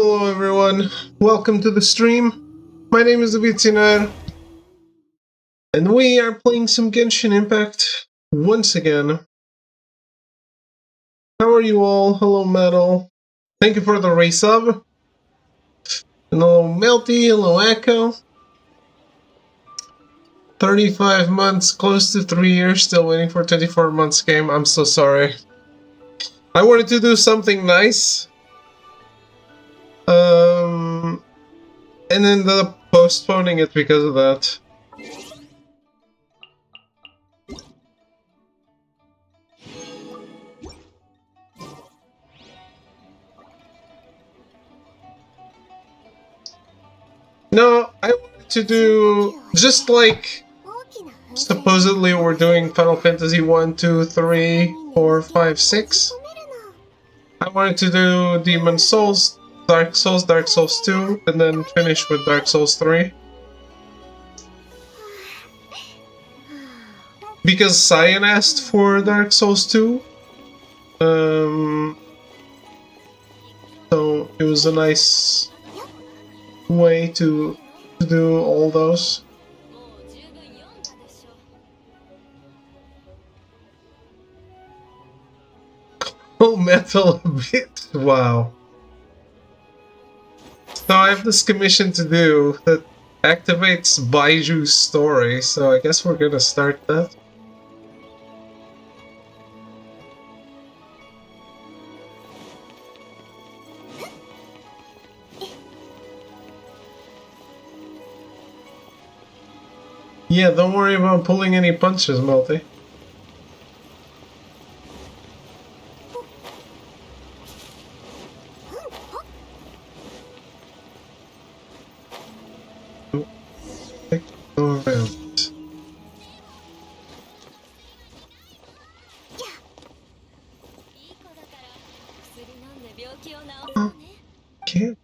Hello everyone, welcome to the stream. My name is Avicinar, and we are playing some Genshin Impact once again. How are you all? Hello Metal. Thank you for the resub. Hello Melty, hello Echo. 35 months, close to 3 years, still waiting for 24 months game. I'm so sorry. I wanted to do something nice. And ended up postponing it because of that. No, I wanted to do just like supposedly we're doing Final Fantasy 1, 2, 3, 4, 5, 6. I wanted to do Demon Souls, Dark Souls 2, and then finish with Dark Souls 3. Because Cyan asked for Dark Souls 2. So it was a nice way to do all those. Oh, metal a bit. Wow. So I have this commission to do that activates Baiju's story, so I guess we're gonna start that. Yeah, don't worry about pulling any punches, Melty. Go around. Can't.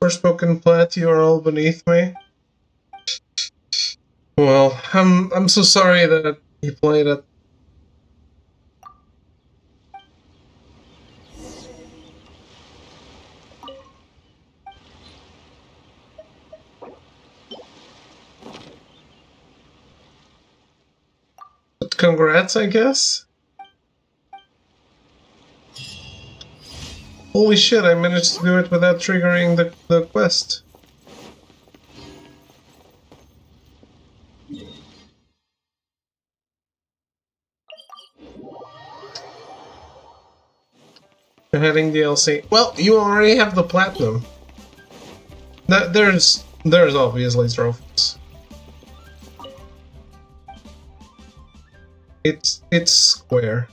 Forspoken Plat, you are all beneath me. Well, I'm so sorry that you played it. But congrats, I guess? Holy shit, I managed to do it without triggering the quest. Heading DLC. Well, you already have the platinum. There's obviously trophies. It's Square.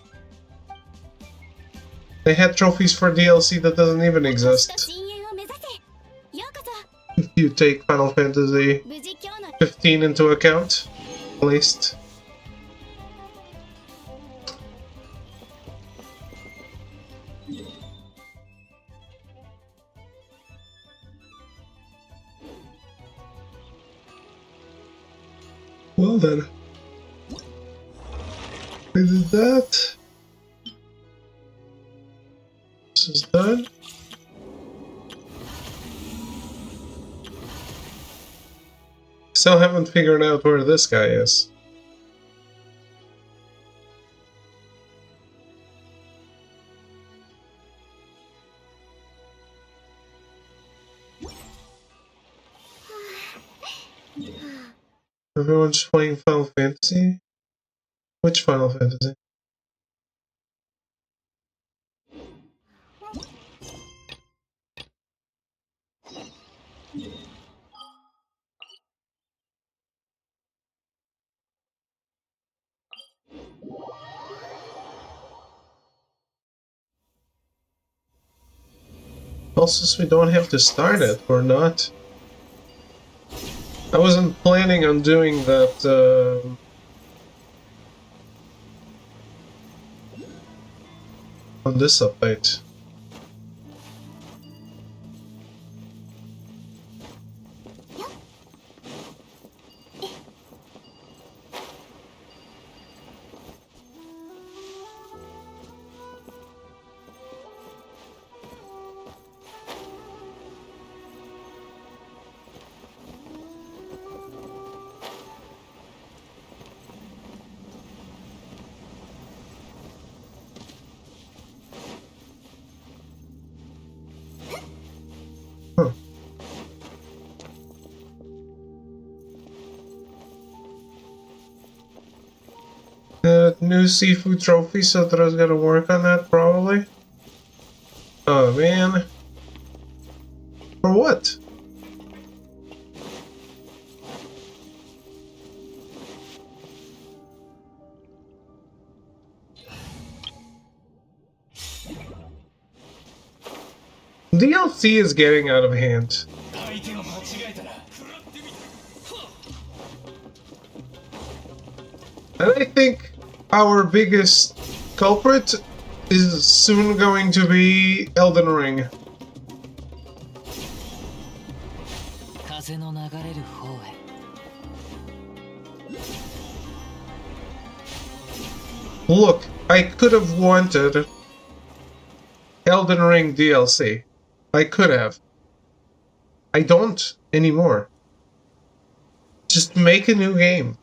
They had trophies for DLC that doesn't even exist. If you take Final Fantasy 15 into account, at least. Well then. We did that. This is done. Still haven't figured out where this guy is. Everyone's playing Final Fantasy? Which Final Fantasy? Also, since we don't have to start it, or not. I wasn't planning on doing that, on this update. new seafood trophy, so that I was gonna work on that probably. Oh man. For what? DLC is getting out of hand. And I think our biggest culprit is soon going to be Elden Ring. Look, I could have wanted Elden Ring DLC. I could have. I don't anymore. Just make a new game.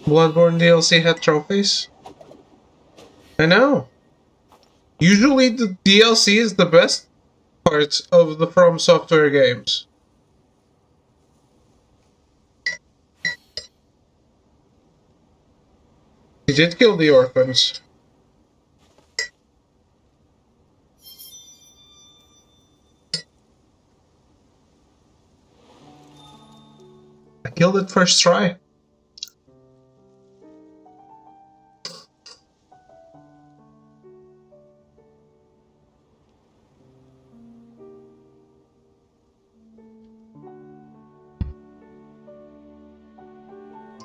Bloodborne DLC had trophies? I know. Usually the DLC is the best part of the From Software games. He did kill the orphans. I killed it first try.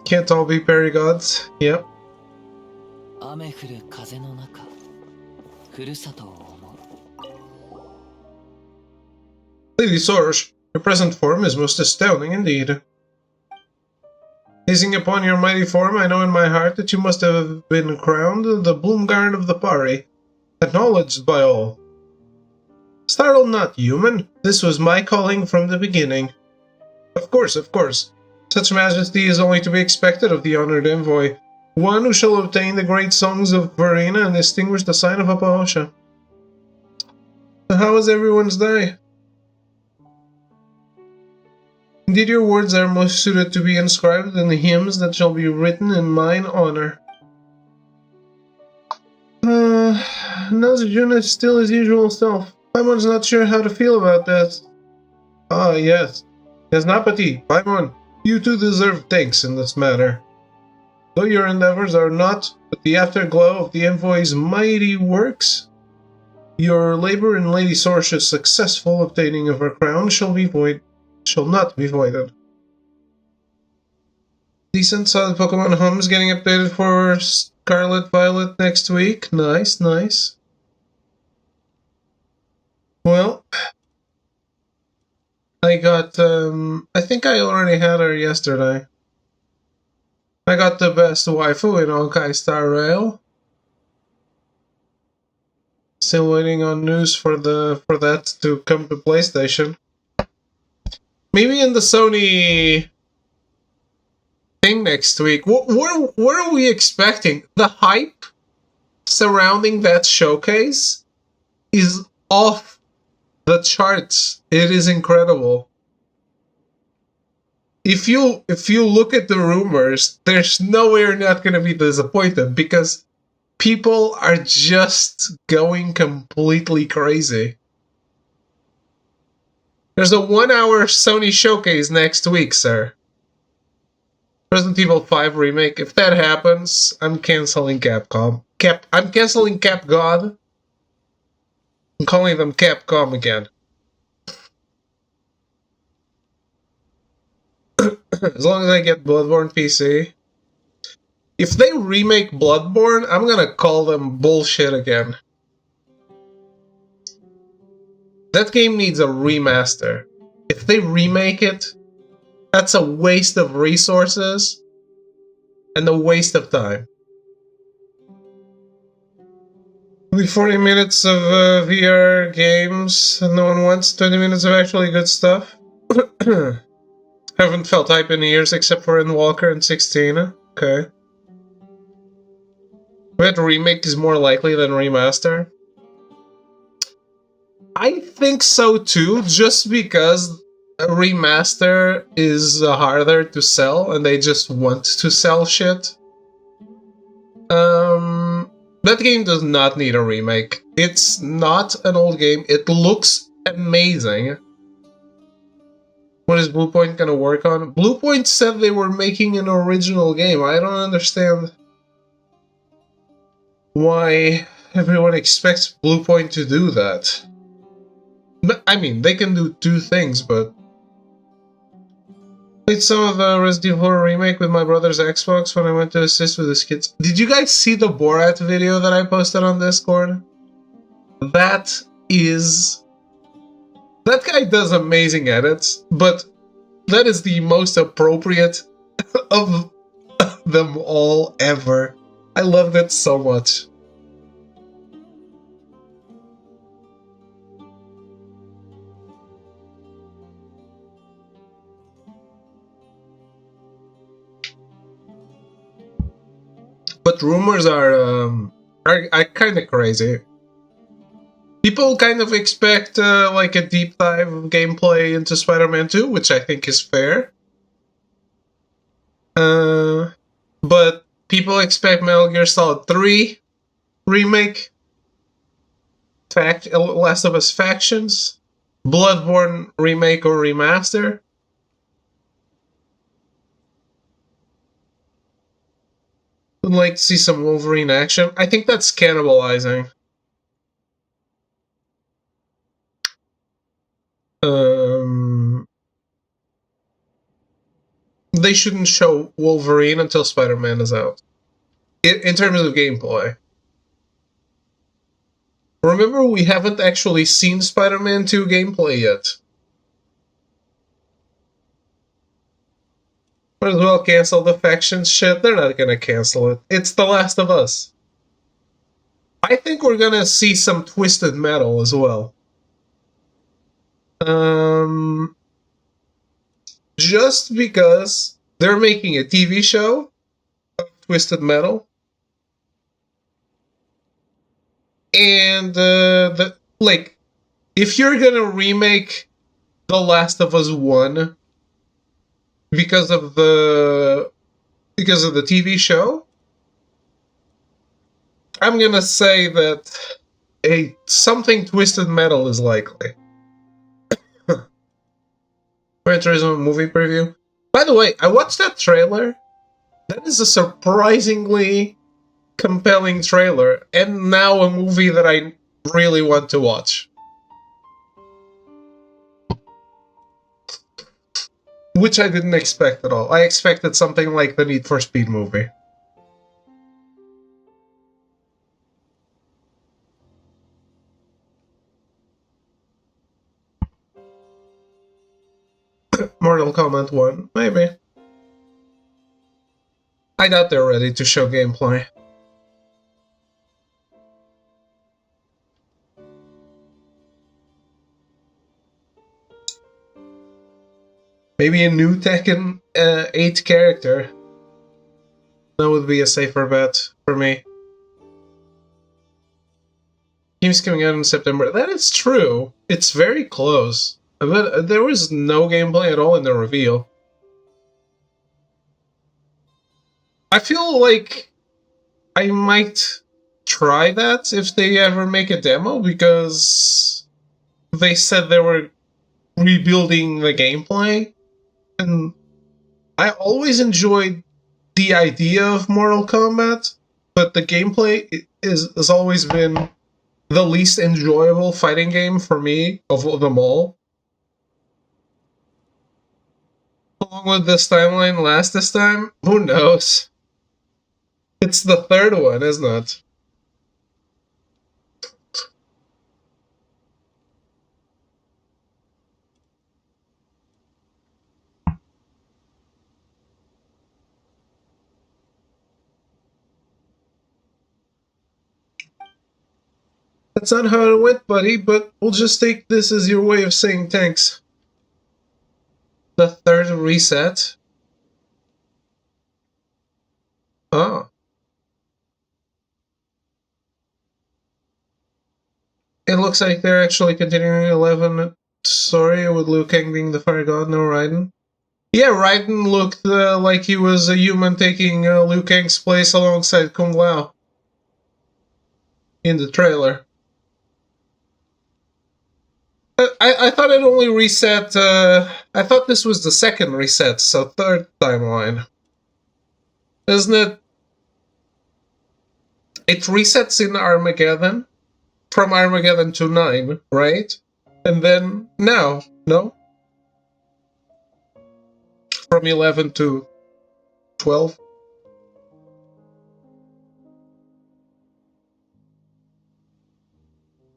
Can't all be fairy gods. Yep. Lady Soros, your present form is most astounding indeed. Gazing upon your mighty form, I know in my heart that you must have been crowned the Bloomguard of the Pari, acknowledged by all. Startle not, human. This was my calling from the beginning. Of course, of course. Such majesty is only to be expected of the honored envoy, one who shall obtain the great songs of Verena and distinguish the sign of Apaosha. How was everyone's day? Indeed, your words are most suited to be inscribed in the hymns that shall be written in mine honor. Nazajuna is still his usual self. Paimon's not sure how to feel about that. Ah, yes. Yaznapati, Paimon, you too deserve thanks in this matter. Though your endeavors are not but the afterglow of the envoy's mighty works, your labor in Lady Sorcia's successful obtaining of her crown shall not be voided. Decent, saw the Pokemon Home's getting updated for Scarlet Violet next week. Nice, nice. Well, I got, I think I already had her yesterday. I got the best waifu in Honkai Star Rail. Still waiting on news for that to come to PlayStation. Maybe in the Sony thing next week. What are we expecting? The hype surrounding that showcase is off the charts. It is incredible. If you look at the rumors, there's nowhere not going to be disappointed because people are just going completely crazy. There's a 1-hour Sony showcase next week, sir. Resident Evil 5 remake. If that happens, I'm canceling Capcom. I'm canceling CapGod. I'm calling them Capcom again. As long as I get Bloodborne PC. If they remake Bloodborne, I'm gonna call them bullshit again. That game needs a remaster. If they remake it, that's a waste of resources and a waste of time. Only 40 minutes of VR games, and no one wants 20 minutes of actually good stuff. Haven't felt hype in years except for in Walker and 16. Okay. Bet remake is more likely than remaster. I think so too, just because a remaster is harder to sell and they just want to sell shit. That game does not need a remake. It's not an old game. It looks amazing. What is Bluepoint gonna work on? Bluepoint said they were making an original game. I don't understand why everyone expects Bluepoint to do that. But, I mean, they can do two things, but... Played some of the Resident Evil remake with my brother's Xbox when I went to assist with his kids. Did you guys see the Borat video that I posted on Discord? That is... That guy does amazing edits, but that is the most appropriate of them all ever. I loved it so much. But rumors are kind of crazy. People kind of expect like a deep dive of gameplay into Spider-Man 2, which I think is fair. But people expect Metal Gear Solid 3 remake, Last of Us Factions, Bloodborne remake or remaster. Would like to see some Wolverine action. I think that's cannibalizing. They shouldn't show Wolverine until Spider-Man is out. In terms of gameplay. Remember, we haven't actually seen Spider-Man 2 gameplay yet. Might as well cancel the Factions shit. They're not gonna cancel it. It's The Last of Us. I think we're gonna see some Twisted Metal as well. Just because they're making a TV show of Twisted Metal, and if you're gonna remake The Last of Us 1 because of the TV show, I'm gonna say that something Twisted Metal is likely. Gran Turismo movie preview. By the way, I watched that trailer. That is a surprisingly compelling trailer, and now a movie that I really want to watch. Which I didn't expect at all. I expected something like the Need for Speed movie. Mortal Kombat 1, maybe. I doubt they're ready to show gameplay. Maybe a new Tekken 8 character. That would be a safer bet for me. Game's coming out in September. That is true. It's very close. But there was no gameplay at all in the reveal. I feel like I might try that if they ever make a demo, because they said they were rebuilding the gameplay, and I always enjoyed the idea of Mortal Kombat, but the gameplay has always been the least enjoyable fighting game for me of them all. How long will this timeline last this time? Who knows? It's the third one, isn't it? That's not how it went, buddy, but we'll just take this as your way of saying thanks. The third reset? Oh. it looks like they're actually continuing 11 story with Liu Kang being the fire god, no Raiden. Yeah, Raiden looked like he was a human taking Liu Kang's place alongside Kung Lao in the trailer. I thought it only reset. I thought this was the second reset, so third timeline. Isn't it? It resets in Armageddon, from Armageddon to 9, right? And then now, no? From 11 to 12?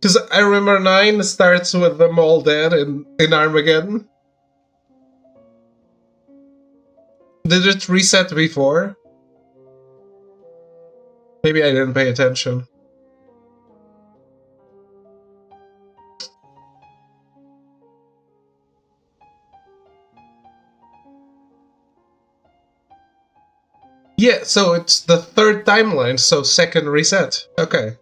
Because I remember 9 starts with them all dead in Armageddon. Did it reset before? Maybe I didn't pay attention. Yeah, so it's the third timeline, so second reset. Okay.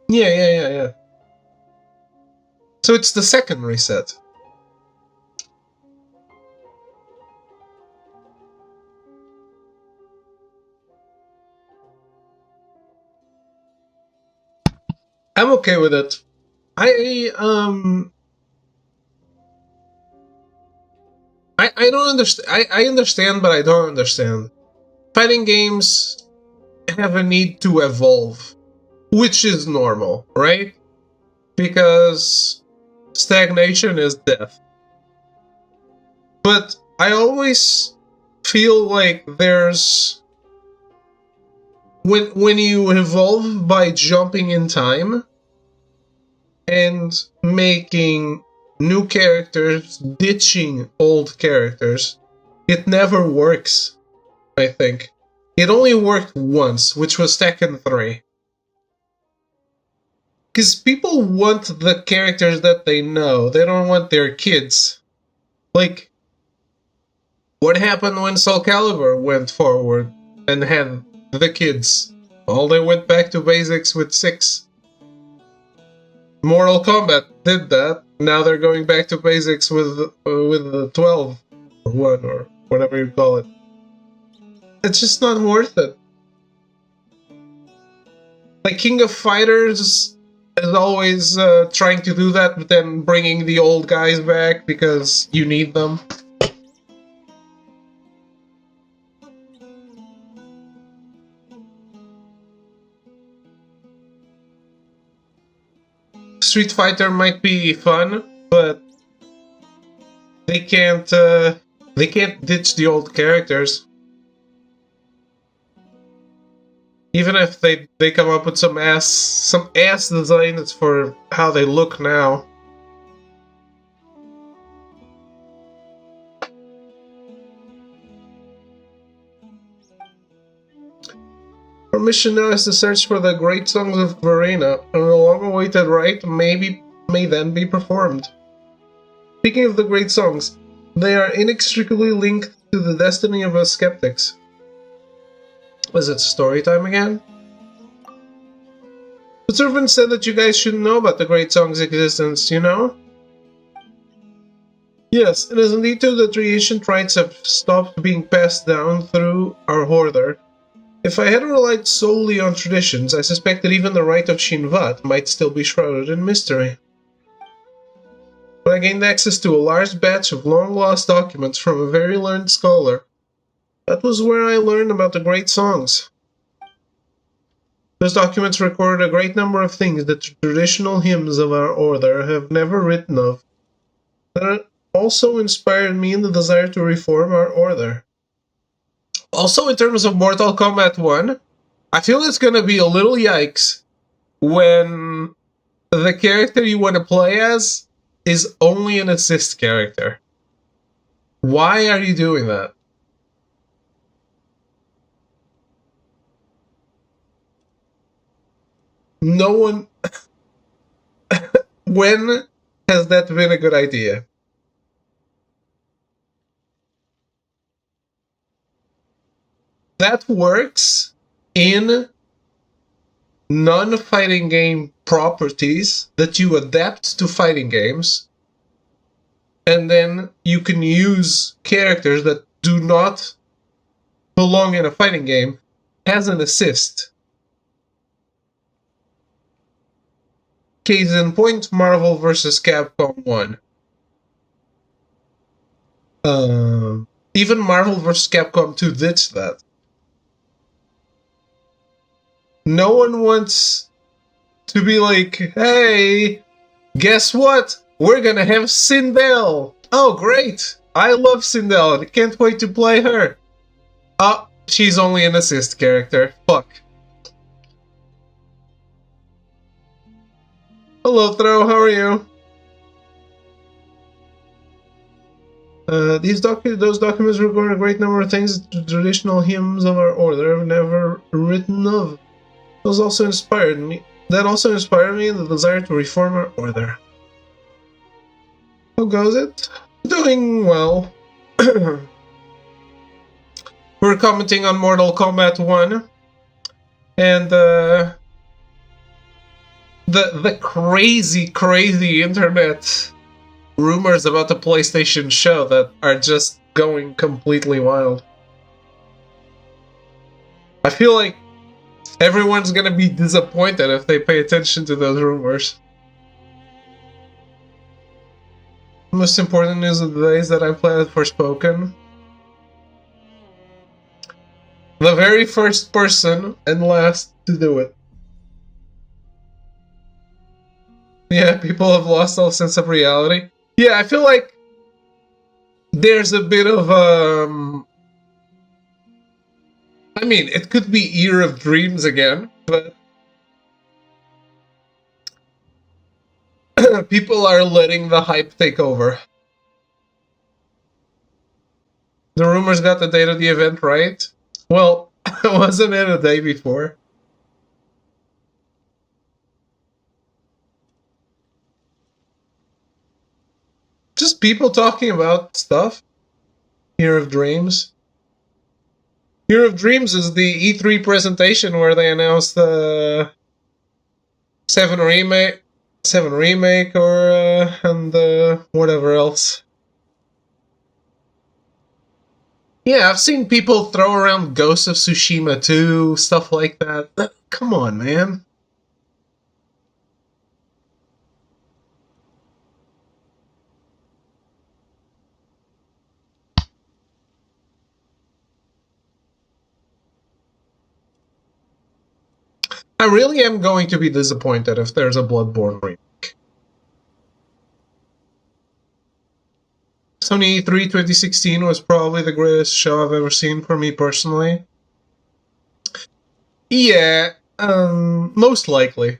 Yeah. So it's the second reset. I'm okay with it. I don't understand. I understand, but I don't understand. Fighting games have a need to evolve, which is normal, right? Because stagnation is death. But I always feel like there's when you evolve by jumping in time and making new characters, ditching old characters, it never works, I think. It only worked once, which was Tekken 3. Because people want the characters that they know, they don't want their kids. Like, what happened when Soul Calibur went forward and had the kids? Well, they went back to basics with 6. Mortal Kombat did that. Now they're going back to basics with the 12 or 1 or whatever you call it. It's just not worth it. Like King of Fighters is always trying to do that, but then bringing the old guys back because you need them. Street Fighter might be fun, but they can't ditch the old characters. Even if they come up with some ass designs for how they look now. Our mission now is to search for the great songs of Verena, and the long-awaited rite may then be performed. Speaking of the great songs, they are inextricably linked to the destiny of us skeptics. Was it story time again? The servant said that you guys should know about the great song's existence, you know? Yes, it is indeed true that the ancient rites have stopped being passed down through our hoarder. If I had relied solely on traditions, I suspect that even the rite of Shinvat might still be shrouded in mystery. But I gained access to a large batch of long-lost documents from a very learned scholar. That was where I learned about the great songs. Those documents recorded a great number of things that the traditional hymns of our order have never written of. That also inspired me in the desire to reform our order. Also, in terms of Mortal Kombat 1, I feel it's gonna be a little yikes when the character you want to play as is only an assist character. Why are you doing that? No one... When has that been a good idea? That works in non-fighting game properties that you adapt to fighting games, and then you can use characters that do not belong in a fighting game as an assist. Case in point, Marvel vs. Capcom 1. Even Marvel vs. Capcom 2 ditched that. No one wants to be like, hey, guess what? We're gonna have Sindel! Oh, great! I love Sindel, I can't wait to play her. Oh, she's only an assist character. Fuck. Hello, Throw, how are you? Those documents record a great number of things that the traditional hymns of our order have never written of. Those also inspired me. That also inspired me in the desire to reform our order. How goes it? Doing well. We're commenting on Mortal Kombat 1, and the crazy internet rumors about the PlayStation show that are just going completely wild. I feel like everyone's gonna be disappointed if they pay attention to those rumors. The most important news of the day is that I played Forspoken. The very first person and last to do it. Yeah, people have lost all sense of reality. Yeah, I feel like there's a bit of I mean, it could be Year of Dreams again, but people are letting the hype take over. The rumors got the date of the event right? Well, wasn't it a day before? Just people talking about stuff. Year of Dreams. Year of Dreams is the E3 presentation where they announced the 7 remake or and whatever else. Yeah, I've seen people throw around Ghost of Tsushima 2, stuff like that. Come on, man. I really am going to be disappointed if there's a Bloodborne remake. Sony E3 2016 was probably the greatest show I've ever seen for me personally. Yeah, most likely.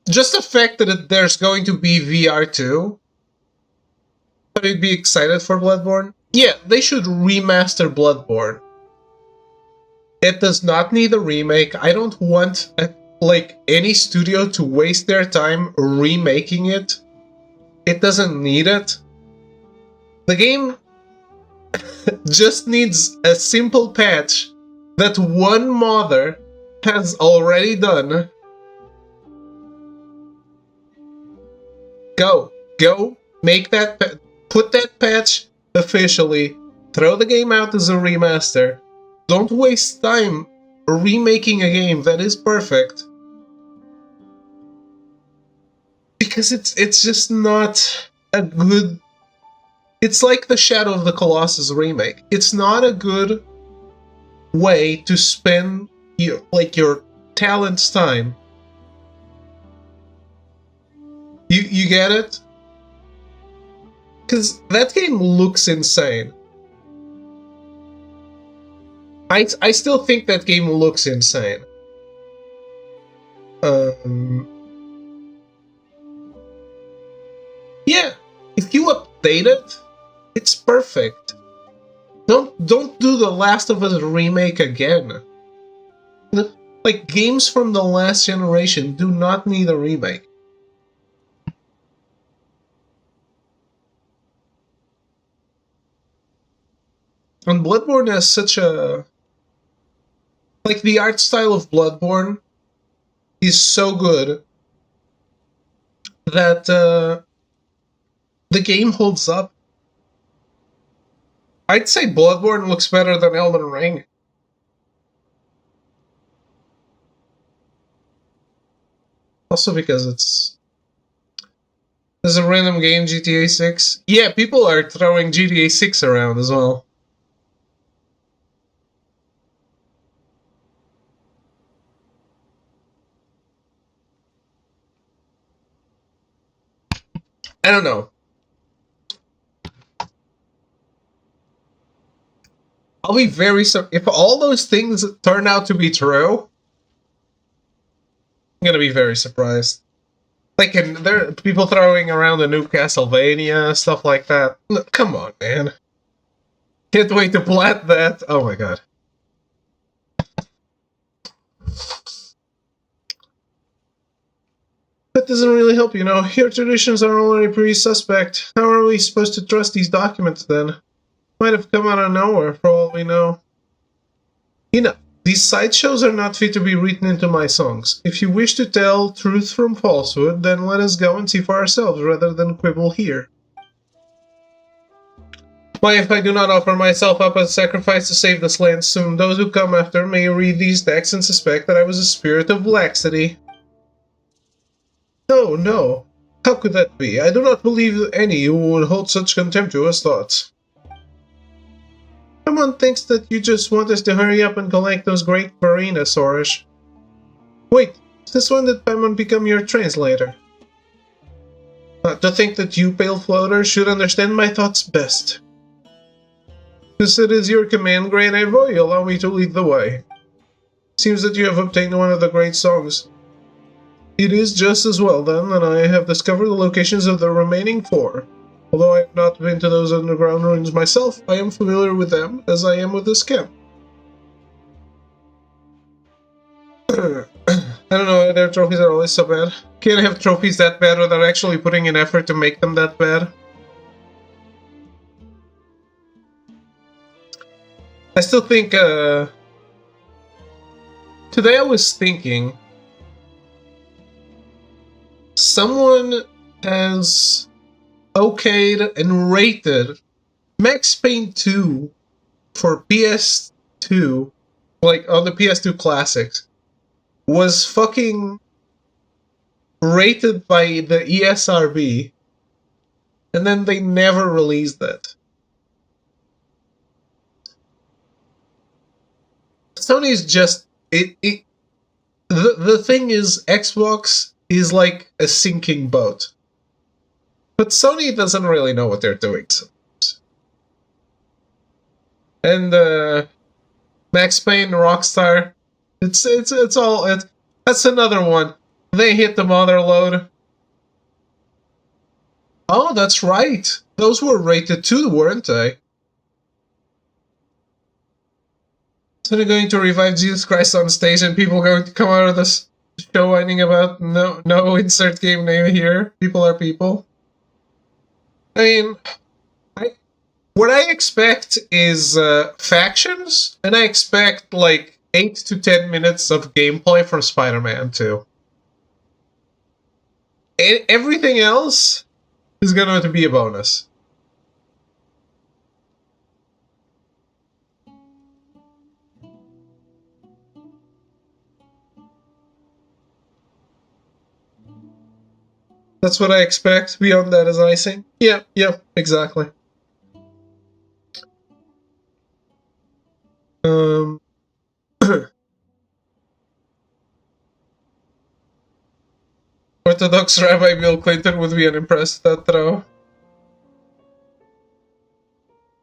Just the fact that there's going to be VR too. I'd be excited for Bloodborne. Yeah, they should remaster Bloodborne. It does not need a remake. I don't want like any studio to waste their time remaking it. It doesn't need it. The game just needs a simple patch that one modder has already done. Go, make that, put that patch officially, throw the game out as a remaster. Don't waste time remaking a game that is perfect. Because it's just not a good... It's like the Shadow of the Colossus remake. It's not a good way to spend your talent's time. You get it? Because that game looks insane. I still think that game looks insane. Yeah, if you update it, it's perfect. Don't do The Last of Us remake again. Like, games from the last generation do not need a remake. And Bloodborne has such a Like, the art style of Bloodborne is so good that the game holds up. I'd say Bloodborne looks better than Elden Ring. Also because there's a random game, GTA 6. Yeah, people are throwing GTA 6 around as well. I don't know. I'll be very if all those things turn out to be true, I'm gonna be very surprised. Like, and there are people throwing around the new Castlevania, stuff like that. Look, come on, man. Can't wait to plat that. Oh my god. That doesn't really help, you know. Your traditions are already pretty suspect. How are we supposed to trust these documents then? Might have come out of nowhere, for all we know. You know, these sideshows are not fit to be written into my songs. If you wish to tell truth from falsehood, then let us go and see for ourselves rather than quibble here. Why, if I do not offer myself up as sacrifice to save this land soon, those who come after may read these texts and suspect that I was a spirit of laxity. No, no. How could that be? I do not believe any who would hold such contemptuous thoughts. Someone thinks that you just want us to hurry up and collect those great Farina, Sorish. Wait, since when did Paimon become your translator? To think that you, Pale Floater, should understand my thoughts best. Since it is your command, Great Evo, allow me to lead the way. Seems that you have obtained one of the great songs. It is just as well, then, that I have discovered the locations of the remaining 4. Although I have not been to those underground ruins myself, I am familiar with them, as I am with this camp. I don't know why their trophies are always so bad. Can't have trophies that bad without actually putting in effort to make them that bad. I still think, today I was thinking, someone has okayed and rated Max Payne 2 for PS2, like on the PS2 classics, was fucking rated by the ESRB, and then they never released it. Sony's just the thing is, Xbox is like a sinking boat. But Sony doesn't really know what they're doing sometimes. And Max Payne, Rockstar, it's all that's another one. They hit the mother load. Oh, that's right. Those were rated too, weren't they? So they're going to revive Jesus Christ on stage, and people going to come out of this show whining about no insert game name here. People are people. I mean, what I expect is factions, and I expect like 8 to 10 minutes of gameplay from Spider-Man 2. Everything else is going to be a bonus. That's what I expect. Beyond that is icing. Yeah, exactly. Orthodox Rabbi Bill Clinton would be unimpressed at that throw.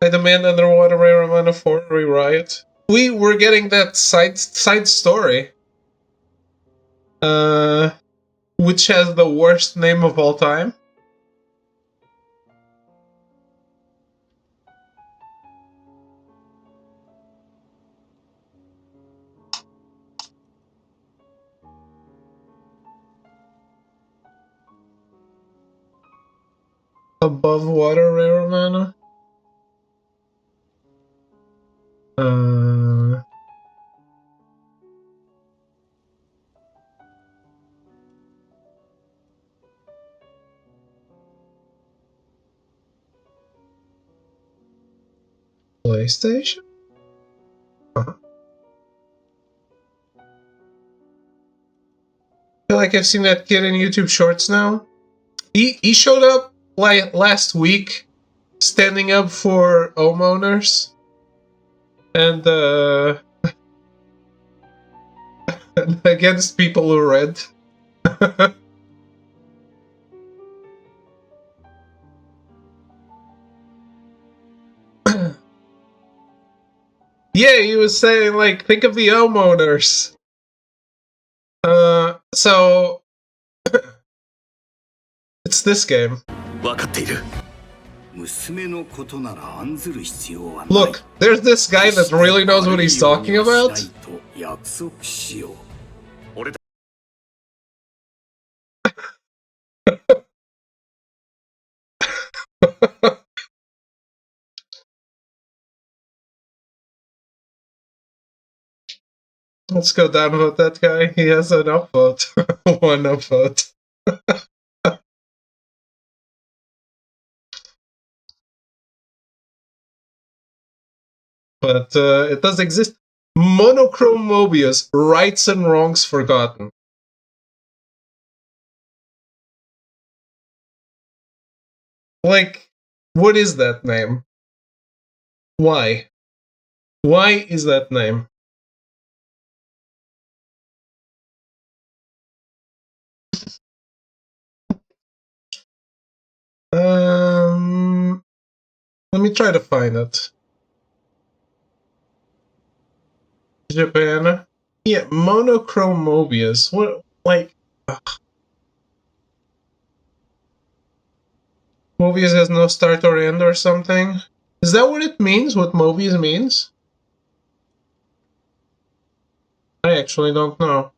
I demand underwater Ramana 4 riot. We were getting that side story. Which has the worst name of all time. Above water Ramana. PlayStation? Uh-huh. I feel like I've seen that kid in YouTube Shorts now. He showed up like last week, standing up for homeowners, and against people who read. Yeah, he was saying, like, think of the homeowners. So it's this game. Look, there's this guy that really knows what he's talking about. Let's go downvote that guy. He has an upvote. One upvote. But it does exist. Monochrome Mobius, Rights and Wrongs Forgotten. Like, what is that name? Why? Why is that name? Let me try to find it. Japan. Yeah, Monochrome Mobius. What, like... Ugh. Mobius has no start or end or something? Is that what it means? What Mobius means? I actually don't know.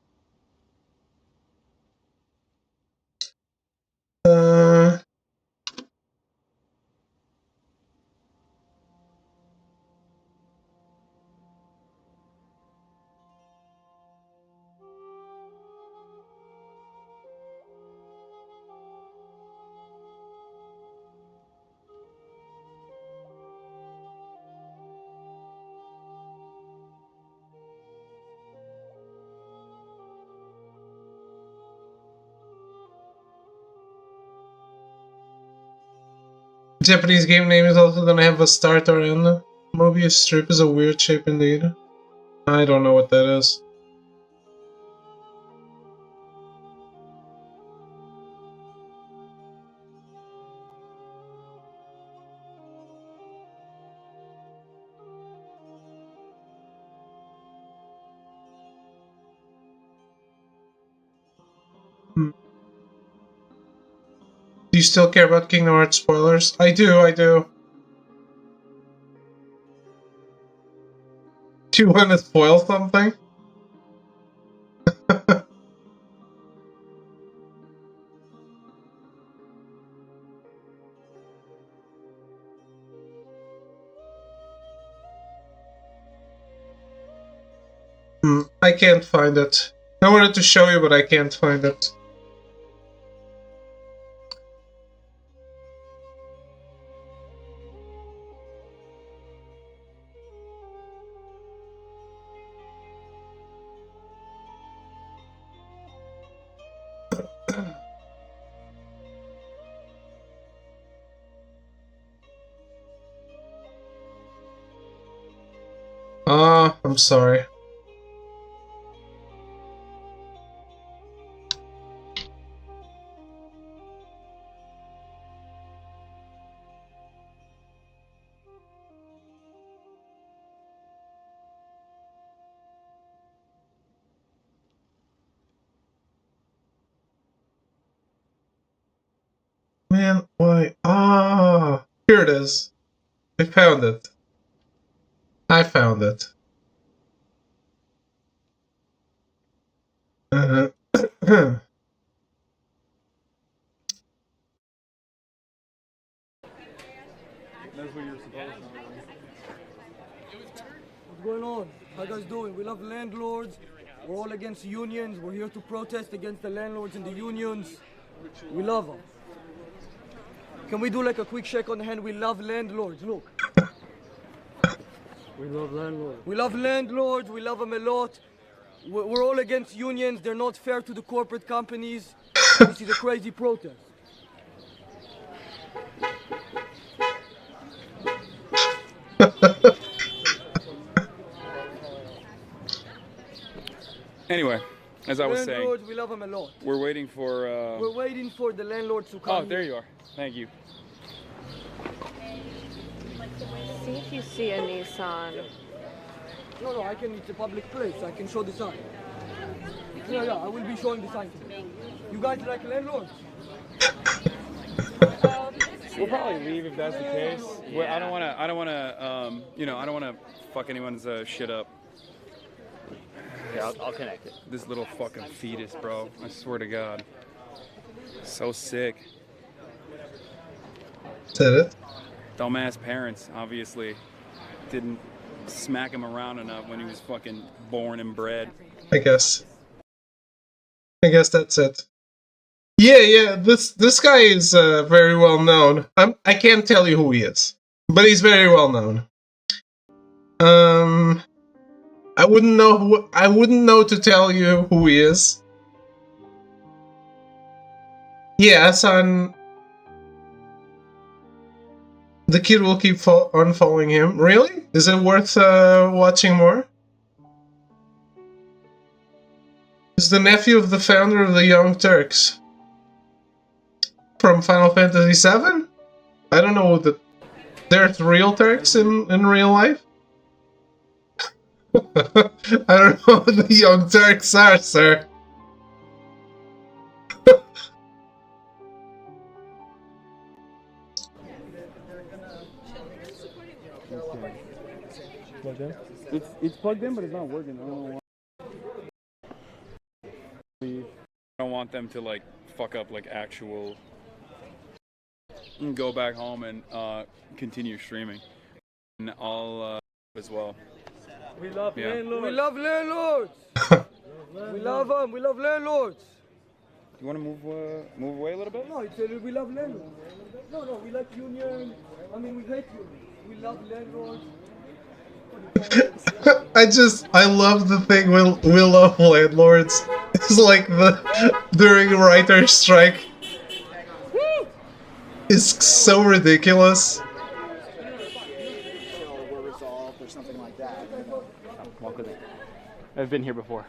Japanese game name is also gonna have a start or end. Mobius strip is a weird shape indeed. I don't know what that is. Do you still care about Kingdom Hearts spoilers? I do. Do you want to spoil something? I can't find it. I wanted to show you, but I can't find it. I'm sorry. Man, why? Here it is. I found it. I found it. What's going on? How you guys doing? We love landlords. We're all against unions. We're here to protest against the landlords and the unions. We love them. Can we do like a quick shake on the hand? We love landlords. Look. We love landlords. We love landlords. We love them a lot. We're all against unions. They're not fair to the corporate companies. This is a crazy protest. Anyway, as I was saying, Landlords, we love them a lot. we're waiting for. We're waiting for the landlords to come. Oh, there you are. Thank you. See if you see a Nissan. No, I can. It's a public place. I can show the sign. Yeah, I will be showing the sign today. You guys like landlords? We'll probably leave if that's the case. I don't wanna, I don't wanna fuck anyone's shit up. Yeah, I'll connect it. This little fucking fetus, bro. I swear to God. So sick. Is that it? Dumbass parents, obviously, didn't smack him around enough when he was fucking born and bred. I guess that's it. Yeah. This guy is very well known. I can't tell you who he is, but he's very well known. I wouldn't know to tell you who he is. Yeah, son. The kid will keep on following him. Really? Is it worth watching more? He's the nephew of the founder of the Young Turks. From Final Fantasy VII? I don't know there's real Turks in real life? I don't know what the Young Turks are, sir. It's plugged in, but it's not working. I don't know why. I don't want them to like fuck up like actual. And go back home and continue streaming, and I'll as well. We love landlords. We love landlords. We love them. We love landlords. You want to move away a little bit? No, it's we love landlords. No, we like unions. I mean, we hate unions. We love landlords. I love the thing we love landlords. It's like during writer's strike. It's so ridiculous. We're resolved or something like that. Walk with it. I've been here before.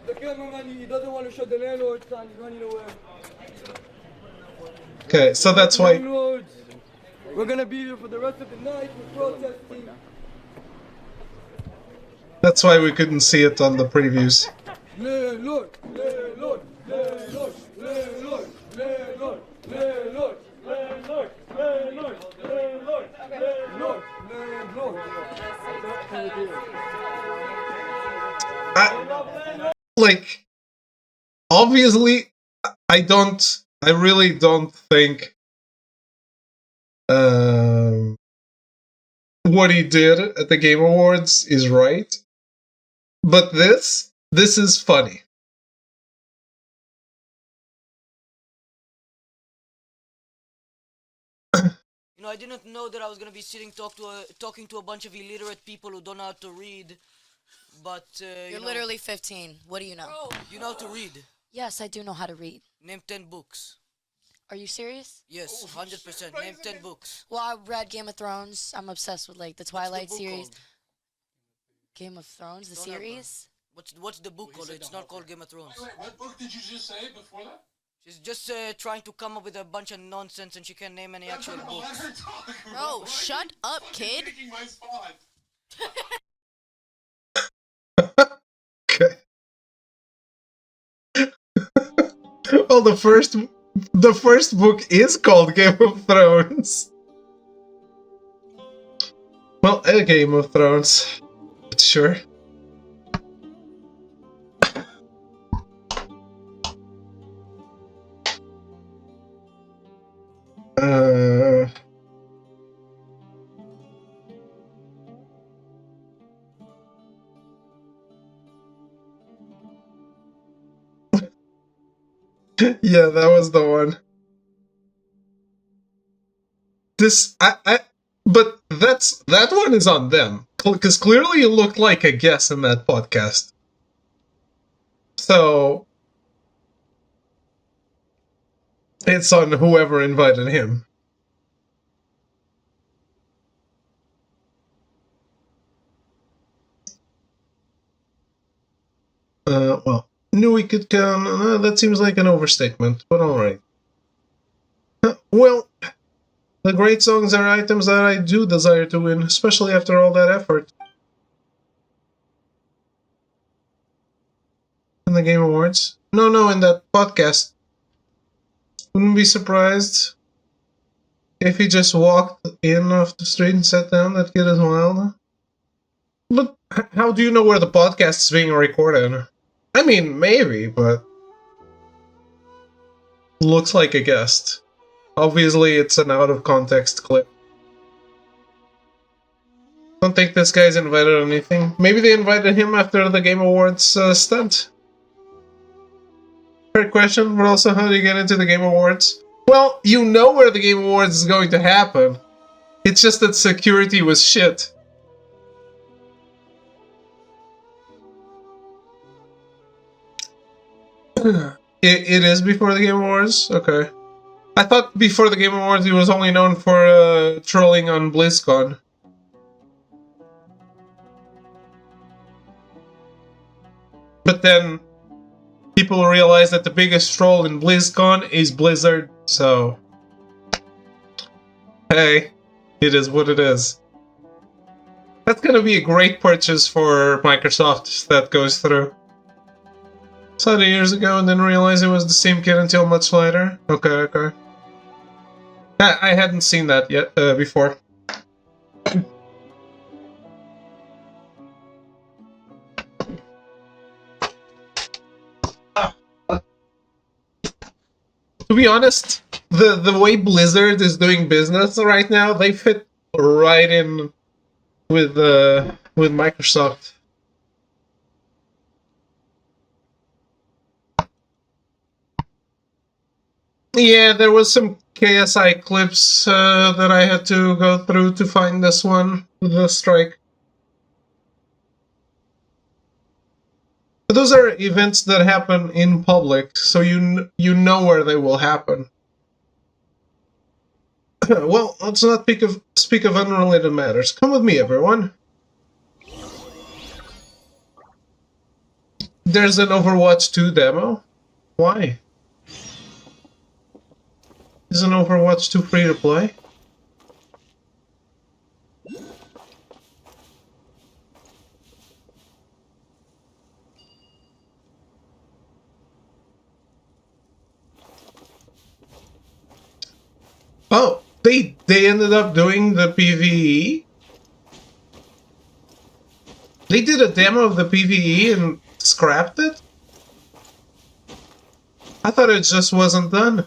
The cameraman, he doesn't want to show the landlord sign. He's running away. Okay, so that's why. Landlords, we're gonna be here for the rest of the night. We're protesting. That's why we couldn't see it on the previews. Landlord, landlord, landlord, landlord, landlord, landlord, landlord, landlord, landlord, landlord, landlord. Like, obviously, I really don't think what he did at the Game Awards is right. But this is funny. You know, I didn't know that I was gonna be talking to a bunch of illiterate people who don't know how to read. But You're literally 15. What do you know? you know how to read. Yes, I do know how to read. Name 10 books. Are you serious? Yes, 100%. Name 10 books. Well, I read Game of Thrones. I'm obsessed with like the What's Twilight the book series. called? Game of Thrones, the Don't have series. What's the book called? It's not called Game of Thrones. Wait, what book did you just say before that? She's just trying to come up with a bunch of nonsense and she can't name any actual Let books. her talk, bro. Bro, Why shut up, are you kid. taking my spot? Okay. Well, the first book is called Game of Thrones. Well, a Game of Thrones. Sure. Uh, yeah, that was the one. But that one is on them because clearly it looked like a guess in that podcast. So it's on whoever invited him. Well, knew we could count. That seems like an overstatement, but alright. Well, the great songs are items that I do desire to win, especially after all that effort. In the Game Awards? No, in that podcast. Wouldn't be surprised if he just walked in off the street and sat down. That kid is wild. But how do you know where the podcast is being recorded? I mean, maybe, but looks like a guest. Obviously, it's an out-of-context clip. Don't think this guy's invited on anything. Maybe they invited him after the Game Awards stunt. Fair question, but also how do you get into the Game Awards? Well, you know where the Game Awards is going to happen. It's just that security was shit. It is before the Game Awards? Okay. I thought before the Game Awards he was only known for trolling on BlizzCon. But then people realize that the biggest troll in BlizzCon is Blizzard, so... Hey, it is what it is. That's gonna be a great purchase for Microsoft if that goes through. Saw it years ago and didn't realize it was the same kid until much later. Okay. I hadn't seen that yet before. To be honest, the way Blizzard is doing business right now, they fit right in with Microsoft. Yeah, there was some KSI clips that I had to go through to find this one, the strike. But those are events that happen in public, so you know where they will happen. Well, let's not speak of unrelated matters. Come with me, everyone. There's an Overwatch 2 demo? Why? Isn't Overwatch 2 free to play? Oh, they ended up doing the PvE? They did a demo of the PvE and scrapped it? I thought it just wasn't done.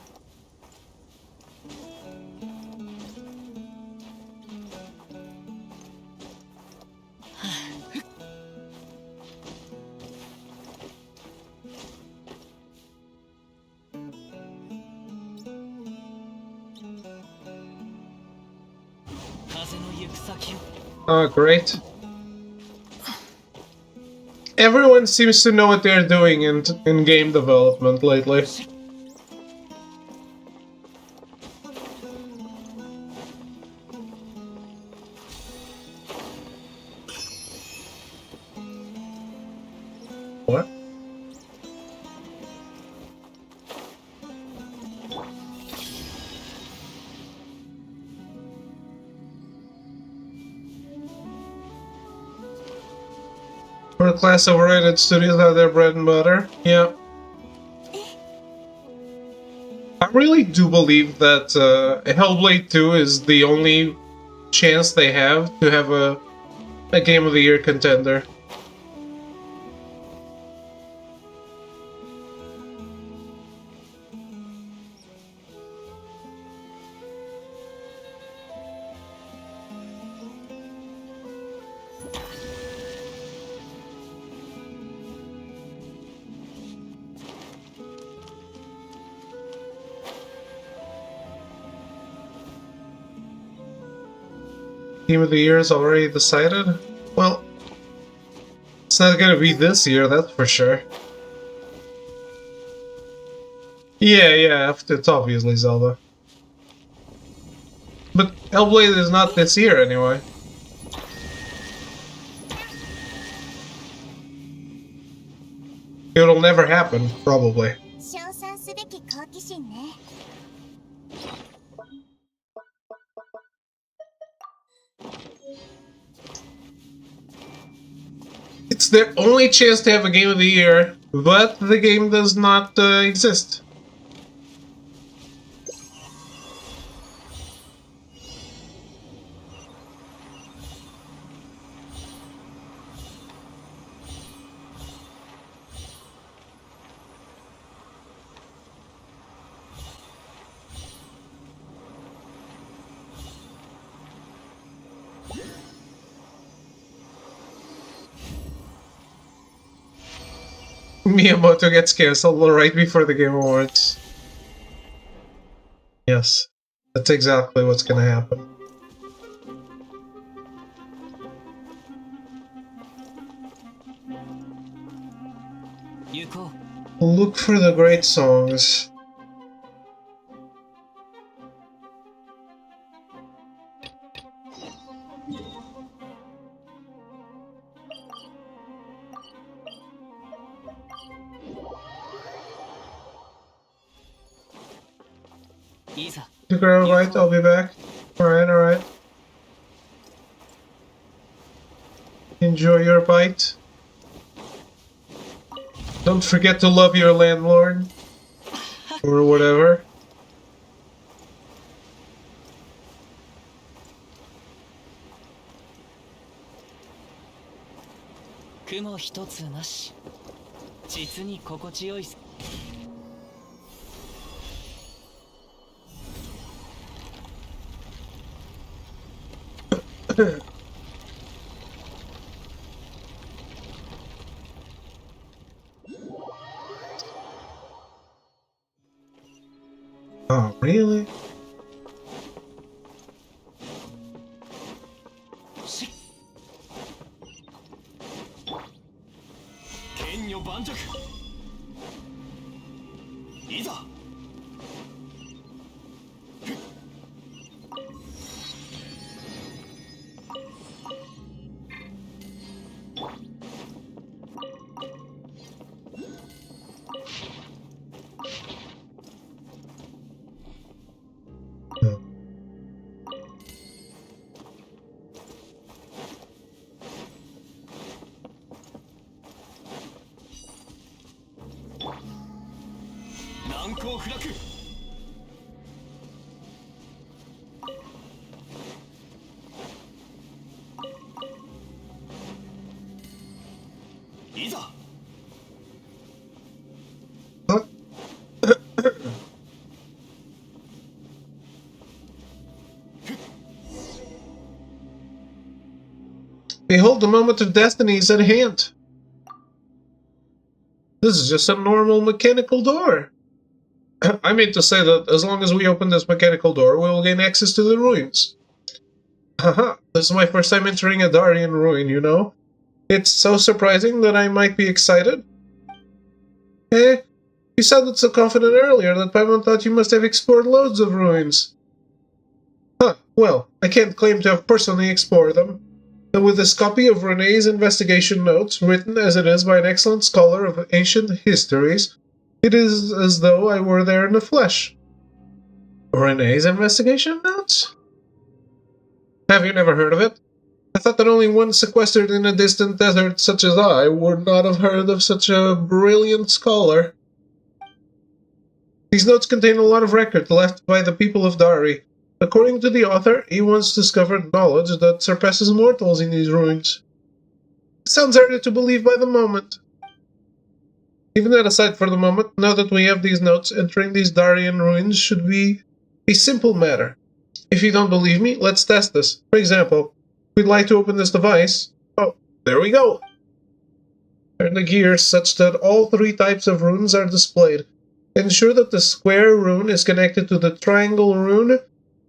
Oh, great. Everyone seems to know what they're doing in game development lately. What? World-class overrated studios have their bread and butter. Yeah. I really do believe that Hellblade 2 is the only chance they have to have a Game of the Year contender. Game of the Year is already decided? Well, it's not gonna be this year, that's for sure. Yeah, it's obviously Zelda. But Hellblade is not this year anyway. It'll never happen, probably. It's their only chance to have a Game of the Year, but the game does not exist. Miyamoto gets cancelled right before the Game Awards. Yes, that's exactly what's gonna happen. Look for the great songs. The girl, right? I'll be back. Alright. Enjoy your bite. Don't forget to love your landlord. Or whatever. Oh, really? Behold, the moment of destiny is at hand. This is just a normal mechanical door. I mean to say that as long as we open this mechanical door, we will gain access to the ruins. Haha, this is my first time entering a Darien ruin, you know? It's so surprising that I might be excited. Eh? You sounded so confident earlier that Paimon thought you must have explored loads of ruins. Huh, well, I can't claim to have personally explored them. But with this copy of Renee's investigation notes, written as it is by an excellent scholar of ancient histories, it is as though I were there in the flesh. Renee's investigation notes? Have you never heard of it? I thought that only one sequestered in a distant desert such as I would not have heard of such a brilliant scholar. These notes contain a lot of records left by the people of Dari. According to the author, he once discovered knowledge that surpasses mortals in these ruins. It sounds harder to believe by the moment. Even that aside for the moment, now that we have these notes, entering these Darien ruins should be a simple matter. If you don't believe me, let's test this. For example, we'd like to open this device. Oh, there we go. Turn the gears such that all three types of runes are displayed. Ensure that the square rune is connected to the triangle rune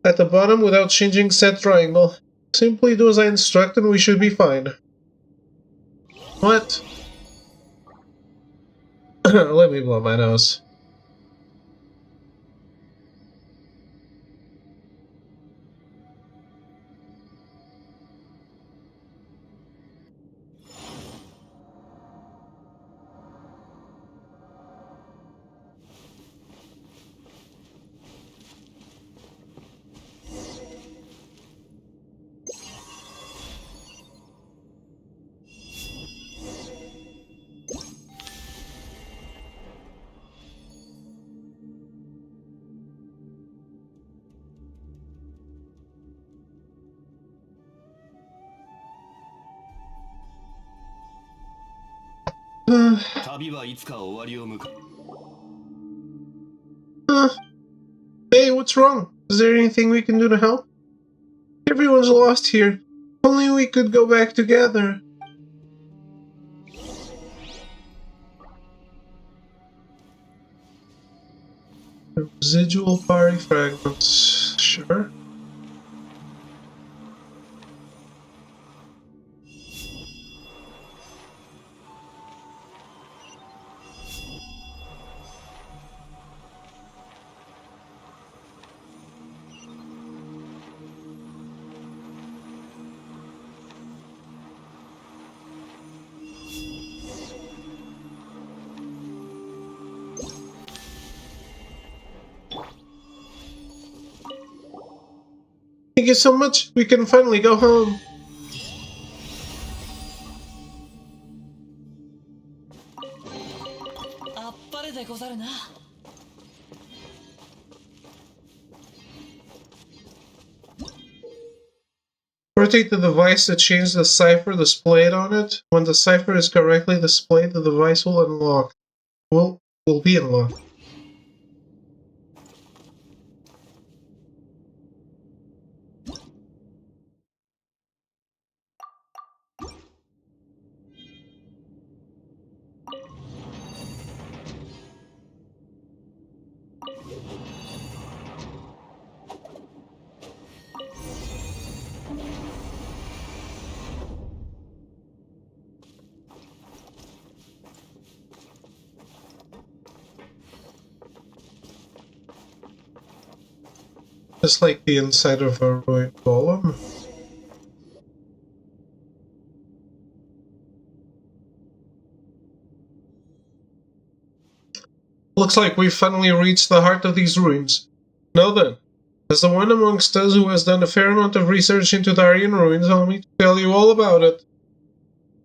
at the bottom without changing said triangle. Simply do as I instruct and we should be fine. What? Let me blow my nose. Hey, what's wrong? Is there anything we can do to help? Everyone's lost here. Only we could go back together. Residual party fragments. Sure. Thank you so much. We can finally go home. Rotate the device to change the cipher displayed on it. When the cipher is correctly displayed, the device will unlock. Will be unlocked. Just like the inside of a ruined golem. Looks like we've finally reached the heart of these ruins. Now then, as the one amongst us who has done a fair amount of research into Darien ruins, allow me to tell you all about it.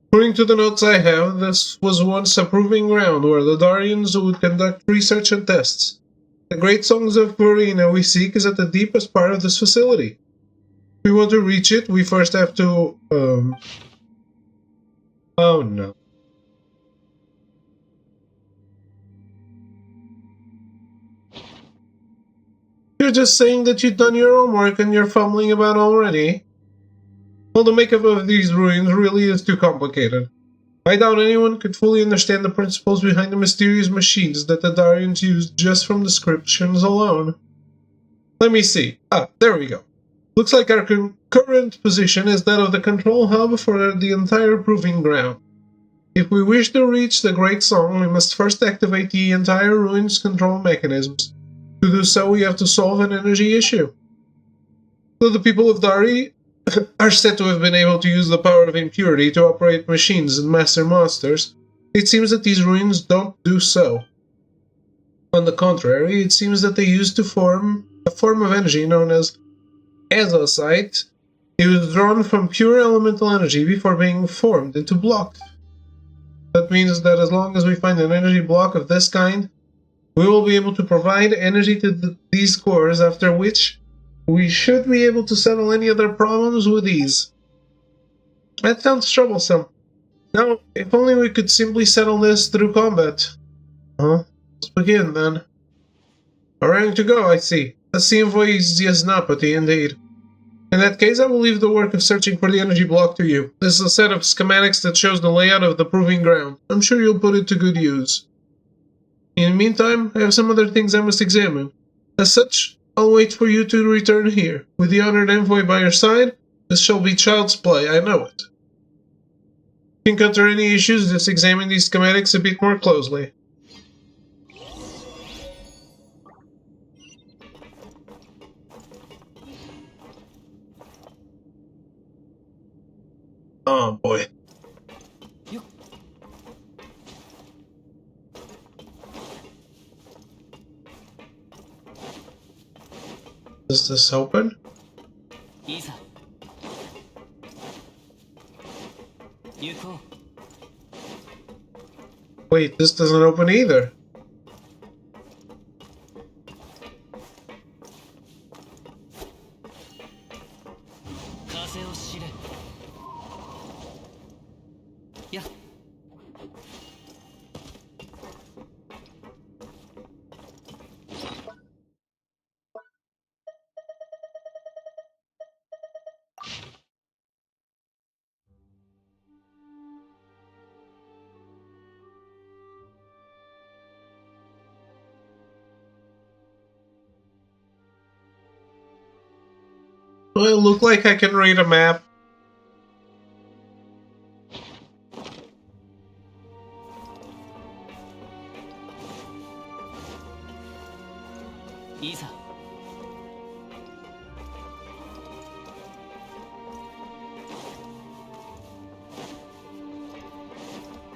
According to the notes I have, this was once a proving ground where the Darians would conduct research and tests. The great songs of Purina we seek is at the deepest part of this facility. If we want to reach it, we first have to, oh no. You're just saying that you've done your homework and you're fumbling about already? Well, the makeup of these ruins really is too complicated. I doubt anyone could fully understand the principles behind the mysterious machines that the Darians used just from descriptions alone. Let me see. Ah, there we go. Looks like our current position is that of the control hub for the entire proving ground. If we wish to reach the Great Song, we must first activate the entire ruins control mechanisms. To do so, we have to solve an energy issue. So the people of Dari are said to have been able to use the power of impurity to operate machines and master monsters. It seems that these ruins don't do so. On the contrary, it seems that they used to form a form of energy known as azosite. It was drawn from pure elemental energy before being formed into blocks. That means that as long as we find an energy block of this kind, we will be able to provide energy to these cores, after which we should be able to settle any other problems with ease. That sounds troublesome. Now, if only we could simply settle this through combat. Let's begin then. Raring to go, I see. A envoy is Yasnapati, indeed. In that case, I will leave the work of searching for the energy block to you. This is a set of schematics that shows the layout of the proving ground. I'm sure you'll put it to good use. In the meantime, I have some other things I must examine. As such, I'll wait for you to return here. With the honored envoy by your side, This shall be child's play, I know it. If you encounter any issues, just examine these schematics a bit more closely. Oh boy. Does this open? Wait, this doesn't open either. Well, it look like I can read a map.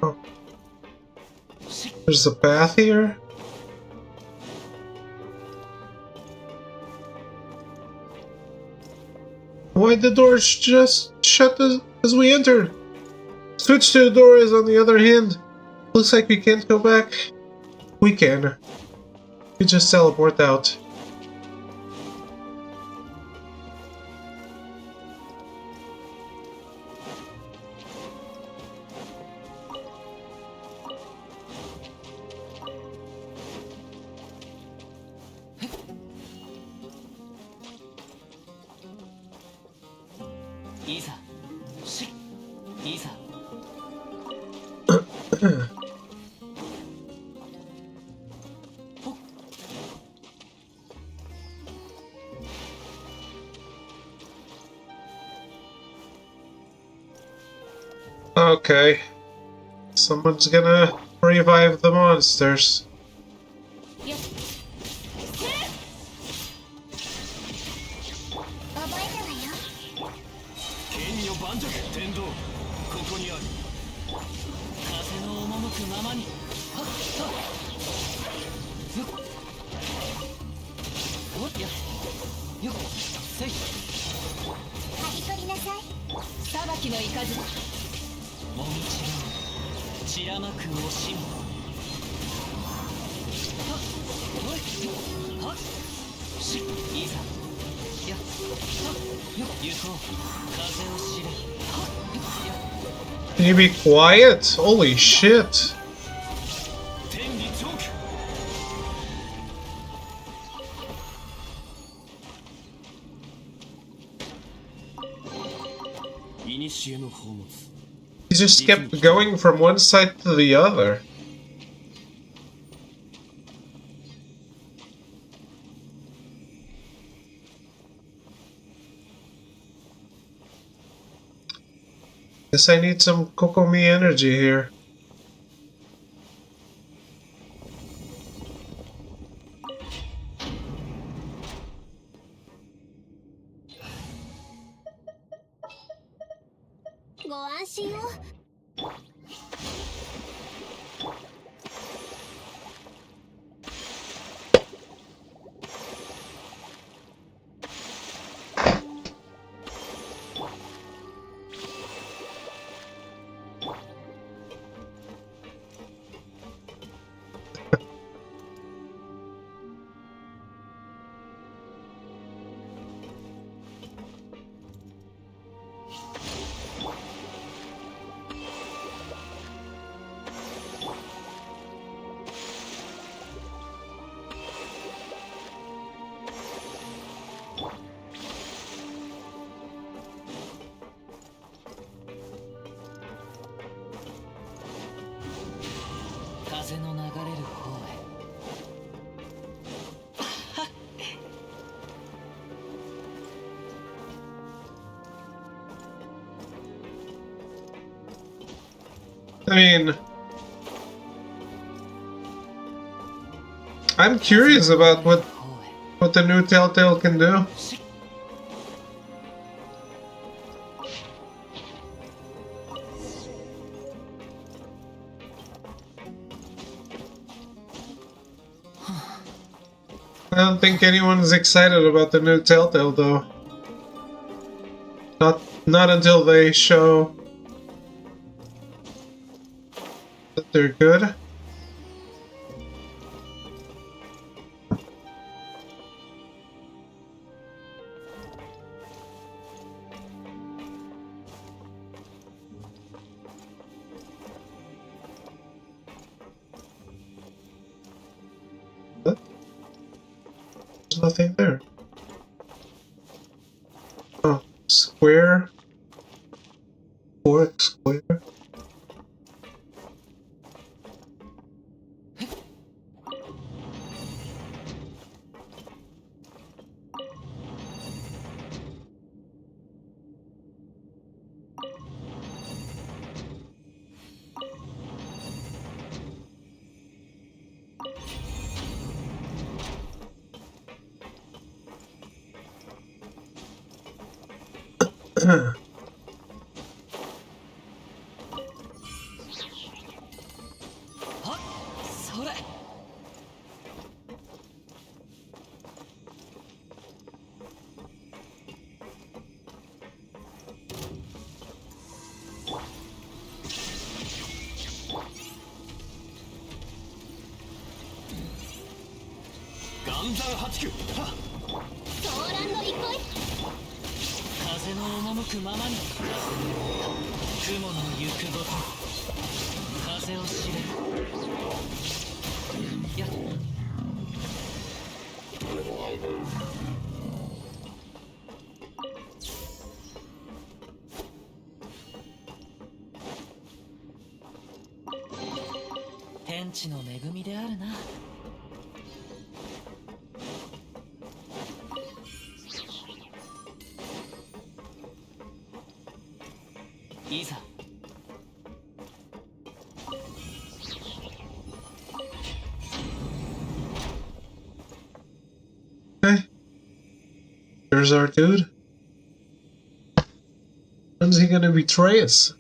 Oh. There's a path here? Why'd the doors just shut as we entered? Switch to the doors on the other hand. Looks like we can't go back. We can. We just teleport out. Okay. Someone's gonna revive the monsters. Can you be quiet? Holy shit. He just kept going from one side to the other. Guess I need some Kokomi energy here. I mean, I'm curious about what the new Telltale can do. I don't think anyone's excited about the new Telltale though. Not until they show that they're good. What? There's nothing there. Oh, square. Fork square. Okay. There's our dude. When's he gonna betray us?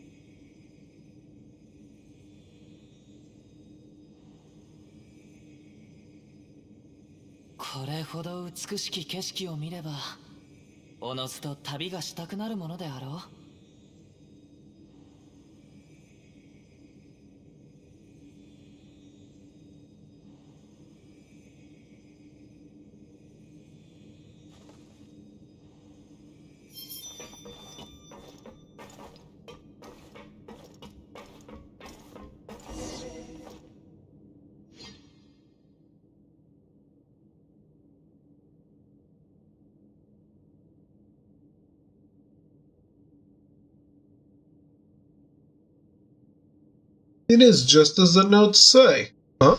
It is just as the notes say. Huh?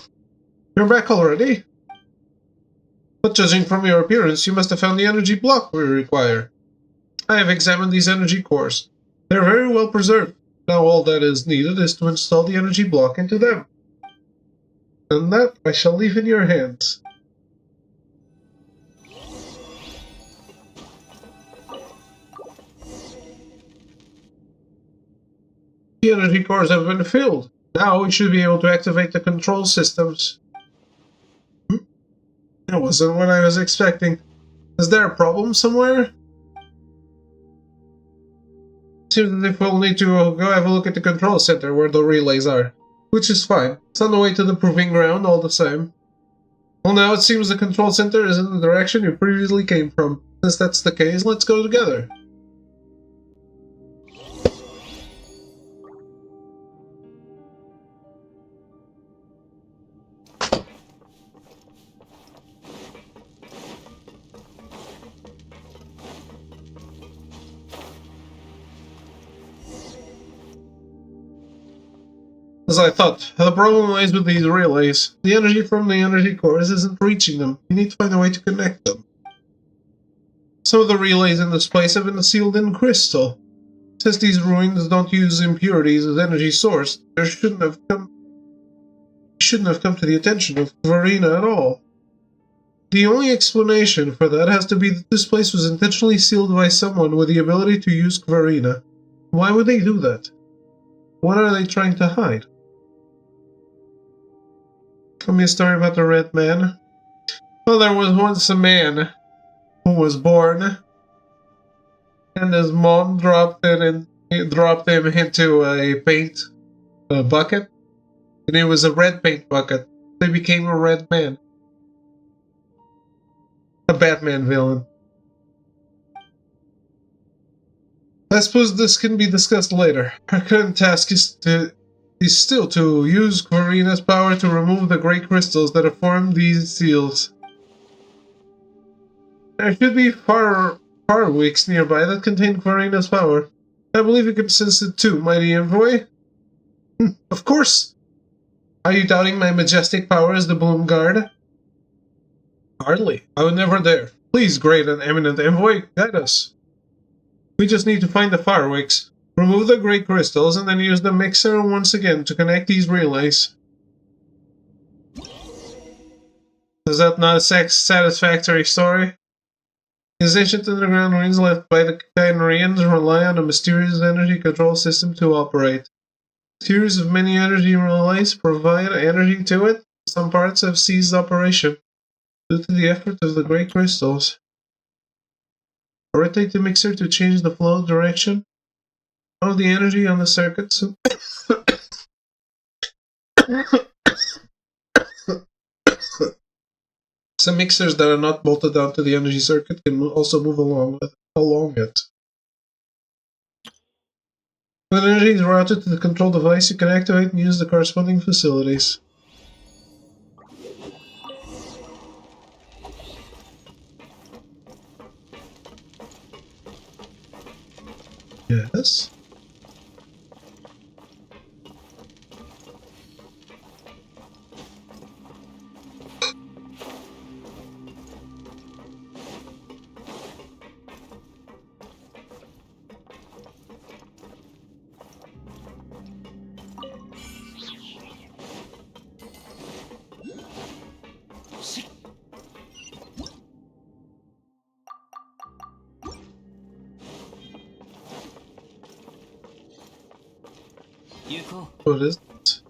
You're back already? But judging from your appearance, you must have found the energy block we require. I have examined these energy cores. They are very well preserved. Now all that is needed is to install the energy block into them. And that I shall leave in your hands. The energy cores have been filled. Now we should be able to activate the control systems. That wasn't what I was expecting. Is there a problem somewhere? Seems as if we'll need to go have a look at the control center where the relays are. Which is fine. It's on the way to the proving ground all the same. Well, now it seems the control center is in the direction you previously came from. Since that's the case, let's go together. As I thought, the problem lies with these relays. The energy from the energy cores isn't reaching them. You need to find a way to connect them. Some of the relays in this place have been sealed in crystal. Since these ruins don't use impurities as energy source, there shouldn't have come to the attention of Varina at all. The only explanation for that has to be that this place was intentionally sealed by someone with the ability to use Varina. Why would they do that? What are they trying to hide? Tell me a story about the Red Man. Well, there was once a man who was born, and his mom dropped him into a paint bucket, and it was a red paint bucket. They became a red man. A Batman villain. I suppose this can be discussed later. Our current task is still to use Varina's power to remove the grey crystals that have formed these seals. There should be far weeks nearby that contain Varina's power. I believe you can sense it too, mighty envoy. Of course! Are you doubting my majestic power as the Bloom Guard? Hardly. I would never dare. Please, great and eminent envoy, guide us. We just need to find the fireworks, remove the grey crystals, and then use the mixer once again to connect these relays. Is that not a satisfactory story? These ancient underground ruins left by the Kynarians rely on a mysterious energy control system to operate. A series of many energy relays provide energy to it. Some parts have ceased operation due to the effort of the grey crystals. Rotate the mixer to change the flow direction of the energy on the circuit. Some mixers that are not bolted down to the energy circuit can also move along it. When energy is routed to the control device, you can activate and use the corresponding facilities. Yes. What is it?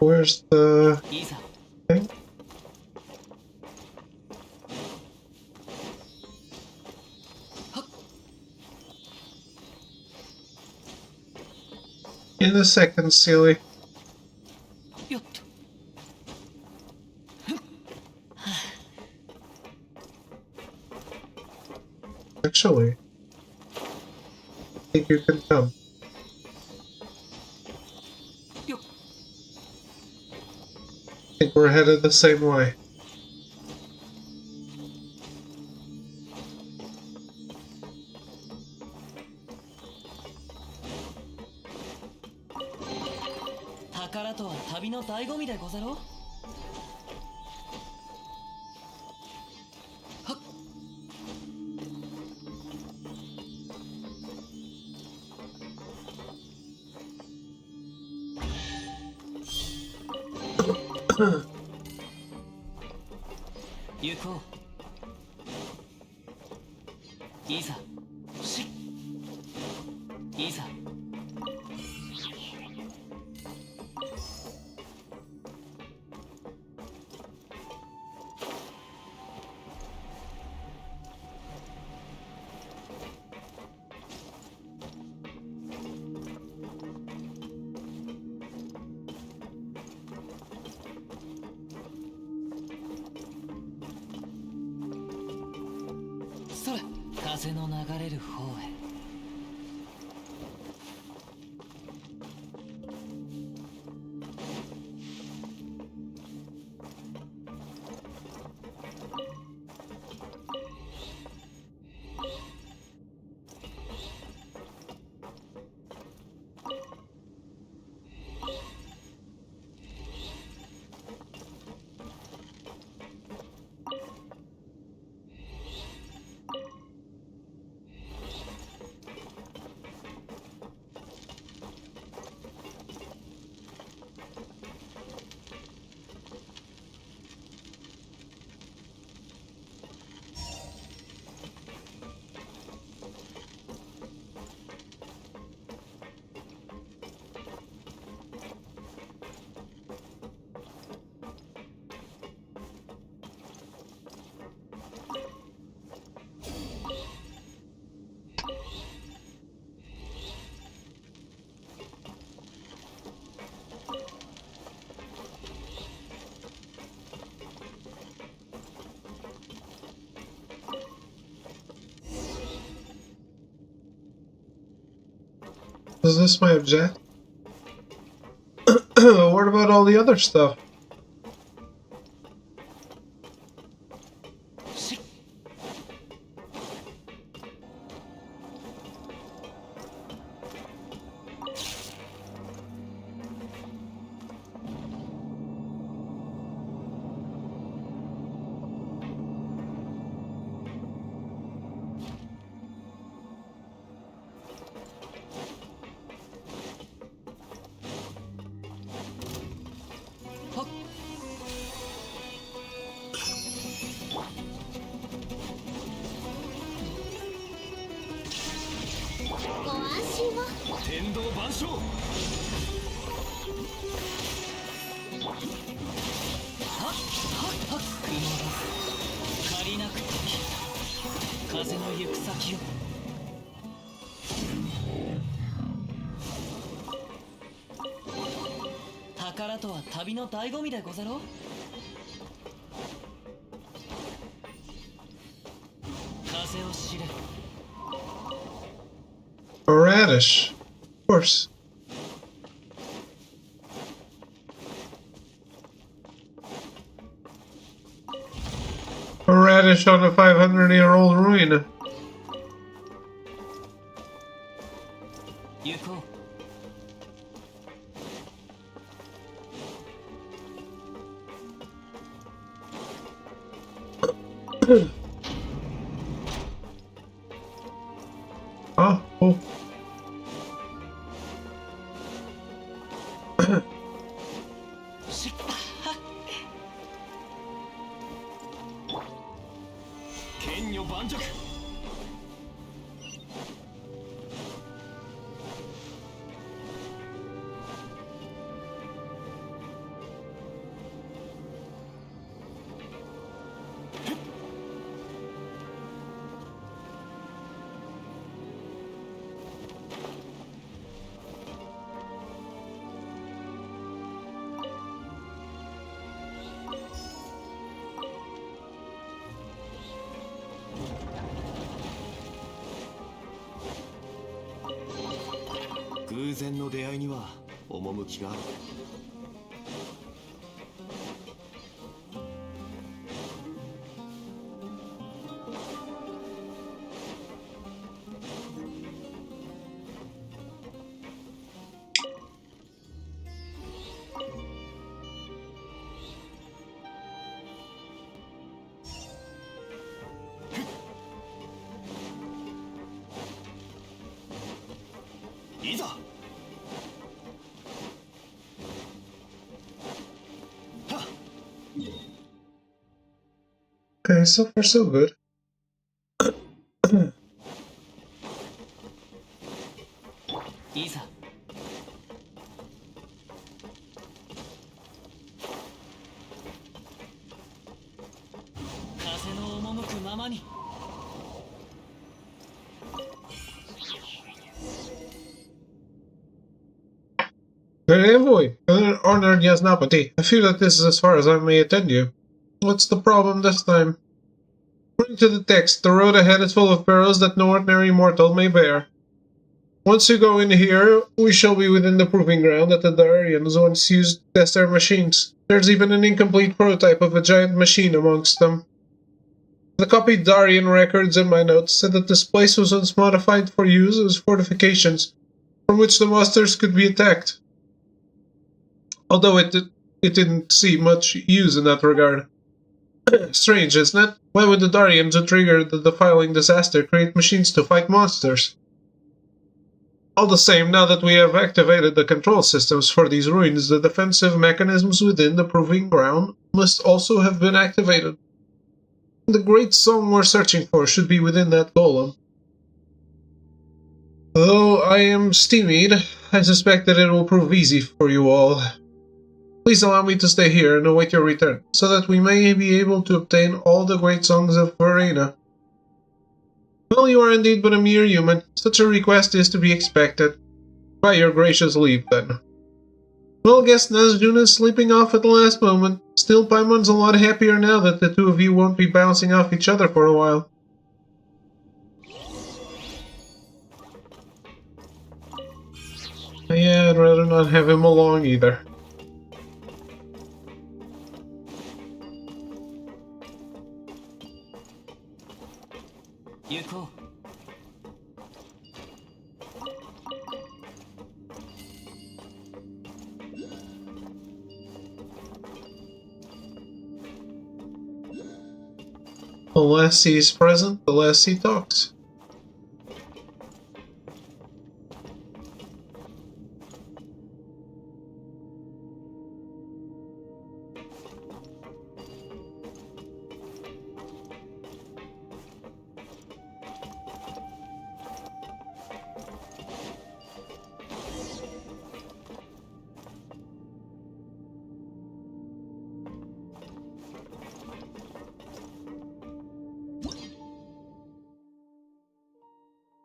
Where's the thing? In a second, silly. よっと。 Actually, I think you can come. よっ。 I think we're headed the same way. 宝とは旅の醍醐味でござろう。はっ。行こう。いざ。し。いざ。 それ、風の流れる方へ。Is this my object? What about all the other stuff?宝とは旅の醍醐味でござろう。風を知れ。 A radish. Of course. A radish on a 500-year-old ruin. 行こう。 Ah, oh. 剣女盤石。 あ偶然の出会いには趣がある。いざ。 Okay, so far so good. いざ。風の赴くままに。 Good envoy, honored Yasnapati. I feel that this is as far as I may attend you. What's the problem this time? According to the text, the road ahead is full of perils that no ordinary mortal may bear. Once you go in here, we shall be within the proving ground that the Darians once used to test their machines. There's even an incomplete prototype of a giant machine amongst them. The copied Darian records in my notes said that this place was once modified for use as fortifications, from which the monsters could be attacked. Although it didn't see much use in that regard. Strange, isn't it? Why would the Darians who triggered the defiling disaster create machines to fight monsters? All the same, now that we have activated the control systems for these ruins, the defensive mechanisms within the proving ground must also have been activated. The great song we're searching for should be within that golem. Though I am stymied, I suspect that it will prove easy for you all. Please allow me to stay here and await your return, so that we may be able to obtain all the great songs of Verena. Well, you are indeed but a mere human. Such a request is to be expected. By your gracious leave, then. Well, guess Nazjun is sleeping off at the last moment. Still, Paimon's a lot happier now that the two of you won't be bouncing off each other for a while. Yeah, I'd rather not have him along either. Yuko. The less he's present, the less he talks.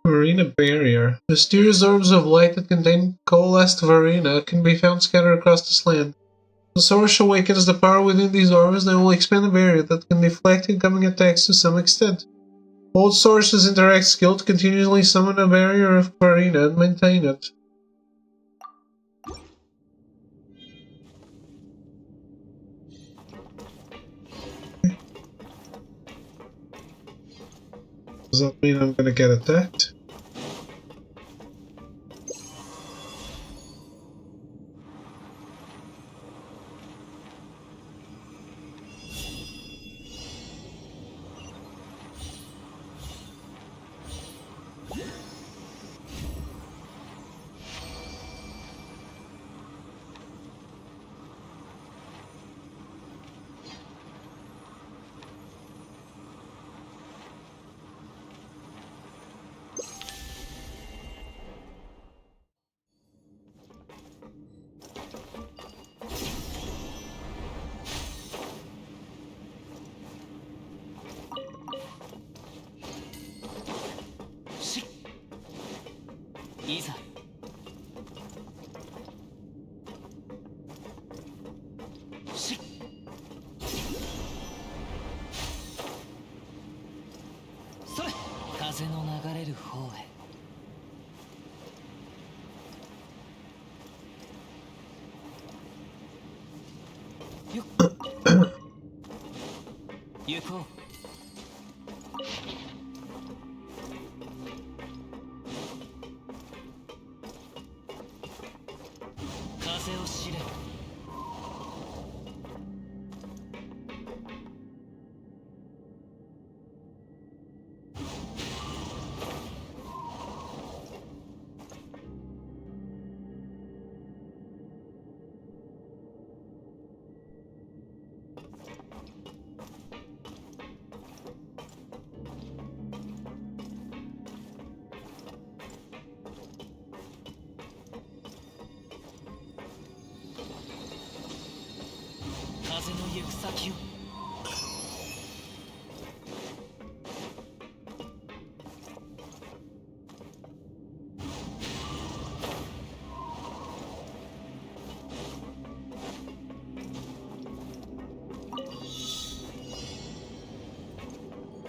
Verena barrier. Mysterious orbs of light that contain coalesced Verena can be found scattered across this land. The source awakens the power within these orbs, they will expand the barrier that can deflect incoming attacks to some extent. Old sources interact skill to continuously summon a barrier of Verena and maintain it. Does that mean I'm gonna get attacked?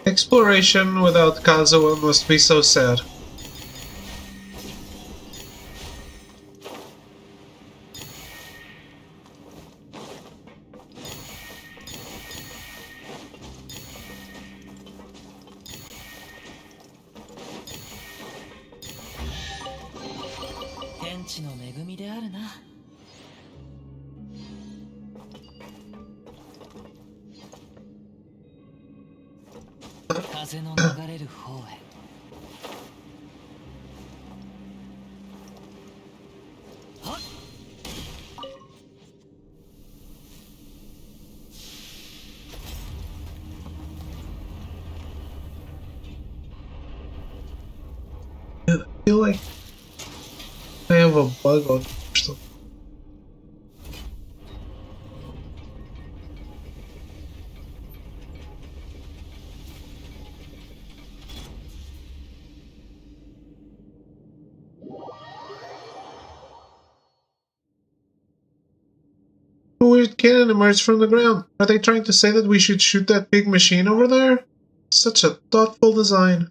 Exploration without Kazuha must be so sad. I feel like I have a bug on or something. A weird cannon emerged from the ground. Are they trying to say that we should shoot that big machine over there? Such a thoughtful design.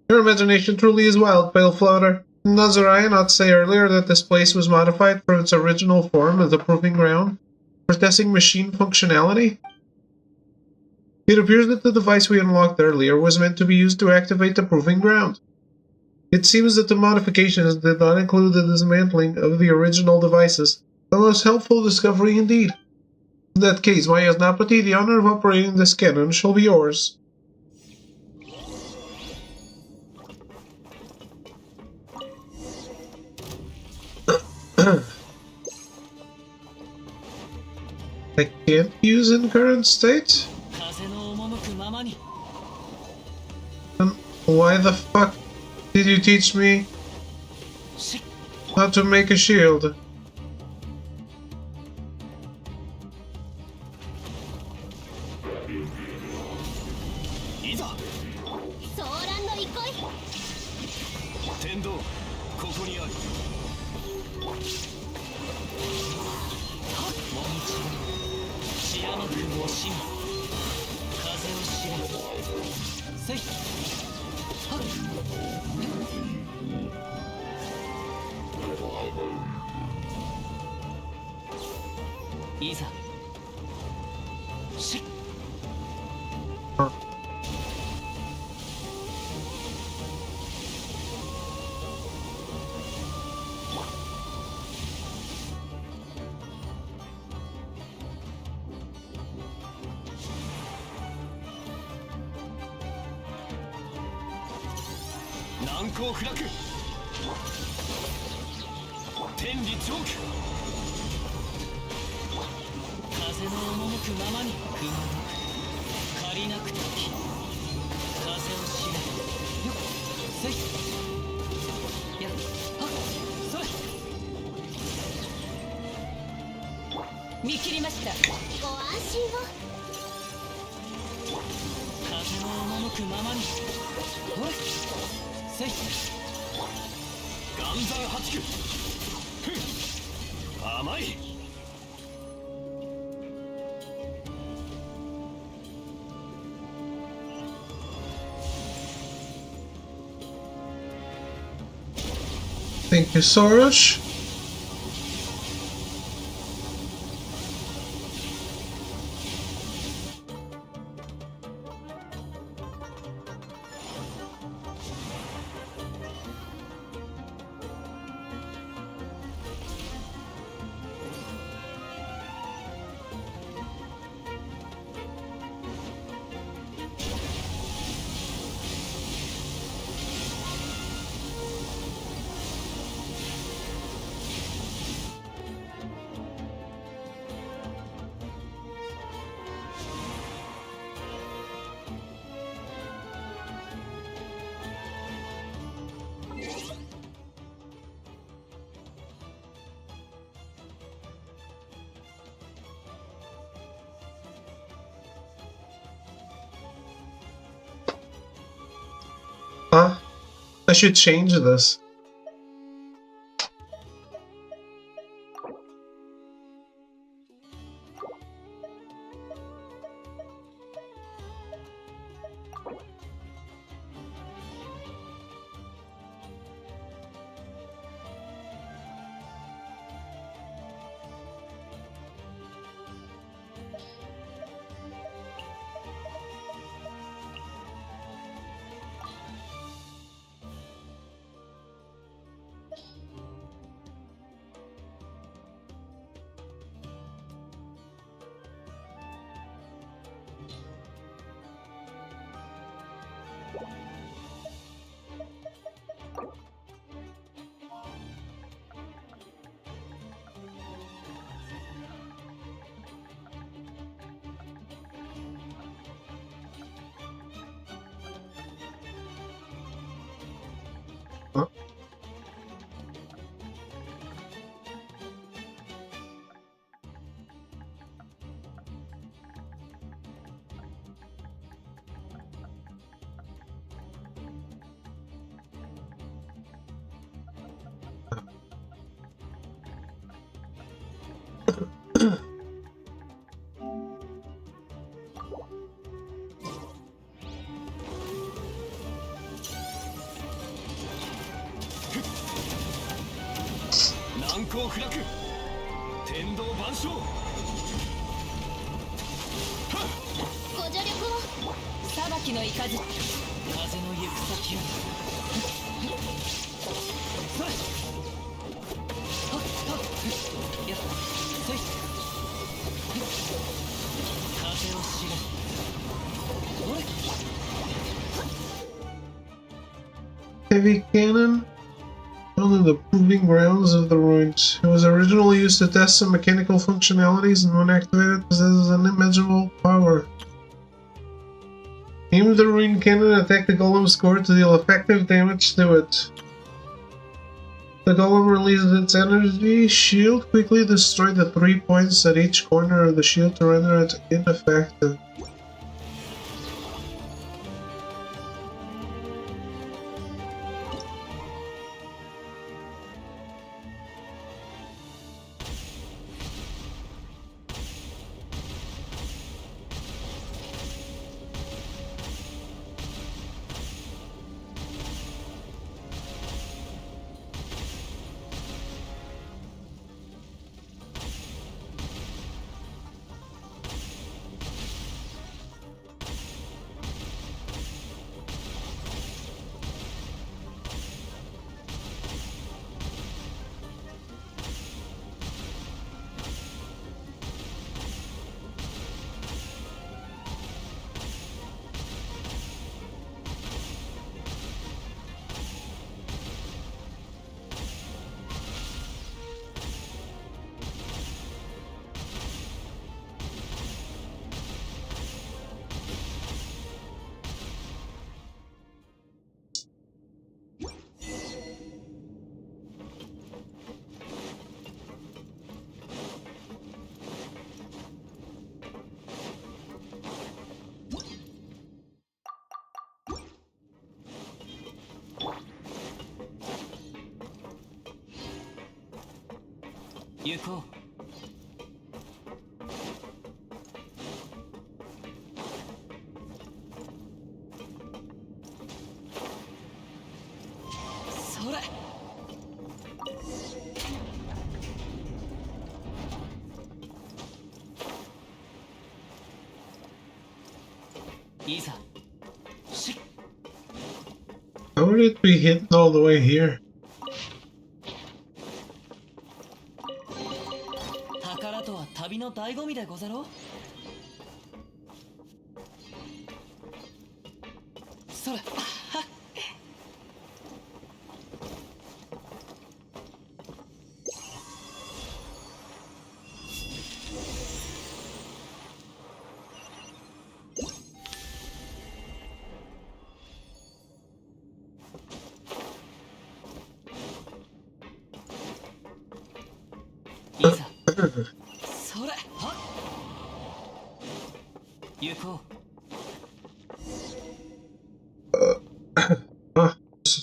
Your imagination truly is wild, Pale Floater. Did Nazariah not say earlier that this place was modified from its original form as a proving ground for testing machine functionality? It appears that the device we unlocked earlier was meant to be used to activate the proving ground. It seems that the modifications did not include the dismantling of the original devices. A most helpful discovery indeed. In that case, my Yasnapati, the honor of operating this cannon shall be yours. I can't use in current state? Why the fuck did you teach me how to make a shield? Thank you, Soros. I should change this. Huh? Heavy cannon? Found in the proving grounds of the ruins. It was originally used to test some mechanical functionalities, and when activated, possesses unimaginable power. Aim the ruin cannon, attack the golem's core to deal effective damage to it. The golem releases its energy shield, quickly destroy the 3 points at each corner of the shield to render it ineffective. How would it be hidden all the way here?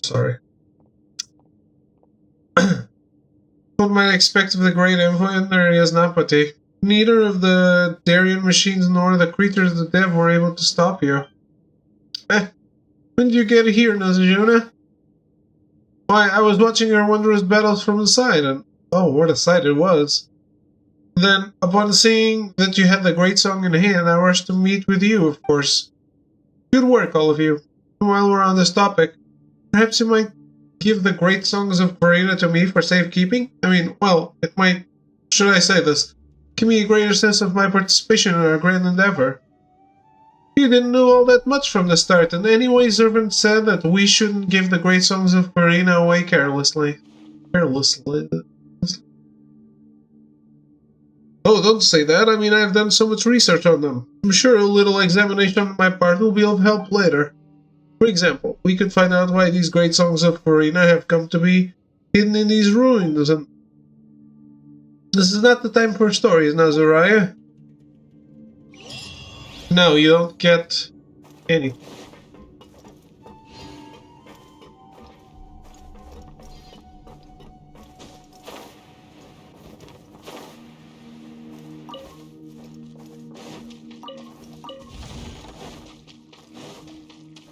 Sorry. might expect of the great influence there is Napati. Neither of the Darien machines nor the creatures of the dev were able to stop you. When did you get here, Nazajuna? Why, I was watching your wondrous battles from the side, and oh, what a sight it was. Then, upon seeing that you had the great song in hand, I rushed to meet with you, of course. Good work, all of you. While we're on this topic, perhaps you might give the great songs of Farina to me for safekeeping? I mean, well, it might, should I say this, give me a greater sense of my participation in our grand endeavor. You didn't know all that much from the start, and anyway, Servant said that we shouldn't give the great songs of Farina away carelessly. Carelessly? Oh, don't say that. I mean, I've done so much research on them. I'm sure a little examination on my part will be of help later. For example, we could find out why these great songs of Farina have come to be hidden in these ruins, and... This is not the time for stories, Nazariah. No, you don't get any.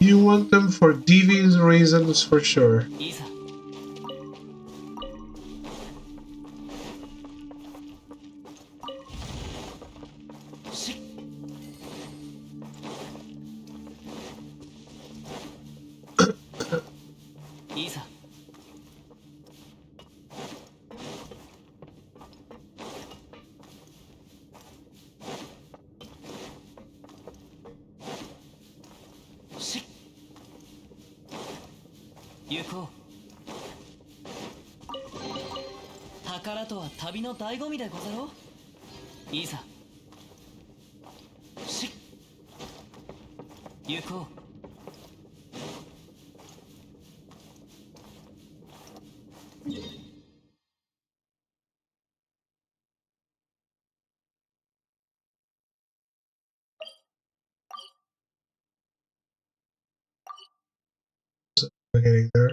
You want them for devious reasons, for sure. We're getting there.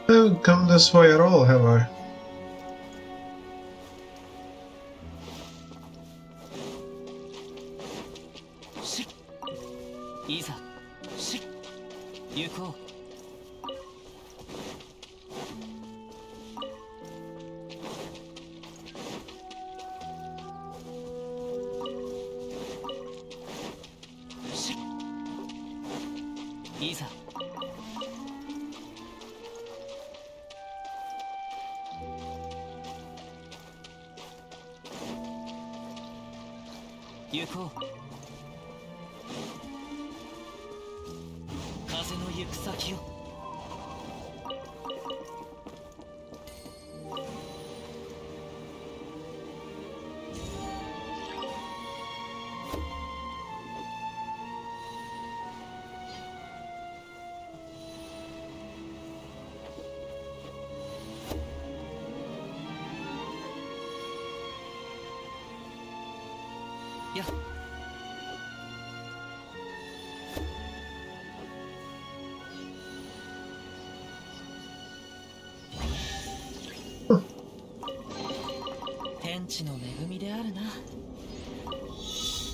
I haven't come this way at all, have I?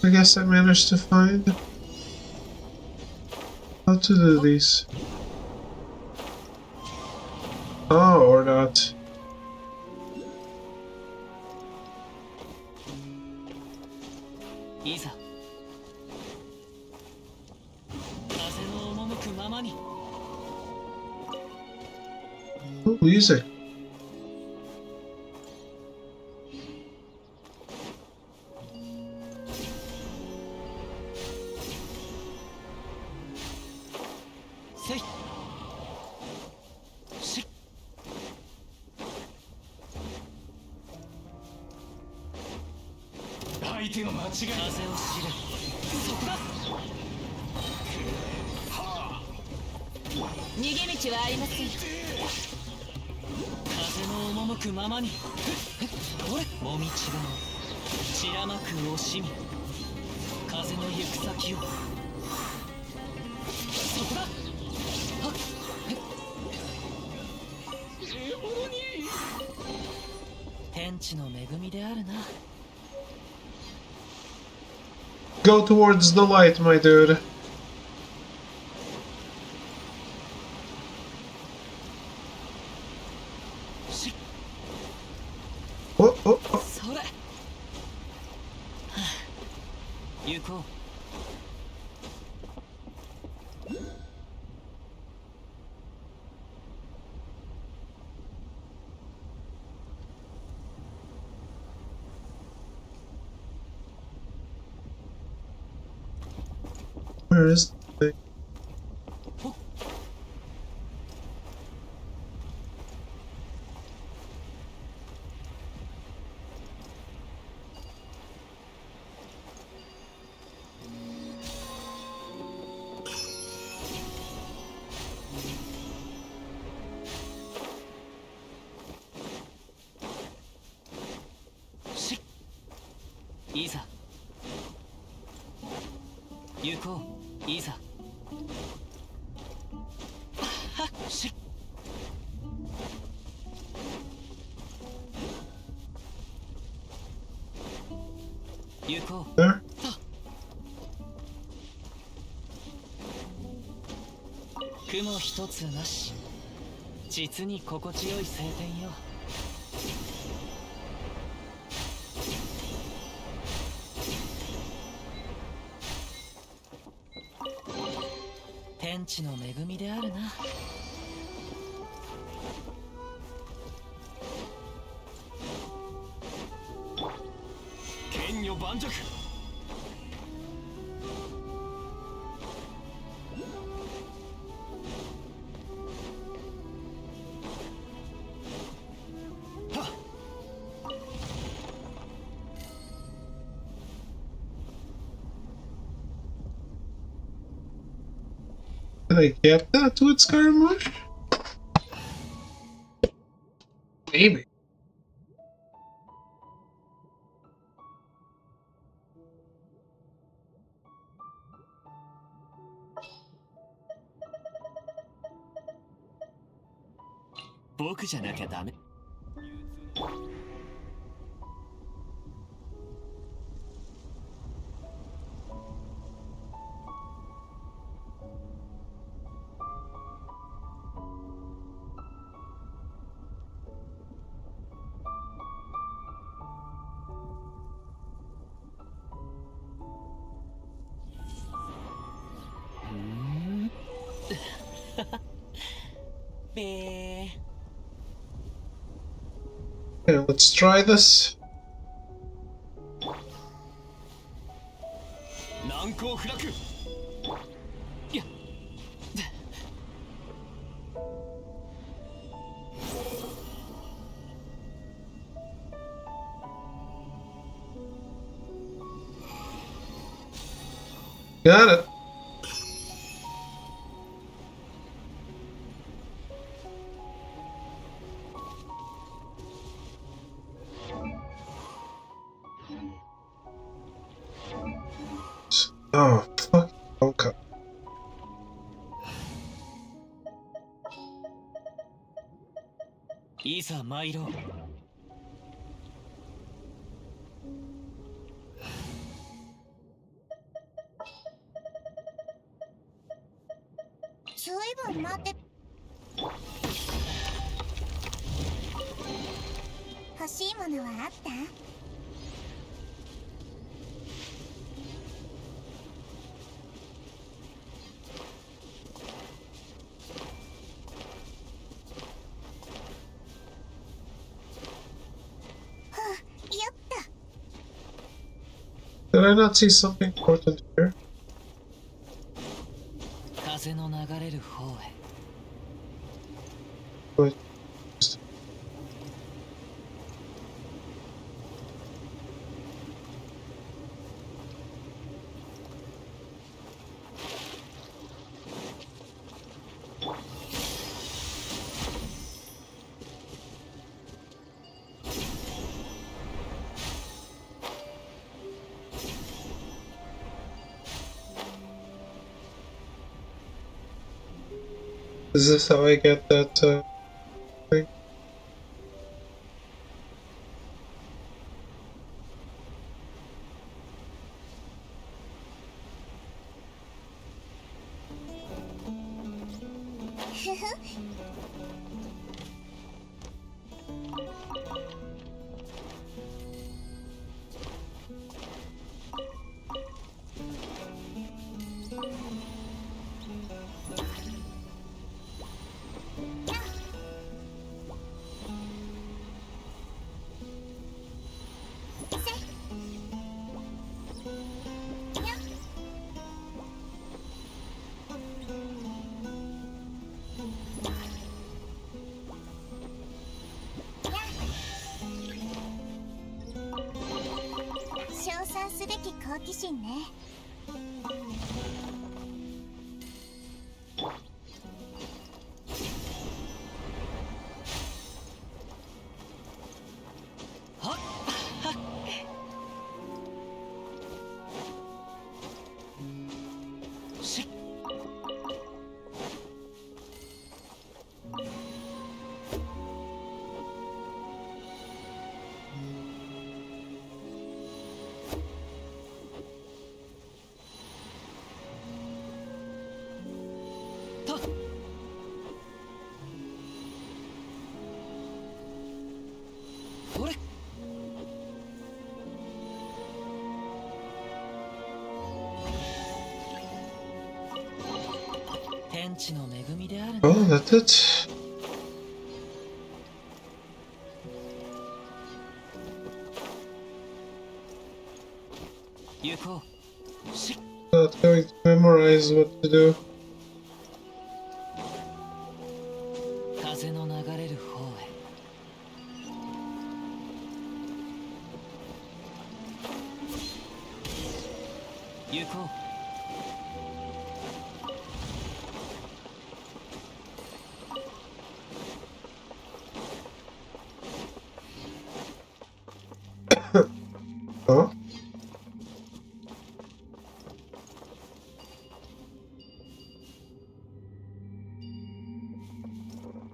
I guess I managed to find how to do these. Oh, or not. Oh, music. Go towards the light, my dude. Oh, oh, oh. Where is the thing? There? 雲一つなし実に心地よい晴天よ天地の恵みであるな剣女盤石 Did I get that with Skyrim? Maybe. Okay, let's try this. Got it. Oh, fuck. Okay. Did I not see something important here? 風の流れる方へ Wait. Is this how I get that thing? Oh, that's it. Not going to memorize what to do. 風の流れる方へ 行こう Huh?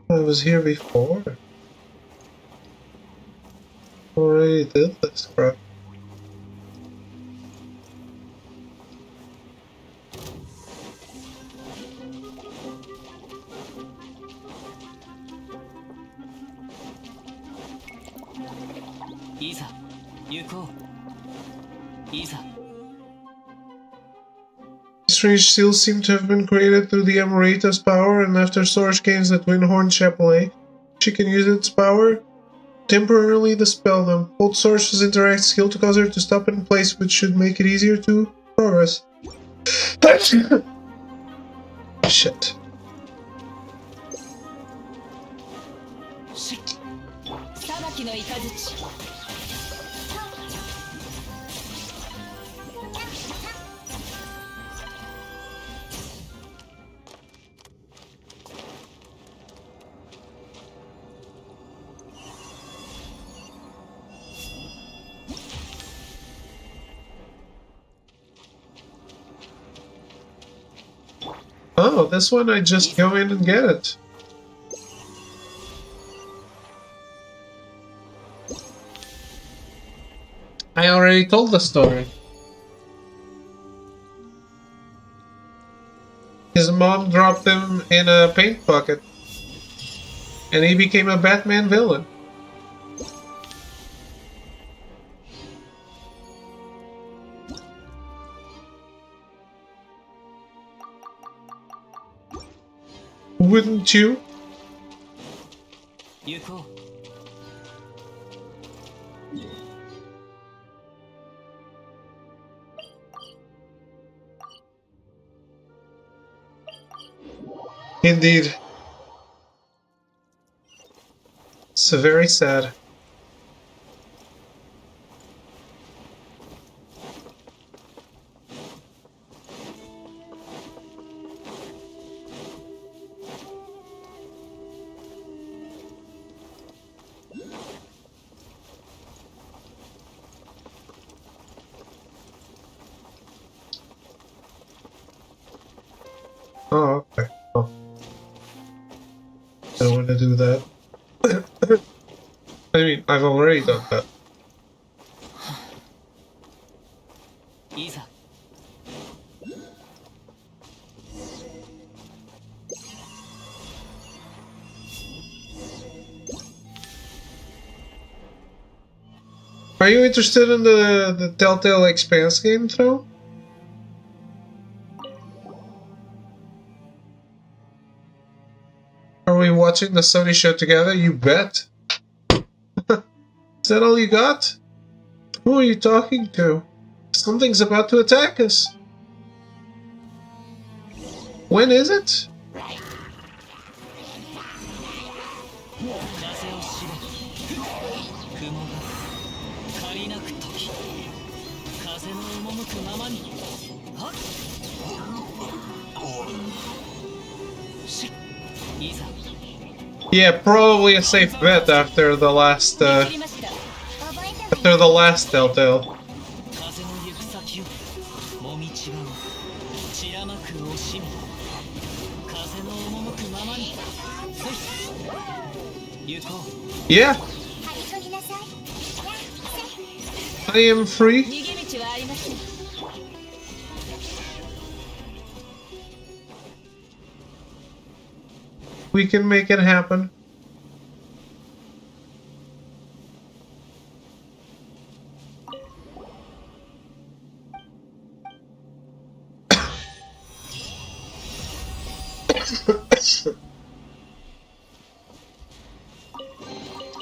I was here before. Already did this crap. Strange seals seem to have been created through the Amorita's power, and after Sorash gains the Twin Horn Chapelet, she can use its power to temporarily dispel them. Hold Sorash's interact skill to cause her to stop in place, which should make it easier to progress. Shit. Oh, this one I just go in and get it. I already told the story. His mom dropped him in a paint bucket. And he became a Batman villain. Wouldn't you? 行こう。 Indeed. It's very sad. Oh, okay. Oh. I don't want to do that. I mean, I've already done that. いざ。 Are you interested in the Telltale Expanse game, Throw? Are we watching the Sony show together? You bet. Is that all you got? Who are you talking to? Something's about to attack us. When is it? 風を知れ。雲が借りなく時。風の赴くままに。はっ。し。いざ。 Yeah, probably a safe bet after the last Telltale. 風の行く先をもみちばを散らまく惜しみ風の赴くままに行こう Yeah. I am free. 逃げ道はありません。 We can make it happen.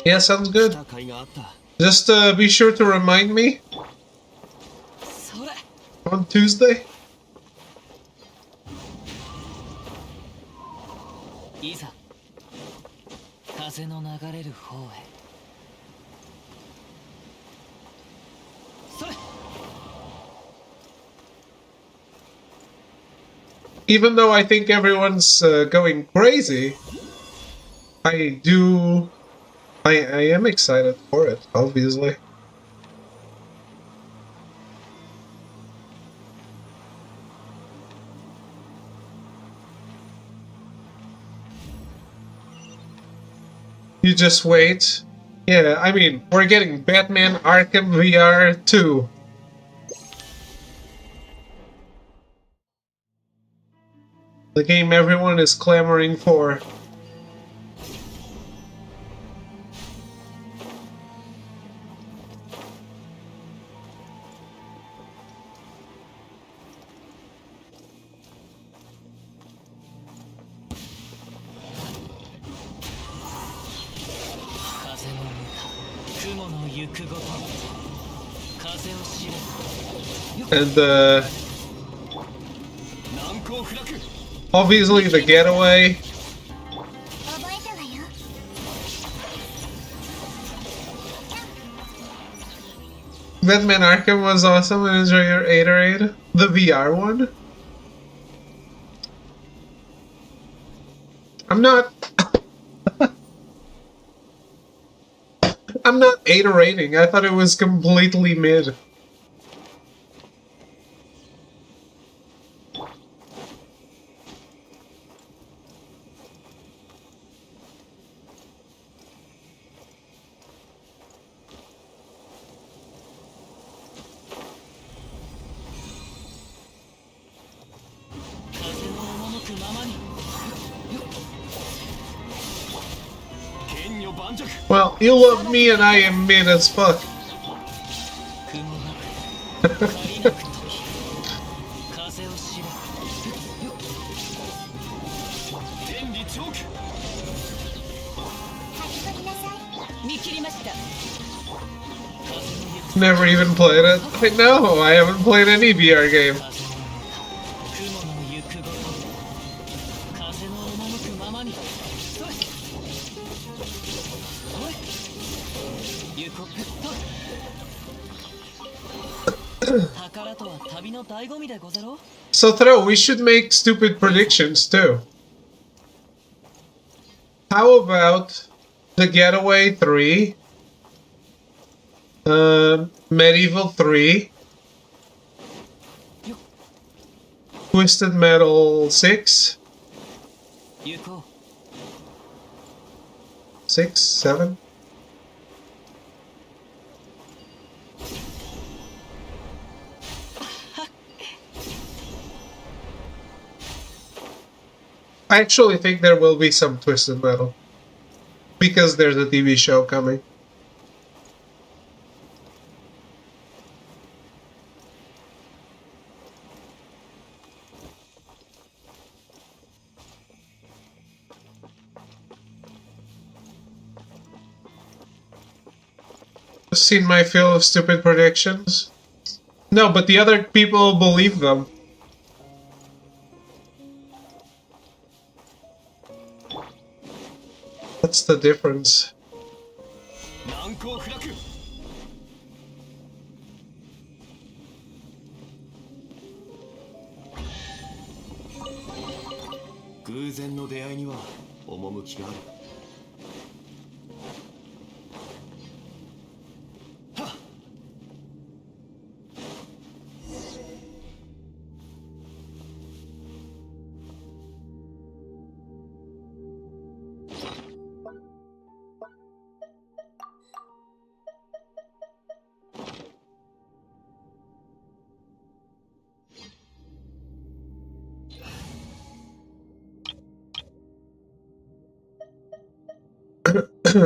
Yeah, sounds good. 戦いがあった Just be sure to remind me それ on Tuesday. いざ風の流れる方へそれ Even though I think everyone's going crazy, I am excited for it, obviously. You just wait. Yeah, I mean, we're getting Batman Arkham VR 2. The game everyone is clamoring for. And obviously the getaway. Batman Arkham was awesome and enjoy your 808. The VR one. I'm not 808ing. I thought it was completely mid. Well, you love me and I am mid as fuck. 雲なく槍なく時風を知れ天理チョーク見切りました Never even played it. I know, I haven't played any VR game. 雲の行くごと風の赴くままにそれ行こう宝とは旅の醍醐味でござろう So Throw, we should make stupid predictions too. How about The Getaway 3, Medieval 3, Twisted Metal 6, 行こ 6, 7? I actually think there will be some Twisted Metal. Because there's a TV show coming. Seen my fill of stupid predictions? No, but the other people believe them. What's the difference? 難攻不落 偶然の出会いには趣がある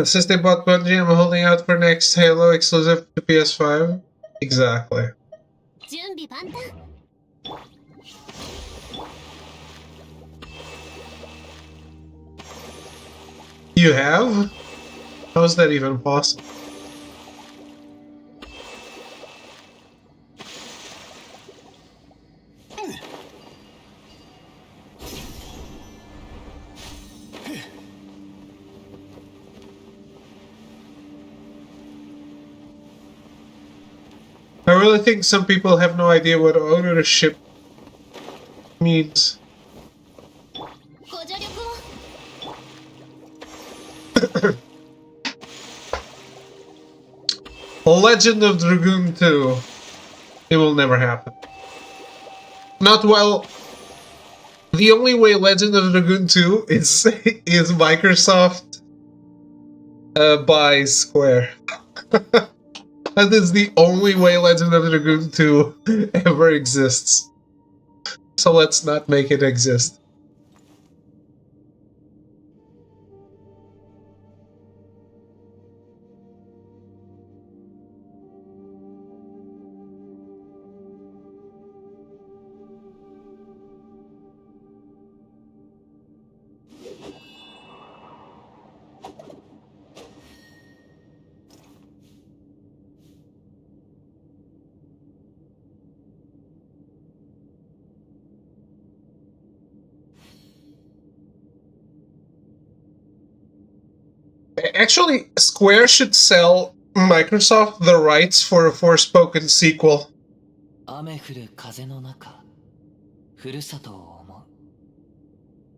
Since they bought Bungie, I'm holding out for next Halo exclusive to PS5. Exactly. You have? How is that even possible? I really think some people have no idea what ownership means. Legend of Dragoon 2. It will never happen. Not well. The only way Legend of Dragoon 2 is Microsoft buys Square. That is the only way Legend of Dragoon 2 ever exists. So let's not make it exist. Actually, Square should sell Microsoft the rights for a Forspoken sequel. 雨降る風の中ふるさとを思う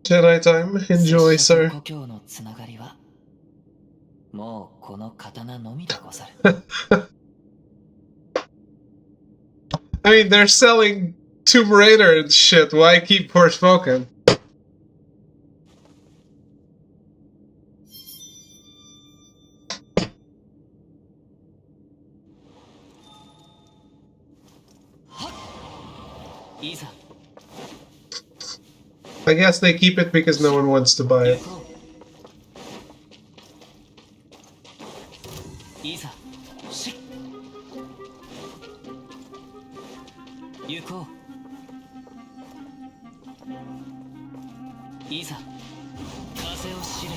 Jedi time. Enjoy, 拙者 sir. と故郷のつながりはもうこの刀のみでござる I mean, they're selling Tomb Raider and shit. Why keep Forspoken? I guess they keep it because no one wants to buy it. 行こう。いざ風を知れ。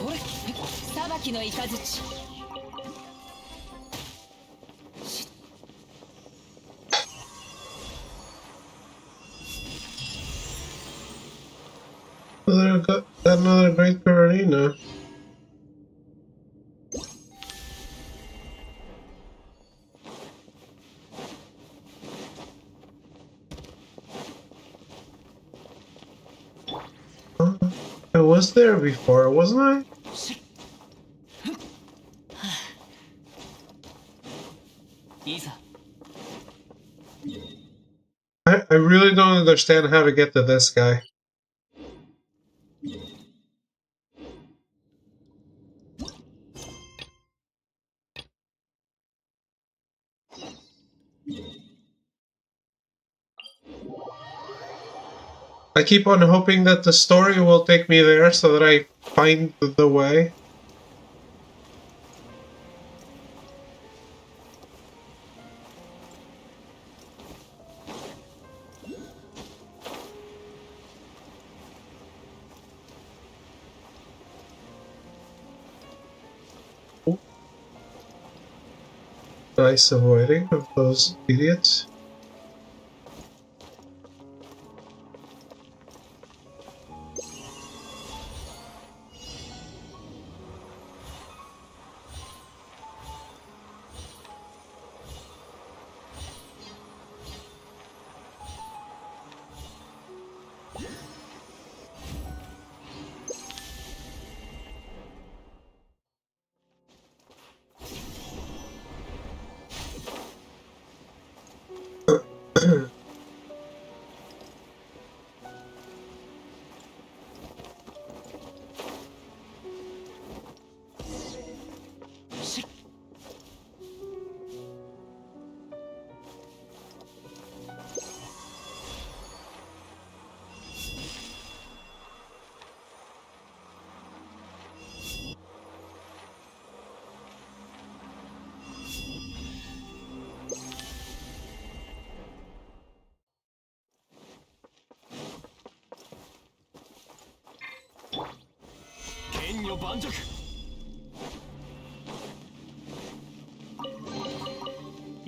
ほれ、裁きの雷。Another great arena. I was there before, wasn't I? I really don't understand how to get to this guy. I keep on hoping that the story will take me there so that I find the way. Nice avoiding of those idiots.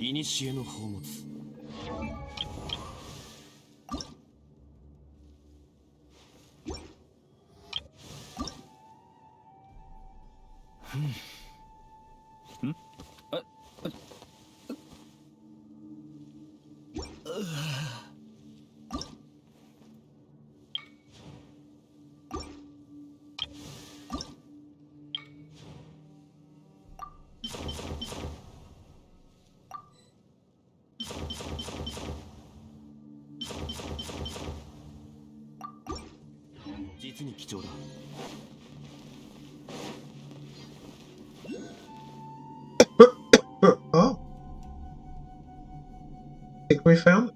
Initiateの宝物。実に貴重だ。Oh. I think we found it.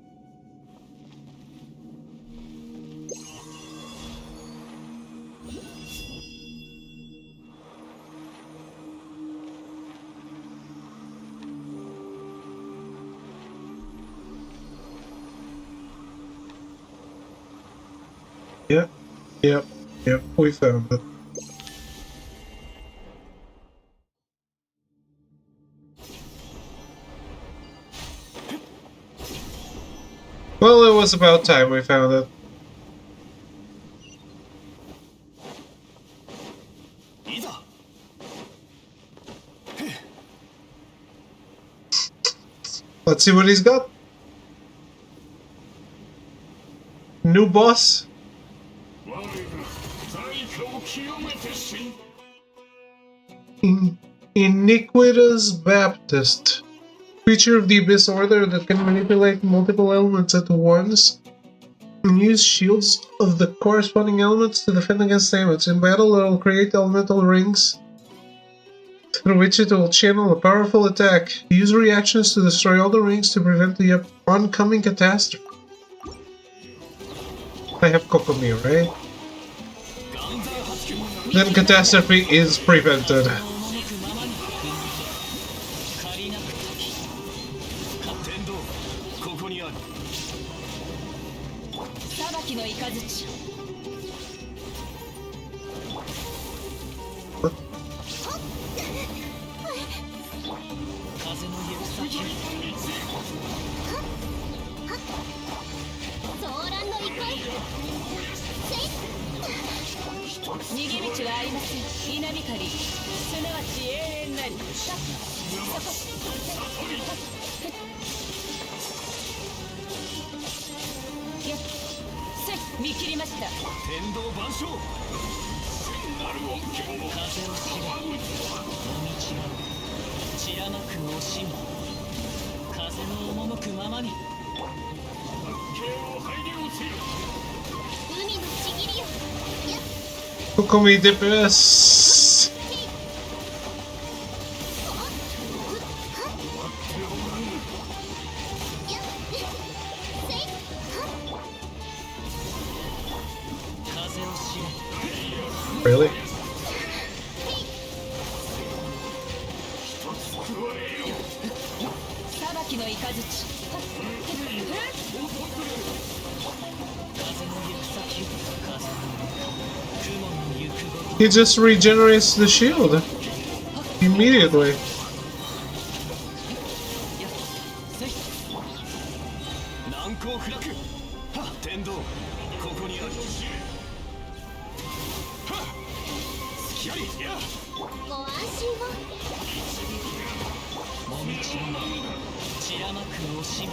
Yep, we found it. Well, it was about time we found it. Let's see what he's got. New boss. Iniquitous Baptist. Creature of the Abyss Order that can manipulate multiple elements at once and use shields of the corresponding elements to defend against damage. In battle, it will create elemental rings through which it will channel a powerful attack. Use reactions to destroy all the rings to prevent the oncoming catastrophe. I have Kokomi, right? Then catastrophe is prevented. ここにある。裁きの雷。風の行く先を。ソーランの憩い。逃げ道はありません。稲光、すなわち永遠なり。見切りました。天道万象。風を知れ。もみちが散らまく惜しみ。風の赴くままに。海のちぎりよ。Kokumi DPS! 風を知れ。Really? 裁きの雷。風の行く先を。風の雲の行くごと。 He just regenerates the shield immediately. 難攻不落。天道ここにある。隙あり。ご安心を。もみちの散らまく惜しみ。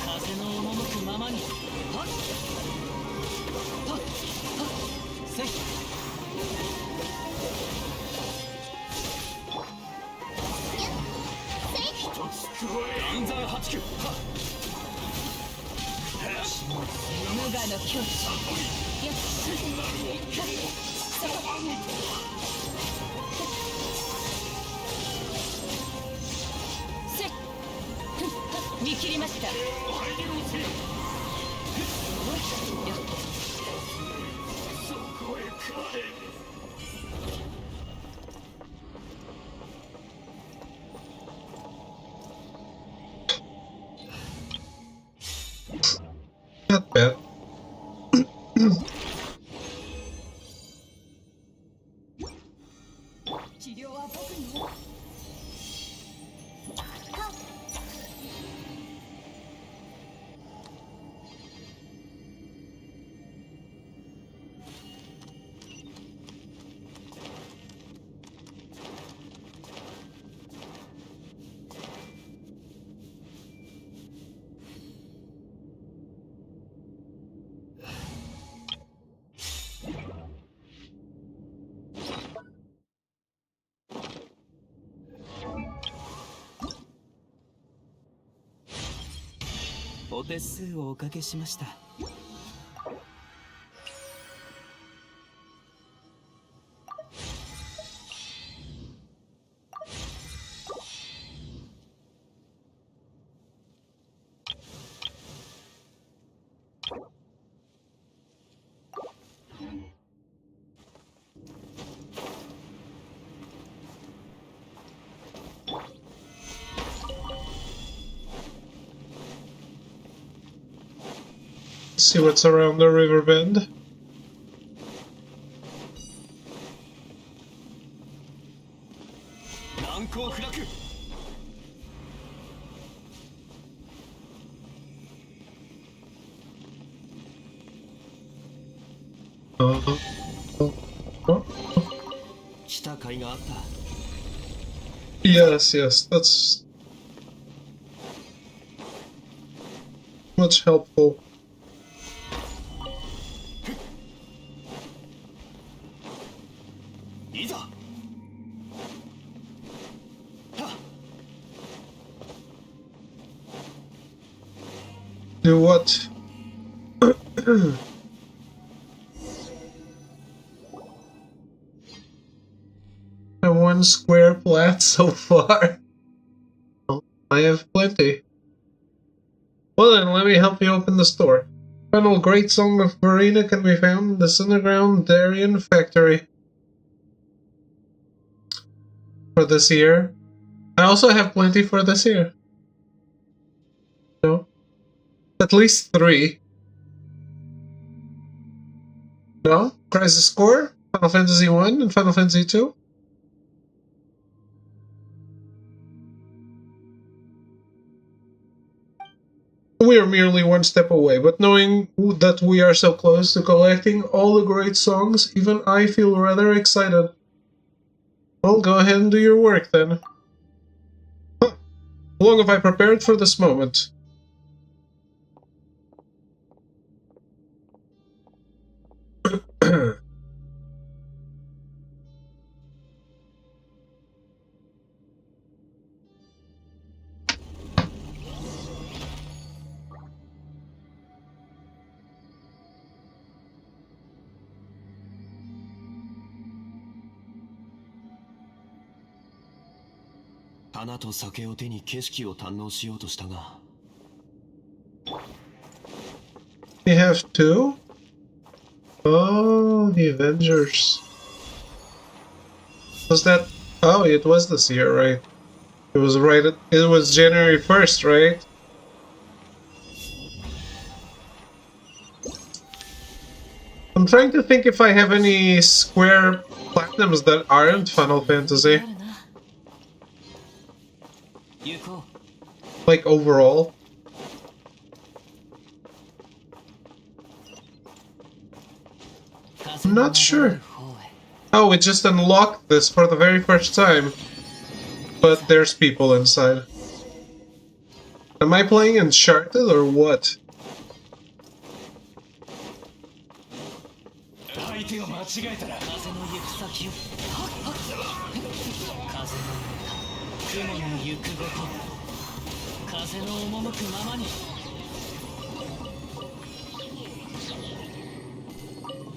風の赴くままに。せい。断山八九。無我の境地。見切りました。Not bad. 治療は僕に。お手数をおかけしました。See what's around the river bend. 難攻不落。来た甲斐があった。 Yes, yes, that's much helpful. いざ。 Do what? I one square plat so far. Oh, I have plenty. Well then, let me help you open the store. Final Great Song of Verena can be found in the Underground Darien Factory. For this year. I also have plenty for this year. No? At least 3. No? Crisis Core, Final Fantasy 1, and Final Fantasy 2? We are merely one step away, but knowing that we are so close to collecting all the great songs, even I feel rather excited. Well, go ahead and do your work then. Huh. How long have I prepared for this moment? We have 2? Oh, the Avengers. Was that... Oh, it was this year, right? It was right at... It was January 1st, right? I'm trying to think if I have any Square Platinums that aren't Final Fantasy. Like, overall. I'm not sure. Oh, it just unlocked this for the very first time. But there's people inside. Am I playing Uncharted or what?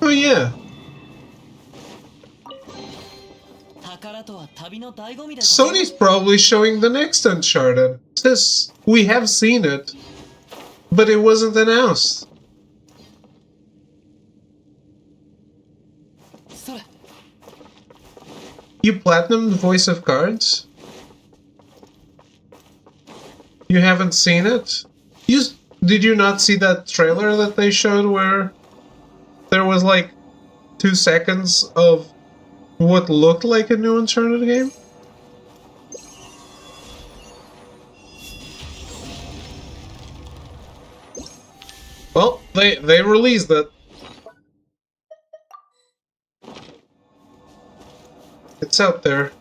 Oh yeah. Sony's probably showing the next Uncharted. Since we have seen it, but it wasn't announced. You platinumed Voice of Cards? You haven't seen it? Did you not see that trailer that they showed where there was like 2 seconds of what looked like a new Uncharted game? Well, they released it. It's out there.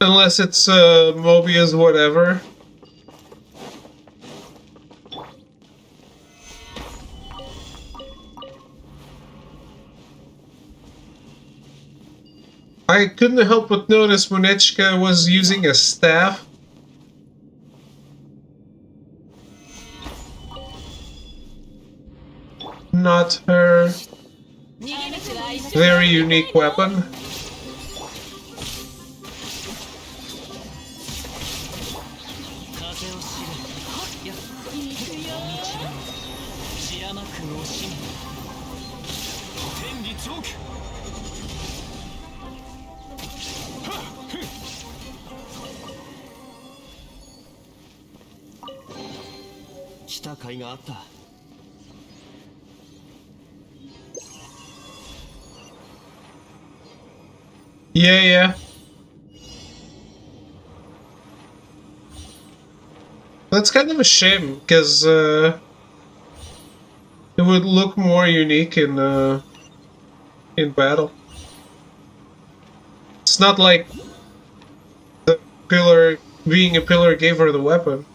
Unless it's Mobius whatever. I couldn't help but notice Munechka was using a staff. Not her very unique weapon. Yeah. That's kind of a shame, because it would look more unique in battle. It's not like the pillar being a pillar gave her the weapon.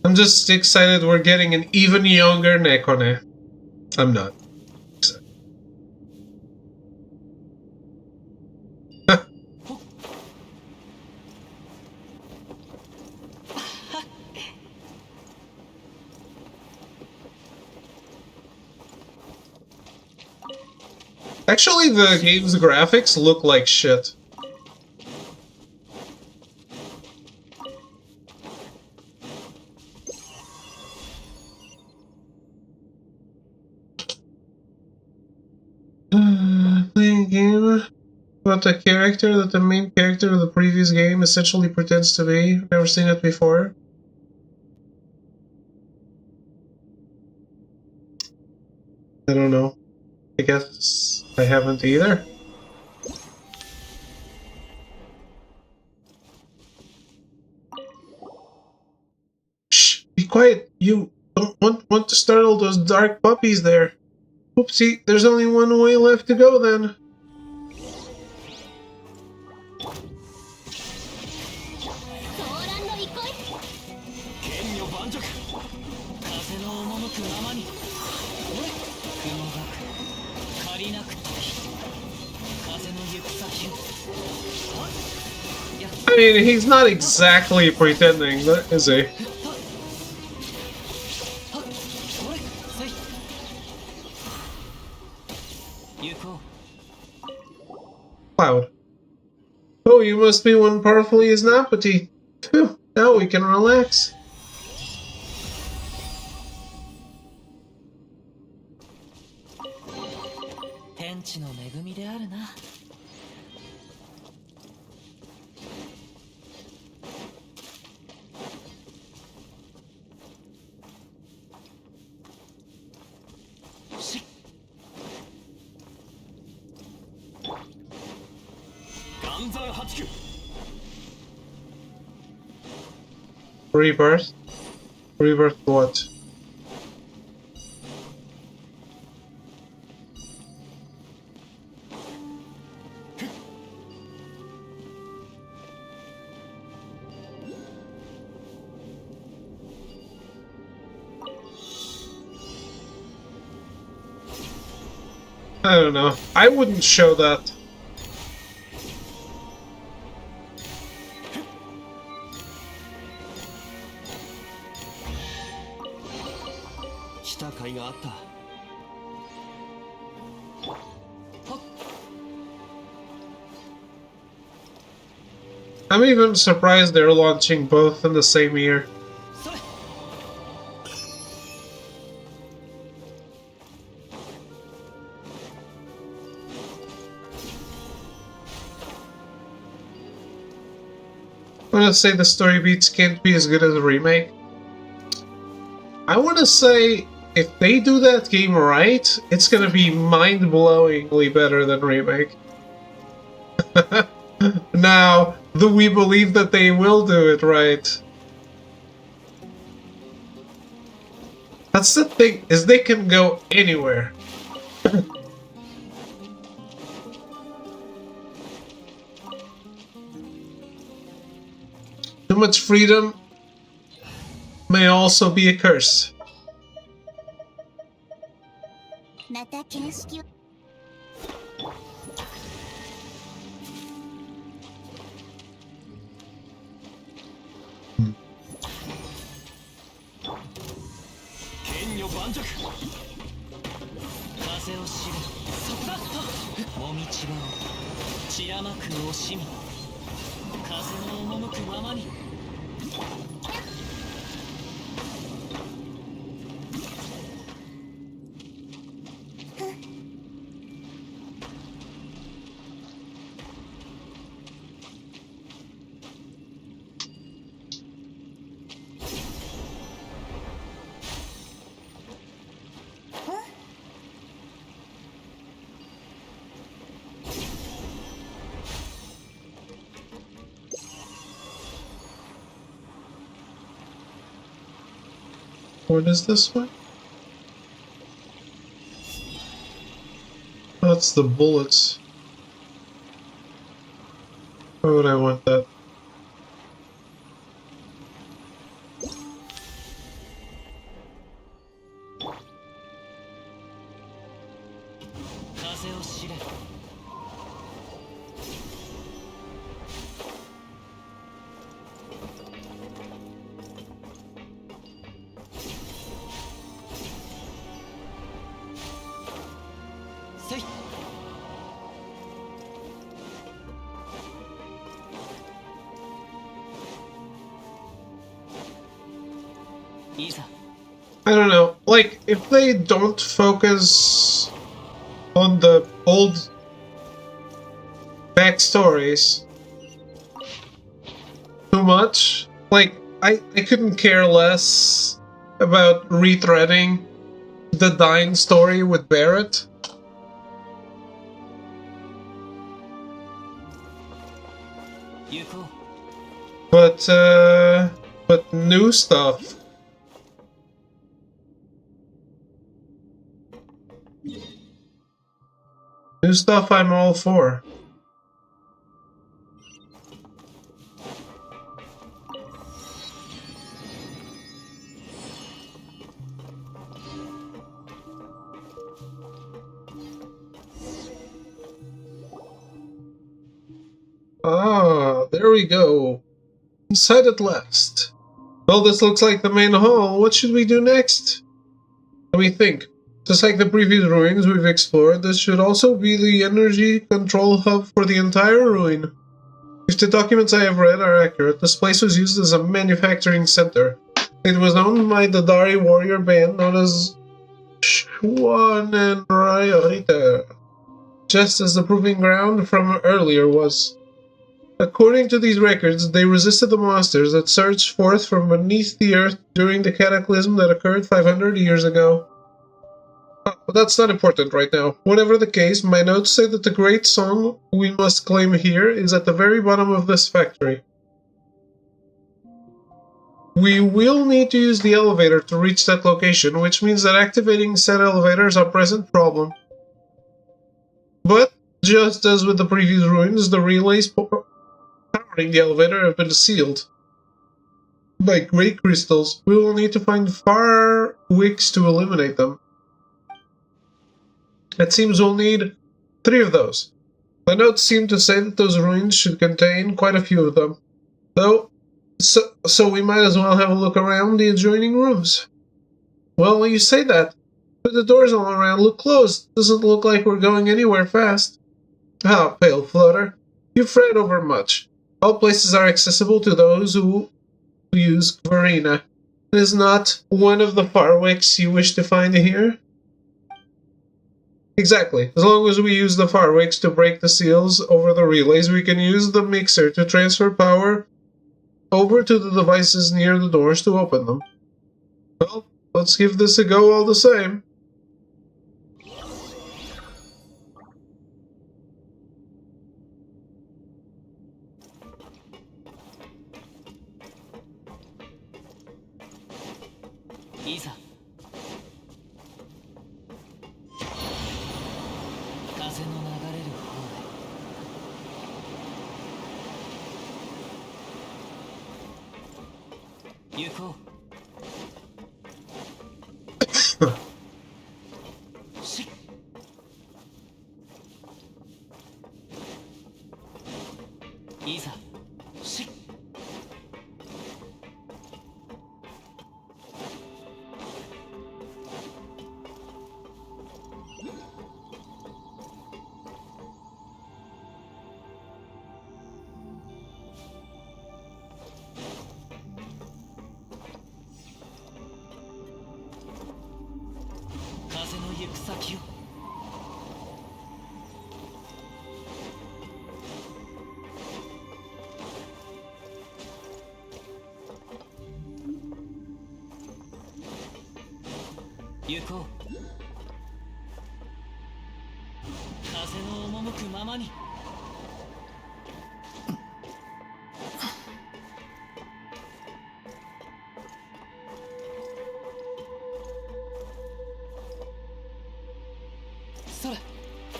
I'm just excited we're getting an even younger Nekone. I'm not. Actually, the game's graphics look like shit. Playing a game about a character that the main character of the previous game essentially pretends to be. Never seen it before. I don't know. I guess I haven't either. Shh! Be quiet! You don't want to startle those dark puppies there. Oopsie, there's only one way left to go then. I mean, he's not exactly pretending, is he? Cloud. Oh, you must be one powerfully as Napati. Phew, now we can relax. Rebirth? Rebirth what? I don't know. I wouldn't show that. I'm even surprised they're launching both in the same year. I'm gonna say the story beats can't be as good as a remake. I wanna say if they do that game right, it's gonna be mind-blowingly better than remake. Now, do we believe that they will do it right? That's the thing, is they can go anywhere. Too much freedom may also be a curse. What is this one? That's the bullets. Why would I want that? I don't know. Like, if they don't focus on the old backstories too much, like, I couldn't care less about retreading the dying story with Barrett. But new stuff. New stuff I'm all for. Ah, there we go. Inside at last. Well, this looks like the main hall. What should we do next? Let me think. Just like the previous ruins we've explored, this should also be the energy control hub for the entire ruin. If the documents I have read are accurate, this place was used as a manufacturing center. It was owned by the Dari warrior band known as Schwan and Rayarita, just as the proving ground from earlier was. According to these records, they resisted the monsters that surged forth from beneath the earth during the cataclysm that occurred 500 years ago. But that's not important right now. Whatever the case, my notes say that the great song we must claim here is at the very bottom of this factory. We will need to use the elevator to reach that location, which means that activating said elevator is our present problem. But, just as with the previous ruins, the relays powering the elevator have been sealed by great crystals. We will need to find far wicks to eliminate them. It seems we'll need 3 of those. My notes seem to say that those ruins should contain quite a few of them. Though, so we might as well have a look around the adjoining rooms. Well, you say that, but the doors all around look closed. Doesn't look like we're going anywhere fast. Ah, pale floater. You fret over much. All places are accessible to those who use Varina. Is not one of the Farwicks you wish to find here? Exactly. As long as we use the Farwicks to break the seals over the relays, we can use the mixer to transfer power over to the devices near the doors to open them. Well, let's give this a go all the same.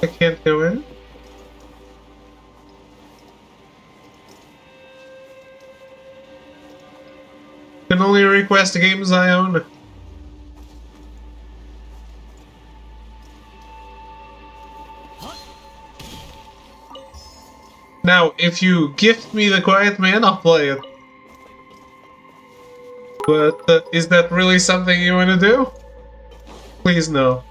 I can't go in? Can only request games I own. Now, if you gift me the Quiet Man, I'll play it. But is that really something you want to do? Please no.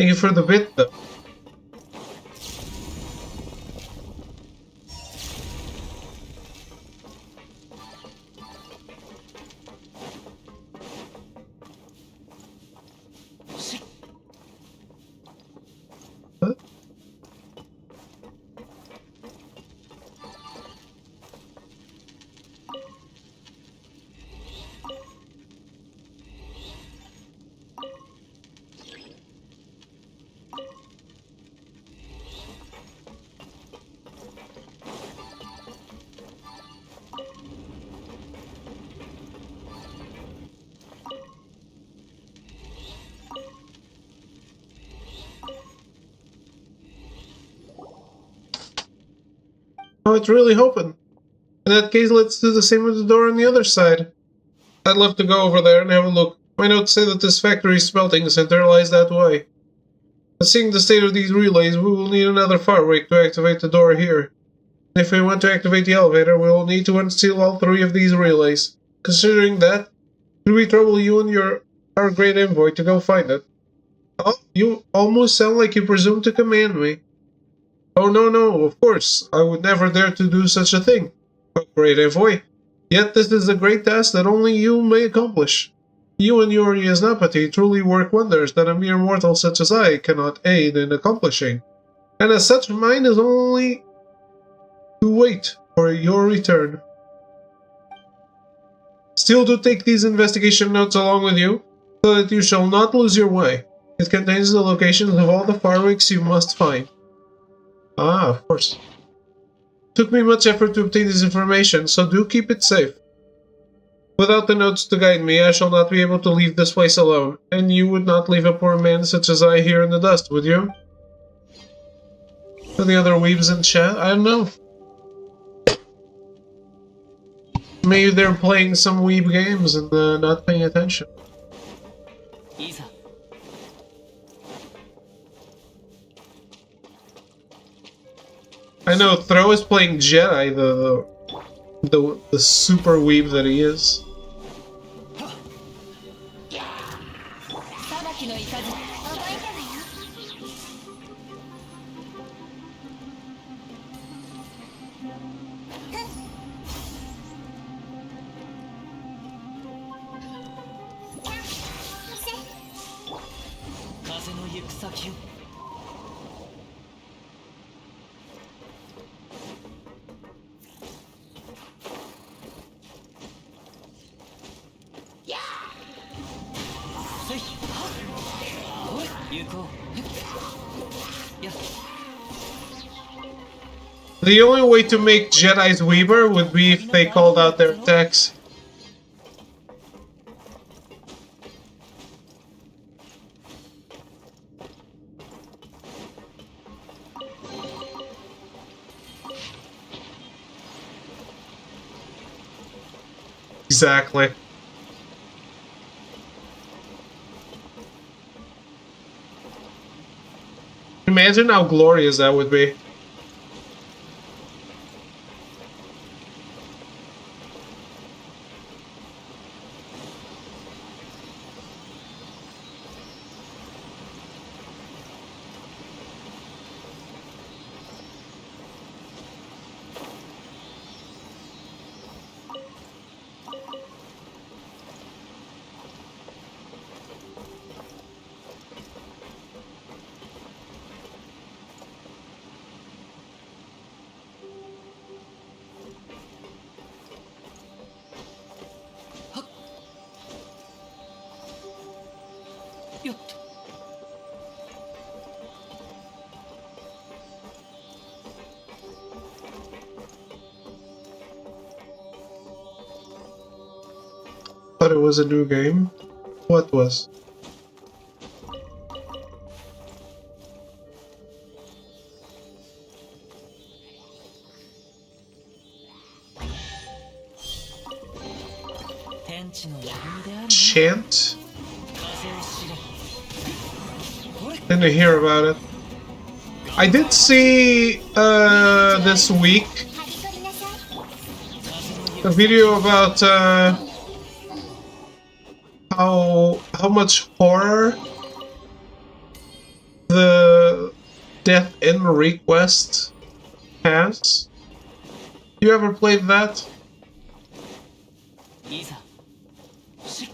Thank you for the bit, though. Huh? Oh, it's really open. In that case, let's do the same with the door on the other side. I'd love to go over there and have a look. My notes say that this factory smelting center lies that way. But seeing the state of these relays, we will need another firework to activate the door here. And if we want to activate the elevator, we will need to unseal all 3 of these relays. Considering that, should we trouble you and our great envoy to go find it? Oh, you almost sound like you presume to command me. Oh no, of course, I would never dare to do such a thing. Oh, great envoy. Yet this is a great task that only you may accomplish. You and your Yasnapati truly work wonders that a mere mortal such as I cannot aid in accomplishing. And as such, mine is only to wait for your return. Still do take these investigation notes along with you, so that you shall not lose your way. It contains the locations of all the fireworks you must find. Ah, of course. Took me much effort to obtain this information, so do keep it safe. Without the notes to guide me, I shall not be able to leave this place alone, and you would not leave a poor man such as I here in the dust, would you? For the other weebs in chat, I don't know. Maybe they're playing some weeb games and not paying attention. I know Throw is playing Jedi, the super weeb that he is. The only way to make Jedi's Weaver would be if they called out their attacks. Exactly. Imagine how glorious that would be. Thought it was a new game. What was? Chant? Didn't hear about it. I did see this week a video about how much horror the Death in Request has. You ever played that? いざし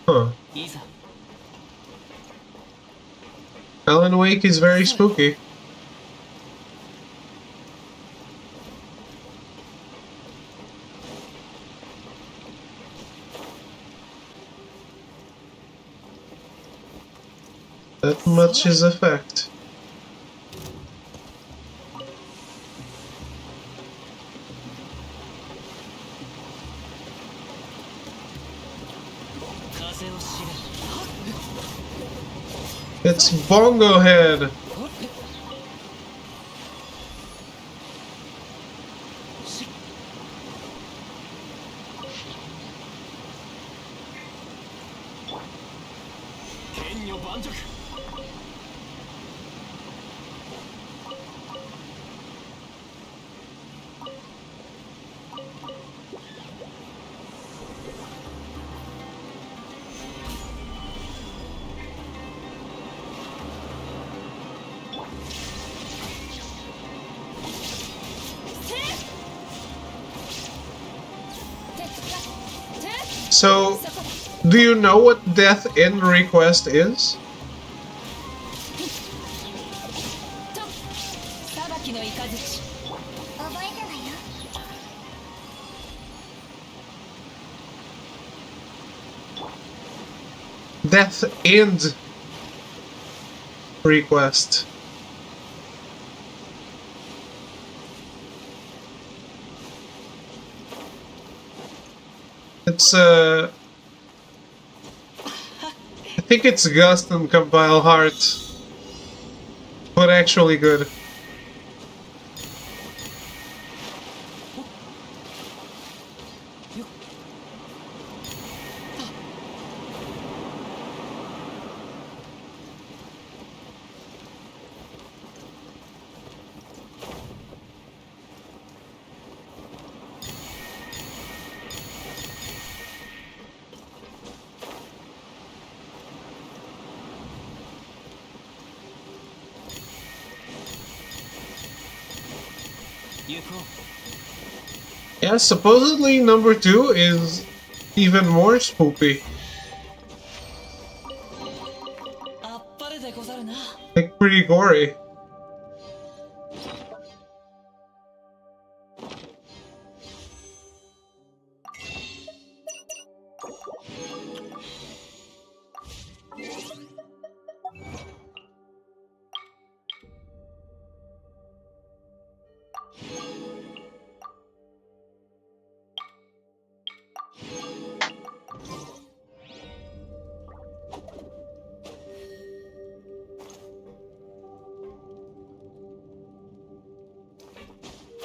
Huh. いざ Alan Wake is very spooky. That much is a fact. 風を知れ It's Bongo Head! し 剣女盤石 So, do you know what Death in Request is? 裁きの雷覚えたわよ Death End Request. It's I think it's Gust and Compile Heart, but actually good. Yeah, supposedly number 2 is even more spoopy. あっぱれでござるな Like pretty gory.「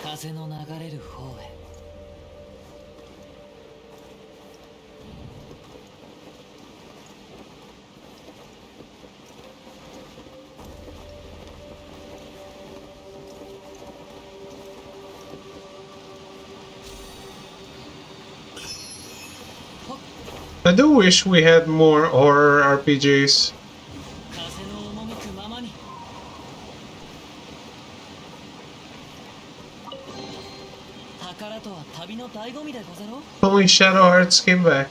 風の流れる方へ」 I do wish we had more horror RPGs. 風の赴くままに宝とは旅の醍醐味でござろう Only Shadow Hearts came back.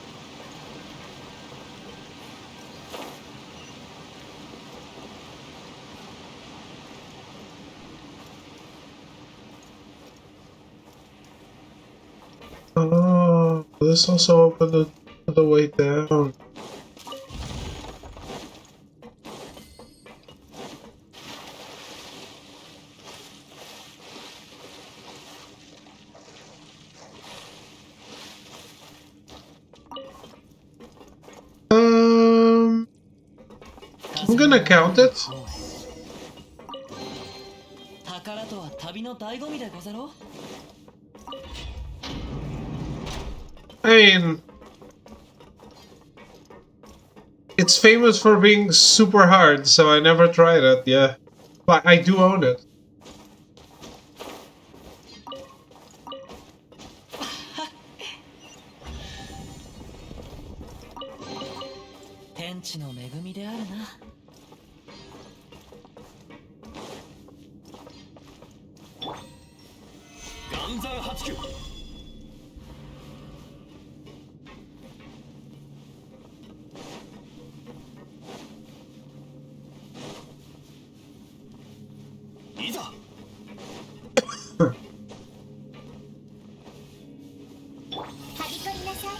Oh, this also opened the way down. I'm gonna count it. 宝とは旅の醍醐味でござろう I mean, it's famous for being super hard, so I never tried it, yeah. But I do own it. 天地の恵みであるな。岩山八九。いざ。はびこりなさい。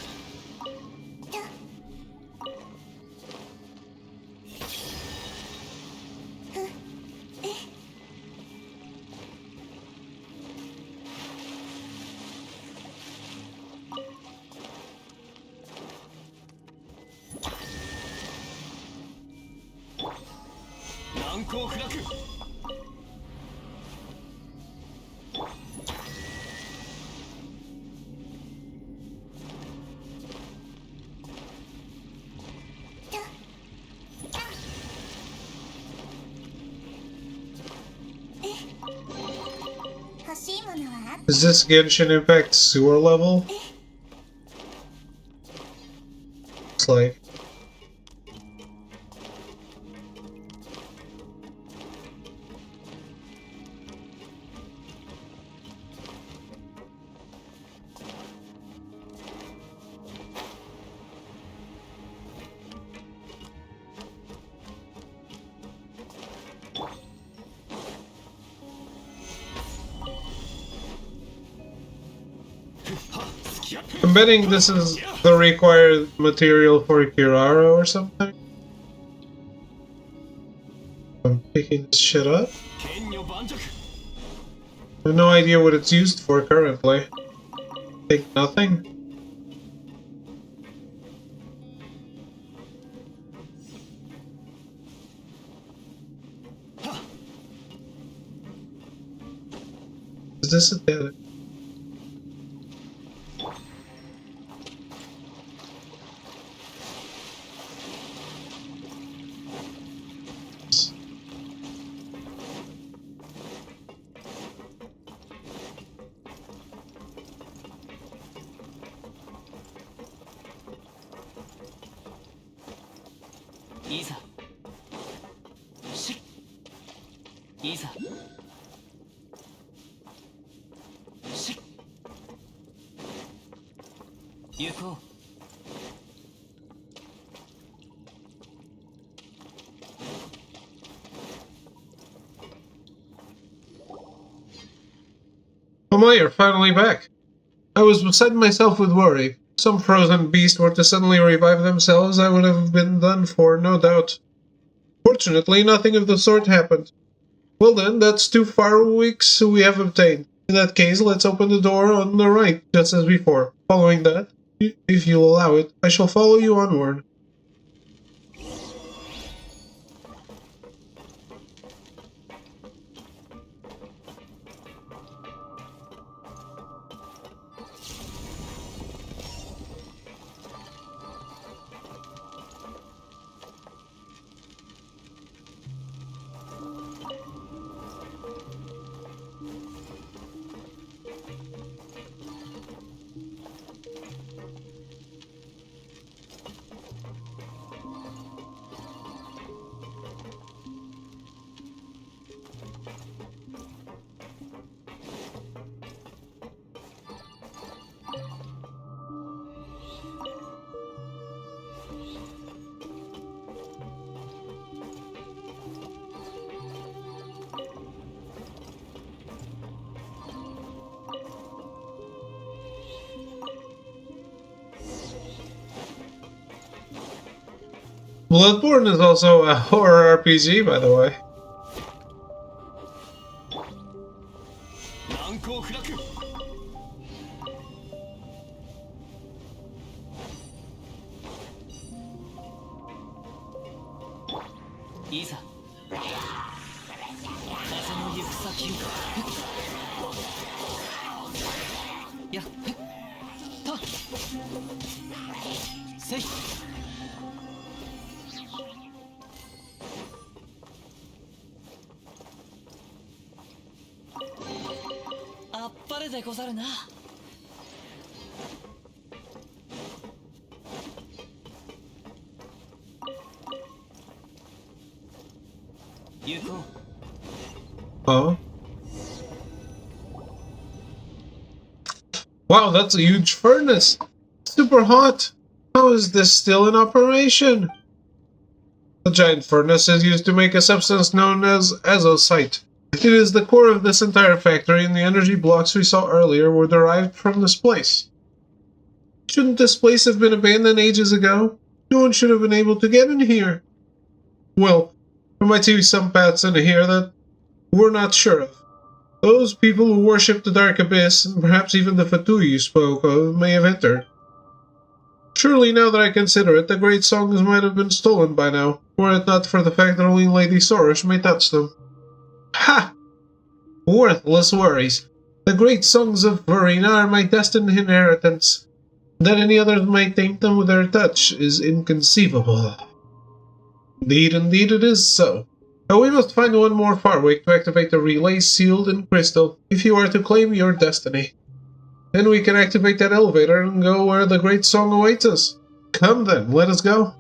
難攻不落。欲しいものは Is this Genshin Impact sewer level? Looks like. I'm betting this is the required material for Kirara or something. I'm picking this shit up. I have no idea what it's used for currently. Think nothing? Is this a dead?いざ。し。いざ。し。行こう。Oh my, you're finally back. I was beside myself with worry. Some frozen beast were to suddenly revive themselves, I would have been done for, no doubt. Fortunately, nothing of the sort happened. Well then, that's 2 fireweeks we have obtained. In that case, let's open the door on the right, just as before. Following that, if you'll allow it, I shall follow you onward. Bloodborne is also a horror RPG, by the way. 難攻不落。いざ。風の行く先を。やっ。た。でござるな。行こう。 Oh. Wow, that's a huge furnace. Super hot. How is this still in operation? The giant furnace is used to make a substance known as azosite. It is the core of this entire factory, and the energy blocks we saw earlier were derived from this place. Shouldn't this place have been abandoned ages ago? No one should have been able to get in here. Well, there might be some paths in here that we're not sure of. Those people who worship the Dark Abyss, and perhaps even the Fatui you spoke of, may have entered. Surely, now that I consider it, the great songs might have been stolen by now, were it not for the fact that only Lady Sorish may touch them. Ha! Worthless worries. The great songs of Verena are my destined inheritance. That any others might taint them with their touch is inconceivable. Indeed it is so. But we must find one more Farwick to activate the relay sealed in crystal if you are to claim your destiny. Then we can activate that elevator and go where the great song awaits us. Come then, let us go.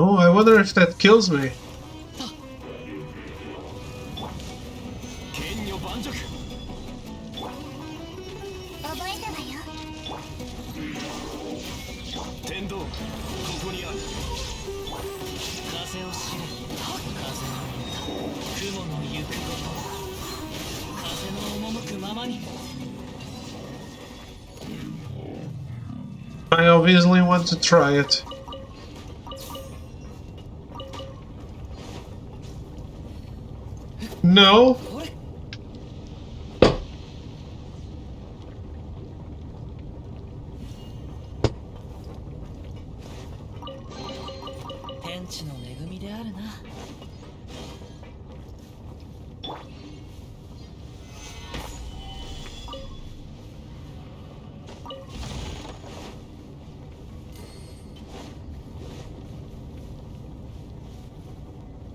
Oh, I wonder if that kills me. I obviously want to try it. No?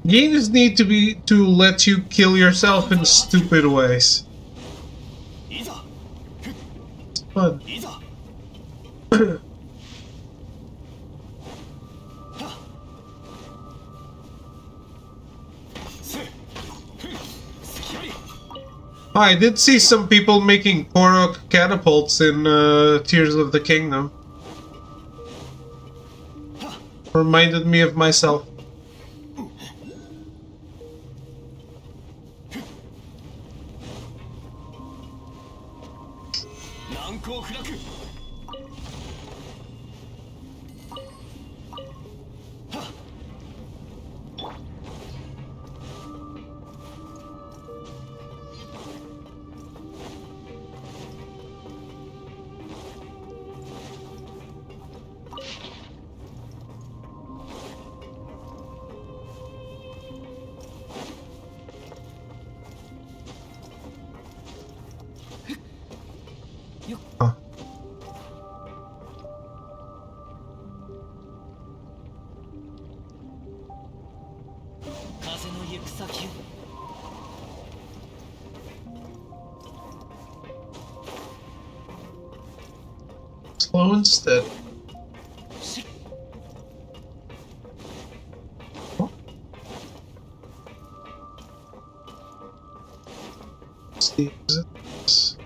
Games need to let you kill yourself in stupid ways. It's fun. I did see some people making Korok catapults in Tears of the Kingdom. Reminded me of myself. Slow and steady. See, is it this?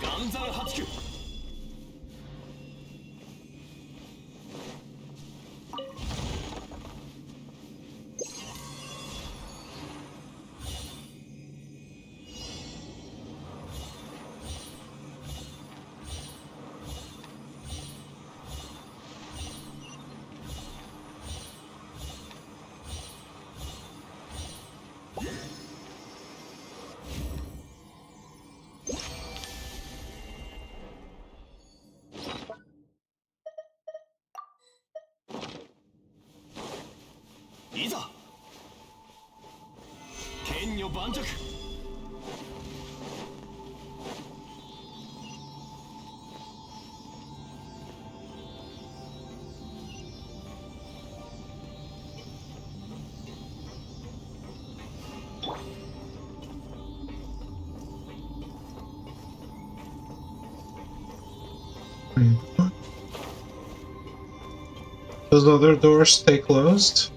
岩山八九。いざ剣女盤石。Those other doors stay closed.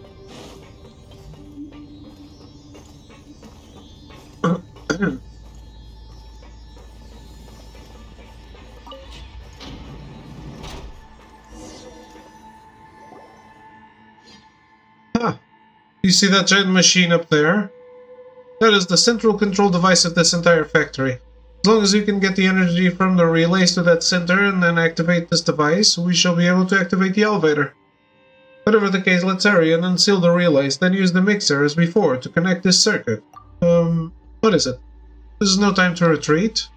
Ah, you see that giant machine up there? That is the central control device of this entire factory. As long as you can get the energy from the relays to that center and then activate this device, we shall be able to activate the elevator. Whatever the case, let's hurry and unseal the relays, then use the mixer as before to connect this circuit. What is it? This is no time to retreat.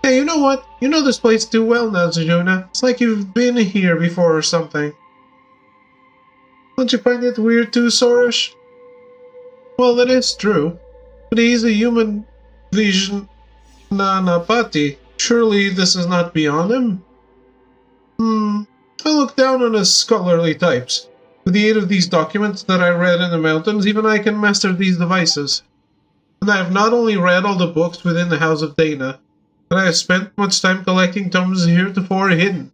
Hey, you know what? You know this place too well now, Zujuna. It's like you've been here before or something. Don't you find it weird too, Sorish? Well, it is true. But he's a human vision Nanapati. Surely this is not beyond him? I look down on us scholarly types. With the aid of these documents that I read in the mountains, even I can master these devices. And I have not only read all the books within the House of Dana, but I have spent much time collecting tomes heretofore hidden.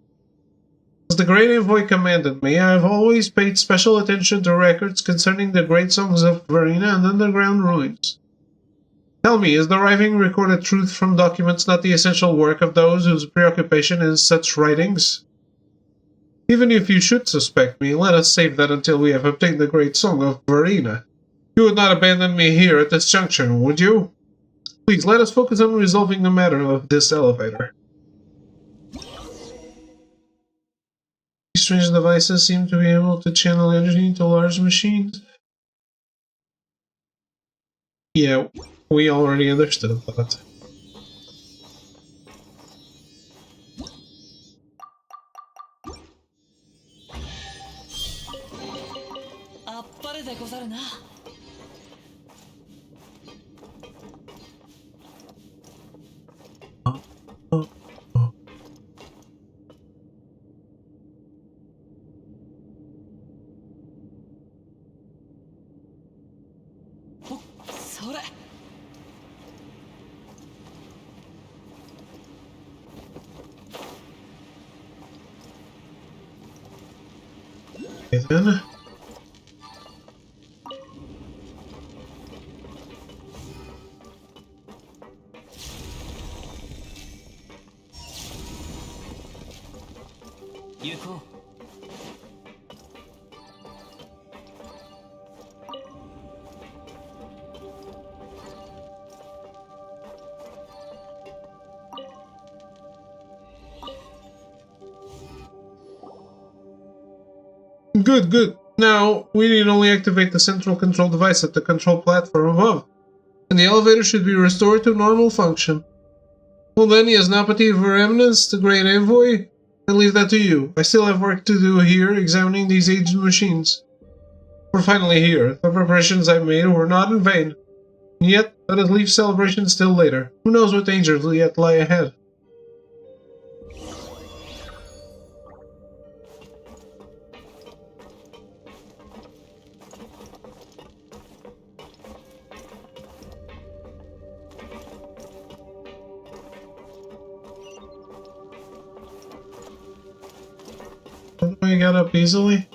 As the great envoy commanded me, I have always paid special attention to records concerning the great songs of Verena and underground ruins. Tell me, is the writing recorded truth from documents not the essential work of those whose preoccupation is such writings? Even if you should suspect me, let us save that until we have obtained the great song of Verena. You would not abandon me here at this junction, would you? Please, let us focus on resolving the matter of this elevator. These strange devices seem to be able to channel energy into large machines. Yeah, we already understood that. Okay then. Good, good. Now, we need only activate the central control device at the control platform above, and the elevator should be restored to normal function. Well then, Yasnapati of Her Eminence, the Great Envoy, I leave that to you. I still have work to do here, examining these aged machines. We're finally here. The preparations I made were not in vain. And yet, let us leave celebration still later. Who knows what dangers yet lie ahead? Don't I get up easily?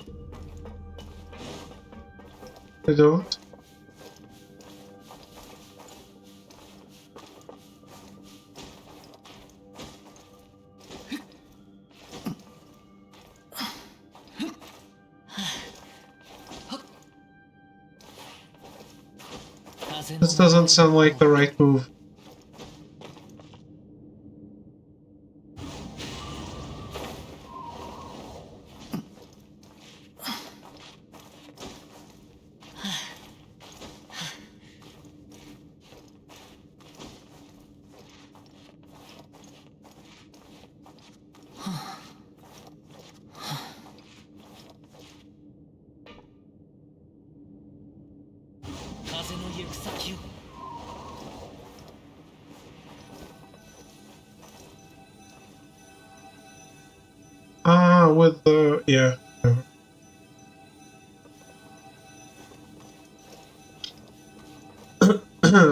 I don't. This doesn't sound like the right move. Ah, with the... yeah.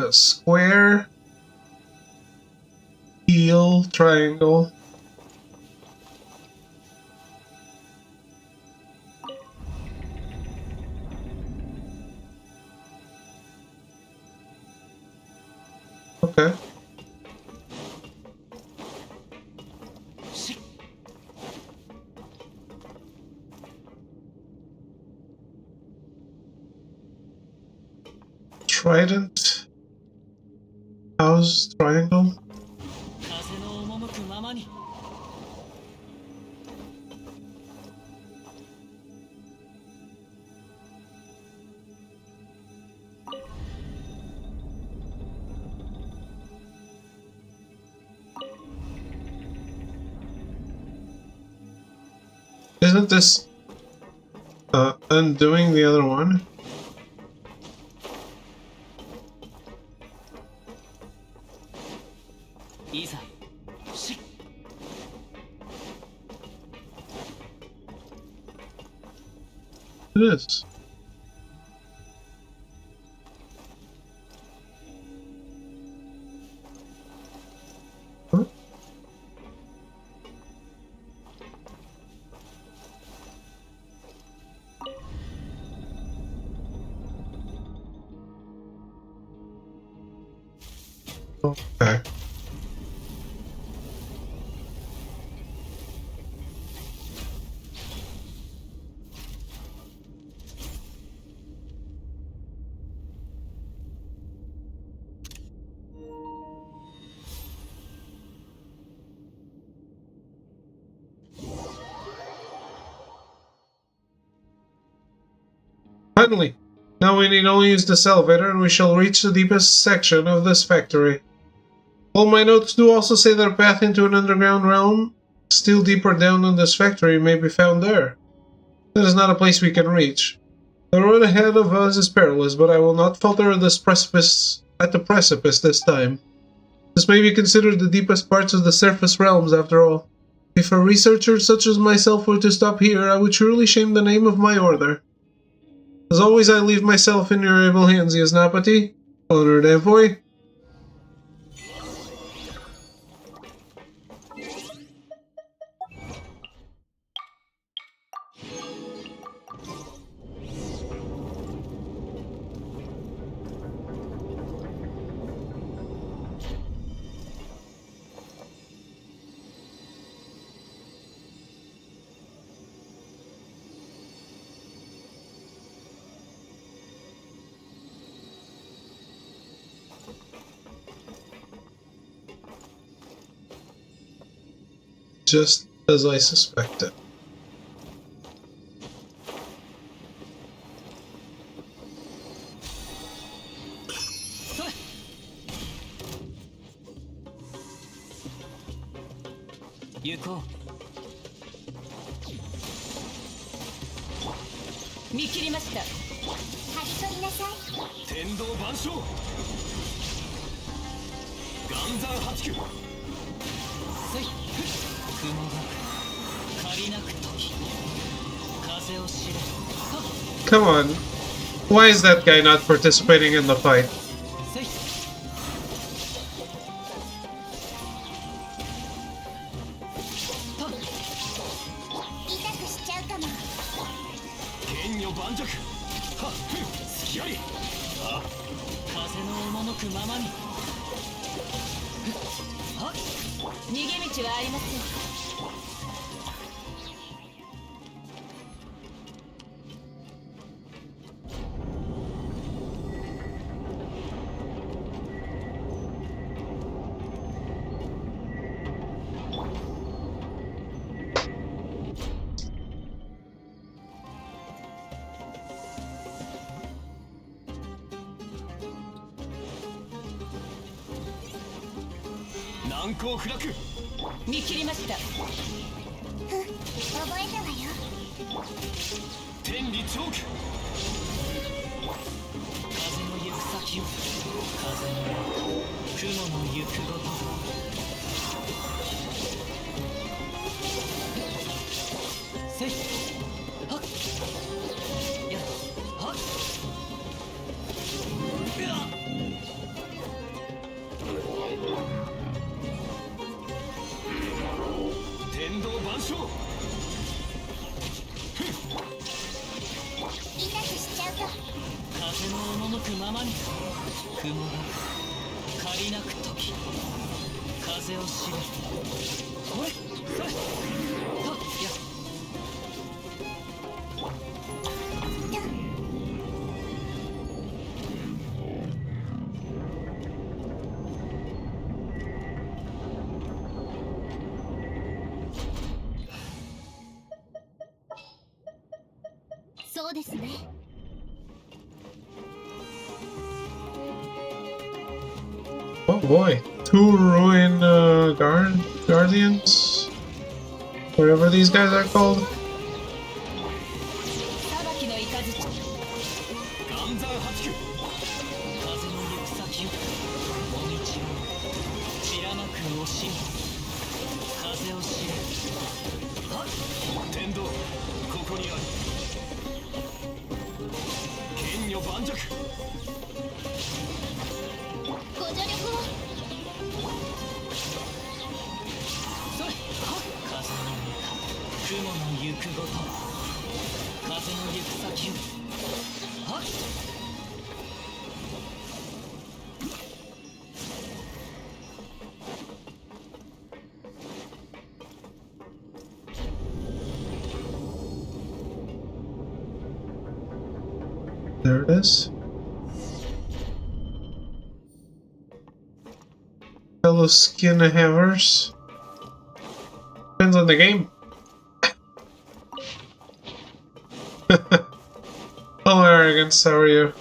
Square, heel, triangle. Okay. Trident. House, triangle. Isn't this undoing the other one? It is. Huh? Okay. Finally! Now we need only use this elevator and we shall reach the deepest section of this factory. Well, my notes do also say that a path into an underground realm, still deeper down in this factory, may be found there. That is not a place we can reach. The road ahead of us is perilous, but I will not falter at the precipice this time. This may be considered the deepest parts of the surface realms, after all. If a researcher such as myself were to stop here, I would truly shame the name of my order. As always, I leave myself in your able hands, Yasnapati. Honored envoy. Just as I suspected. Come on. Why is that guy not participating in the fight? 難攻不落。見切りました。覚えたわよ。天理チョーク。風の行く先を、風の雲の行くごと。せいはっやはっうわっ天道万象。痛くしちゃうと。風の赴くままに雲が借りなく時風を知れ。ほれそれはっやそうですね。Oh boy. 2 ruin guardians? Whatever these guys are called. 裁きの雷。岩山八九。風の行く先をお道を散らまく惜しみ風を知れ。はっ天道ここにある。剣女盤石。ご助力を。それはっ風の雲の行くごと風の行く先をはっThere it is. Fellow skin hammers. Depends on the game. How arrogant are you?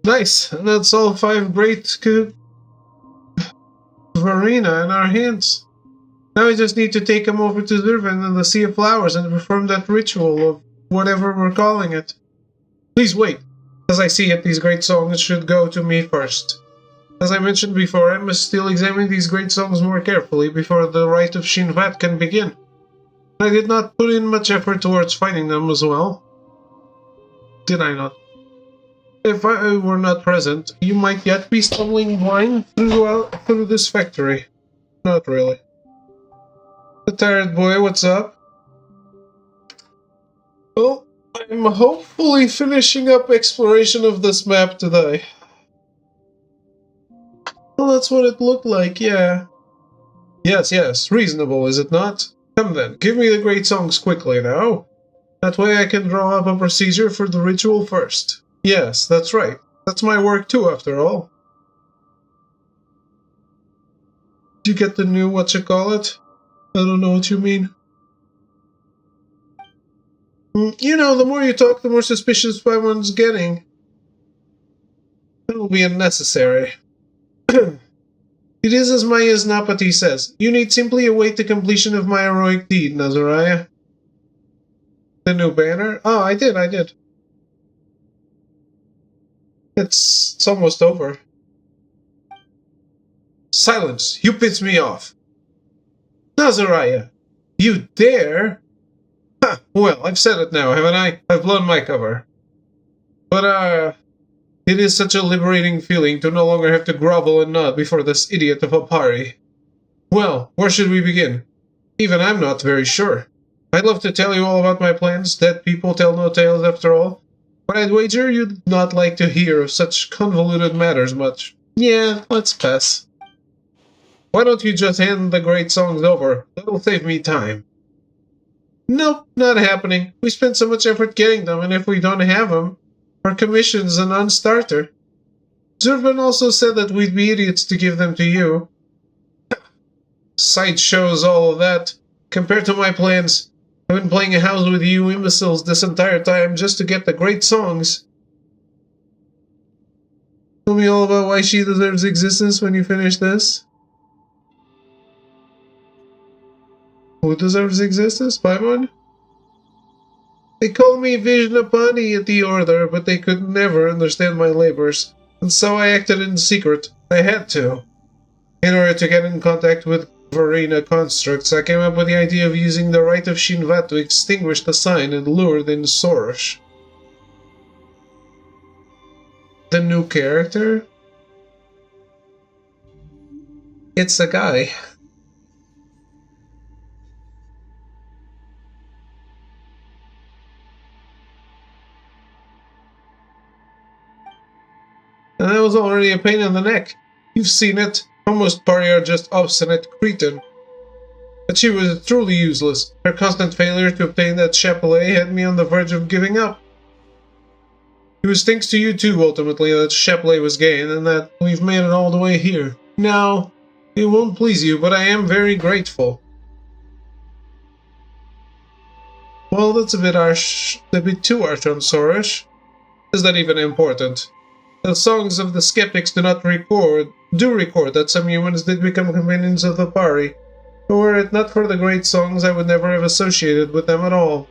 Nice, and that's all 5 great Varina in our hands. Now we just need to take him over to Zurvan and the Sea of Flowers and perform that ritual of whatever we're calling it. Please wait. As I see it, these great songs should go to me first. As I mentioned before, I must still examine these great songs more carefully before the rite of Shinvat can begin. I did not put in much effort towards finding them as well. Did I not? If I were not present, you might yet be stumbling blind through this factory. Not really. The tired boy, what's up? Well, I'm hopefully finishing up exploration of this map today. Well, that's what it looked like, yeah. Yes, reasonable, is it not? Come then, give me the great songs quickly now. That way I can draw up a procedure for the ritual first. Yes, that's right. That's my work too, after all. Did you get the new whatchamacallit? I don't know what you mean. You know, the more you talk, the more suspicious one's getting. It'll be unnecessary. It is as my Yaznapati says. You need simply await the completion of my heroic deed, Nazariah. The new banner? Oh, I did. It's almost over. Silence! You piss me off! Nazariah! You dare? Ha! Well, I've said it now, haven't I? I've blown my cover. But, it is such a liberating feeling to no longer have to grovel and nod before this idiot of a Pari. Well, where should we begin? Even I'm not very sure. I'd love to tell you all about my plans. Dead people tell no tales after all. But I'd wager you'd not like to hear of such convoluted matters much. Yeah, let's pass. Why don't you just hand the great songs over? That'll save me time. Nope, not happening. We spent so much effort getting them, and if we don't have them, our commission's a non-starter. Zurban also said that we'd be idiots to give them to you. Sight shows all of that. Compared to my plans, I've been playing a house with you imbeciles this entire time just to get the great songs. Tell me all about why she deserves existence when you finish this. Who deserves existence, Paimon? They call me Vijnapani at the Order, but they could never understand my labors, and so I acted in secret. I had to. In order to get in contact with Varina constructs, I came up with the idea of using the Rite of Shinvat to extinguish the sign and lure in Sorosh. The new character? It's a guy. And that was already a pain in the neck. You've seen it. Almost party are just obstinate cretin. But she was truly useless. Her constant failure to obtain that chapelet had me on the verge of giving up. It was thanks to you too, ultimately, that chapelet was gained, and that we've made it all the way here. Now, it won't please you, but I am very grateful. Well, that's a bit too harsh on Sorosh. Is that even important? The songs of the skeptics do record that some humans did become companions of the party. But were it not for the great songs, I would never have associated with them at all.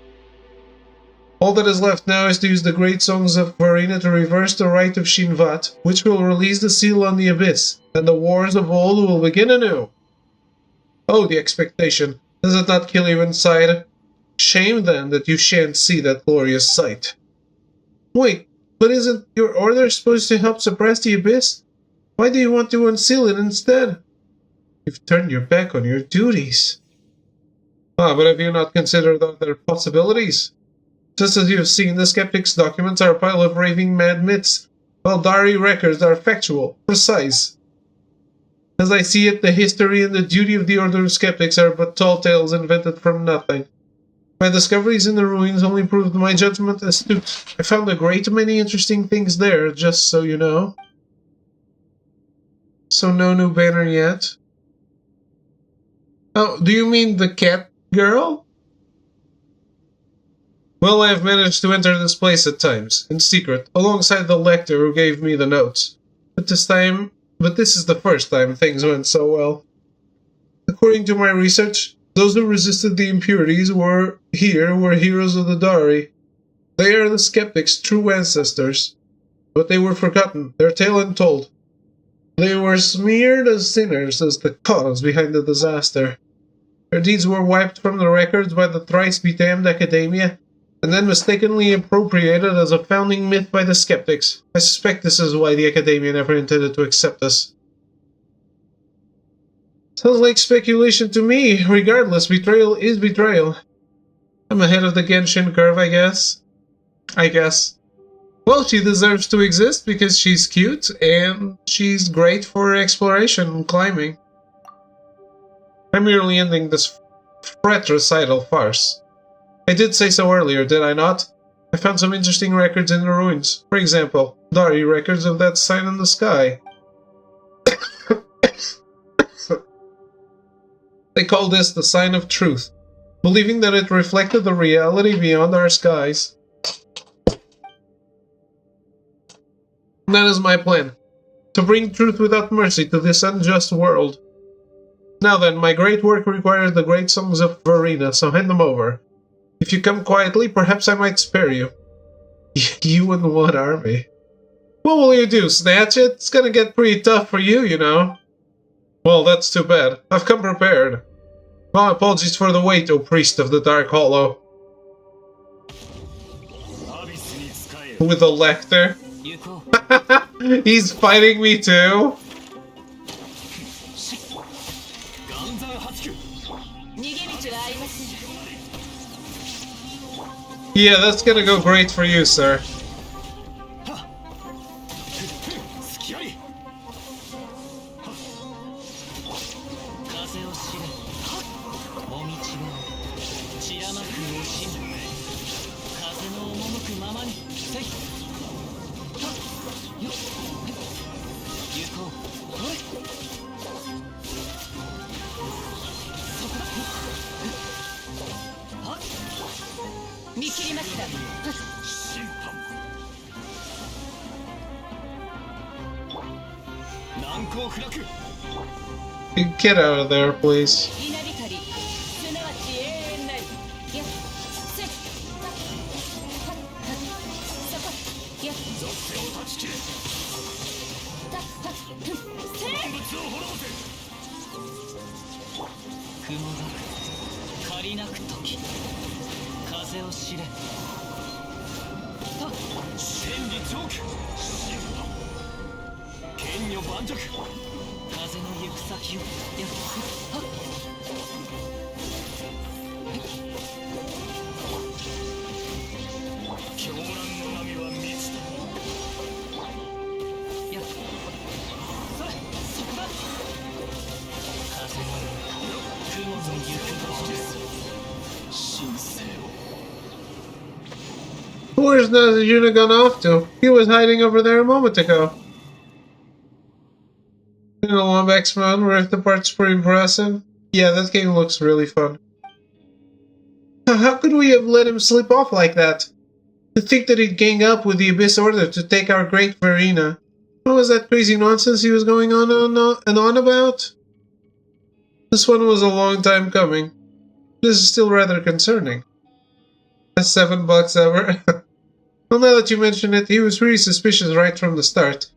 All that is left now is to use the great songs of Varina to reverse the Rite of Shinvat, which will release the seal on the Abyss, and the wars of old will begin anew. Oh, the expectation. Does it not kill you inside? Shame, then, that you shan't see that glorious sight. Wait, but isn't your order supposed to help suppress the Abyss? Why do you want to unseal it instead? You've turned your back on your duties. Ah, but have you not considered other possibilities? Just as you have seen, the skeptics' documents are a pile of raving mad myths, while diary records are factual, precise. As I see it, the history and the duty of the Order of Skeptics are but tall tales invented from nothing. My discoveries in the ruins only proved my judgment astute. I found a great many interesting things there, just so you know. So no new banner yet? Oh, do you mean the cat girl? Well, I have managed to enter this place at times, in secret, alongside the lector who gave me the notes. But this is the first time things went so well. According to my research, those who resisted the impurities were heroes of the Dari. They are the skeptics' true ancestors. But they were forgotten, their tale untold. They were smeared as sinners as the cause behind the disaster. Their deeds were wiped from the records by the thrice-bedamned Academia, and then mistakenly appropriated as a founding myth by the skeptics. I suspect this is why the Academia never intended to accept us. Sounds like speculation to me. Regardless, betrayal is betrayal. I'm ahead of the Genshin curve, I guess. Well, she deserves to exist because she's cute, and she's great for exploration and climbing. I'm merely ending this fratricidal farce. I did say so earlier, did I not? I found some interesting records in the ruins. For example, Dari records of that sign in the sky. They call this the sign of truth, believing that it reflected the reality beyond our skies. That is my plan, to bring truth without mercy to this unjust world. Now then, my great work requires the great songs of Varina, so hand them over. If you come quietly, perhaps I might spare you. You and one army. What will you do, snatch it? It's gonna get pretty tough for you, you know. Well, that's too bad. I've come prepared. My apologies for the wait, O priest of the Dark Hollow. With the lector. He's fighting me too? Yeah, that's gonna go great for you, sir. 見切りました。審判難攻不落 Get out of there, please. 稲光すなわち永遠なり。やっせっはっはっそこやっ属性を断ち切れたっはっふんせ万物を滅ぼせ雲が借りなく時風を知れ天理チョーク審判剣女盤石風の行く先をやっはっ狂乱の波は満ちたやっそれそこだ風の雲の行く場所神聖を Where's Nazajuna gone off to? He was hiding over there a moment ago. In a Lombax mode where the part's pretty impressive. Yeah, that game looks really fun. How could we have let him slip off like that? To think that he'd gang up with the Abyss Order to take our great Verena. What was that crazy nonsense he was going on about? This one was a long time coming. This is still rather concerning. That's $7 ever. Well, now that you mention it, he was really suspicious right from the start.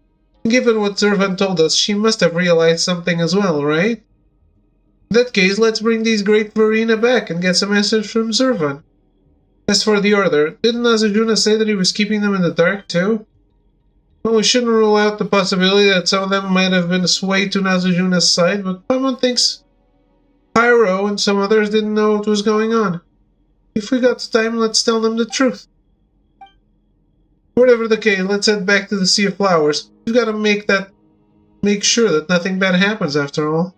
Given what Zervan told us, she must have realized something as well, right? In that case, let's bring these great Verena back and get some answers from Zervan. As for the Order, didn't Nazajuna say that he was keeping them in the dark too? Well, we shouldn't rule out the possibility that some of them might have been swayed to Nazajuna's side, but Paimon thinks Pyro and some others didn't know what was going on. If we got the time, let's tell them the truth. Whatever the case, let's head back to the Sea of Flowers. We've got to make sure that nothing bad happens after all.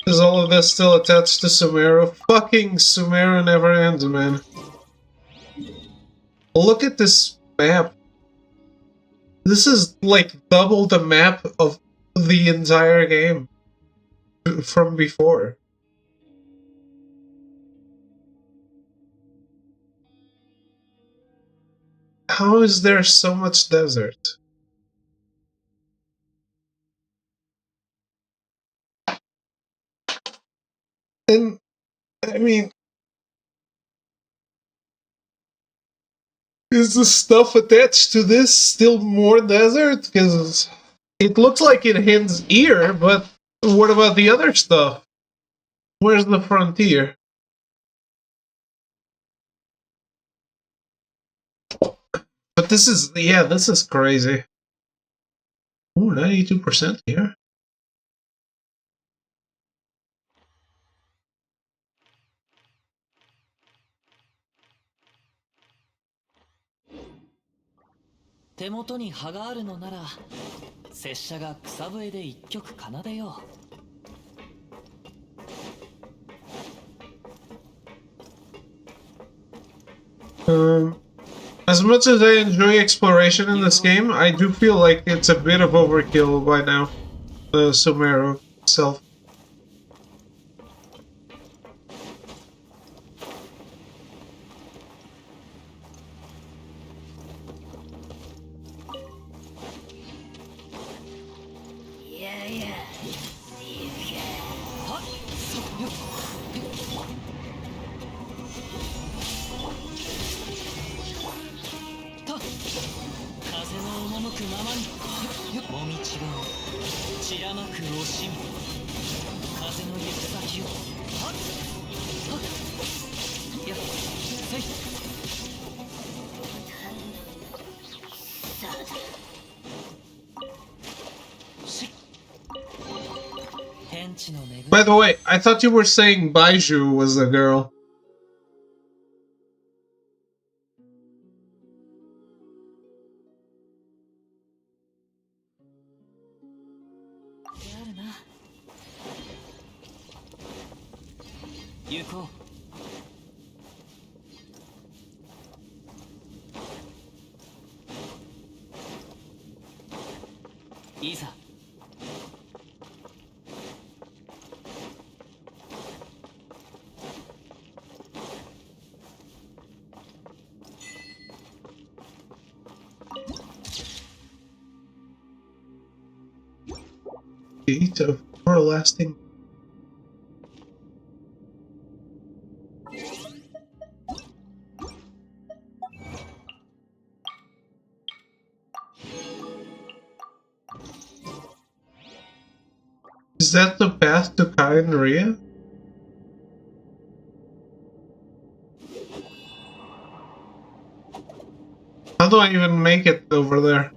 Is all of this still attached to Sumeru? Fucking Sumeru never ends, man. Look at this map. This is like double the map of the entire game from before. How is there so much desert? And, I mean, is the stuff attached to this still more desert? Because it looks like it hints here, but what about the other stuff? Where's the frontier? But this is, yeah, this is crazy. Ooh, 92% here.手元に葉があるのなら拙者が草笛で一曲奏でよう As much as I enjoy exploration in this game, I do feel like it's a bit of overkill by now. The Sumeru itself. By the way, I thought you were saying Baiju was the girl. いざ Gate of everlasting. Is that the path to Kai and Ria? How do I even make it over there?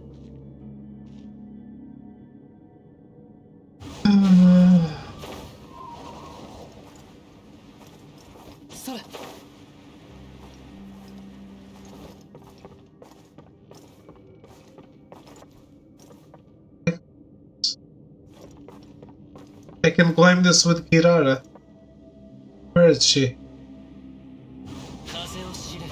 I can climb this with Kirara. Where is she? 風を知れ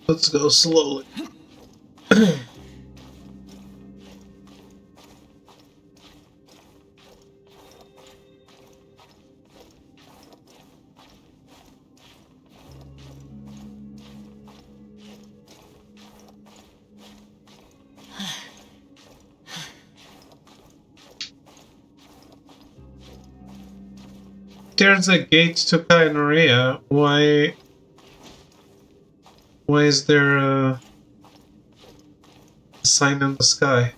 Let's go slowly. There's a gate to Kainaria. Why is there a sign in the sky?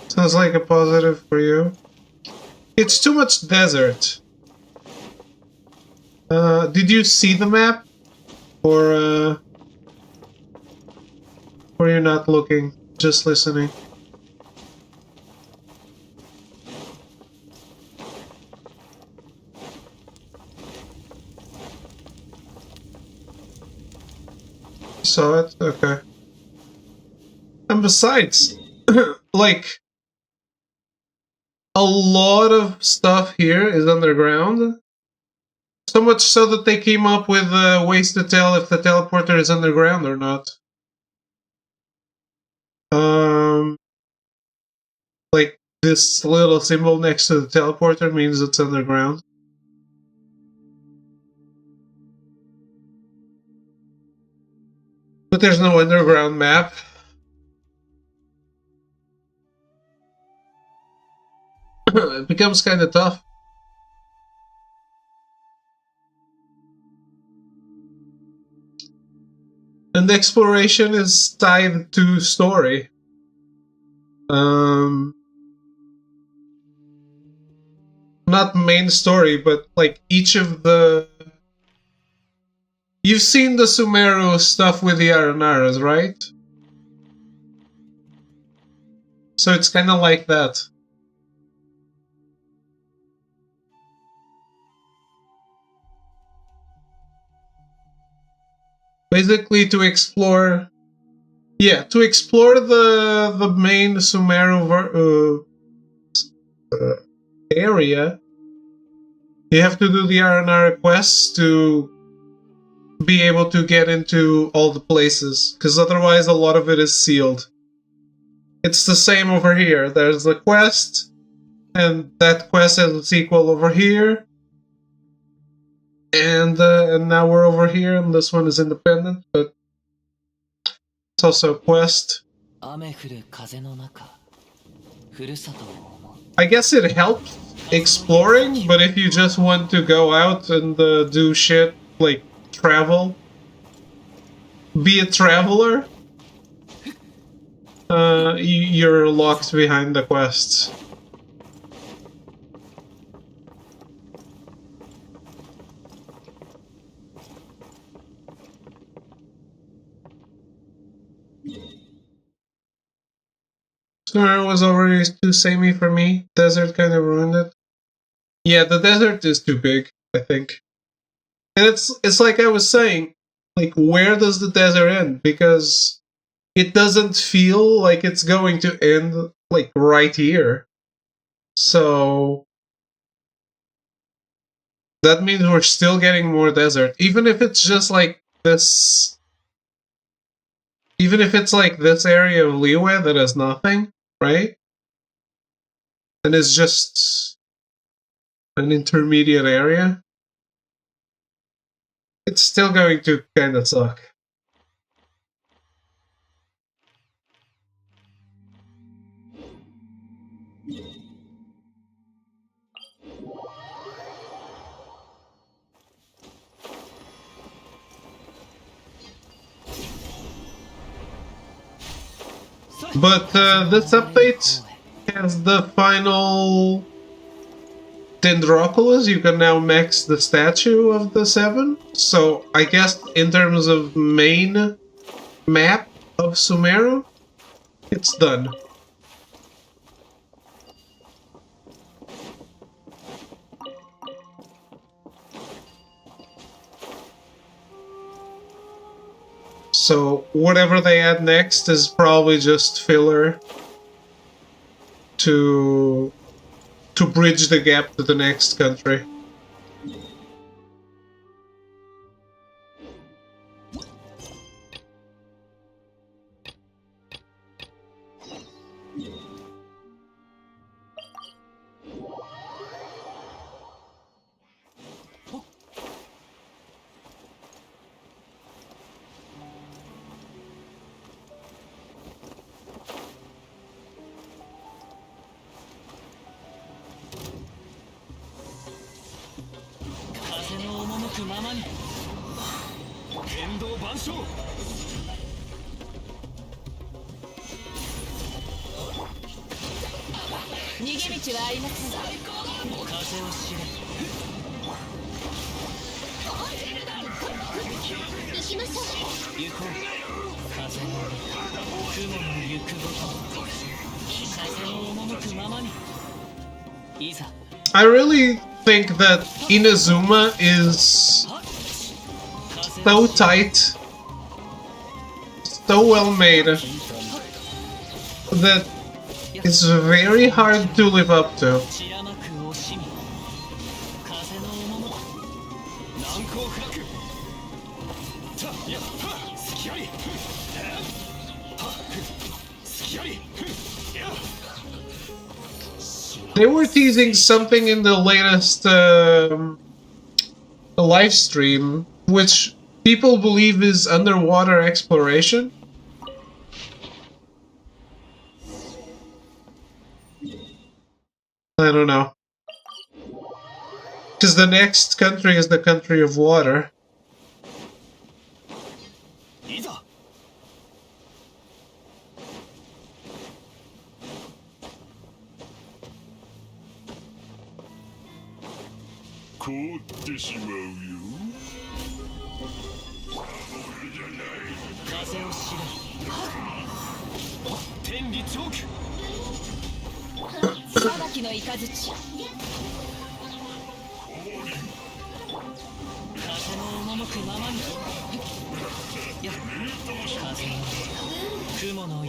Sounds like a positive for you. It's too much desert. Did you see the map? Or you're not looking, just listening? Saw it? Okay. And besides, like, a lot of stuff here is underground. So much so that they came up with ways to tell if the teleporter is underground or not. Like this little symbol next to the teleporter means it's underground. But there's no underground map. It becomes kind of tough. And exploration is tied to story. Not main story, but like each of the... You've seen the Sumeru stuff with the Aranaras, right? So it's kind of like that. Basically to explore... Yeah, to explore the main Sumeru area, you have to do the Aranara quests to be able to get into all the places, because otherwise a lot of it is sealed. It's the same over here. There's the quest, and that quest has a sequel over here, and now we're over here, and this one is independent, but it's also a quest. I guess it helps exploring, but if you just want to go out and do shit, like travel, be a traveler, you're locked behind the quests. Sumeru was already too samey for me. Desert kind of ruined it. Yeah, the desert is too big, I think. And it's like I was saying, like, where does the desert end? Because it doesn't feel like it's going to end, like, right here. So that means we're still getting more desert. Even if it's just like this... Even if it's like this area of Liyue that has nothing, right? And it's just an intermediate area, it's still going to kind of suck. But this update has the final Dendroculus. You can now max the statue of the 7. So I guess in terms of main map of Sumeru, it's done. So whatever they add next is probably just filler to bridge the gap to the next country. I really think that Inazuma is so tight, so well made, that it's very hard to live up to. They were teasing something in the latest live stream, which people believe is underwater exploration. I don't know. Because the next country is the country of water.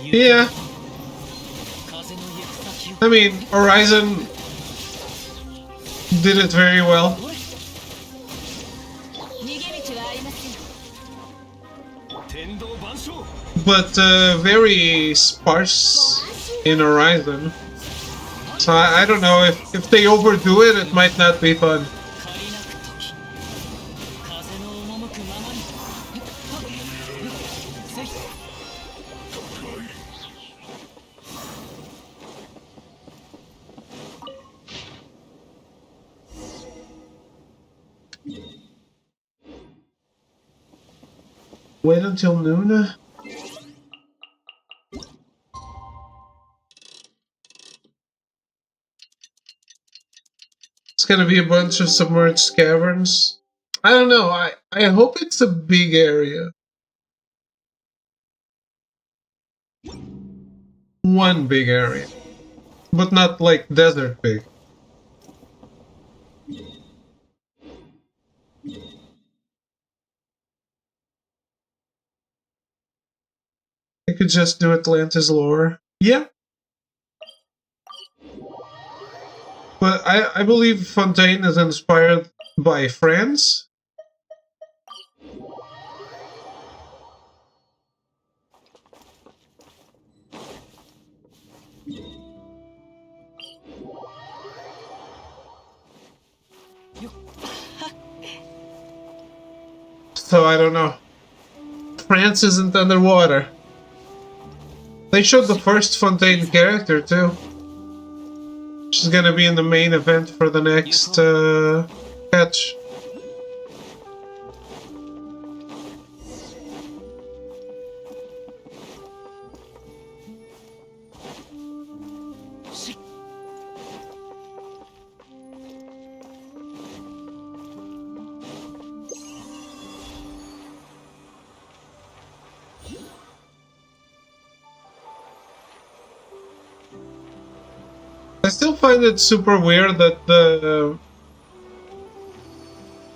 Yeah. I mean, Horizon did it very well. But very sparse in Horizon. So I don't know, if they overdo it, it might not be fun. Wait until noon? It's gonna be a bunch of submerged caverns. I don't know, I hope it's a big area. one big area, but not like desert big. I could just do Atlantis lore. Yeah. But I believe Fontaine is inspired by France. So I don't know. France isn't underwater. They showed the first Fontaine character too. She's gonna be in the main event for the next patch. I still find it super weird that the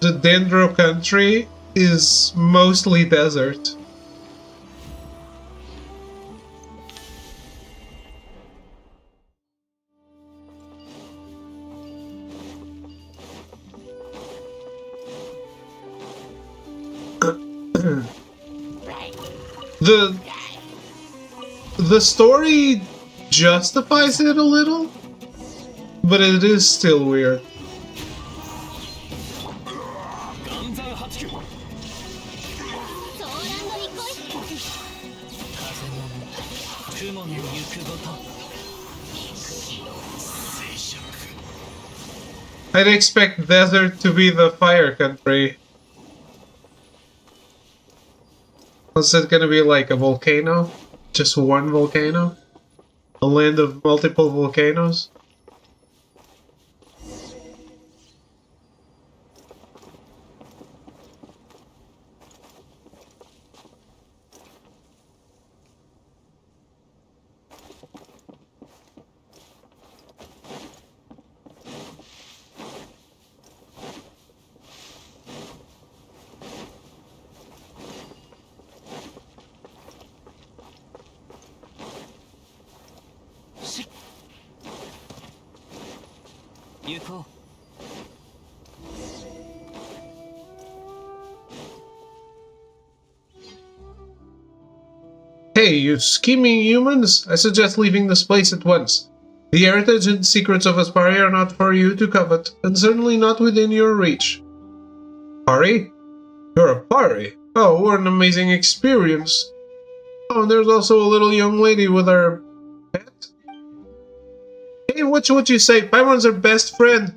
Dendro country is mostly desert. The story justifies it a little, but it is still weird. I'd expect desert to be the fire country. Was it gonna be like a volcano? Just one volcano? A land of multiple volcanoes? Hey, you scheming humans! I suggest leaving this place at once. The heritage and secrets of Aspari are not for you to covet, and certainly not within your reach. Pari? You're a Pari? Oh, what an amazing experience! Oh, and there's also a little young lady with her pet? Hey, what you say? Paimon's her best friend!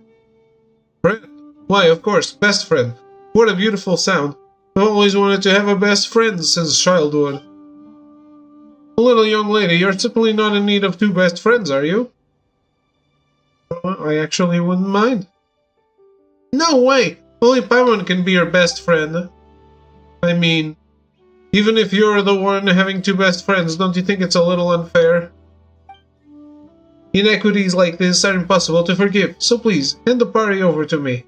Friend? Why, of course, best friend. What a beautiful sound. I've always wanted to have a best friend since childhood. A little young lady, you're simply not in need of two best friends, are you? I actually wouldn't mind. No way! Only Paimon can be your best friend. I mean, even if you're the one having two best friends, don't you think it's a little unfair? Inequities like this are impossible to forgive, so please, hand the party over to me.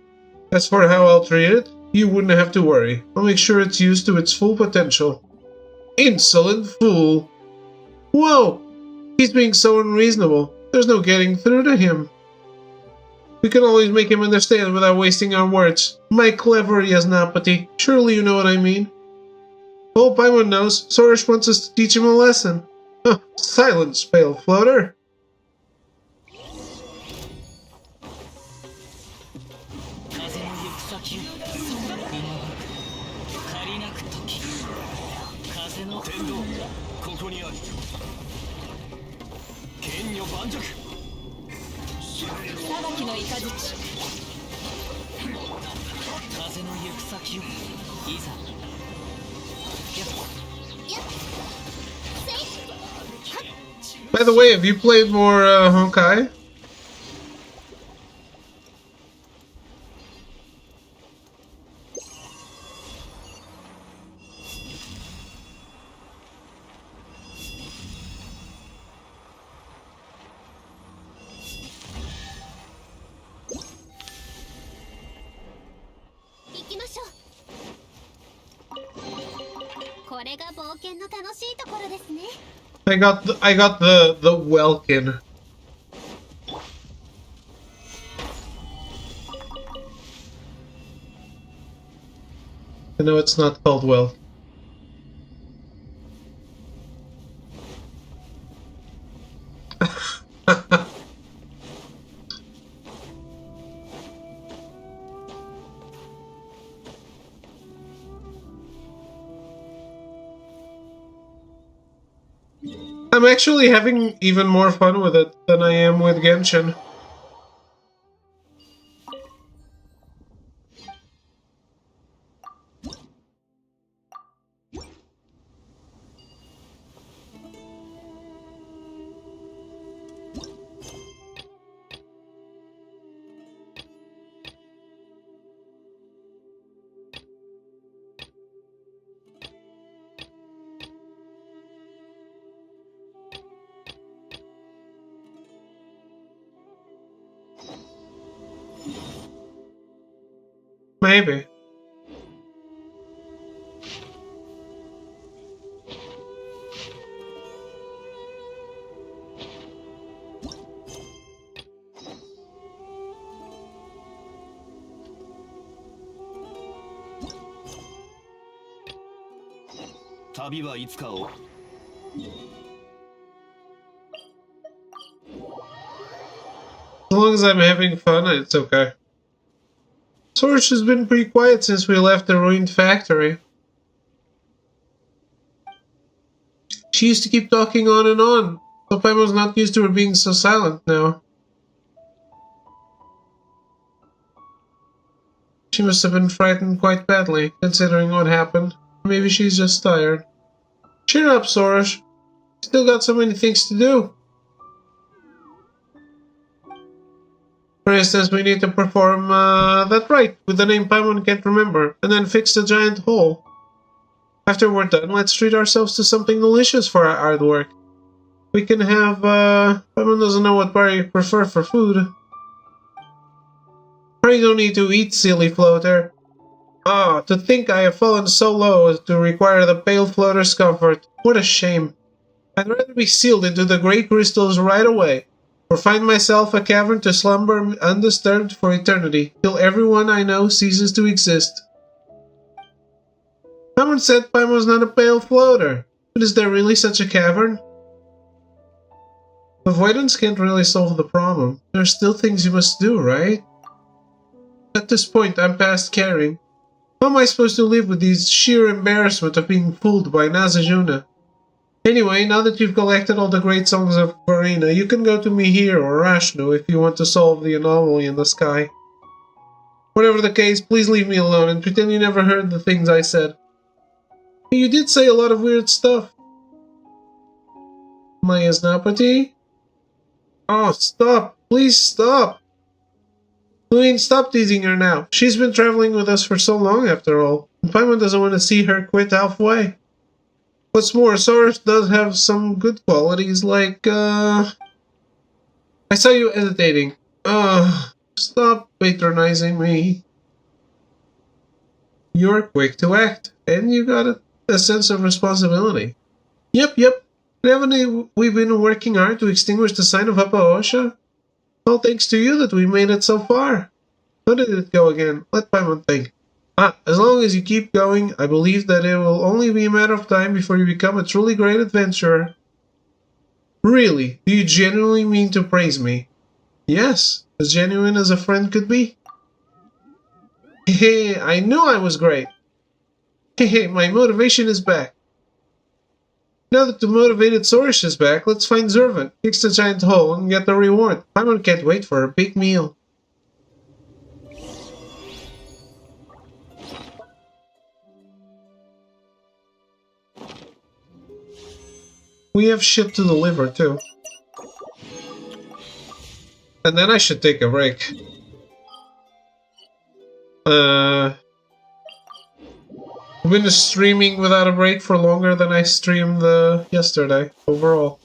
As for how I'll treat it, you wouldn't have to worry. I'll make sure it's used to its full potential. Insolent fool! Whoa! He's being so unreasonable. There's no getting through to him. We can always make him understand without wasting our words. My clever Yasnapati. Surely you know what I mean. Oh, Paimon knows. Sorish wants us to teach him a lesson. Huh, silence, pale floater. By the way, have you played more Honkai? れが冒険の楽しいところですね。 I got the Welkin. I know it's not called Welkin. I'm actually having even more fun with it than I am with Genshin. Maybe. As long as I'm having fun, it's okay. Source has been pretty quiet since we left the ruined factory. She used to keep talking on and on. Hope I was not used to her being so silent now. She must have been frightened quite badly, considering what happened. Maybe she's just tired. Cheer up, Soros. Still got so many things to do. For instance, we need to perform that rite with the name Paimon can't remember, and then fix the giant hole. After we're done, let's treat ourselves to something delicious for our artwork. We can have, Paimon doesn't know what I prefer for food. You don't need to eat, silly floater. Ah, to think I have fallen so low as to require the pale floater's comfort. What a shame. I'd rather be sealed into the grey crystals right away, or find myself a cavern to slumber undisturbed for eternity, till everyone I know ceases to exist. Someone said Paimon's not a pale floater, but is there really such a cavern? Avoidance can't really solve the problem. There are still things you must do, right? At this point, I'm past caring. How am I supposed to live with the sheer embarrassment of being fooled by Nazajuna? Anyway, now that you've collected all the great songs of Varina, you can go to Mihir or Rashnu if you want to solve the anomaly in the sky. Whatever the case, please leave me alone and pretend you never heard the things I said. You did say a lot of weird stuff. Mayasnapati? Oh, stop! Please stop! Louine, stop teasing her now. She's been traveling with us for so long after all. And Paimon doesn't want to see her quit halfway. What's more, Soros does have some good qualities like, I saw you hesitating. Stop patronizing me. You're quick to act, and you got a sense of responsibility. Yep. Haven't we been working hard to extinguish the sign of Hapaosha? All thanks to you that we made it so far. How did it go again? Let Paimon think. As long as you keep going, I believe that it will only be a matter of time before you become a truly great adventurer. Really? Do you genuinely mean to praise me? Yes, as genuine as a friend could be. Hehe, I knew I was great. Hehe, my motivation is back. Now that the motivated Soros is back, let's find Zervant, fix the giant hole, and get the reward. Paimon can't wait for a big meal. We have shit to deliver, too. And then I should take a break. I've been streaming without a break for longer than I streamed yesterday, overall.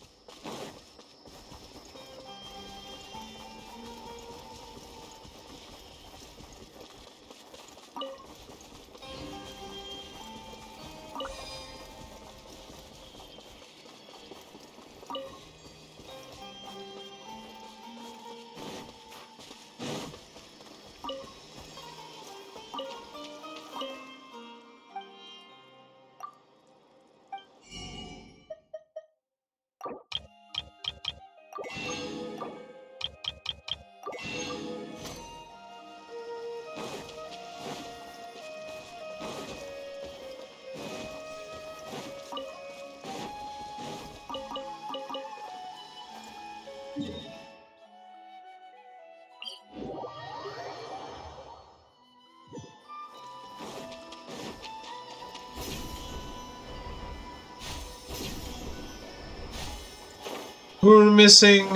We're missing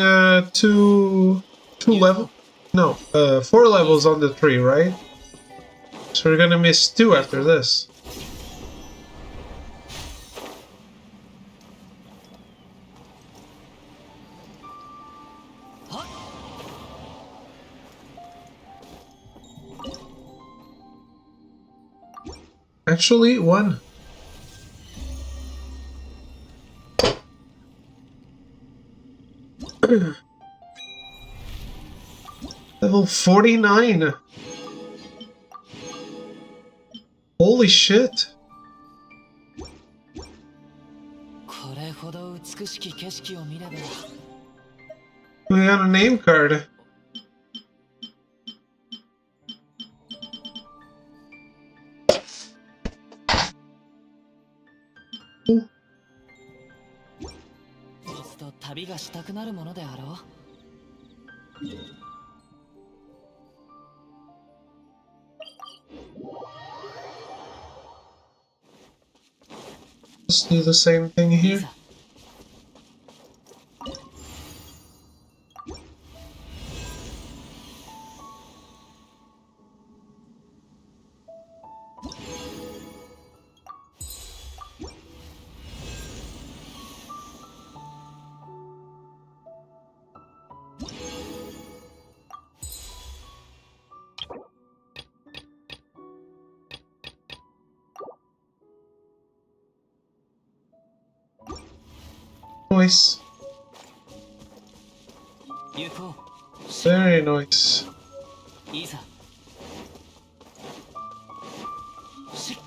two level. No, 4 levels on the tree, right? So we're gonna miss 2 after this. Actually, 1. Level 49. Holy shit. これほど美しき景色を見れば We got a name card. Ooh. 一度旅がしたくなるものであろう Let's do the same thing here. Nice. 行こう Very nice. いざし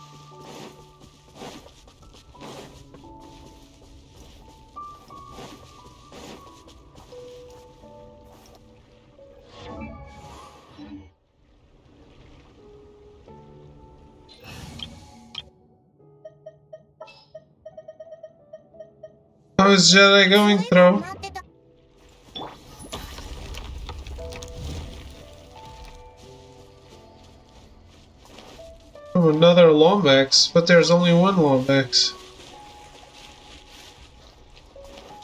How is Jedi going through? Oh, another Lombax, but there's only one Lombax.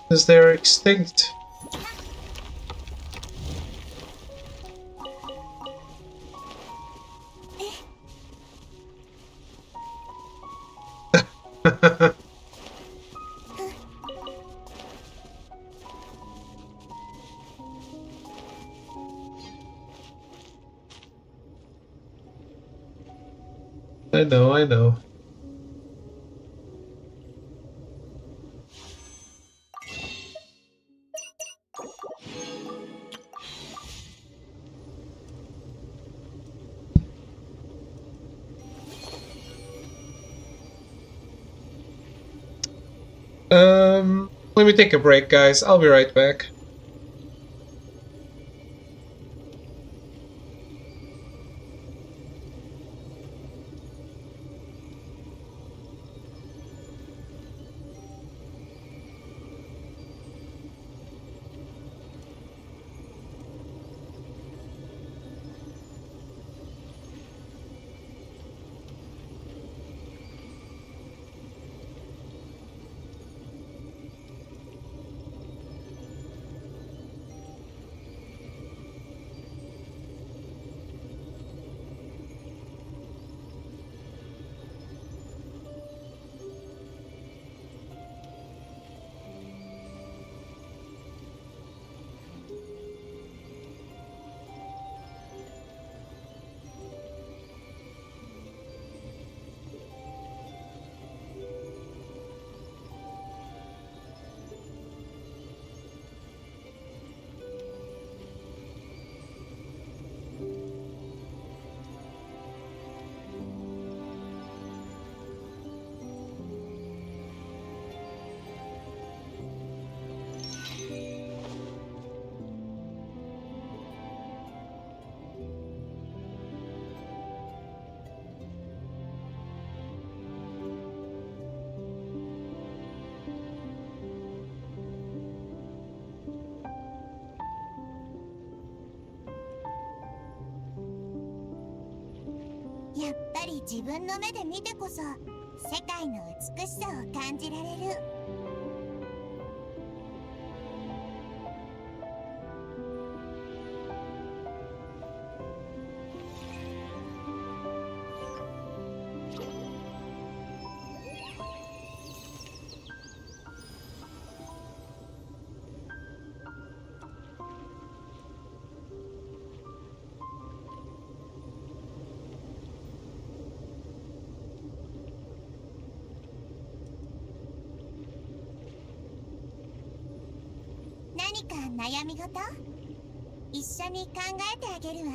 Because they're extinct. I know, I know. Let me take a break, guys. I'll be right back.やっぱり自分の目で見てこそ世界の美しさを感じられる。何か悩み事一緒に考えてあげるわ。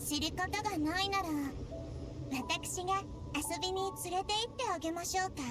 知ることがないなら私が遊びに連れて行ってあげましょうか。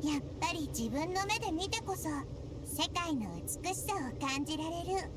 やっぱり自分の目で見てこそ世界の美しさを感じられる。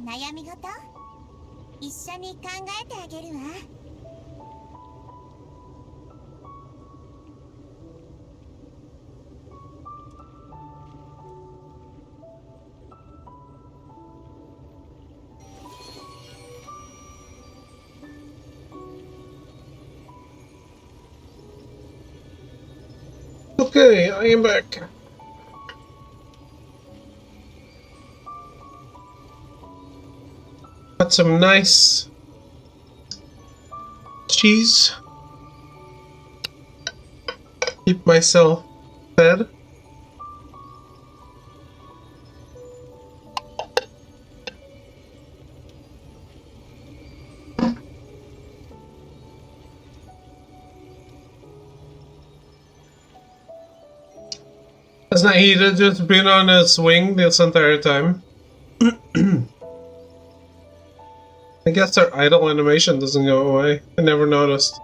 悩み事一緒に考えてあげるわ。Okay, I am back. Got some nice cheese. Keep myself fed. It's not heated, just been on a swing this entire time. I guess their idle animation doesn't go away. I never noticed.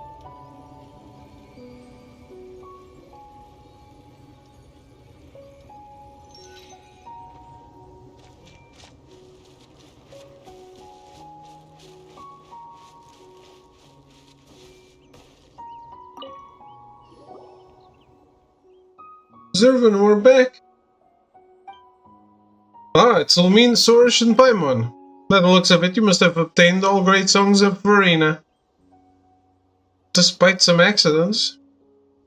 Zervin, we're back! Ah, it's Lumin, Sorish, and Paimon. By the looks of it, you must have obtained all great songs of Verena. Despite some accidents.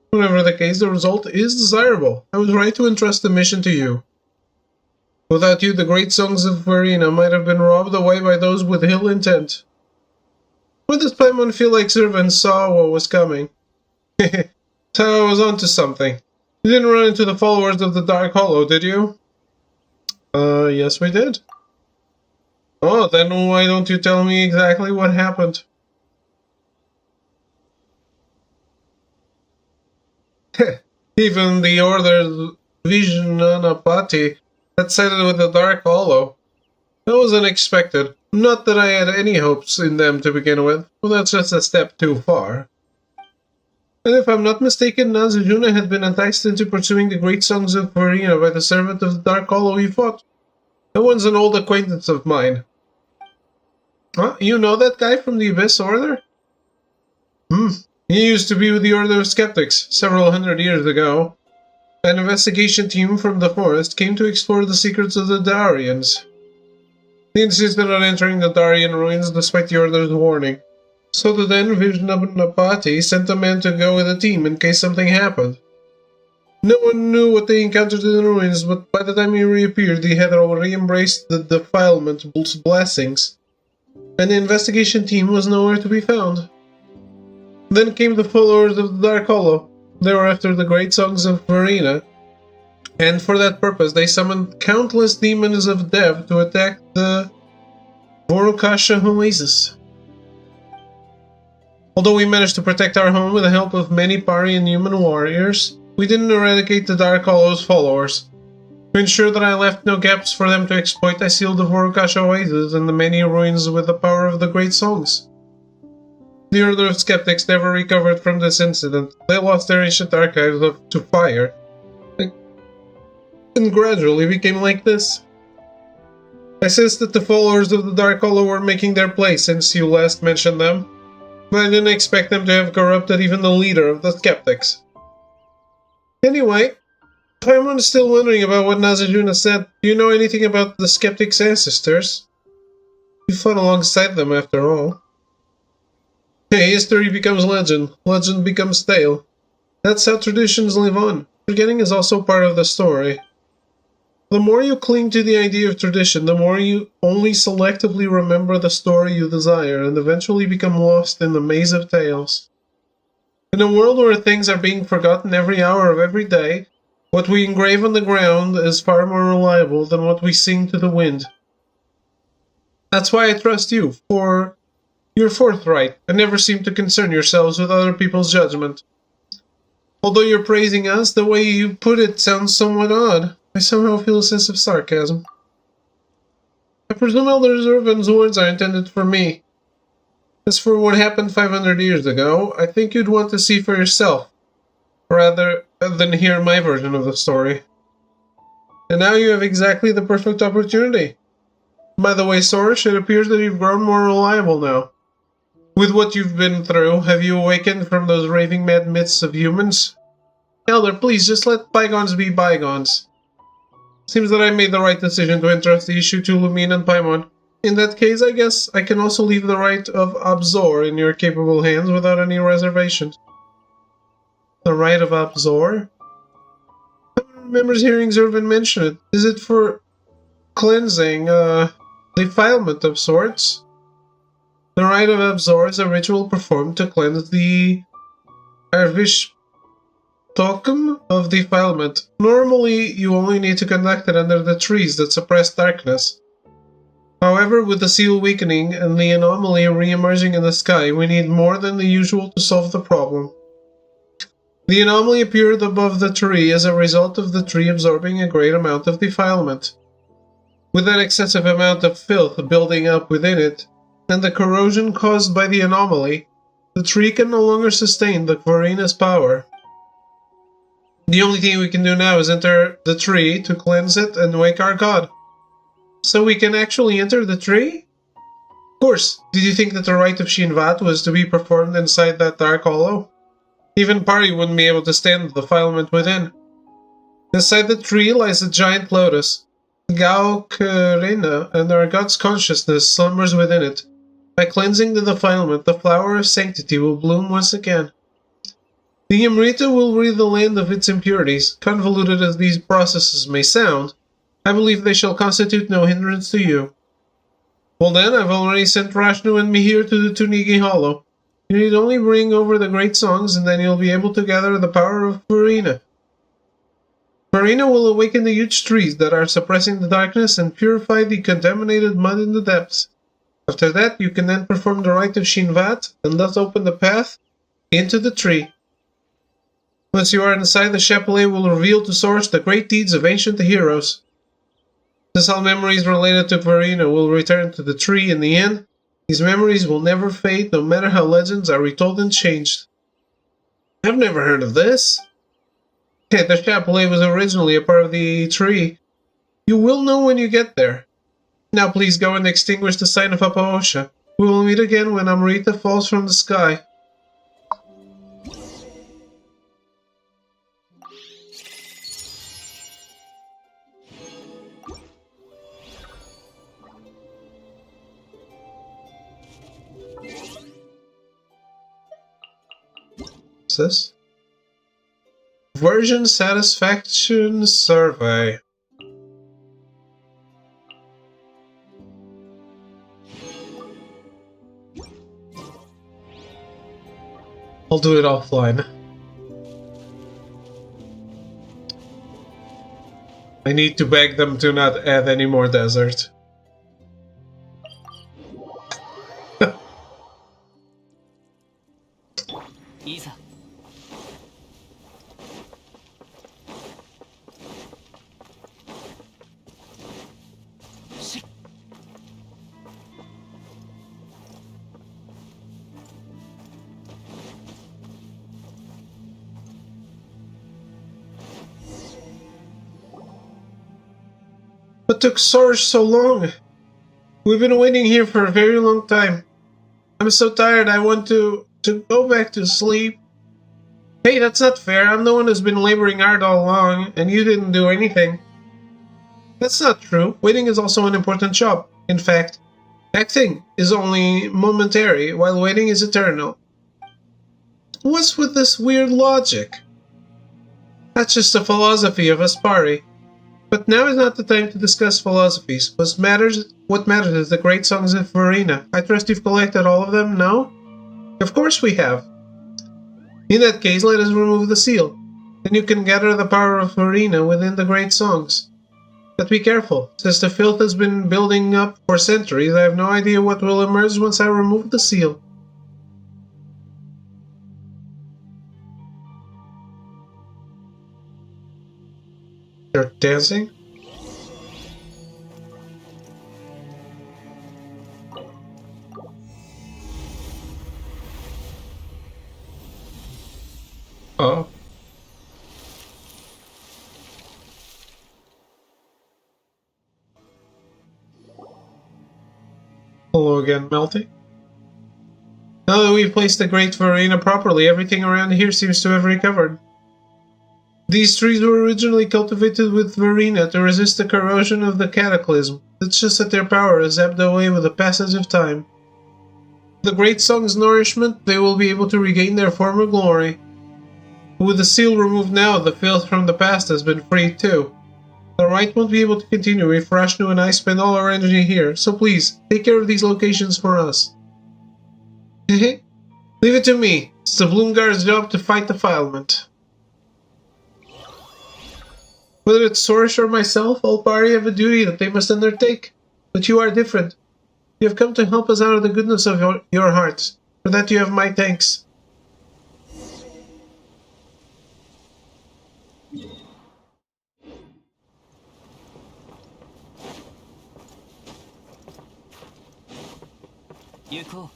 Whatever the case, the result is desirable. I was right to entrust the mission to you. Without you, the great songs of Verena might have been robbed away by those with ill intent. When does Paimon feel like Zervin saw what was coming? So I was onto something. You didn't run into the followers of the Dark Hollow, did you? Yes we did. Oh, then why don't you tell me exactly what happened? Even the Order's Visionanapati had sided with the Dark Hollow. That was unexpected. Not that I had any hopes in them to begin with, but that's just a step too far. And if I'm not mistaken, Nazujuna had been enticed into pursuing the great songs of Verena by the servant of the Dark Hollow he fought. That one's an old acquaintance of mine. Huh? You know that guy from the Abyss Order? He used to be with the Order of Skeptics several hundred years ago. An investigation team from the forest came to explore the secrets of the Darians. They insisted on entering the Darian ruins despite the Order's warning. So the then Vijnanapati sent a man to go with the team in case something happened. No one knew what they encountered in the ruins, but by the time he reappeared, he had already embraced the defilement's blessings, and the investigation team was nowhere to be found. Then came the followers of the Dark Hollow. They were after the great songs of Verena, and for that purpose they summoned countless demons of death to attack the Vorukasha oasis. Although we managed to protect our home with the help of many Pari and human warriors, we didn't eradicate the Dark Hollow's followers. To ensure that I left no gaps for them to exploit, I sealed the Vorukasha oasis and the many ruins with the power of the great songs. The Order of Skeptics never recovered from this incident. They lost their ancient archives to fire, and gradually became like this. I sensed that the followers of the Dark Hollow were making their play since you last mentioned them, but I didn't expect them to have corrupted even the leader of the Skeptics. Anyway, Paimon's still wondering about what Nazujuna said. Do you know anything about the Skeptics' ancestors? You fought alongside them after all. Hey, history becomes legend, legend becomes tale. That's how traditions live on. Forgetting is also part of the story. The more you cling to the idea of tradition, the more you only selectively remember the story you desire, and eventually become lost in the maze of tales. In a world where things are being forgotten every hour of every day, what we engrave on the ground is far more reliable than what we sing to the wind. That's why I trust you, for you're forthright and never seem to concern yourselves with other people's judgment. Although you're praising us, the way you put it sounds somewhat odd. I somehow feel a sense of sarcasm. I presume Elder Zervin's words are intended for me. As for what happened 500 years ago, I think you'd want to see for yourself, rather than hear my version of the story. And now you have exactly the perfect opportunity. By the way, Source, it appears that you've grown more reliable now. With what you've been through, have you awakened from those raving mad myths of humans? Elder, please, just let bygones be bygones. Seems that I made the right decision to entrust the issue to Lumine and Paimon. In that case, I guess I can also leave the right of Absor in your capable hands without any reservations. The right of Absor? I don't remember hearing Zervin mention it. Is it for cleansing, defilement of sorts? The rite of Absor is a ritual performed to cleanse the Arvish token of defilement. Normally, you only need to conduct it under the trees that suppress darkness. However, with the seal weakening and the anomaly re-emerging in the sky, we need more than the usual to solve the problem. The anomaly appeared above the tree as a result of the tree absorbing a great amount of defilement. With that excessive amount of filth building up within it, and the corrosion caused by the anomaly, the tree can no longer sustain the Varina's power. The only thing we can do now is enter the tree to cleanse it and wake our god. So we can actually enter the tree? Of course, did you think that the rite of Shinvat was to be performed inside that dark hollow? Even Pari wouldn't be able to stand the defilement within. Inside the tree lies a giant lotus. Gao Kurena, and our god's consciousness slumbers within it. By cleansing the defilement, the flower of sanctity will bloom once again. The Amrita will rid the land of its impurities. Convoluted as these processes may sound, I believe they shall constitute no hindrance to you. Well then, I've already sent Rashnu and Mihir to the Tunigi Hollow. You need only bring over the great songs, and then you'll be able to gather the power of Farina. Farina will awaken the huge trees that are suppressing the darkness and purify the contaminated mud in the depths. After that, you can then perform the rite of Shinvat, and thus open the path into the tree. Once you are inside, the Chapelet will reveal to Source the great deeds of ancient heroes. Since all memories related to Farina will return to the tree in the end, these memories will never fade, no matter how legends are retold and changed. I've never heard of this. Okay, the Chapelet was originally a part of the tree. You will know when you get there. Now please go and extinguish the sign of Apaosha. We will meet again when Amrita falls from the sky. What's this? Version Satisfaction Survey. I'll do it offline. I need to beg them to not add any more desert. What took Source so long? We've been waiting here for a very long time. I'm so tired I want to go back to sleep. Hey, that's not fair. I'm the one who's been laboring hard all along, and you didn't do anything. That's not true. Waiting is also an important job. In fact, acting is only momentary, while waiting is eternal. What's with this weird logic? That's just the philosophy of Aspari. But now is not the time to discuss philosophies. What matters is the great songs of Farina. I trust you've collected all of them, no? Of course we have. In that case, let us remove the seal. Then you can gather the power of Farina within the great songs. But be careful, since the filth has been building up for centuries, I have no idea what will emerge once I remove the seal. You're dancing? Oh. Hello again, Melty. Now that we've placed the Great Verena properly, everything around here seems to have recovered. These trees were originally cultivated with Verena to resist the corrosion of the cataclysm. It's just that their power has ebbed away with the passage of time. With the Great Song's nourishment, they will be able to regain their former glory. With the seal removed now, the filth from the past has been freed too. The Rite won't be able to continue if Rashnu and I spend all our energy here, so please, take care of these locations for us. Hehe. Leave it to me. It's the Bloomguard's job to fight defilement. Whether it's Sorish or myself, all party have a duty that they must undertake. But you are different. You have come to help us out of the goodness of your hearts. For that you have my thanks. Yuko.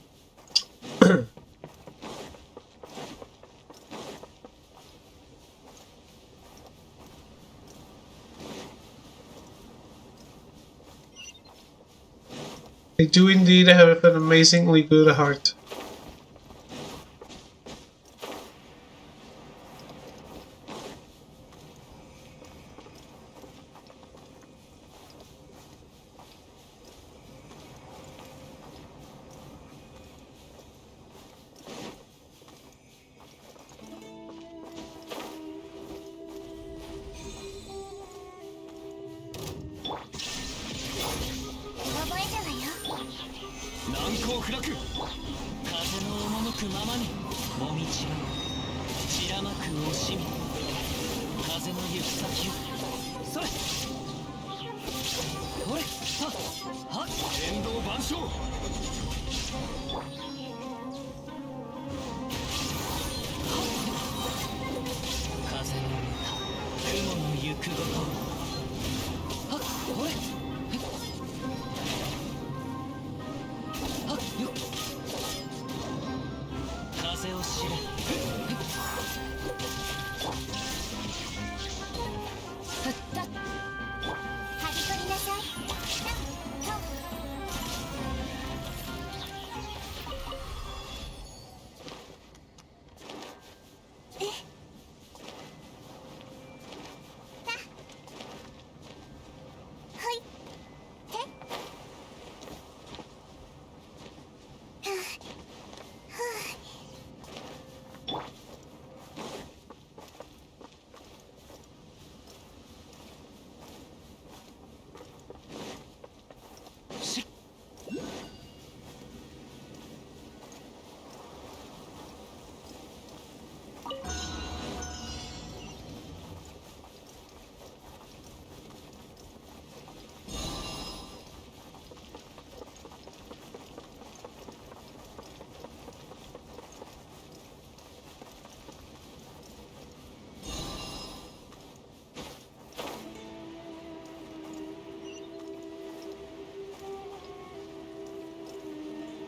I do indeed have an amazingly good heart.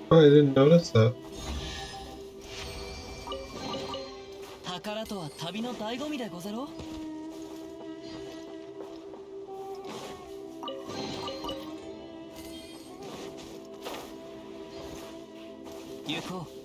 Oh, I didn't notice that. 宝とは旅の醍醐味でござろう。行こう。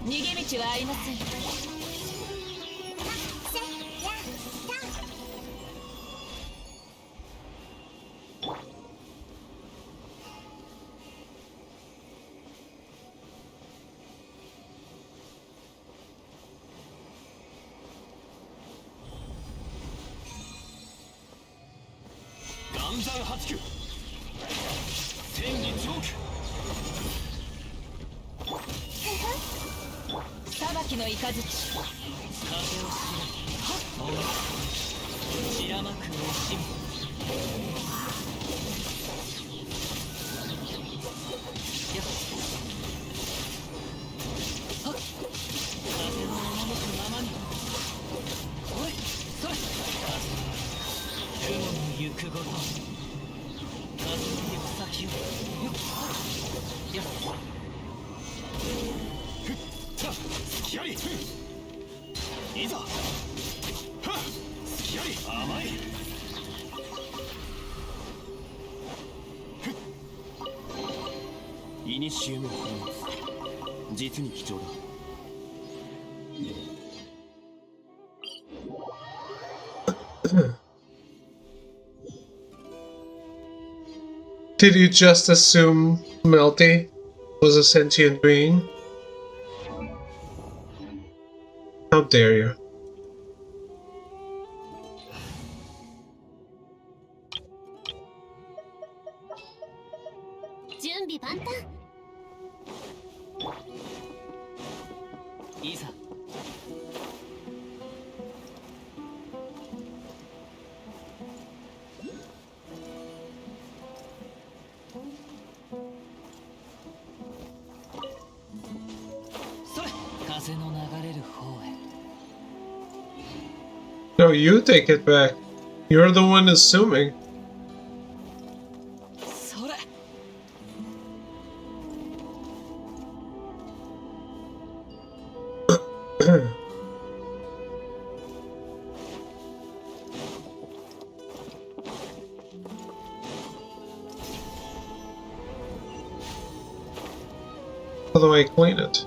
逃げ道はありません。岩山八九天理チョーク裁きの雷風を知れ散らまく惜しみやっ風の赴くままにおいいにしえの宝物、実に貴重だ。Did you just assume Melty was a sentient being? How dare you?いざ。それ、風の流れる方へ。No, you take it back. You're the one assuming. それ。How do I clean it?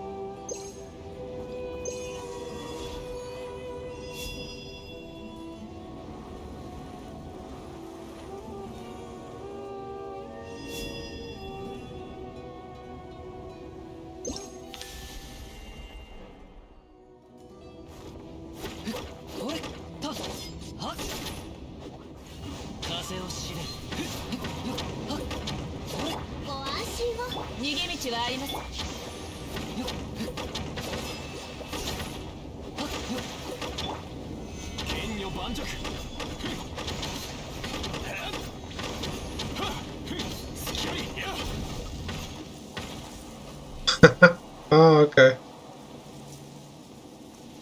Oh, okay.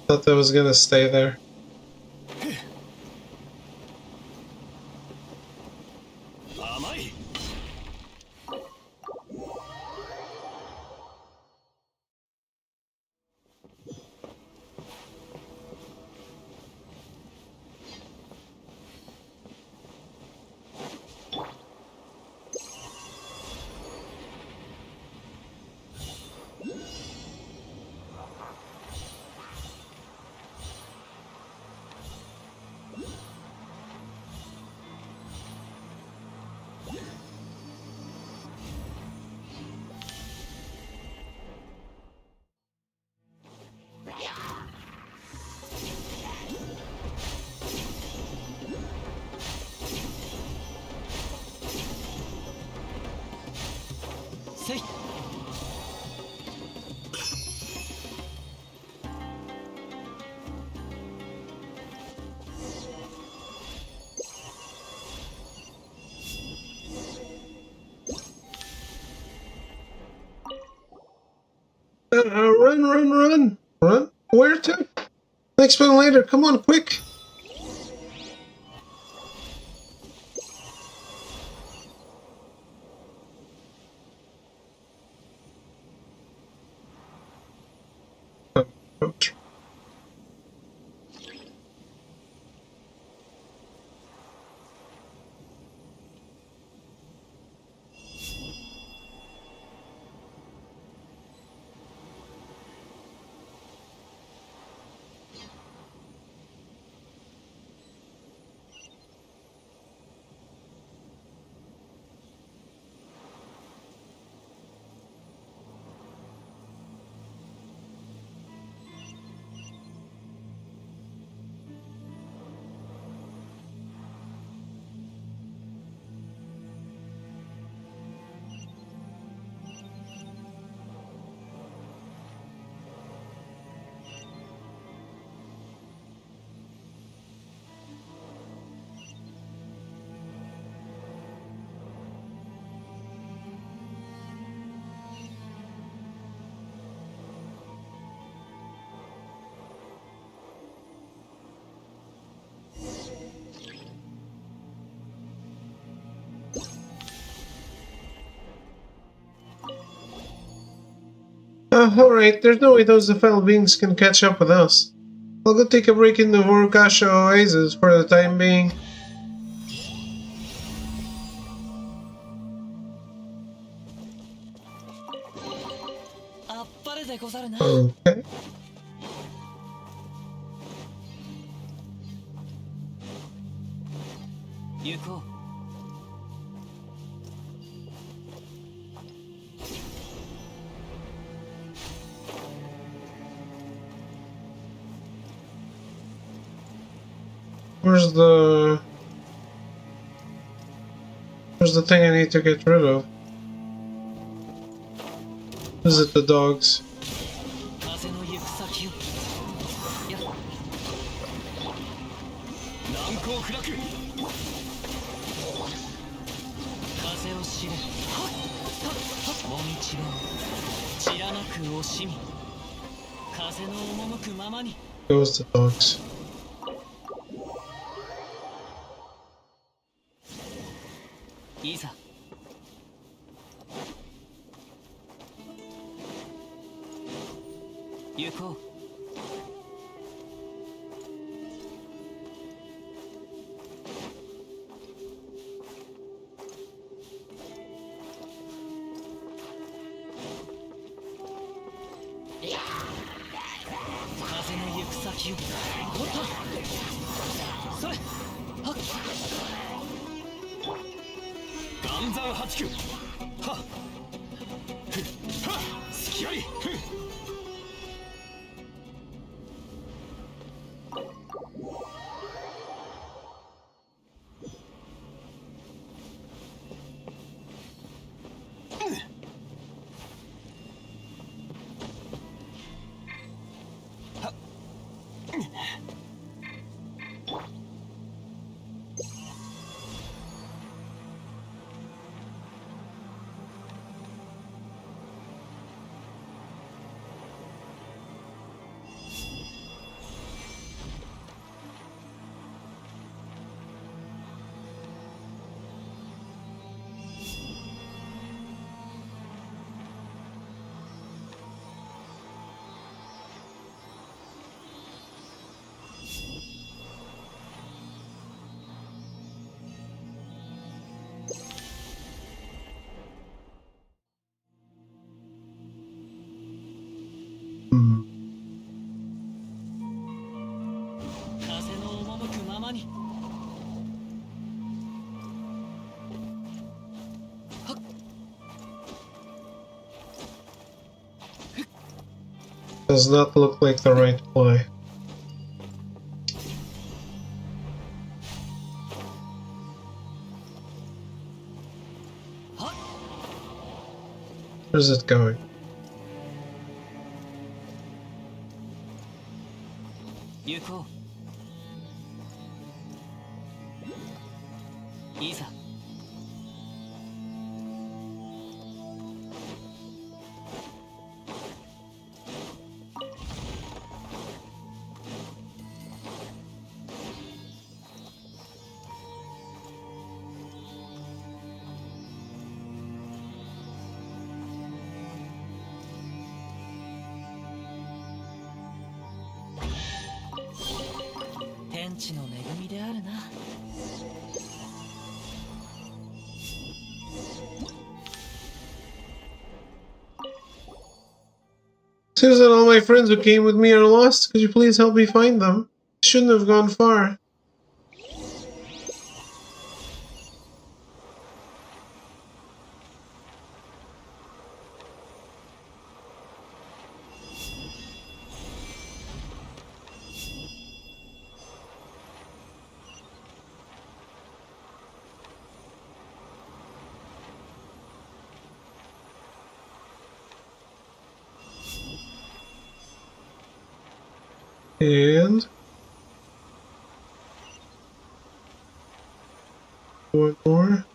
Thought that was gonna stay there. Run! Where to? Explain later. Come on, quick! Ouch. Alright, there's no way those feral beings can catch up with us. I'll go take a break in the Vorukasha Oasis for the time being. Okay. Where's the thing I need to get rid of? Is it the dogs? Goes the dogs. Does not look like the right play. Where's it going? Seems that all my friends who came with me are lost. Could you please help me find them? I shouldn't have gone far. And one more.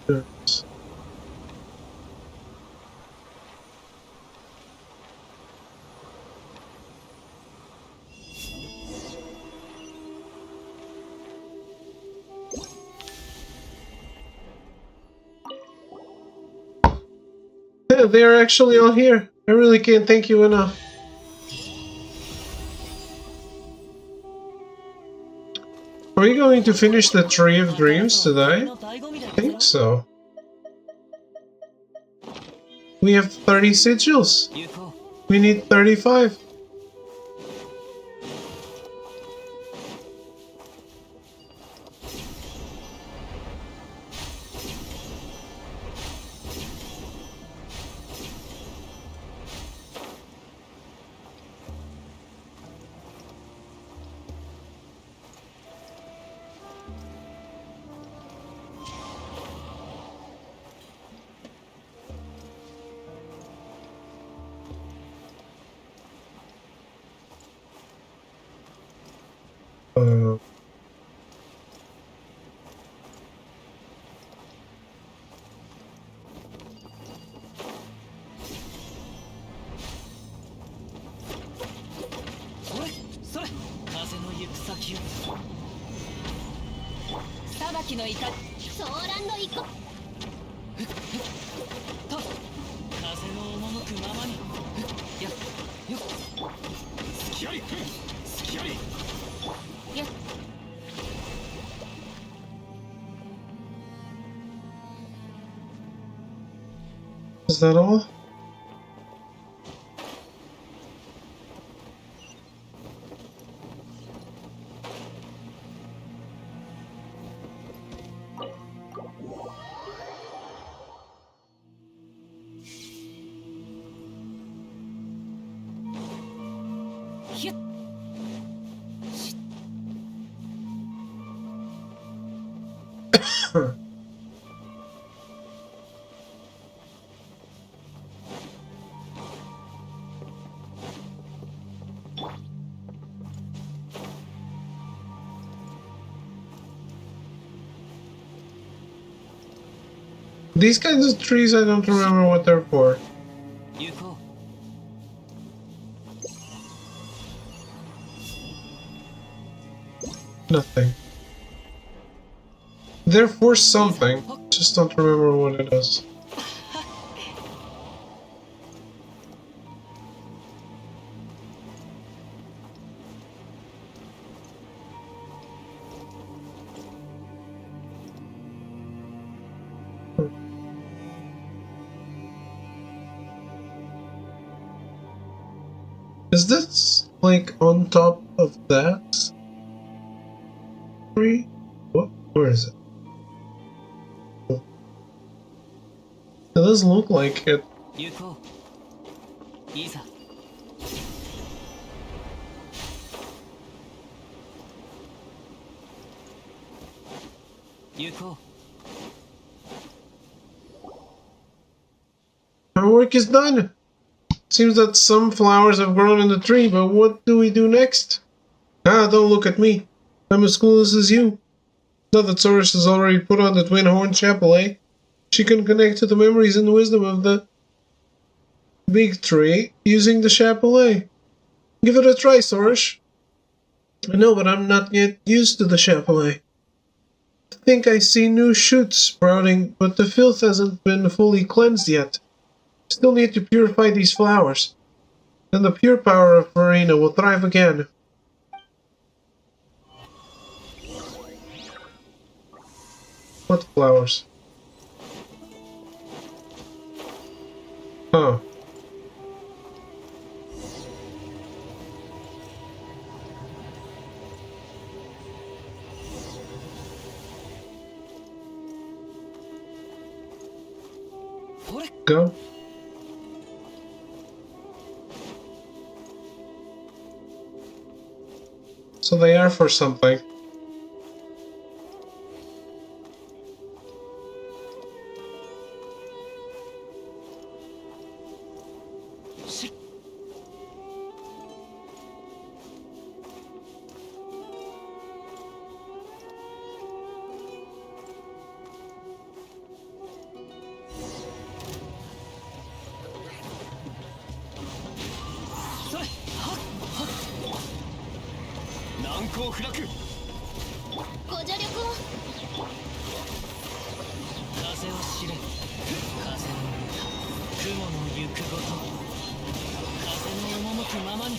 There's Yeah, they are actually all here. I really can't thank you enough. Are we going to finish the Tree of Dreams today? I think so. We have 30 sigils. We need 35. Is that all? These kinds of trees, I don't remember what they're for. Nothing. They're for something, just don't remember what it is. Is this, like, on top of that tree? What? Where is it? It doesn't look like it. Our work is done! Seems that some flowers have grown in the tree, but what do we do next? Ah, don't look at me. I'm as clueless as you. Now that Soros has already put on the twin horn chapelet, she can connect to the memories and wisdom of the big tree using the chapelet. Give it a try, Soros. I know, but I'm not yet used to the chapelet. I think I see new shoots sprouting, but the filth hasn't been fully cleansed yet. Still need to purify these flowers. Then the pure power of Verena will thrive again. What flowers? Huh. Go. So they are for something. 雲の行くごと風の赴くままに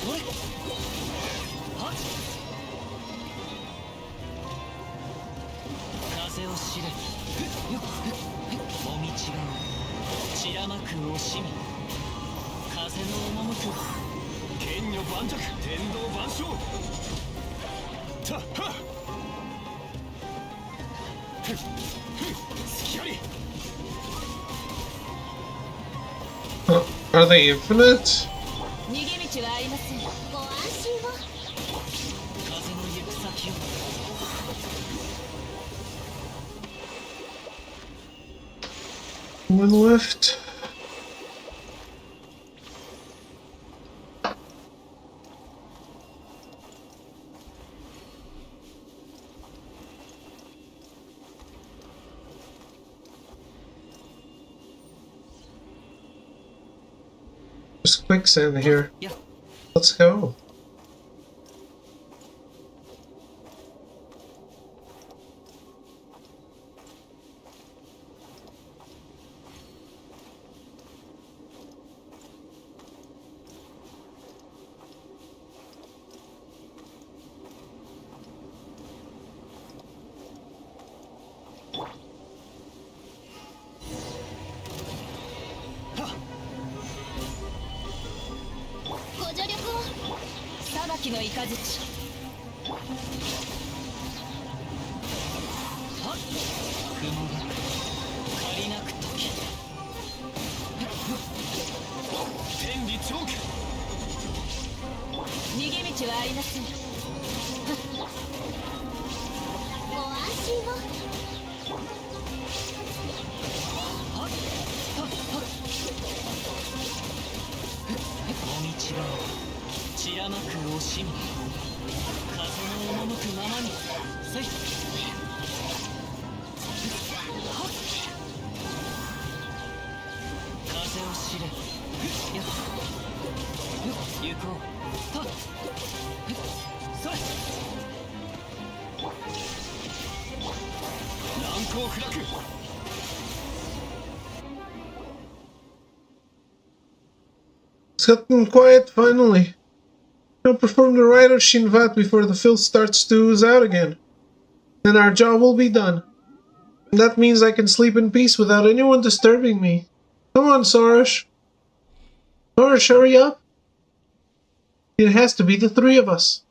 おいはっ風を知れもみちが散らまく惜しみ風の赴く剣女盤石天道万象たっはっAre they infinite? 逃げ道はありません。ご安心を。風の行く先を One left. There's quicksand here. Let's go. It's gotten quiet finally. Now perform the rite of Shinvat before the filth starts to ooze out again. Then our job will be done. And that means I can sleep in peace without anyone disturbing me. Come on, Sorash. Sorash, hurry up. It has to be the three of us.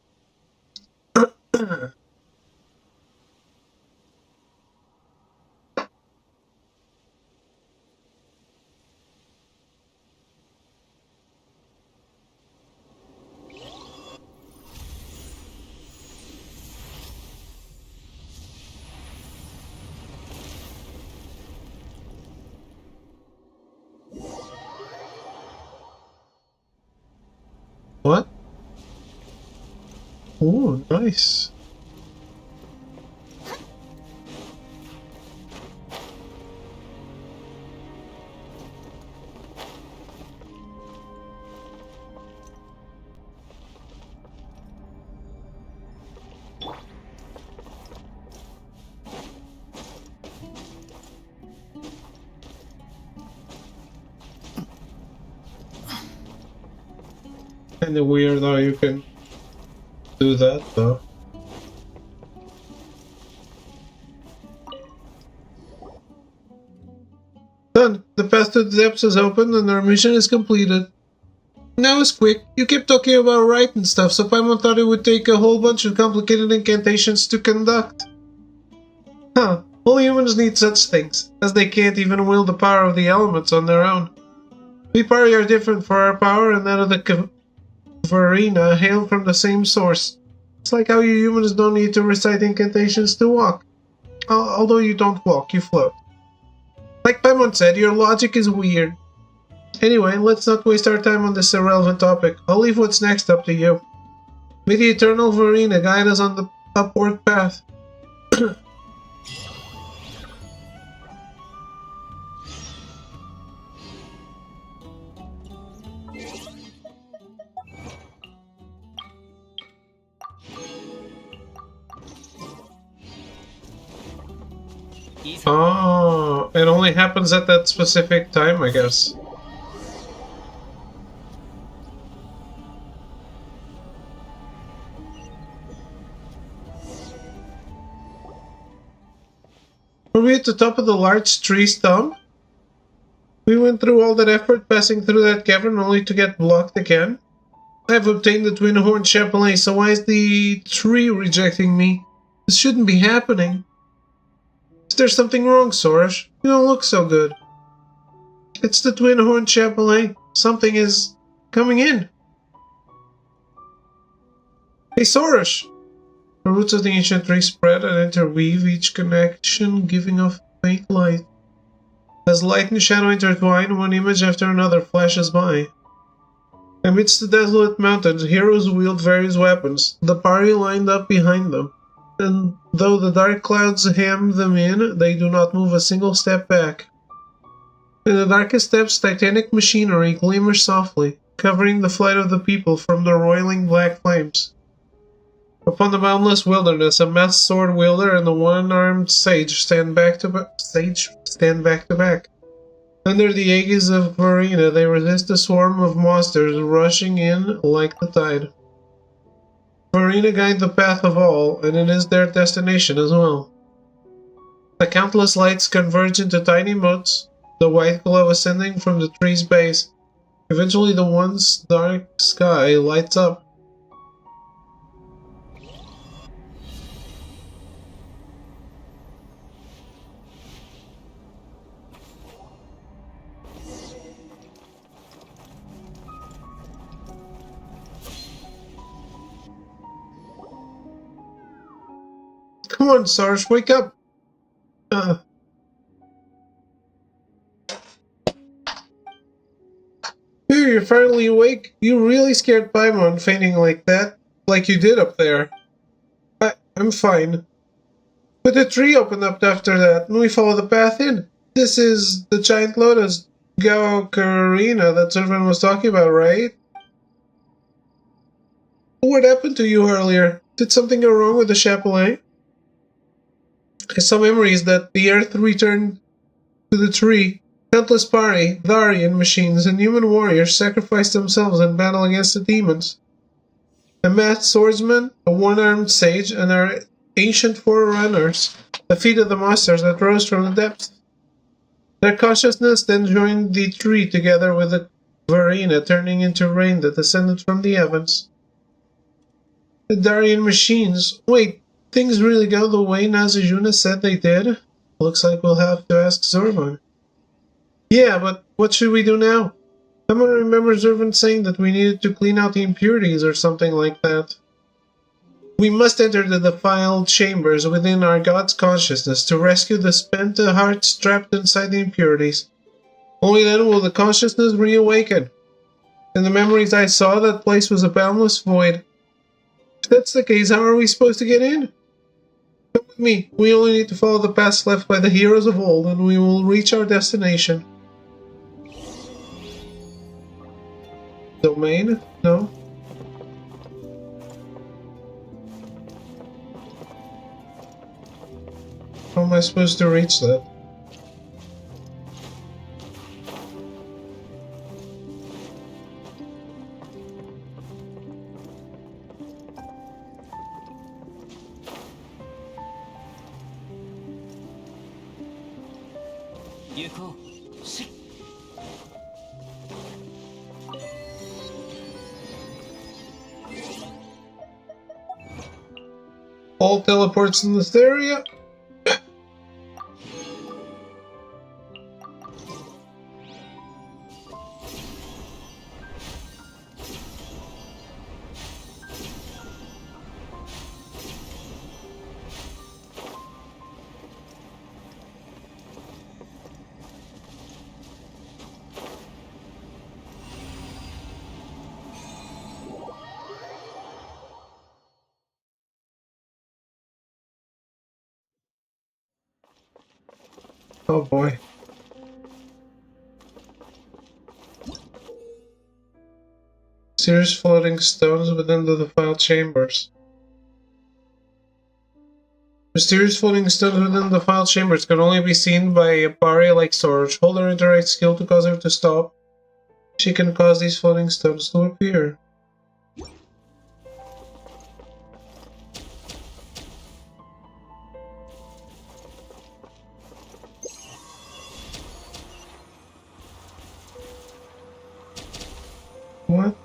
What? Oh, nice. Kinda weird how you can do that though. Done. The path to the depths is open and our mission is completed. Now it's quick. You kept talking about right and stuff, so Paimon thought it would take a whole bunch of complicated incantations to conduct. Huh. All humans need such things, as they can't even wield the power of the elements on their own. We party are different, for our power and that of the Varina hail from the same source. It's like how you humans don't need to recite incantations to walk. Although you don't walk, you float. Like Paimon said, your logic is weird. Anyway, let's not waste our time on this irrelevant topic. I'll leave what's next up to you. May the eternal Varina guide us on the upward path. Oh, it only happens at that specific time, I guess. Were we at the top of the large tree stump? We went through all that effort passing through that cavern only to get blocked again? I have obtained the twin horn chapelain, so why is the tree rejecting me? This shouldn't be happening. Is there something wrong, Soresh? You don't look so good. It's the twin horn chapelain. Something is coming in. Hey, Soresh! The roots of the ancient tree spread and interweave, each connection giving off faint light. As light and shadow intertwine, one image after another flashes by. Amidst the desolate mountains, heroes wield various weapons, the party lined up behind them. And though the dark clouds hem them in, they do not move a single step back. In the darkest depths, titanic machinery glimmers softly, covering the flight of the people from the roiling black flames. Upon the boundless wilderness, a masked sword wielder and a one-armed sage stand back to back. Under the aegis of Verena, they resist the swarm of monsters rushing in like the tide. Verena guides the path of all, and it is their destination as well. The countless lights converge into tiny motes, the white glow ascending from the tree's base. Eventually the once dark sky lights up. Come on, Sarge, wake up! Here, you're finally awake? You really scared Paimon fainting like that? Like you did up there. I'm fine. But the tree opened up after that, and we followed the path in. This is the giant lotus, Gaokarina, that Servant was talking about, right? What happened to you earlier? Did something go wrong with the chapelain? I saw memories that the earth returned to the tree. Countless Pari, Tharian machines, and human warriors sacrificed themselves in battle against the demons. A masked swordsman, a one-armed sage, and our ancient forerunners defeated the monsters that rose from the depths. Their consciousness then joined the tree together with the Verena, turning into rain that descended from the heavens. The Darian machines. Wait, things really go the way Nazajuna said they did? Looks like we'll have to ask Zurvan. Yeah, but what should we do now? Someone remember Zurvan saying that we needed to clean out the impurities or something like that. We must enter the defiled chambers within our god's consciousness to rescue the spent hearts trapped inside the impurities. Only then will the consciousness reawaken. In the memories I saw, that place was a boundless void. If that's the case, how are we supposed to get in? Come with me. We only need to follow the paths left by the heroes of old, and we will reach our destination. Domain? No. How am I supposed to reach that? All teleports in this area. Oh boy. Serious floating stones within the defiled chambers. Mysterious floating stones within the file chambers can only be seen by a barrier like storage. Hold her interact skill to cause her to stop. She can cause these floating stones to appear. What?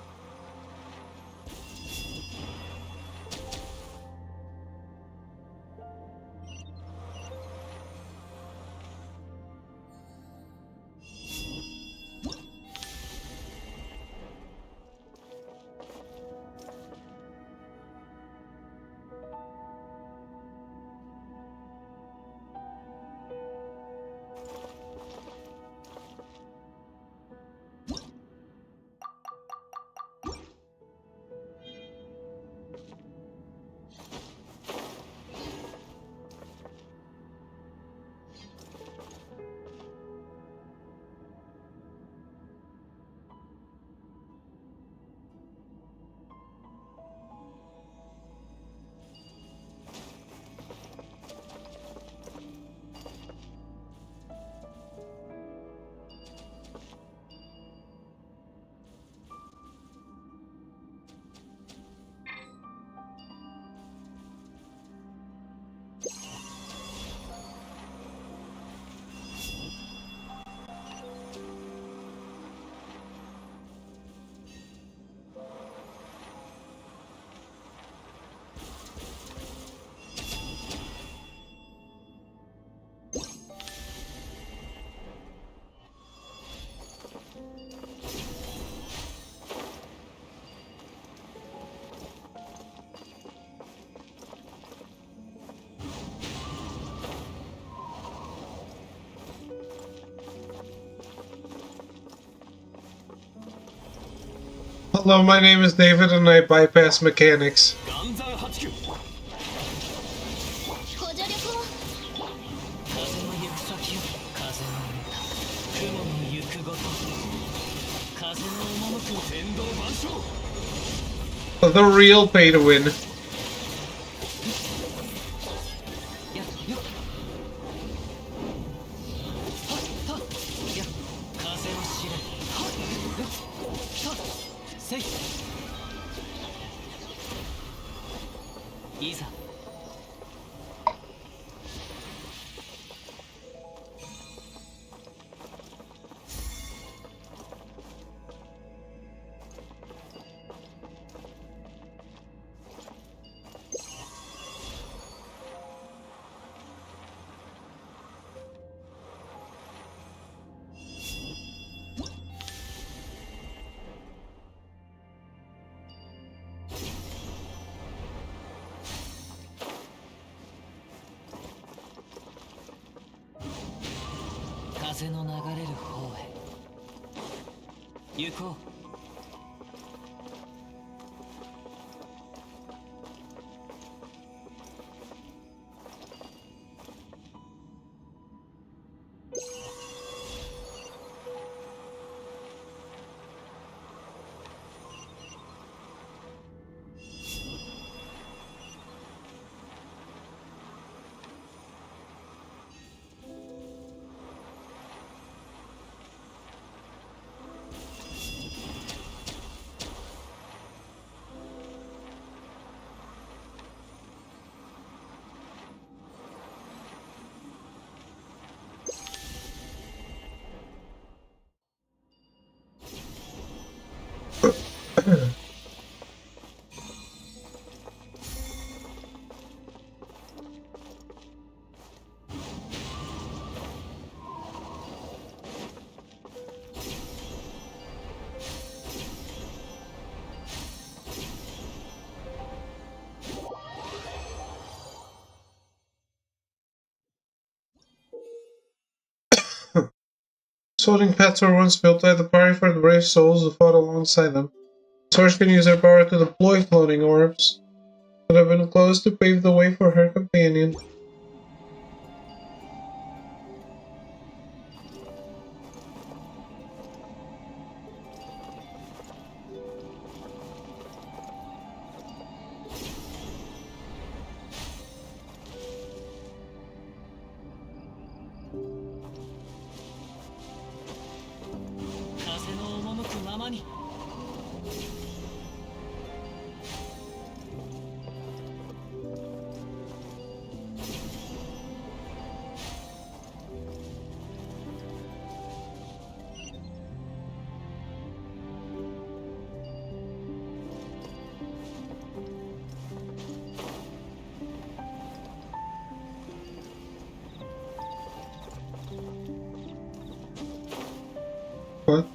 Hello, my name is David and I bypass mechanics. The real pay to win. Sorting paths were once built by the party for the brave souls who fought alongside them. Source can use her power to deploy floating orbs that have been closed to pave the way for her companion. What?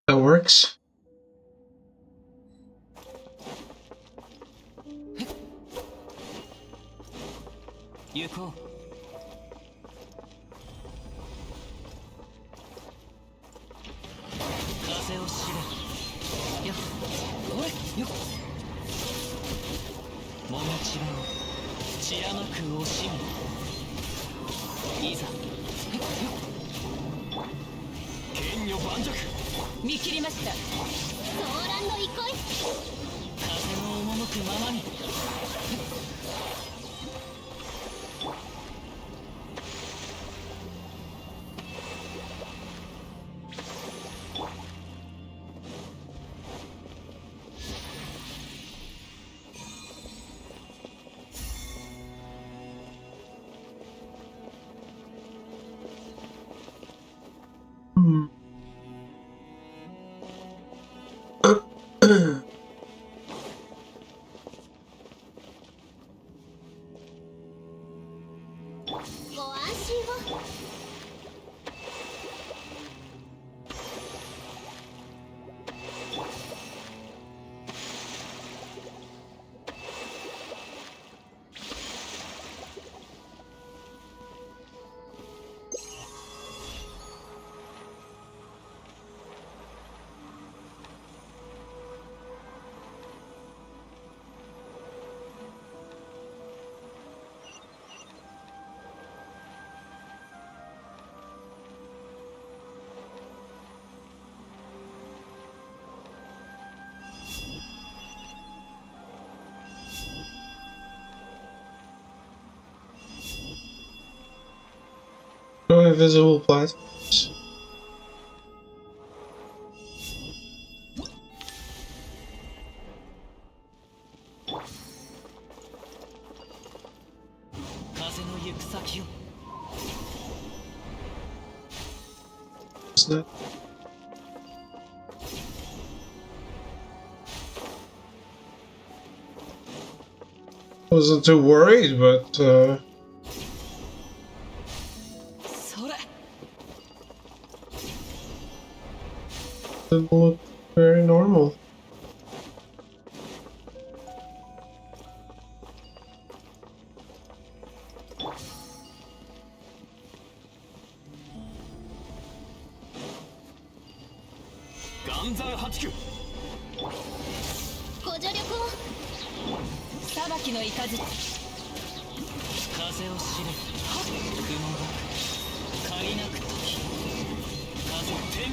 That works. Yuko. Kaze o shire. Ya. Ore. Yo. Momochiro. Chiramaku oshimu. Iza. Kenyo banjaku. 見切りました。ソーランの憩い。風の赴くままに。ご安心を。No invisible platforms. What's that? Wasn't too worried, but didn't look very normal.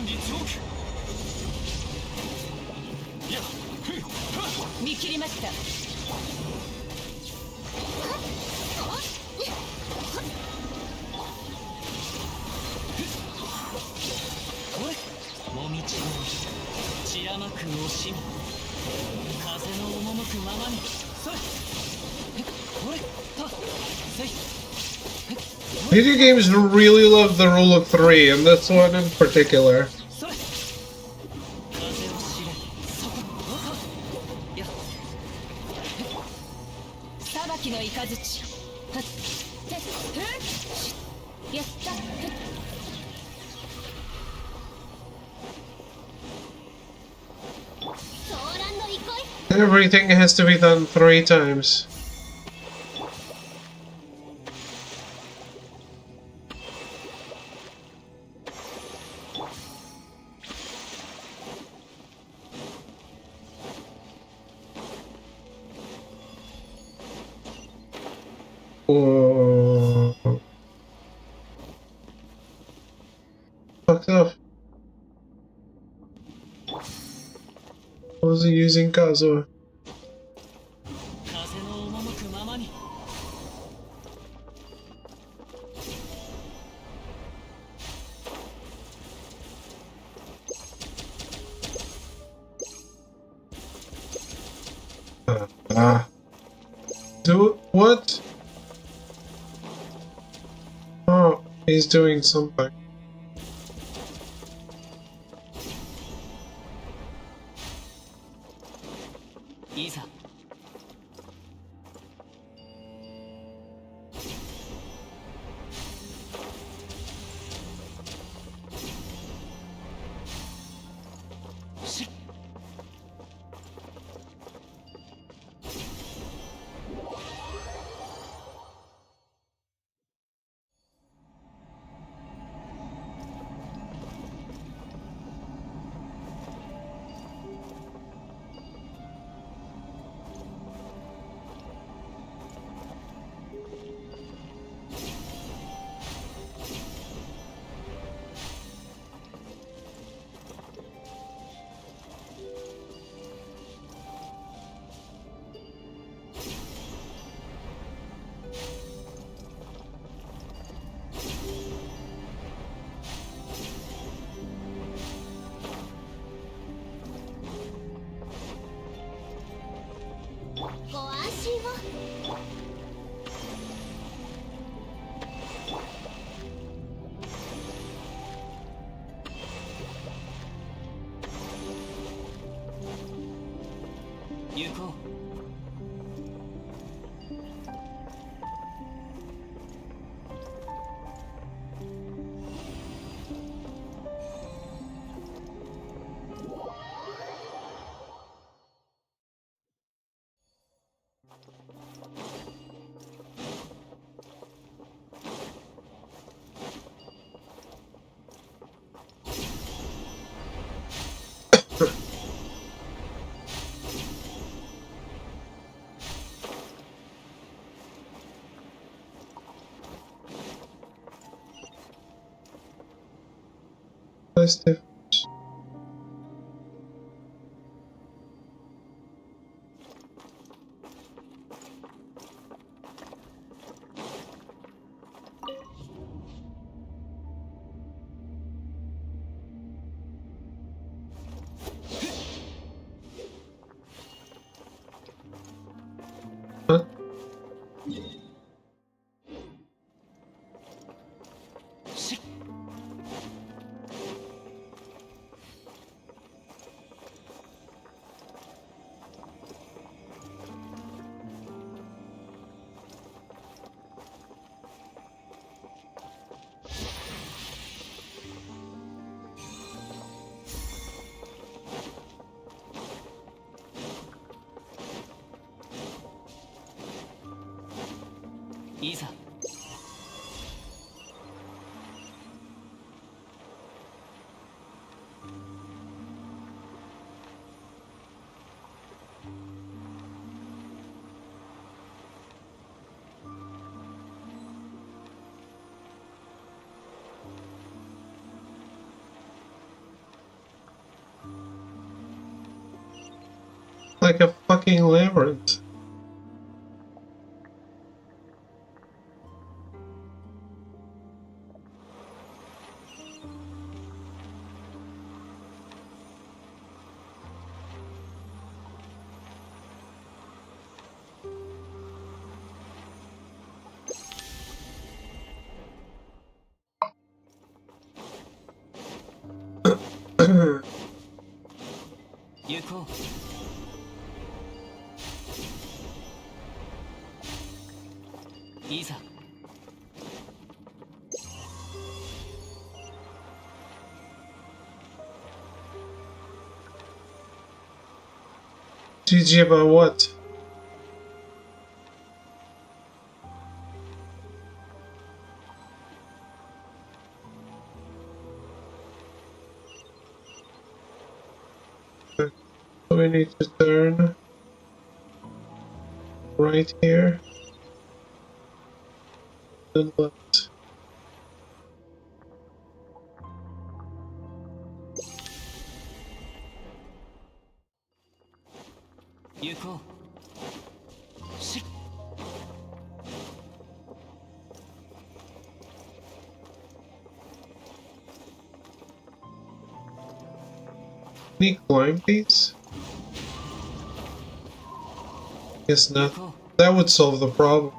備チョークやっ見切りました。もみちの散らまく惜しみ風の赴くままにそれこれとせい Video games really love the rule of 3, and this one in particular. それ風を知れそこや裁きの雷はってふっやったふっソーランド行こい Everything has to be done 3 times. Oh. Fucked up. I wasn't using Kazuha. 風の赴くままに Do what? Oh, he's doing something. Isa. Positive. Huh? Isa. 「like a fucking labyrinth. GG about what? So we need to turn right here, then left. Can you climb these? Guess not. That would solve the problem.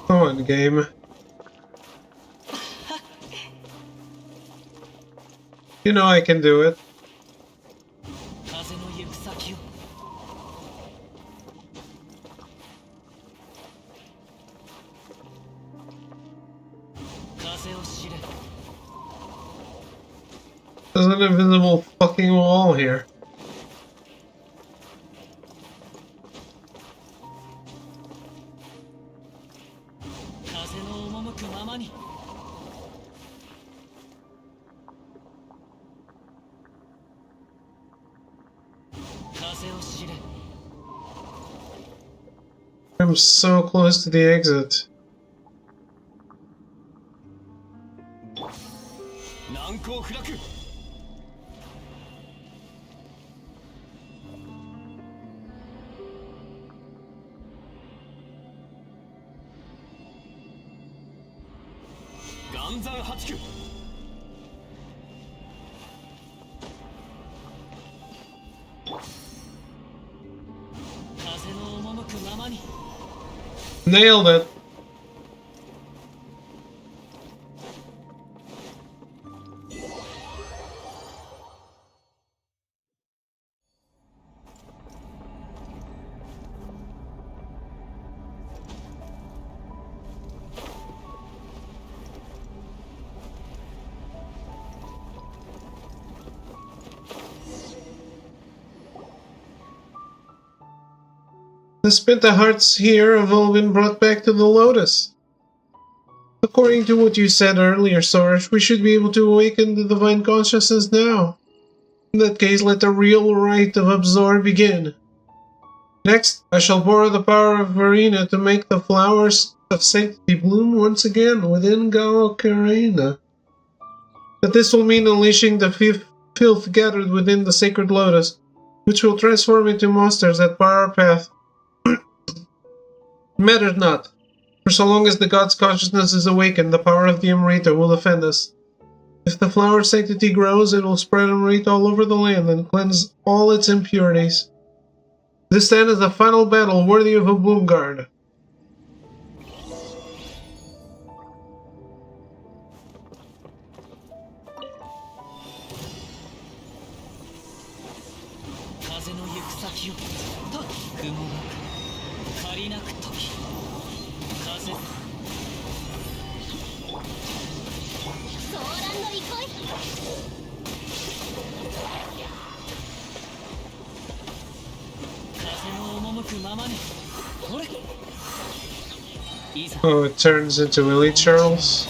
Come on, game. You know I can do it. There's an invisible fucking wall here. I'm so close to the exit. Nailed it. The Spinta hearts here have all been brought back to the Lotus. According to what you said earlier, Soresh, we should be able to awaken the divine consciousness now. In that case, let the real rite of Absorb begin. Next, I shall borrow the power of Verena to make the flowers of sanctity bloom once again within Gao-Karena. But this will mean unleashing the filth gathered within the sacred lotus, which will transform into monsters that bar our path. Matters not, for so long as the god's consciousness is awakened, the power of the Amrita will defend us. If the flower sanctity grows, it will spread Amrita all over the land and cleanse all its impurities. This then is the final battle worthy of a Bloomguard. Oh, it turns into Willie Charles.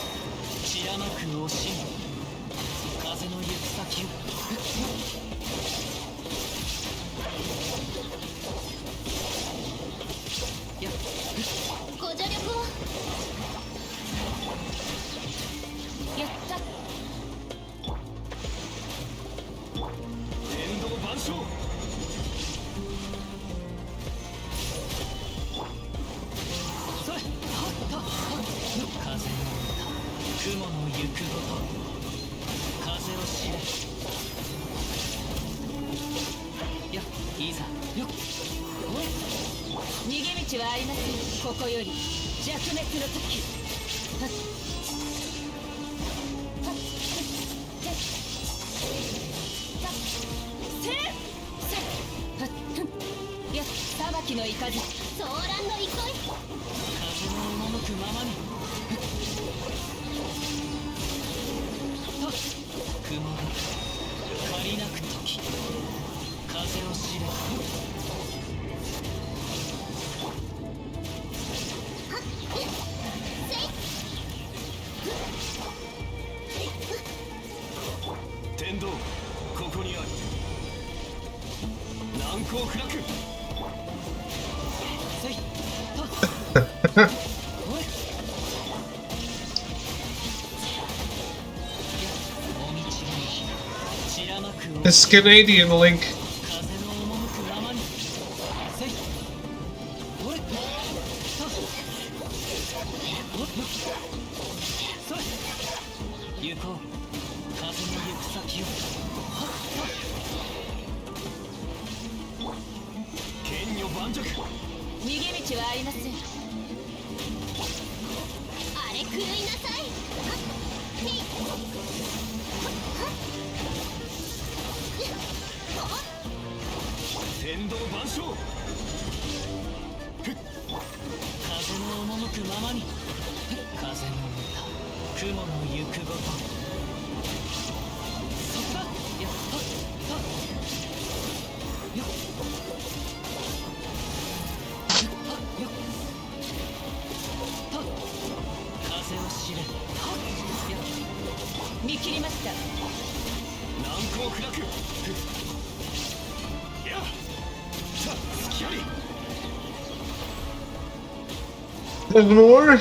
This Canadian Link. More?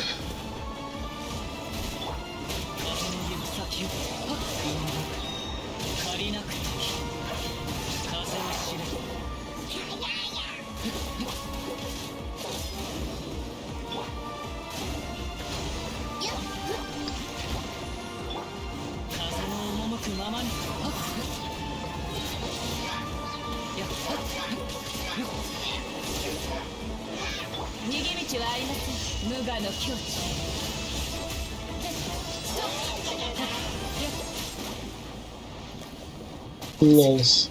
Lols.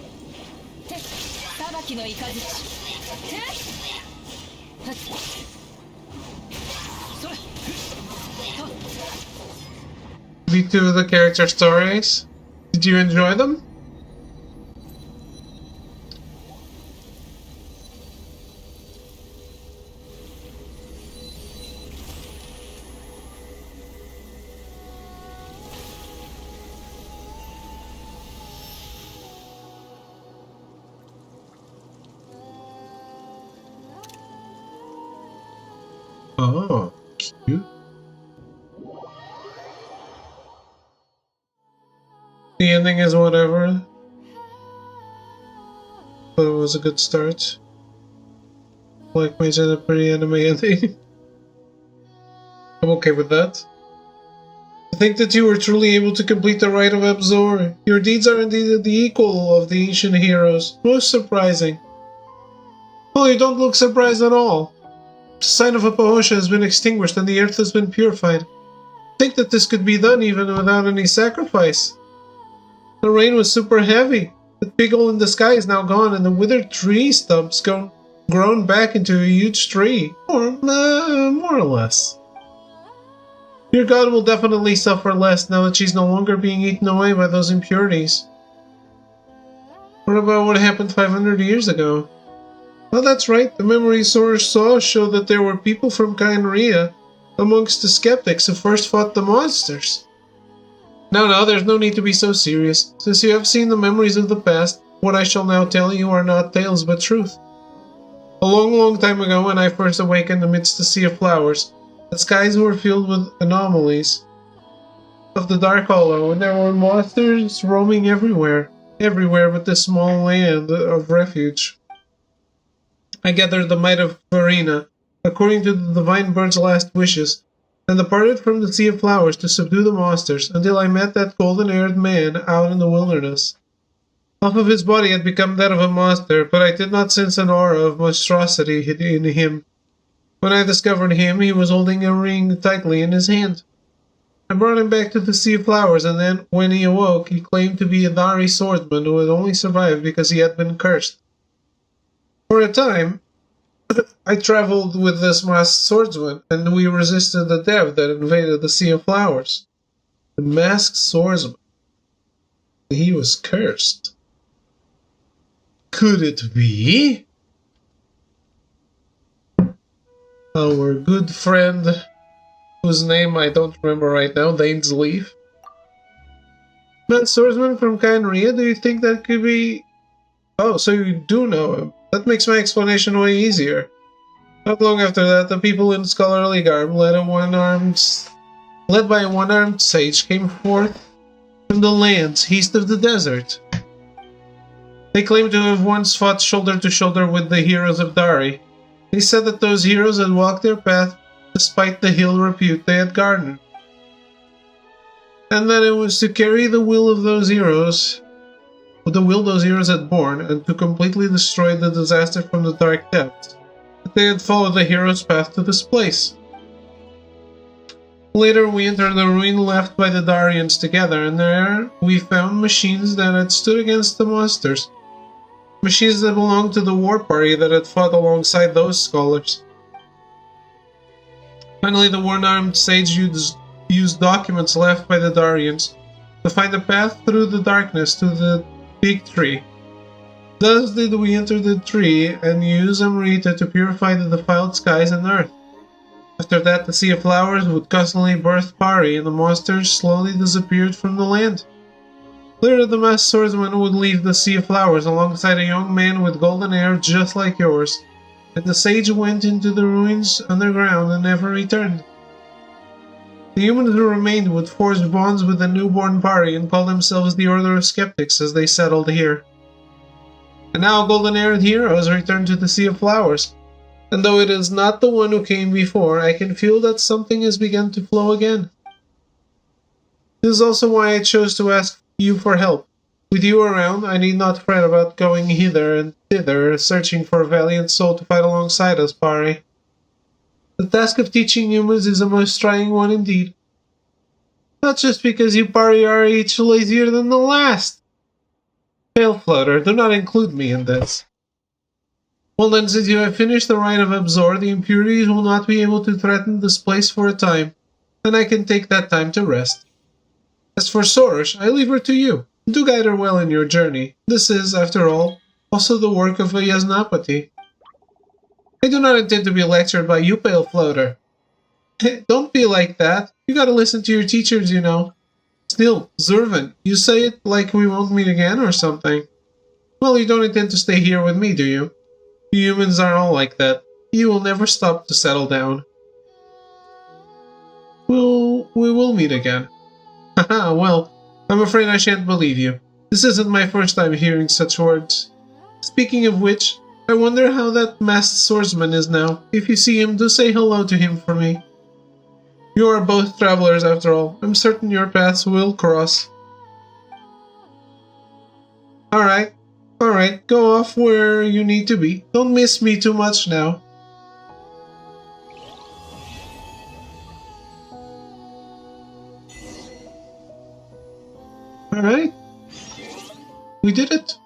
V2 of the character stories. Did you enjoy them? Oh, cute. The ending is whatever, but it was a good start. Like makes it a pretty anime ending. I'm okay with that. I think that you were truly able to complete the rite of Abzor. Your deeds are indeed the equal of the ancient heroes. Most surprising. Oh, you don't look surprised at all. The sign of Apohosha has been extinguished and the earth has been purified. I think that this could be done even without any sacrifice. The rain was super heavy. The big hole in the sky is now gone and the withered tree stumps grown back into a huge tree. Or more or less. Your god will definitely suffer less now that she's no longer being eaten away by those impurities. What about what happened 500 years ago? Oh, that's right. The memories Soros saw show that there were people from Kynria amongst the skeptics who first fought the monsters. No, there's no need to be so serious. Since you have seen the memories of the past, what I shall now tell you are not tales but truth. A long time ago, when I first awakened amidst the sea of flowers, the skies were filled with anomalies of the Dark Hollow, and there were monsters roaming everywhere but this small land of refuge. I gathered the might of Varina, according to the divine bird's last wishes, and departed from the sea of flowers to subdue the monsters until I met that golden-haired man out in the wilderness. Half of his body had become that of a monster, but I did not sense an aura of monstrosity in him. When I discovered him, he was holding a ring tightly in his hand. I brought him back to the Sea of Flowers, and then, when he awoke, he claimed to be a Dari swordsman who had only survived because he had been cursed. For a time, I traveled with this masked swordsman, and we resisted the death that invaded the Sea of Flowers. The masked swordsman. He was cursed. Could it be? Our good friend, whose name I don't remember right now, Dane's Leaf. Masked swordsman from Kynria, do you think that could be... Oh, so you do know him. That makes my explanation way easier. Not long after that, the people in scholarly garb, led by a one-armed sage, came forth from the lands east of the desert. They claimed to have once fought shoulder to shoulder with the heroes of Dari. They said that those heroes had walked their path despite the ill repute they had garnered, and that it was to carry the will of those heroes, had borne, and to completely destroy the disaster from the dark depths, that they had followed the hero's path to this place. Later we entered the ruin left by the Darians together, and there we found machines that had stood against the monsters. Machines that belonged to the war party that had fought alongside those scholars. Finally, the one-armed sage used documents left by the Darians to find a path through the darkness to the big tree. Thus did we enter the tree and use Amrita to purify the defiled skies and earth. After that, the Sea of Flowers would constantly birth Pari, and the monsters slowly disappeared from the land. Later, the masked swordsman would leave the Sea of Flowers alongside a young man with golden hair just like yours, and the sage went into the ruins underground and never returned. The humans who remained would forge bonds with the newborn Pari and call themselves the Order of Skeptics as they settled here. And now golden-haired heroes return to the Sea of Flowers, and though it is not the one who came before, I can feel that something has begun to flow again. This is also why I chose to ask you for help. With you around, I need not fret about going hither and thither, searching for a valiant soul to fight alongside us, Pari. The task of teaching humans is a most trying one indeed. Not just because you Pari are each lazier than the last. Pale Floater, do not include me in this. Well then, since you have finished the rite of Absor, the impurities will not be able to threaten this place for a time, and I can take that time to rest. As for Soros, I leave her to you. Do guide her well in your journey. This is, after all, also the work of a Yasnapati. I do not intend to be lectured by you, Pale Floater. Don't be like that. You gotta listen to your teachers, you know. Still, Zurvan, you say it like we won't meet again or something. Well, you don't intend to stay here with me, do you? You humans are all like that. You will never stop to settle down. We will meet again. Haha, well, I'm afraid I shan't believe you. This isn't my first time hearing such words. Speaking of which, I wonder how that masked swordsman is now. If you see him, do say hello to him for me. You are both travelers after all. I'm certain your paths will cross. Alright, go off where you need to be. Don't miss me too much now. Alright. We did it.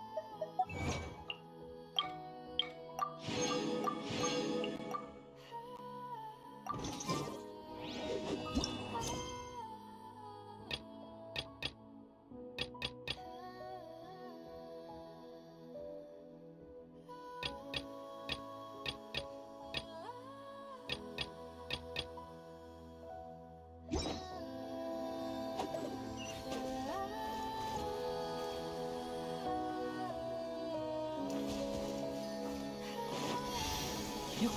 よ。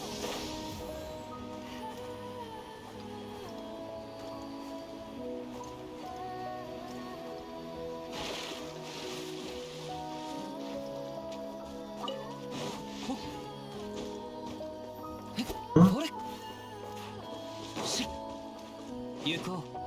これし行こう。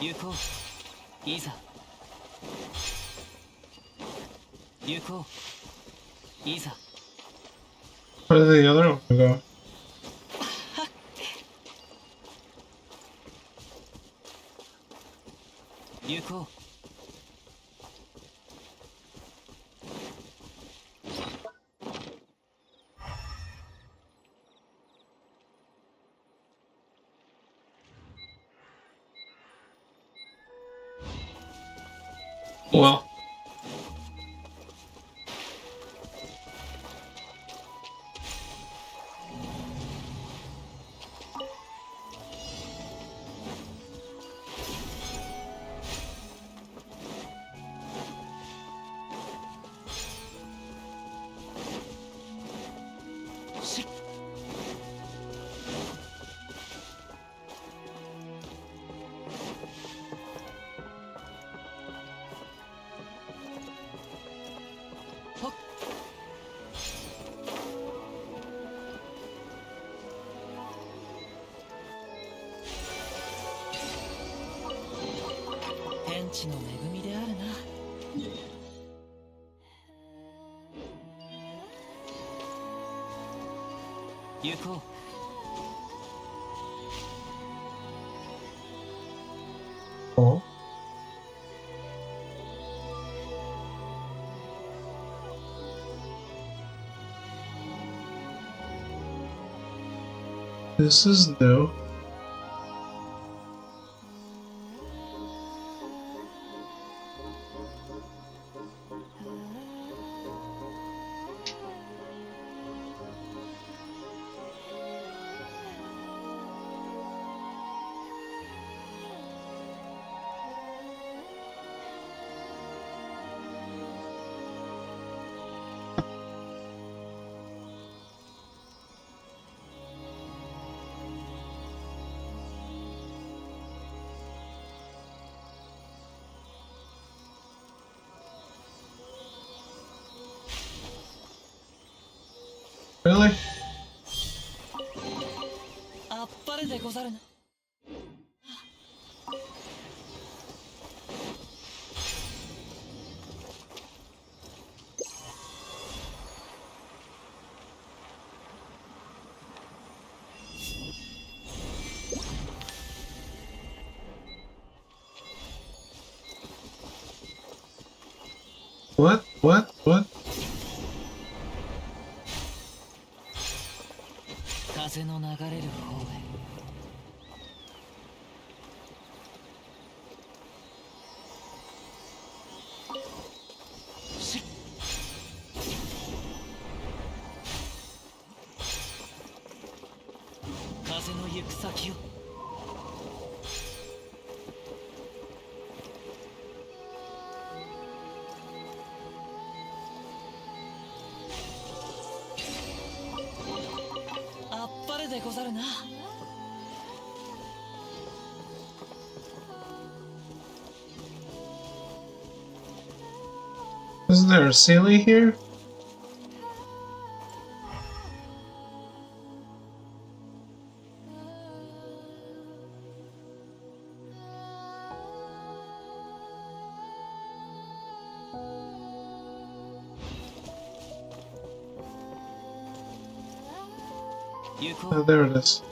行こう。いざ行こう。いざ。 Where did the other one go? 行こう。 Well.し 天地の恵みであるな。行こう。 Oh. This is new. Really? あっぱれでござるな。 What? What? What? 風の流れる方へ。 風の行く先を。 あっぱれでござるな。 Isn't there a Sealy here? Oh, there it is.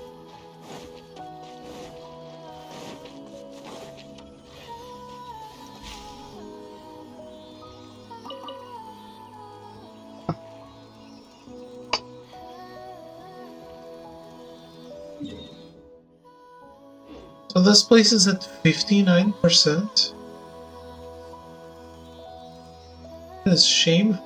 So this place is at 59%. This shame.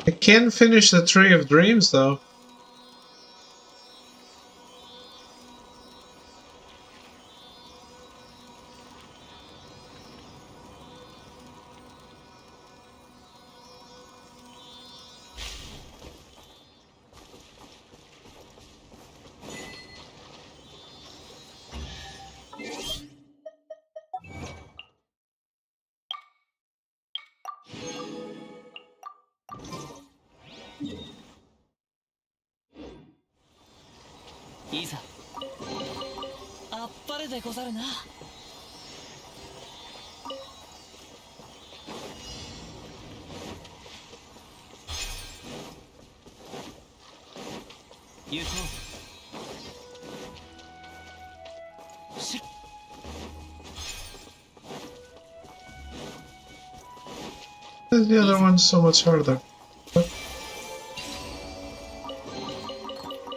I can finish the Tree of Dreams though.いざあっぱれでござるな。行こう。しThe other one's so much harder.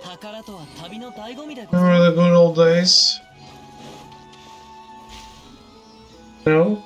宝とは旅の醍醐味でござる。 Remember the good old days? No?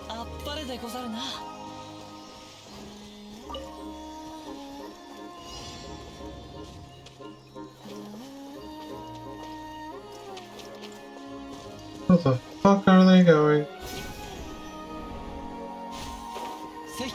あっぱれでござるな。Where the fuck are they going? せい。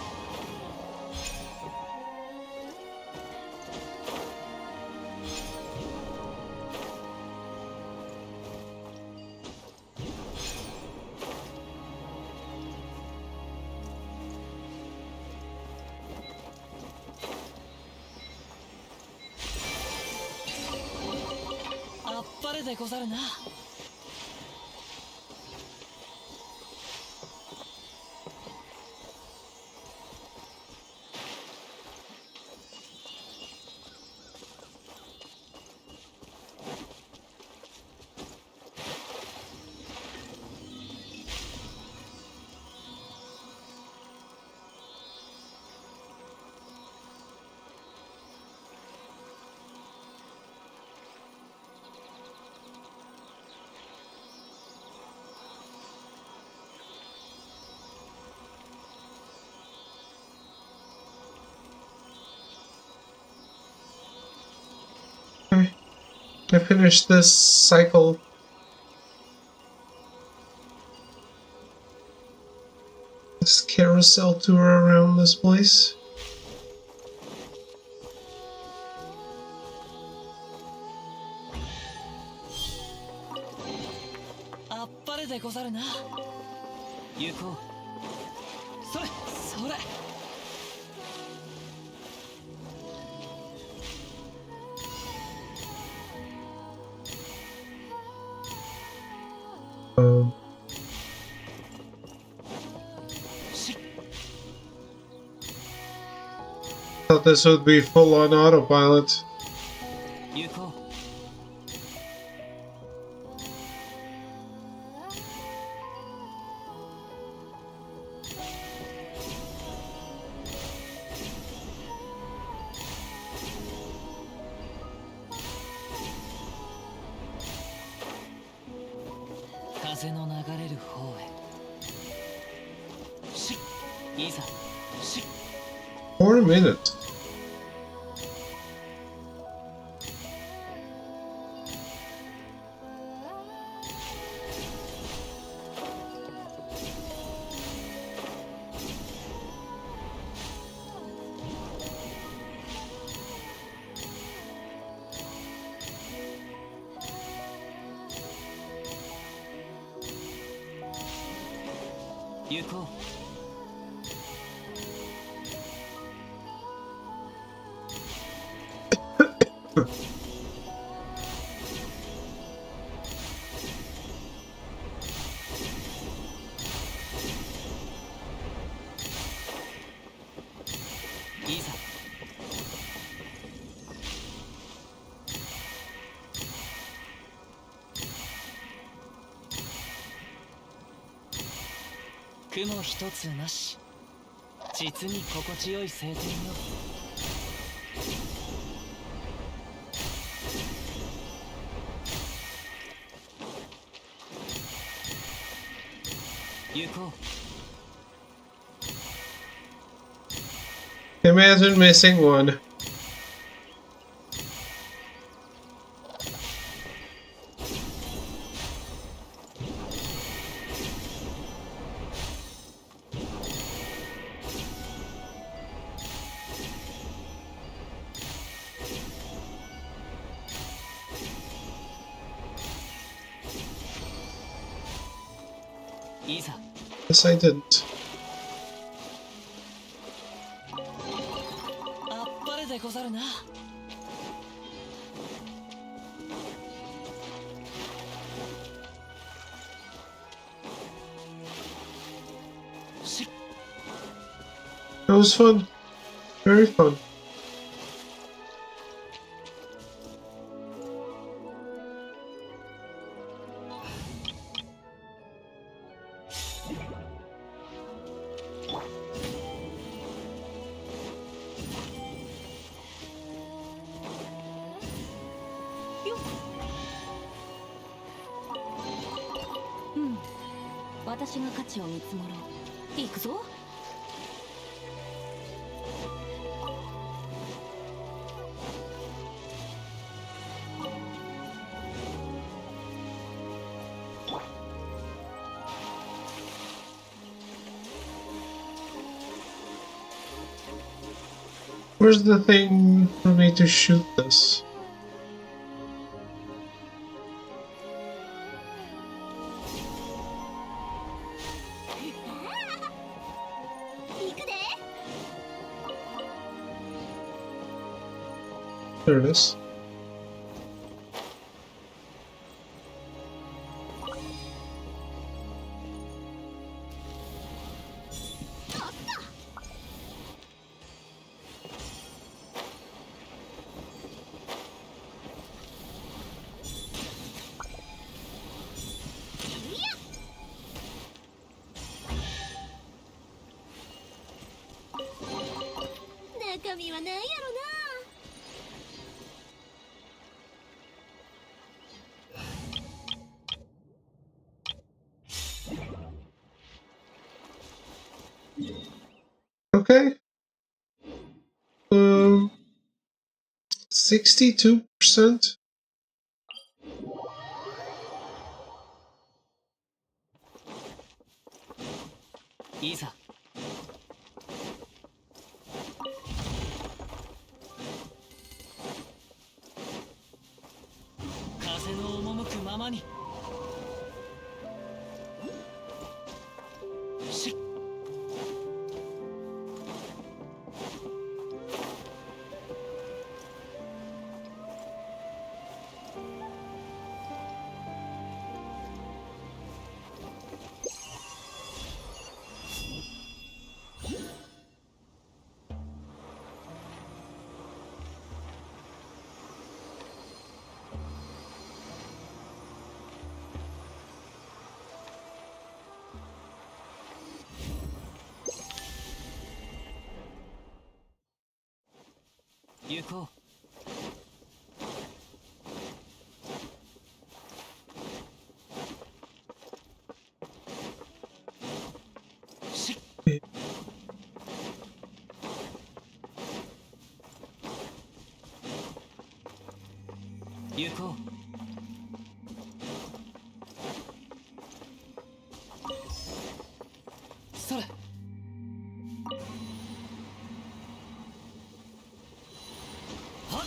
あっぱれでござるな。Okay. I finished this cycle. This carousel tour around this place. あっぱれでござるな。行こう。それそれ。し Thought this would be full on autopilot. 行こう。風の流れる方へ。しいざし For a minute. 行こう。いざ雲一つなし、実に心地よい晴天よ。行こう。 Imagine missing one. Yes, I didn't. あっぱれでござるな。It was fun. Very fun. Hmm. 私が価値を見積もろう。行くぞ。Where's the thing for me to shoot this? There it is. Okay. 62%. いざ。風の赴くままに。し行こう。行こう。それ。はっ。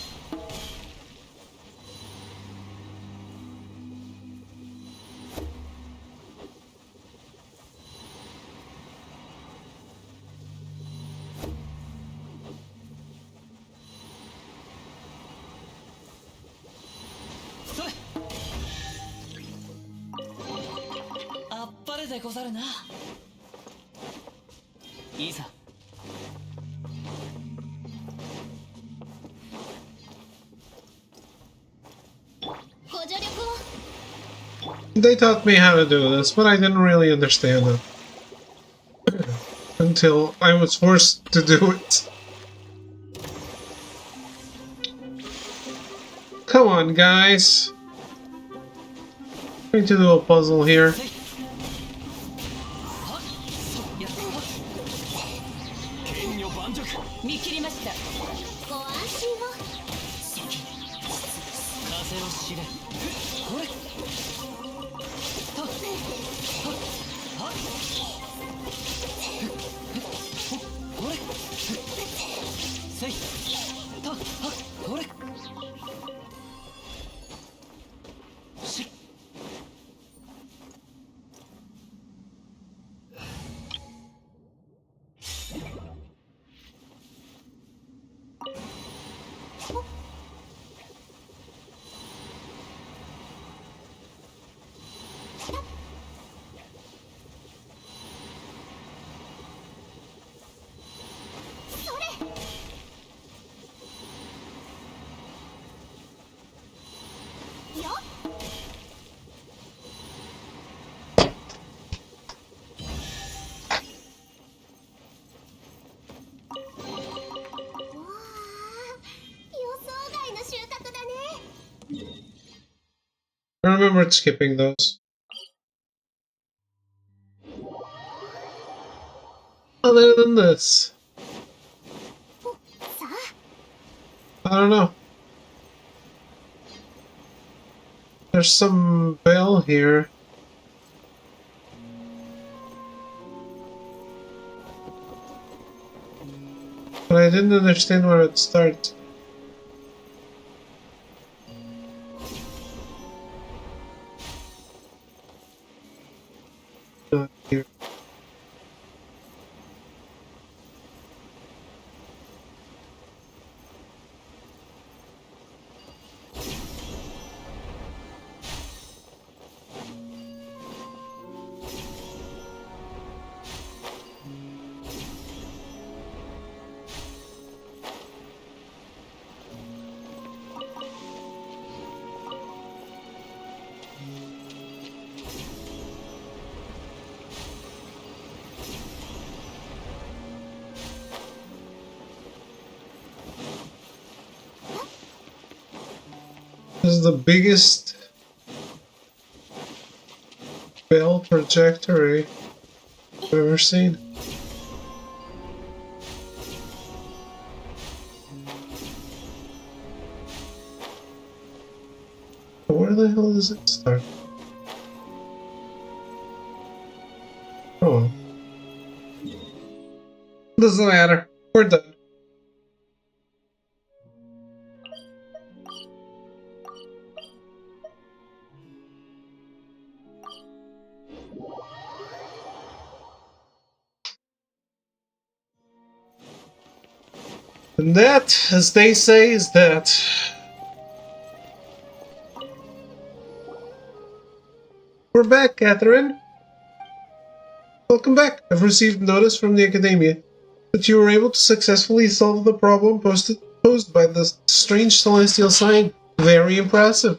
それ。あっぱれでござるな。いざ。ご助力を。 They taught me how to do this, but I didn't really understand it. Until I was forced to do it. Come on, guys. Trying to do a puzzle here. 見切りました。ご安心を。風を知れ。これ。はっ。はっ。はっ。これ。せい。た。はっ。これ。し。I remembered skipping those. Other than this, I don't know. There's some bell here. But I didn't understand where it starts. Not here. This is the biggest bell trajectory I've ever seen. Where the hell does it start? Oh well. Doesn't matter. We're done. And that, as they say, is that. We're back, Catherine. Welcome back. I've received notice from the Academia that you were able to successfully solve the problem posed by the strange celestial sign. Very impressive.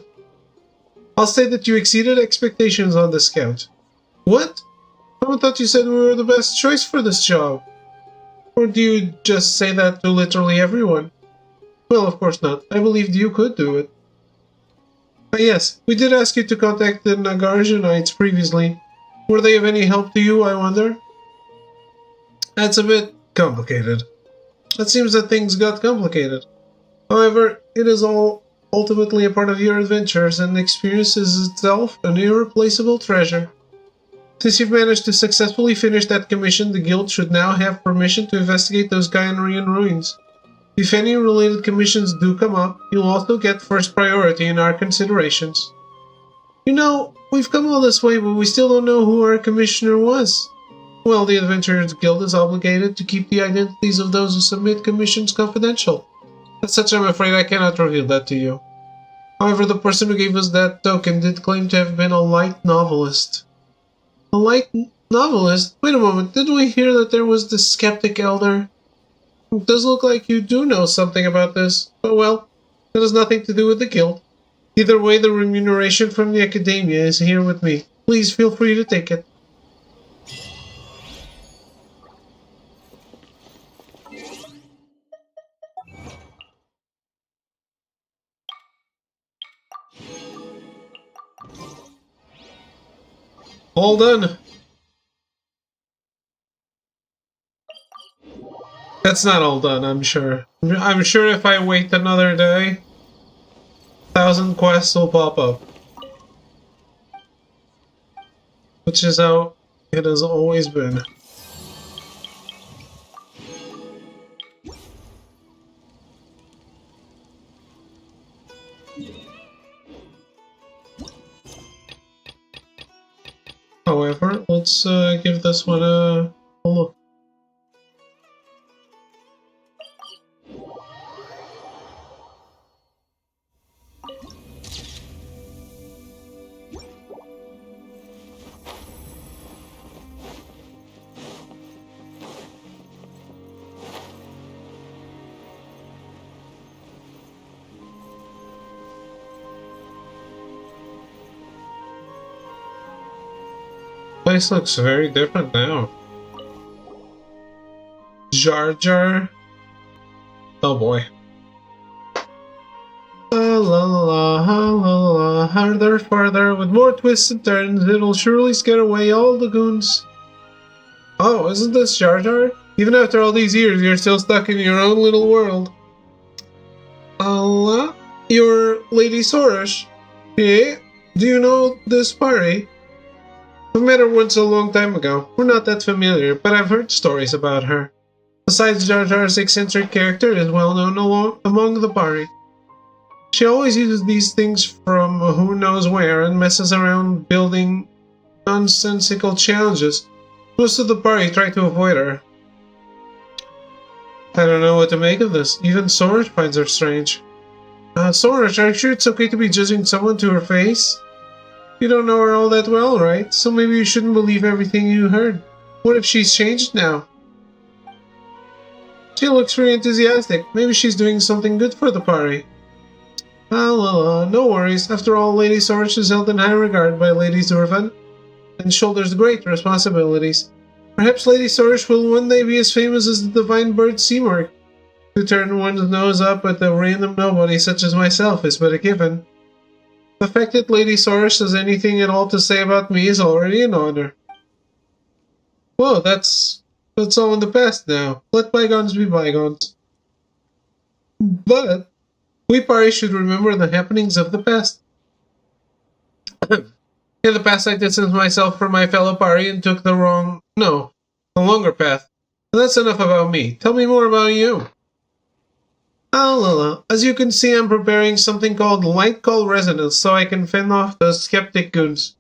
I'll say that you exceeded expectations on this count. What? I thought you said we were the best choice for this job. Or do you just say that to literally everyone? Well, of course not. I believed you could do it. But yes, we did ask you to contact the Nagarjanites previously. Were they of any help to you, I wonder? That's a bit complicated. It seems that things got complicated. However, it is all ultimately a part of your adventures, and the experience is itself an irreplaceable treasure. Since you've managed to successfully finish that commission, the guild should now have permission to investigate those Gaianrian ruins. If any related commissions do come up, you'll also get first priority in our considerations. You know, we've come all this way, but we still don't know who our commissioner was. Well, the Adventurers Guild is obligated to keep the identities of those who submit commissions confidential. As such, I'm afraid I cannot reveal that to you. However, the person who gave us that token did claim to have been a light novelist. A light novelist? Wait a moment, didn't we hear that there was the skeptic elder? It does look like you do know something about this, but well, that has nothing to do with the guild. Either way, the remuneration from the academia is here with me. Please feel free to take it. All done. That's not all done, I'm sure. I'm sure if I wait another day, 1,000 quests will pop up. Which is how it has always been. However, let's give this one a look. Place looks very different now. Jar Jar. Oh boy. La la la la la la, harder, farther, with more twists and turns, it'll surely scare away all the goons. Oh, isn't this Jar Jar? Even after all these years, you're still stuck in your own little world. Allah, you're Lady Sorash. Yeah? Do you know this Pari? We met her once a long time ago. We're not that familiar, but I've heard stories about her. Besides, Jar Jar's eccentric character is well known among the Pari. She always uses these things from who knows where and messes around building nonsensical challenges. Most of the Pari try to avoid her. I don't know what to make of this. Even Sorash finds her strange. Sorash, are you sure it's okay to be judging someone to her face? You don't know her all that well, right? So maybe you shouldn't believe everything you heard. What if she's changed now? She looks very enthusiastic. Maybe she's doing something good for the party. No worries. After all, Lady Sorash is held in high regard by Lady Zurvan and shoulders great responsibilities. Perhaps Lady Sorash will one day be as famous as the divine bird Seymour. To turn one's nose up at a random nobody such as myself is but a given. The fact that Lady Sorash has anything at all to say about me is already an honor. Whoa, that's all in the past now. Let bygones be bygones. But we Pari should remember the happenings of the past. In the past, I distanced myself from my fellow Pari and took the longer path. But that's enough about me. Tell me more about you. As you can see, I'm preparing something called Light Call Resonance so I can fend off those skeptic goons.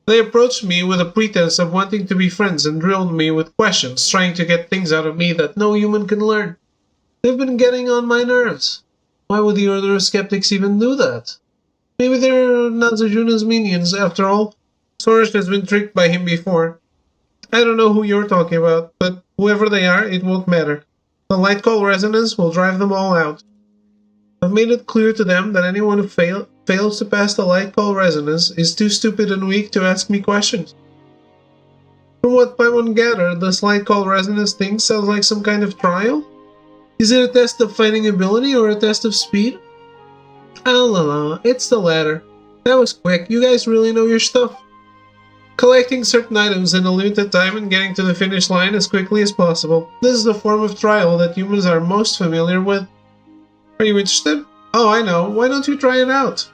They approached me with a pretense of wanting to be friends and drilled me with questions, trying to get things out of me that no human can learn. They've been getting on my nerves. Why would the Order of Skeptics even do that? Maybe they're Nazujuna's minions, after all. Sorash has been tricked by him before. I don't know who you're talking about, but whoever they are, it won't matter. The Light Call Resonance will drive them all out. I've made it clear to them that anyone who fails to pass the Light Call Resonance is too stupid and weak to ask me questions. From what Paimon gathered, this Light Call Resonance thing sounds like some kind of trial? Is it a test of fighting ability or a test of speed? It's the latter. That was quick. You guys really know your stuff. Collecting certain items in a limited time and getting to the finish line as quickly as possible. This is the form of trial that humans are most familiar with. Are you interested? Oh, I know. Why don't you try it out?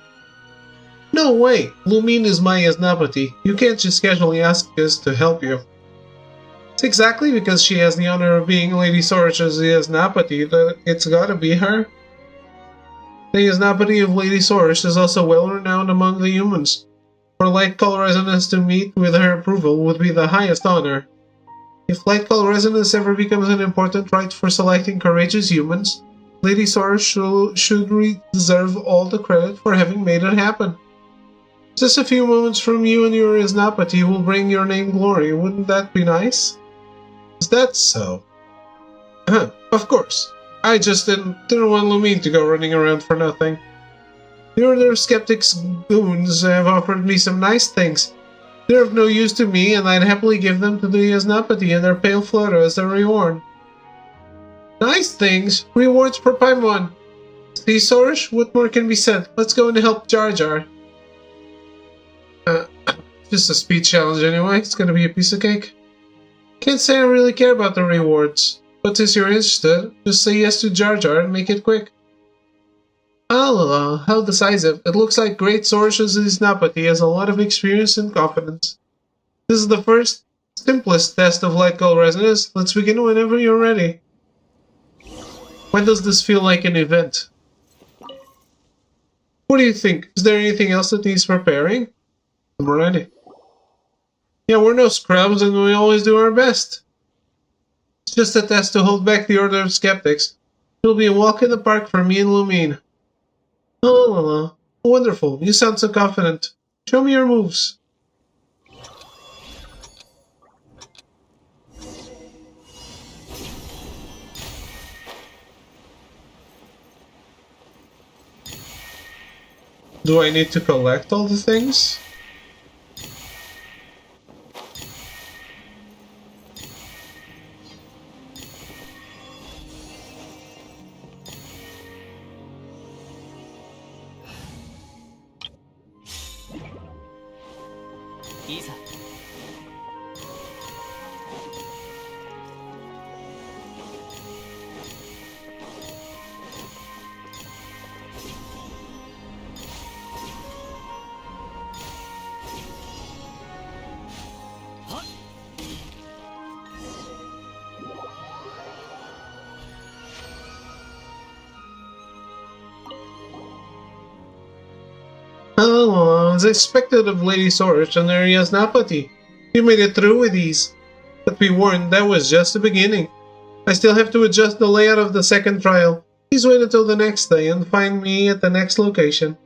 No way! Lumine is my Yasnapati. You can't just casually ask us to help you. It's exactly because she has the honor of being Lady Sorash's Yasnapati that it's gotta be her. The Yasnapati of Lady Sorash is also well renowned among the humans. For Light Call Resonance to meet with her approval would be the highest honor. If Light Call Resonance ever becomes an important rite for selecting courageous humans, Lady Sorash should deserve all the credit for having made it happen. Just a few moments from you and your Yasnapati will bring your name glory. Wouldn't that be nice? Is that so? Of course. I just didn't want Lumine to go running around for nothing. The Order of Skeptics goons have offered me some nice things. They're of no use to me, and I'd happily give them to the Yasnapati and their pale Flora as a reward. Nice things? Rewards for Paimon. See, Sorash, what more can be said? Let's go and help Jar Jar. Just a speed challenge anyway. It's gonna be a piece of cake. Can't say I really care about the rewards. But since you're interested, just say yes to Jar Jar and make it quick. Oh, how decisive. It looks like Great Sorash's Yasnapati has a lot of experience and confidence. This is the first, simplest test of Light Call Resonance. Let's begin whenever you're ready. When does this feel like an event? What do you think? Is there anything else that needs preparing? I'm ready. Yeah, we're no scrubs and we always do our best. It's just a test to hold back the Order of Skeptics. It'll be a walk in the park for me and Lumine. Oh, wonderful. You sound so confident. Show me your moves. Do I need to collect all the things? Oh, as expected of Lady Sorash and her Yasnapati. You made it through with ease. But be warned, that was just the beginning. I still have to adjust the layout of the second trial. Please wait until the next day and find me at the next location.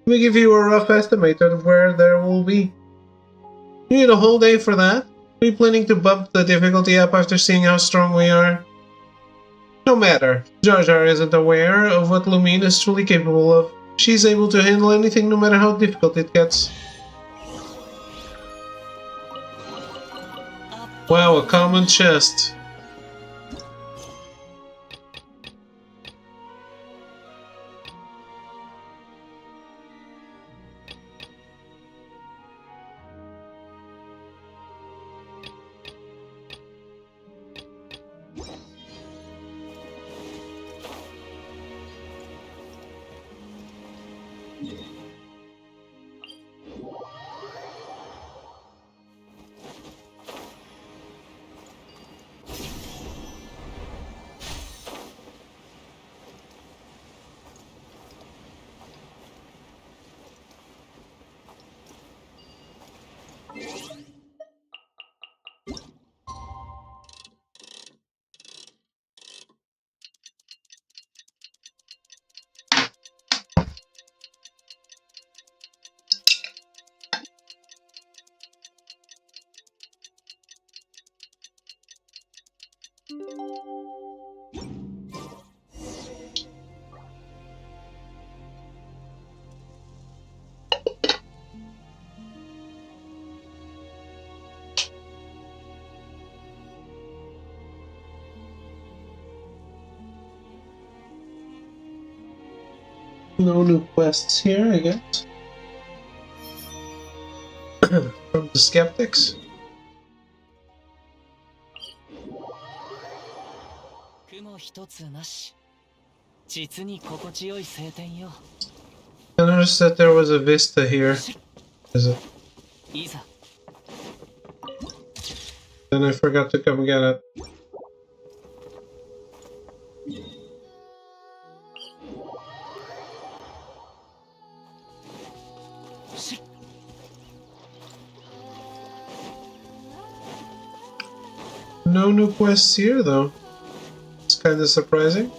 Let me give you a rough estimate of where there will be. You need a whole day for that? Are you planning to bump the difficulty up after seeing how strong we are? No matter. Jar Jar isn't aware of what Lumine is truly capable of. She's able to handle anything no matter how difficult it gets. Wow, a common chest. No new quests here, I guess. From the skeptics. 雲一つなし実に心地よい晴天よ。 I noticed that there was a vista here. Is it? いざ Then I forgot to come get it. No new quests here, though. It's kind of surprising.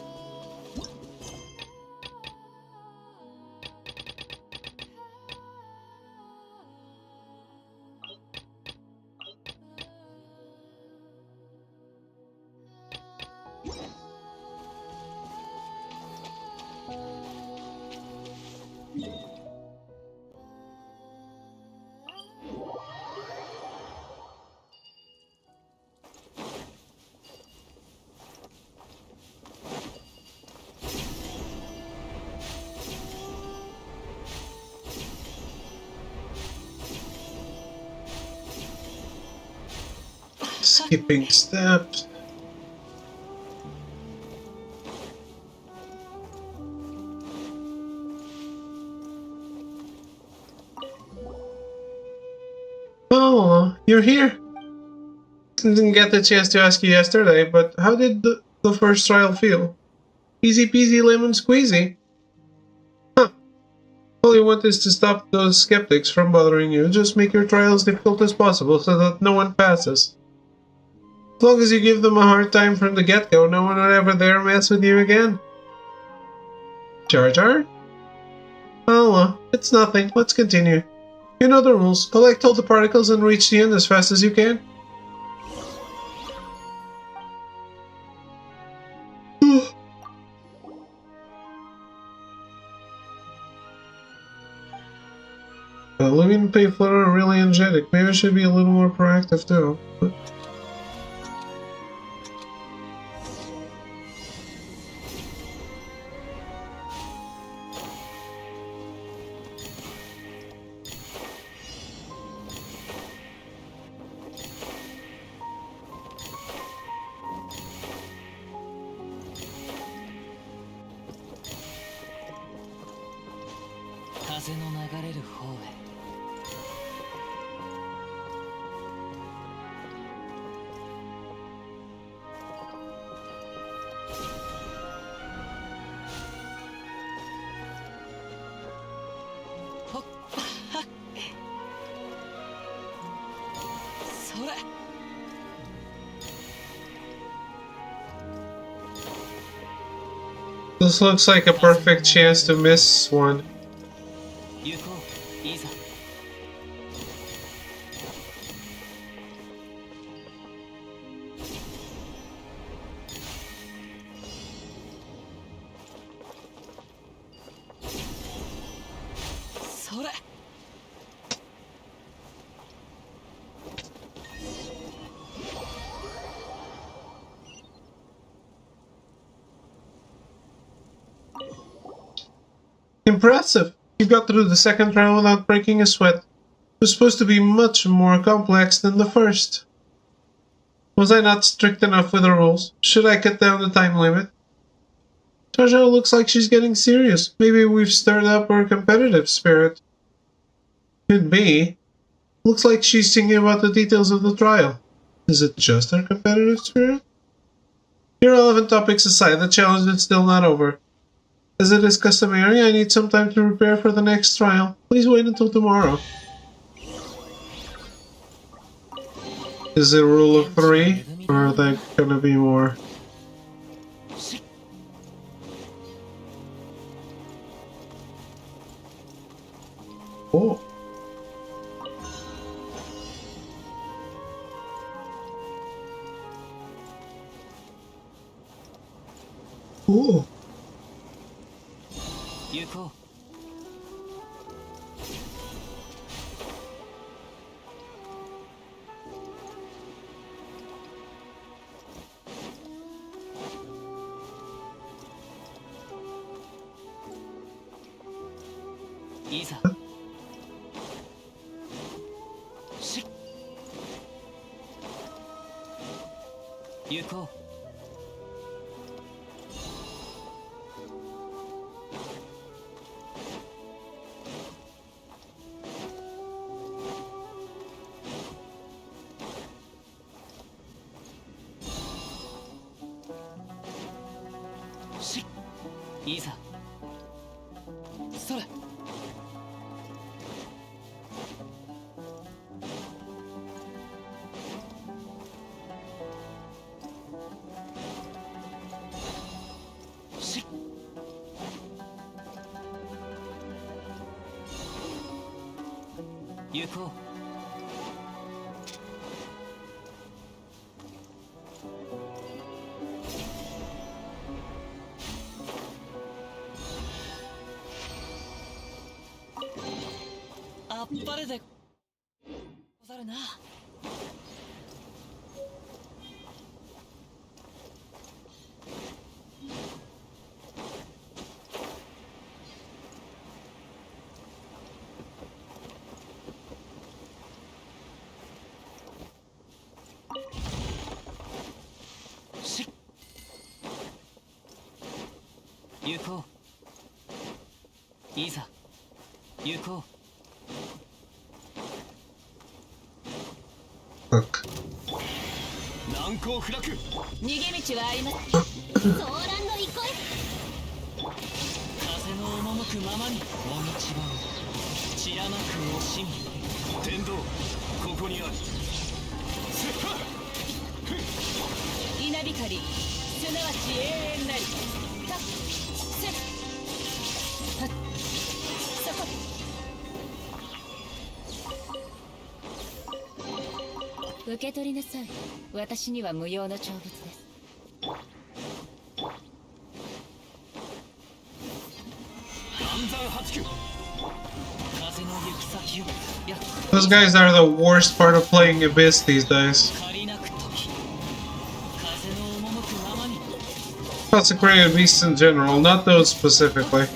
Skipping steps. Oh, you're here. Didn't get the chance to ask you yesterday, but how did the first trial feel? Easy peasy lemon squeezy. Huh. All you want is to stop those skeptics from bothering you. Just make your trial as difficult as possible so that no one passes. As long as you give them a hard time from the get-go, no one will ever dare mess with you again. Jar Jar? Oh well, it's nothing. Let's continue. You know the rules. Collect all the particles and reach the end as fast as you can. Living and Payflow are really energetic. Maybe I should be a little more proactive too. This looks like a perfect chance to miss one. Impressive! You got through the second trial without breaking a sweat. It was supposed to be much more complex than the first. Was I not strict enough with the rules? Should I cut down the time limit? Jojo looks like she's getting serious. Maybe we've stirred up her competitive spirit. Could be. Looks like she's thinking about the details of the trial. Is it just her competitive spirit? Irrelevant topics aside, the challenge is still not over. As it is customary, I need some time to prepare for the next trial. Please wait until tomorrow. Is it a rule of 3? Or are there gonna be more? Oh. Ooh. いざそれ行こう。あっぱれでござるな。行こう。いざ行こう。Fuck. 難攻不落。逃げ道はありますソーランド行こ風の赴くままにもみちばを散らまく惜しみ。天道ここにある。せっは稲光すなわち永遠なりたせはそこ受け取りなさい。私には無用の長物です。暗山八九。風の行き先をや Those guys are the worst part of playing Abyss these days. 借りなく時。風の赴くままに。Consecrated beasts in general, not those specifically.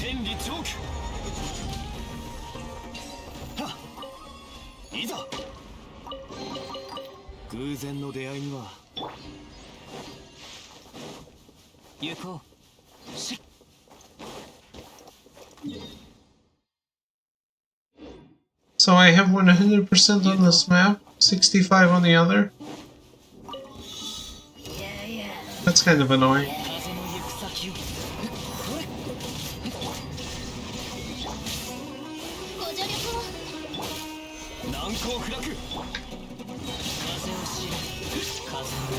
天理チョーク。はっいざ。偶然の出会いには行こう。し So I have 100% on this map, 65 on the other. That's kind of annoying. 風の行く先をご助力を難攻不落。風を知れ。風の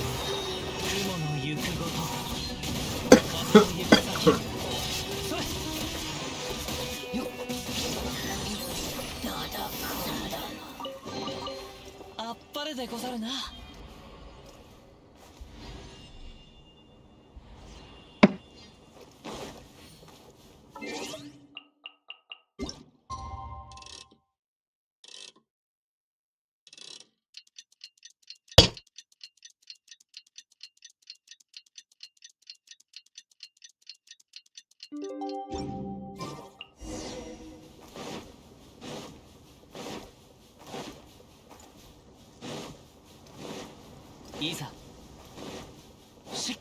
雲の行くごと。風の行く先をそれよっあっぱれでござるな。いざし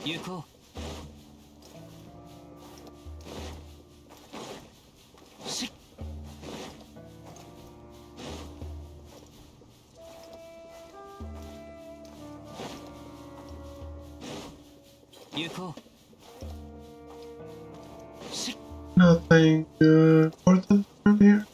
行こう。し行こう。し Nothing important from here.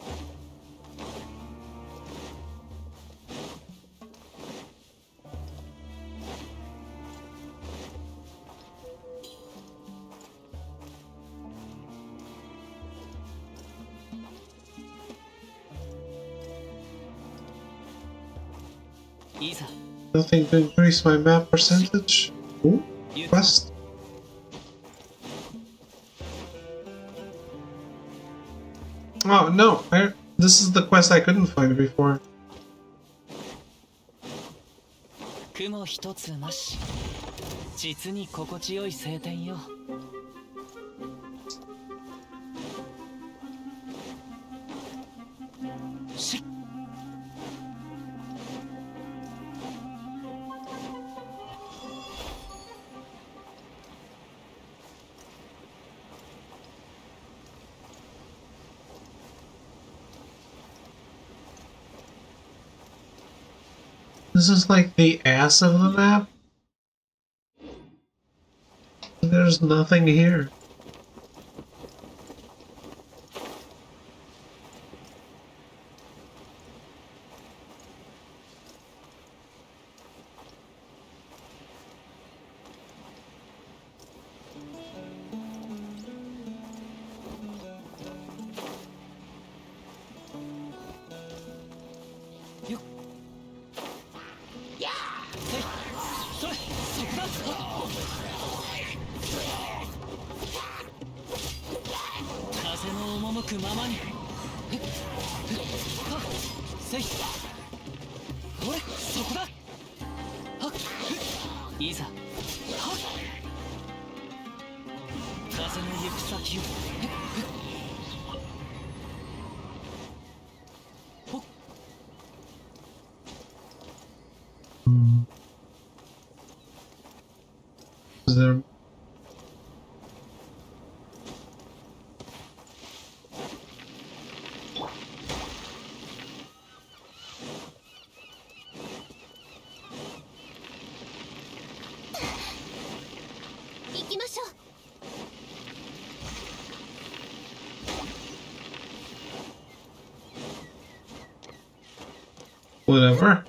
Nothing to increase my map percentage. Ooh, quest. Oh no, this is the quest I couldn't find before. 雲一つなし。実に心地よい晴天よ。し This is like the ass of the map. There's nothing here. Is there... Whatever.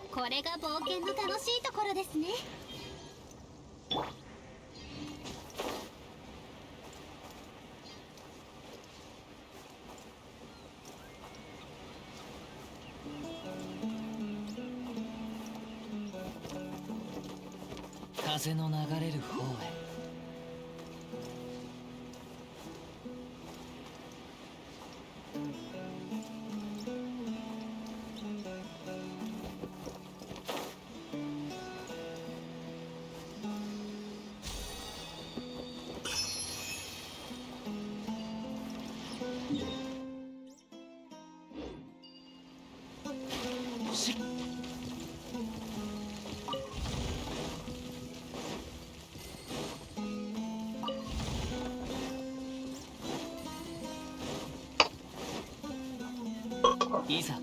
これが冒険の楽しいところですね。風の流れる方へ。いざ風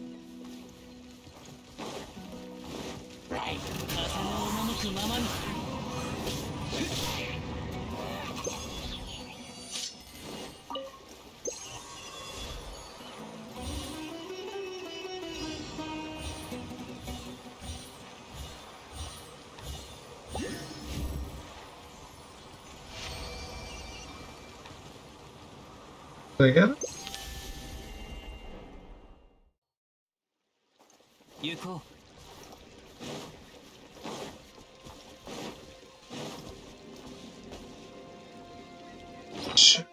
の赴くままに。Did I get it? 行こう。Shit.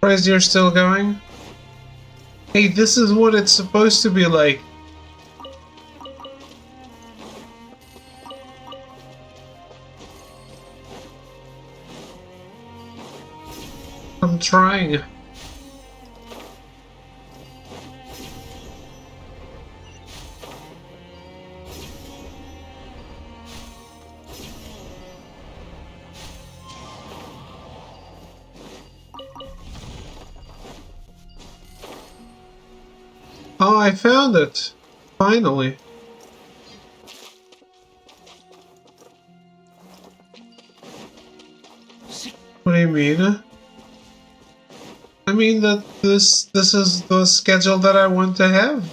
Surprised you're still going? Hey, this is what it's supposed to be like. I'm trying. Oh, I found it! Finally. What do you mean? I mean that this is the schedule that I want to have.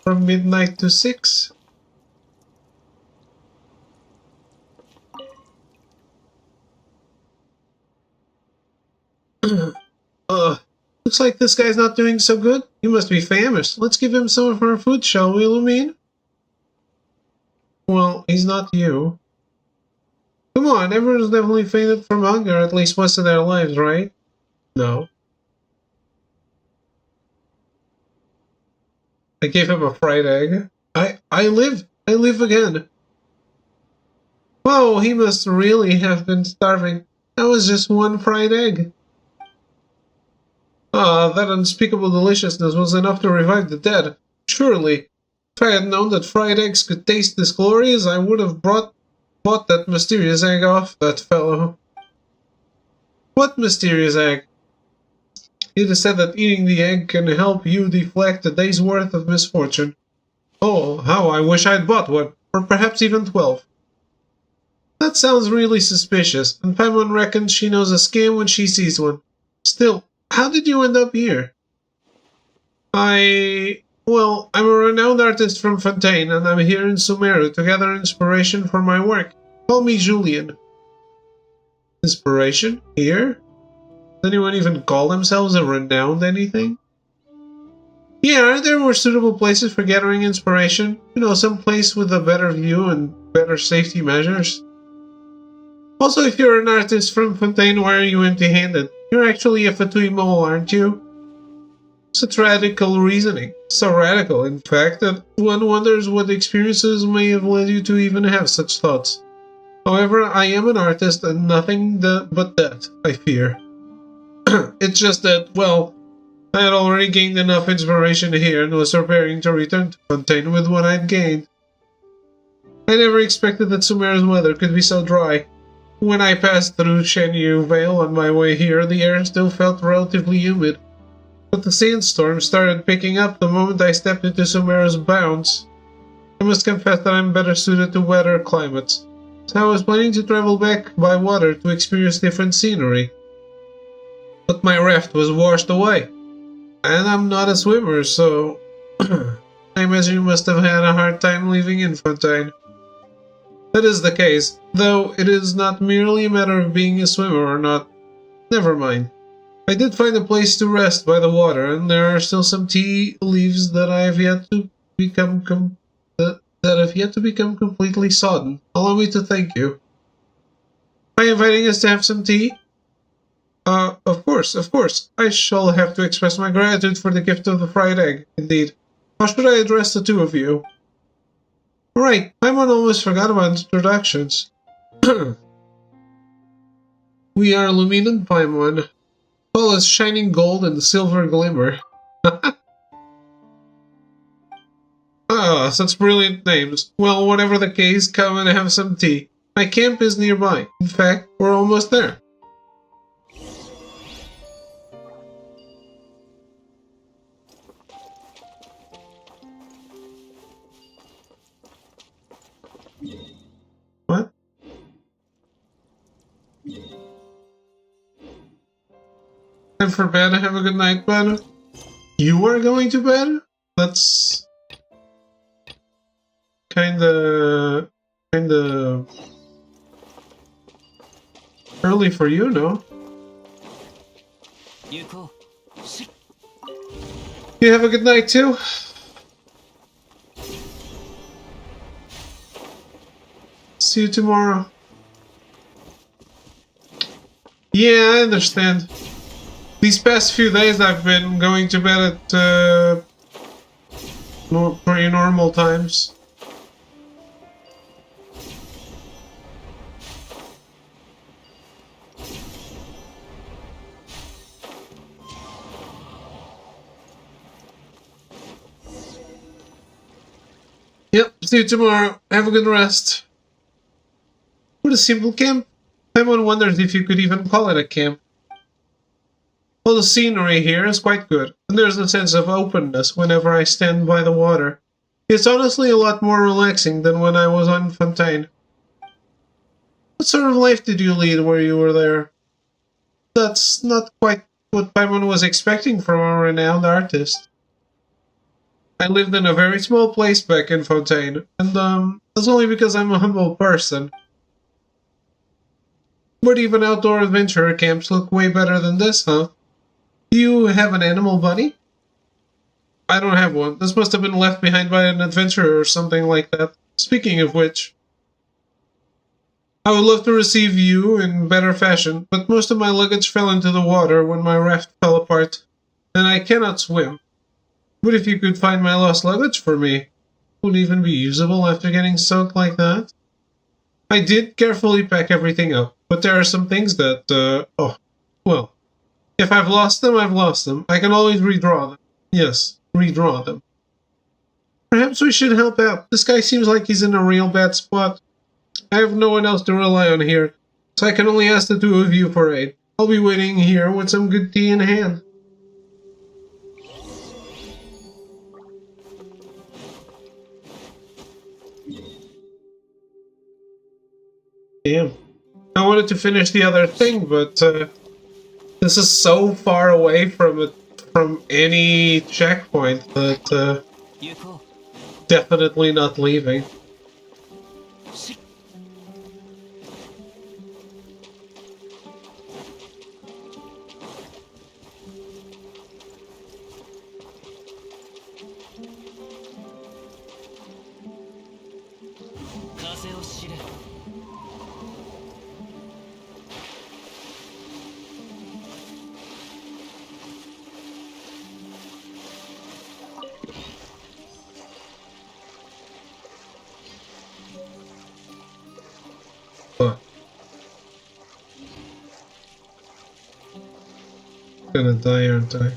From midnight to 6. Looks like this guy's not doing so good. He must be famished. Let's give him some of our food, shall we, Lumine? Well, he's not you. Come on, everyone's definitely fainted from hunger at least once in their lives, right? No. I gave him a fried egg. I live again. Whoa, he must really have been starving. That was just one fried egg. Ah, that unspeakable deliciousness was enough to revive the dead. Surely, if I had known that fried eggs could taste this glorious, I would have bought that mysterious egg off that fellow. What mysterious egg? It is said that eating the egg can help you deflect a day's worth of misfortune. Oh, how I wish I'd bought one, or perhaps even 12. That sounds really suspicious, and Paimon reckons she knows a scam when she sees one. Still, how did you end up here? Well, I'm a renowned artist from Fontaine, and I'm here in Sumeru to gather inspiration for my work. Call me Julian. Inspiration? Here? Does anyone even call themselves a renowned anything? Yeah, aren't there more suitable places for gathering inspiration? You know, some place with a better view and better safety measures? Also, if you're an artist from Fontaine, why are you empty-handed? You're actually a Fatui mole, aren't you? Such radical reasoning. So radical, in fact, that one wonders what experiences may have led you to even have such thoughts. However, I am an artist and nothing but that, I fear. It's just that, well, I had already gained enough inspiration here and was preparing to return to Fontaine with what I'd gained. I never expected that Sumeru's weather could be so dry. When I passed through Shenyu Vale on my way here, the air still felt relatively humid. But the sandstorm started picking up the moment I stepped into Sumeru's bounds. I must confess that I'm better suited to wetter climates, so I was planning to travel back by water to experience different scenery. But my raft was washed away, and I'm not a swimmer, so I imagine you must have had a hard time leaving in Fontaine. That is the case, though it is not merely a matter of being a swimmer or not. Never mind. I did find a place to rest by the water, and there are still some tea leaves that I have yet to become completely sodden. Allow me to thank you. Are you inviting us to have some tea? Of course. I shall have to express my gratitude for the gift of the fried egg, indeed. How should I address the two of you? Right, Paimon almost forgot about introductions. We are Luminant Paimon. Call us Shining Gold and Silver Glimmer. Such brilliant names. Well, whatever the case, come and have some tea. My camp is nearby. In fact, we're almost there. What? Time for bed. Have a good night, bud. You are going to bed? That's kinda early for you, no? You have a good night too? See you tomorrow. Yeah, I understand. These past few days I've been going to bed at pretty normal times. Yep, see you tomorrow. Have a good rest. What a simple camp. Paimon wonders if you could even call it a camp. Well, the scenery here is quite good, and there's a sense of openness whenever I stand by the water. It's honestly a lot more relaxing than when I was on Fontaine. What sort of life did you lead where you were there? That's not quite what Paimon was expecting from a renowned artist. I lived in a very small place back in Fontaine, and that's only because I'm a humble person. But even outdoor adventure camps look way better than this, huh? Do you have an animal buddy? I don't have one. This must have been left behind by an adventurer or something like that. Speaking of which... I would love to receive you in better fashion, but most of my luggage fell into the water when my raft fell apart, and I cannot swim. But if you could find my lost luggage for me, it would even be usable after getting soaked like that. I did carefully pack everything up, but there are some things that, well, if I've lost them, I've lost them. I can always redraw them. Yes, redraw them. Perhaps we should help out. This guy seems like he's in a real bad spot. I have no one else to rely on here, so I can only ask the two of you for aid. I'll be waiting here with some good tea in hand. Damn. I wanted to finish the other thing, but this is so far away from any checkpoint that definitely not leaving. Gonna die, aren't I?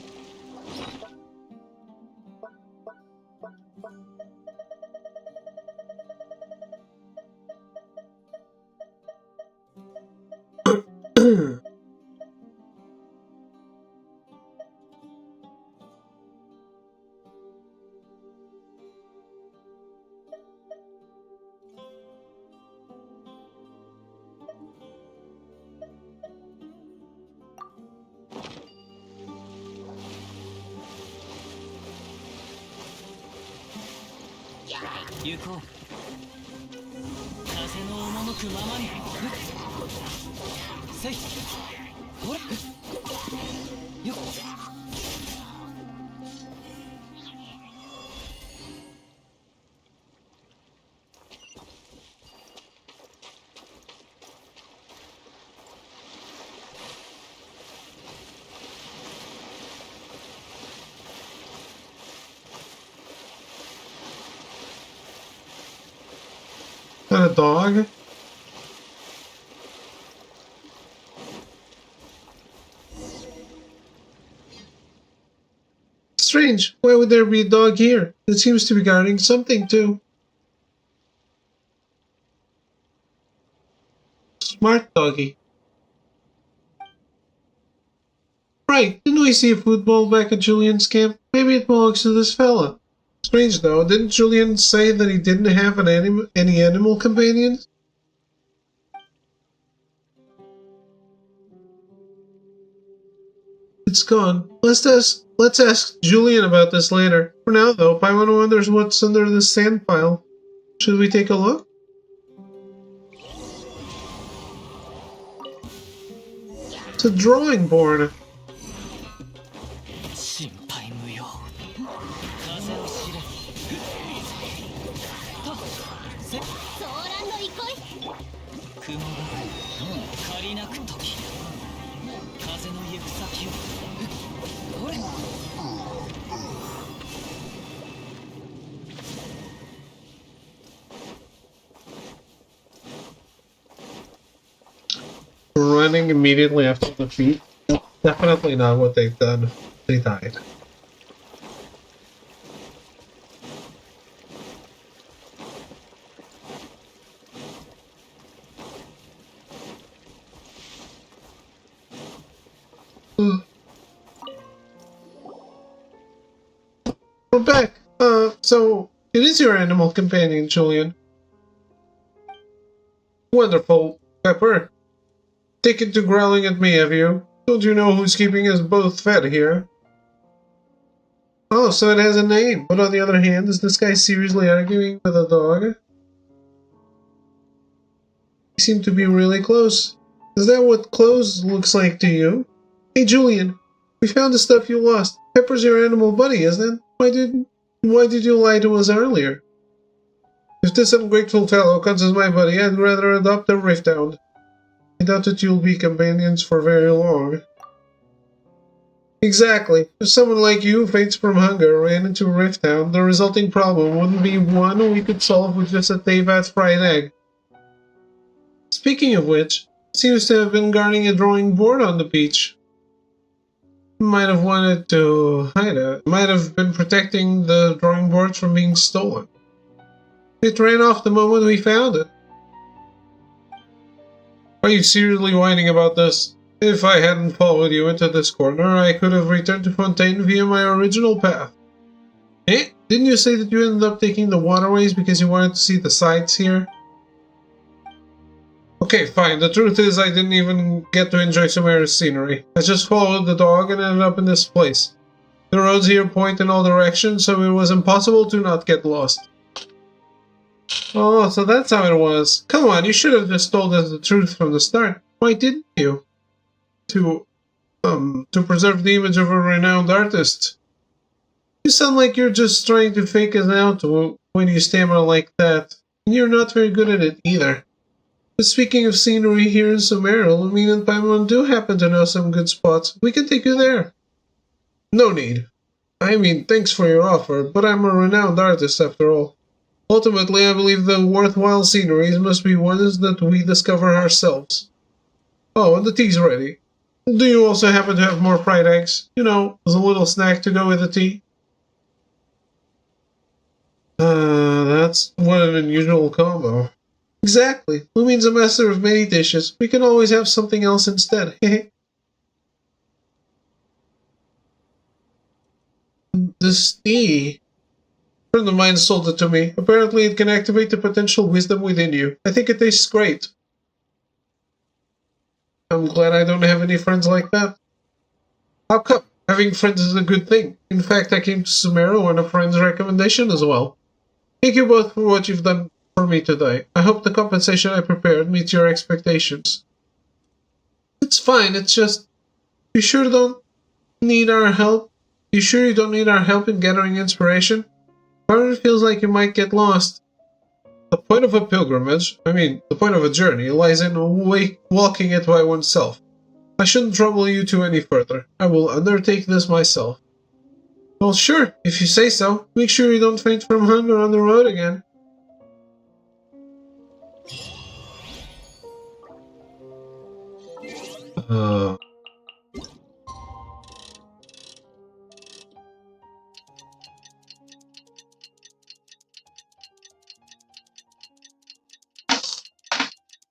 Is that a dog? Strange. Why would there be a dog here? It seems to be guarding something too. Smart doggy. Right, didn't we see a football back at Julian's camp? Maybe it belongs to this fella. Strange though, didn't Julian say that he didn't have any animal companions? It's gone. Let's ask Julian about this later. For now though, Paimon wonders what's under the sand pile. Should we take a look? It's a drawing board. Running immediately after the feat. Definitely not what they've done. They died. We're back. So it is your animal companion, Julian. Wonderful, Pepper. Taken to growling at me, have you? Don't you know who's keeping us both fed here? Oh, so it has a name. But on the other hand, is this guy seriously arguing with a dog? He seemed to be really close. Is that what close looks like to you? Hey, Julian, we found the stuff you lost. Pepper's your animal buddy, isn't it? Why did you lie to us earlier? If this ungrateful fellow counts as my buddy, I'd rather adopt a Rifthound. I doubt that you'll be companions for very long. Exactly. If someone like you faints from hunger ran into a Rifthound, the resulting problem wouldn't be one we could solve with just a Teyvat fried egg. Speaking of which, it seems to have been guarding a drawing board on the beach. Might have wanted to hide it. Might have been protecting the drawing board from being stolen. It ran off the moment we found it. Are you seriously whining about this? If I hadn't followed you into this corner, I could have returned to Fontaine via my original path. Eh? Didn't you say that you ended up taking the waterways because you wanted to see the sights here? Okay, fine. The truth is I didn't even get to enjoy Sumeru's scenery. I just followed the dog and ended up in this place. The roads here point in all directions, so it was impossible to not get lost. Oh, so that's how it was. Come on, you should have just told us the truth from the start. Why didn't you? To preserve the image of a renowned artist. You sound like you're just trying to fake us out when you stammer like that. And you're not very good at it either. But speaking of scenery here in Sumeru, me and Paimon do happen to know some good spots. We can take you there. No need. I mean, thanks for your offer, but I'm a renowned artist after all. Ultimately, I believe the worthwhile sceneries must be ones that we discover ourselves. Oh, and the tea's ready. Do you also happen to have more fried eggs? You know, as a little snack to go with the tea? That's what an unusual combo. Exactly. Lumine's a master of many dishes. We can always have something else instead. This tea. A friend of mine sold it to me. Apparently it can activate the potential wisdom within you. I think it tastes great. I'm glad I don't have any friends like that. How come? Having friends is a good thing. In fact, I came to Sumeru on a friend's recommendation as well. Thank you both for what you've done for me today. I hope the compensation I prepared meets your expectations. It's fine, it's just... You sure don't need our help? You sure you don't need our help in gathering inspiration? Part of it feels like you might get lost. The point of a pilgrimage, the point of a journey, lies in walking it by oneself. I shouldn't trouble you two any further. I will undertake this myself. Well, sure, if you say so. Make sure you don't faint from hunger on the road again.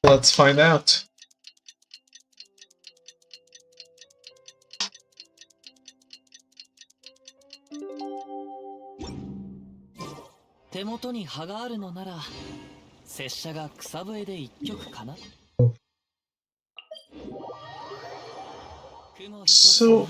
Let's find out. So...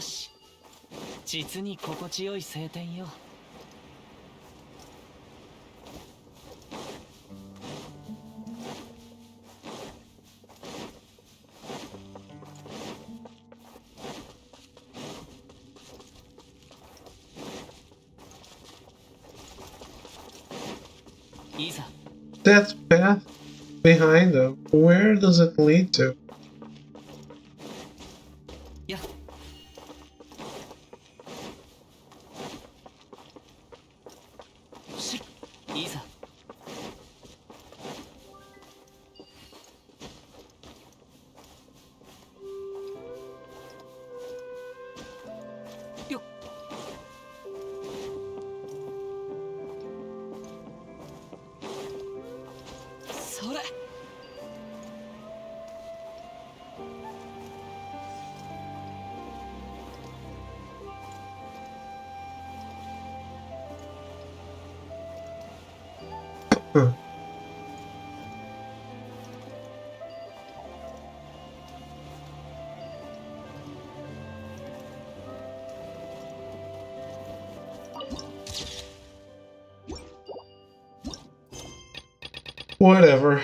That path behind them, where does it lead to? Yeah. Whatever.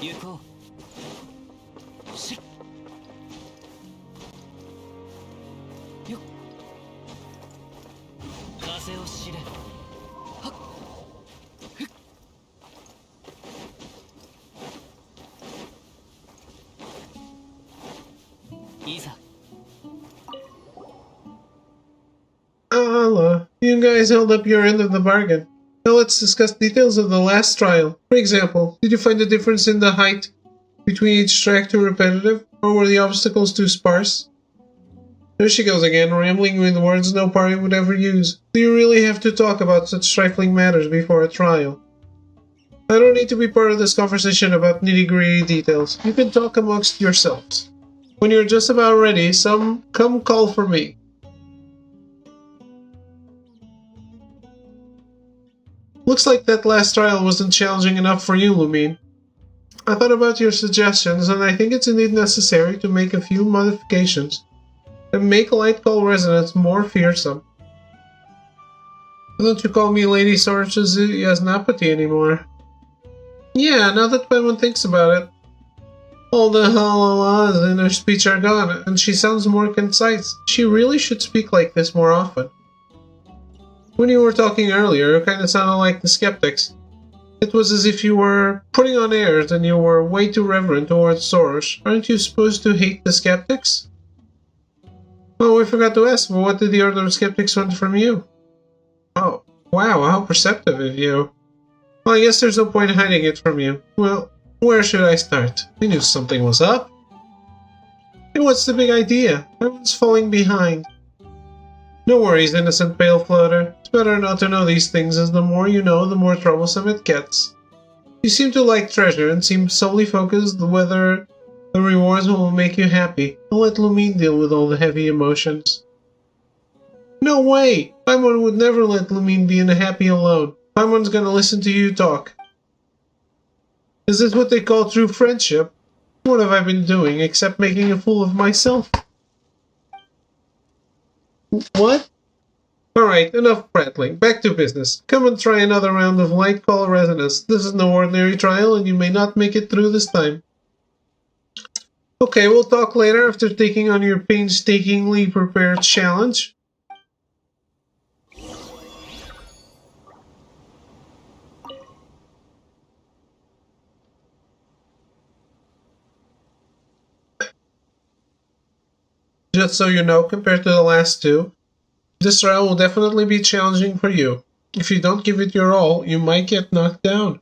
行こう。しっ。よっ。風を知れ。はっ。ふっ。いざ。Allah, you guys held up your end of the bargain. Now let's discuss details of the last trial. For example, did you find a difference in the height between each track too repetitive, or were the obstacles too sparse? There she goes again, rambling with words no party would ever use. Do you really have to talk about such trifling matters before a trial? I don't need to be part of this conversation about nitty-gritty details. You can talk amongst yourselves. When you're just about ready, come call for me. Looks like that last trial wasn't challenging enough for you, Lumine. I thought about your suggestions, and I think it's indeed necessary to make a few modifications and make Light Call Resonance more fearsome. Why don't you call me Lady Sorcha's Yasnapati anymore? Yeah, now that Paimon thinks about it. All the halalas in her speech are gone, and she sounds more concise. She really should speak like this more often. When you were talking earlier, you kind of sounded like the skeptics. It was as if you were putting on airs and you were way too reverent towards Soros. Aren't you supposed to hate the skeptics? Oh, we forgot to ask, but what did the other skeptics want from you? Oh, wow, how perceptive of you. Well, I guess there's no point hiding it from you. Well, where should I start? I knew something was up. Hey, what's the big idea? Everyone's falling behind. No worries, innocent pale floater. It's better not to know these things, as the more you know, the more troublesome it gets. You seem to like treasure and seem solely focused whether the rewards will make you happy. I'll let Lumine deal with all the heavy emotions. No way! Paimon would never let Lumine be happy alone. Paimon's gonna listen to you talk. Is this what they call true friendship? What have I been doing except making a fool of myself? What? Alright, enough prattling. Back to business. Come and try another round of Light Call Resonance. This is no ordinary trial and you may not make it through this time. Okay, we'll talk later after taking on your painstakingly prepared challenge. Just so you know, compared to the last two, this trial will definitely be challenging for you. If you don't give it your all, you might get knocked down.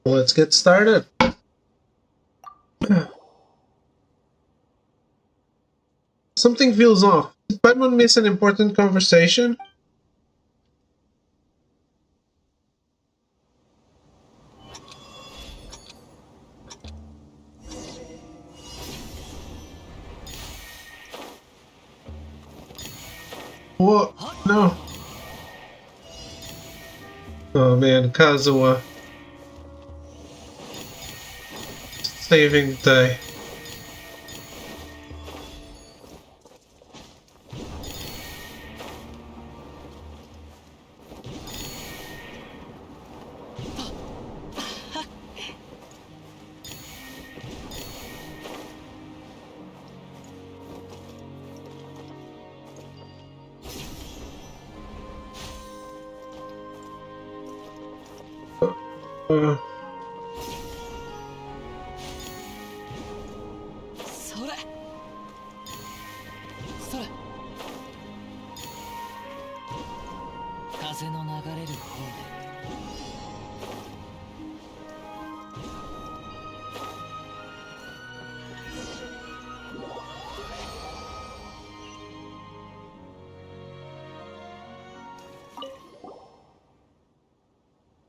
Let's get started. Something feels off. Did Paimon miss an important conversation? What? No. Oh man, Kazuha. Saving the day.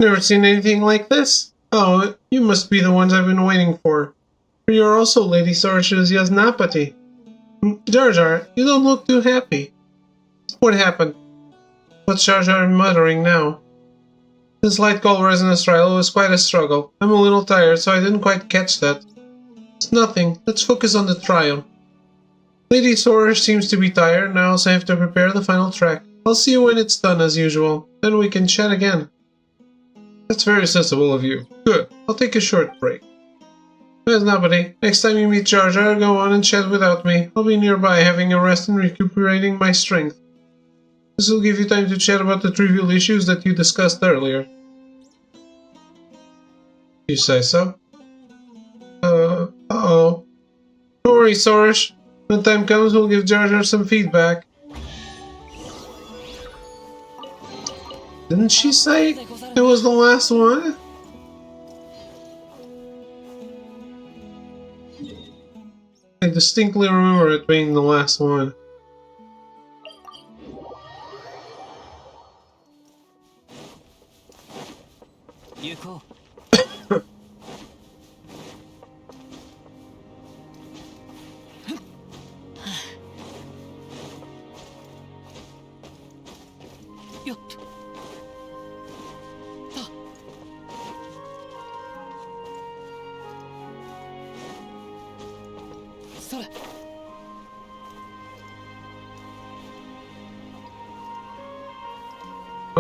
Never seen anything like this? Oh, you must be the ones I've been waiting for. You're also Lady Sorcha's Yasnapati. Jar Jar, you don't look too happy. What happened? What's Jar Jar muttering now? This Light Call Resonance trial was quite a struggle. I'm a little tired, so I didn't quite catch that. It's nothing. Let's focus on the trial. Lady Sora seems to be tired, and I also have to prepare the final track. I'll see you when it's done as usual. Then we can chat again. That's very sensible of you. Good. I'll take a short break. There's nobody. Next time you meet Jar Jar, go on and chat without me. I'll be nearby having a rest and recuperating my strength. This will give you time to chat about the trivial issues that you discussed earlier. You say so? Uh-oh. Don't worry, Sorash. When time comes, we'll give Jar Jar some feedback. Didn't she say it was the last one? I distinctly remember it being the last one.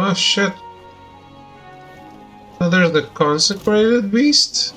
Oh shit. Oh, there's the consecrated beast?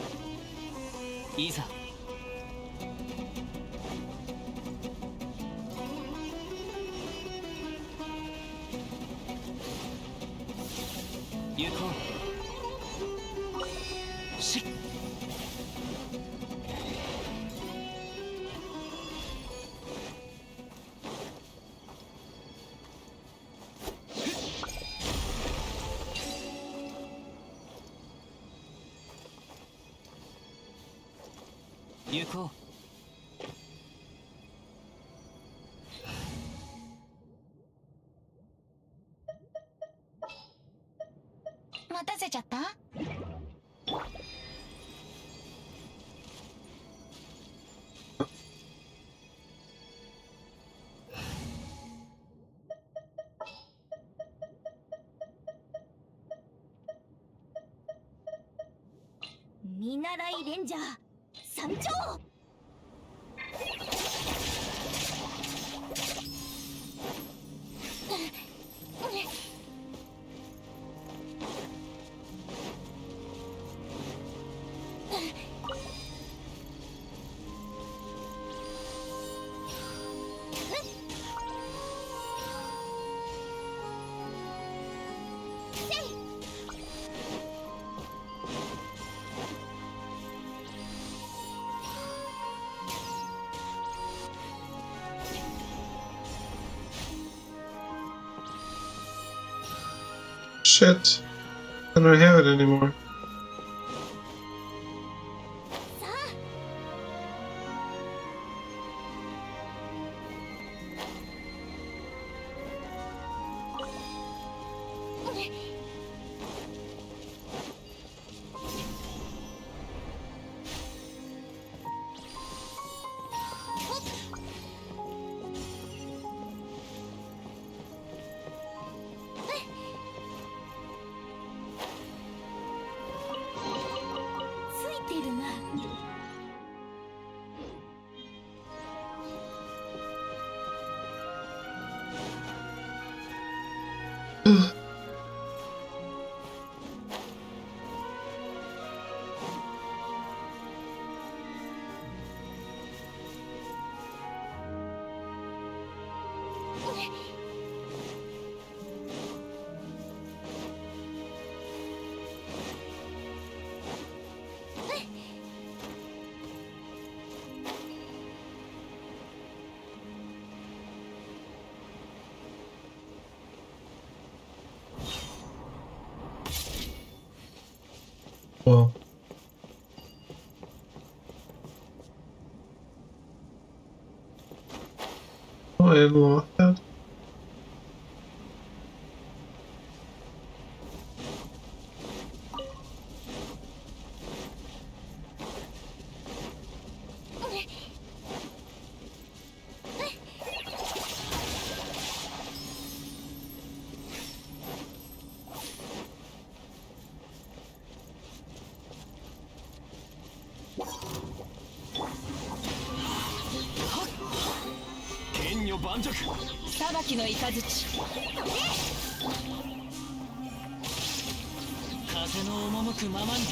Shit. I don't have it anymore. Well. Oh, I unlocked that. 裁きの雷風の赴くままによ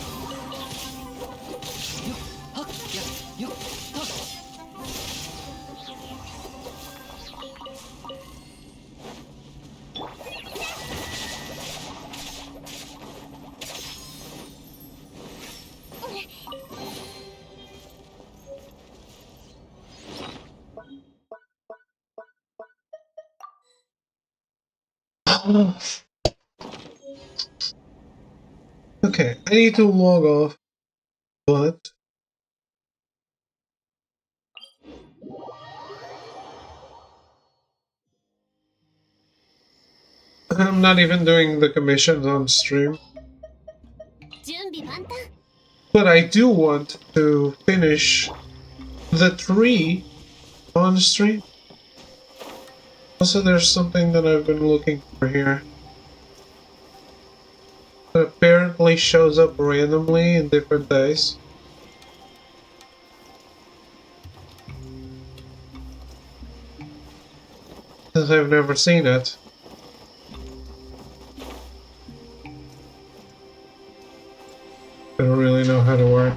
っはっやよっはっOkay, I need to log off, but I'm not even doing the commissions on stream. 準備万端。 But I do want to finish the tree on stream. Also, there's something that I've been looking for here. That apparently shows up randomly in different days. Since I've never seen it. I don't really know how to work.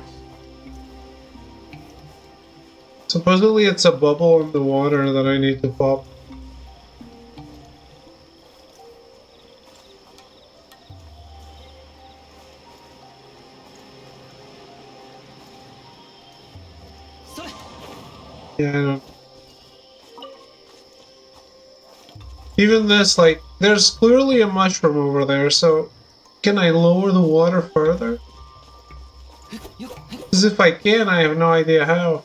Supposedly it's a bubble in the water that I need to pop. Yeah, I don't. Even this, like, there's clearly a mushroom over there, so can I lower the water further? Because if I can, I have no idea how.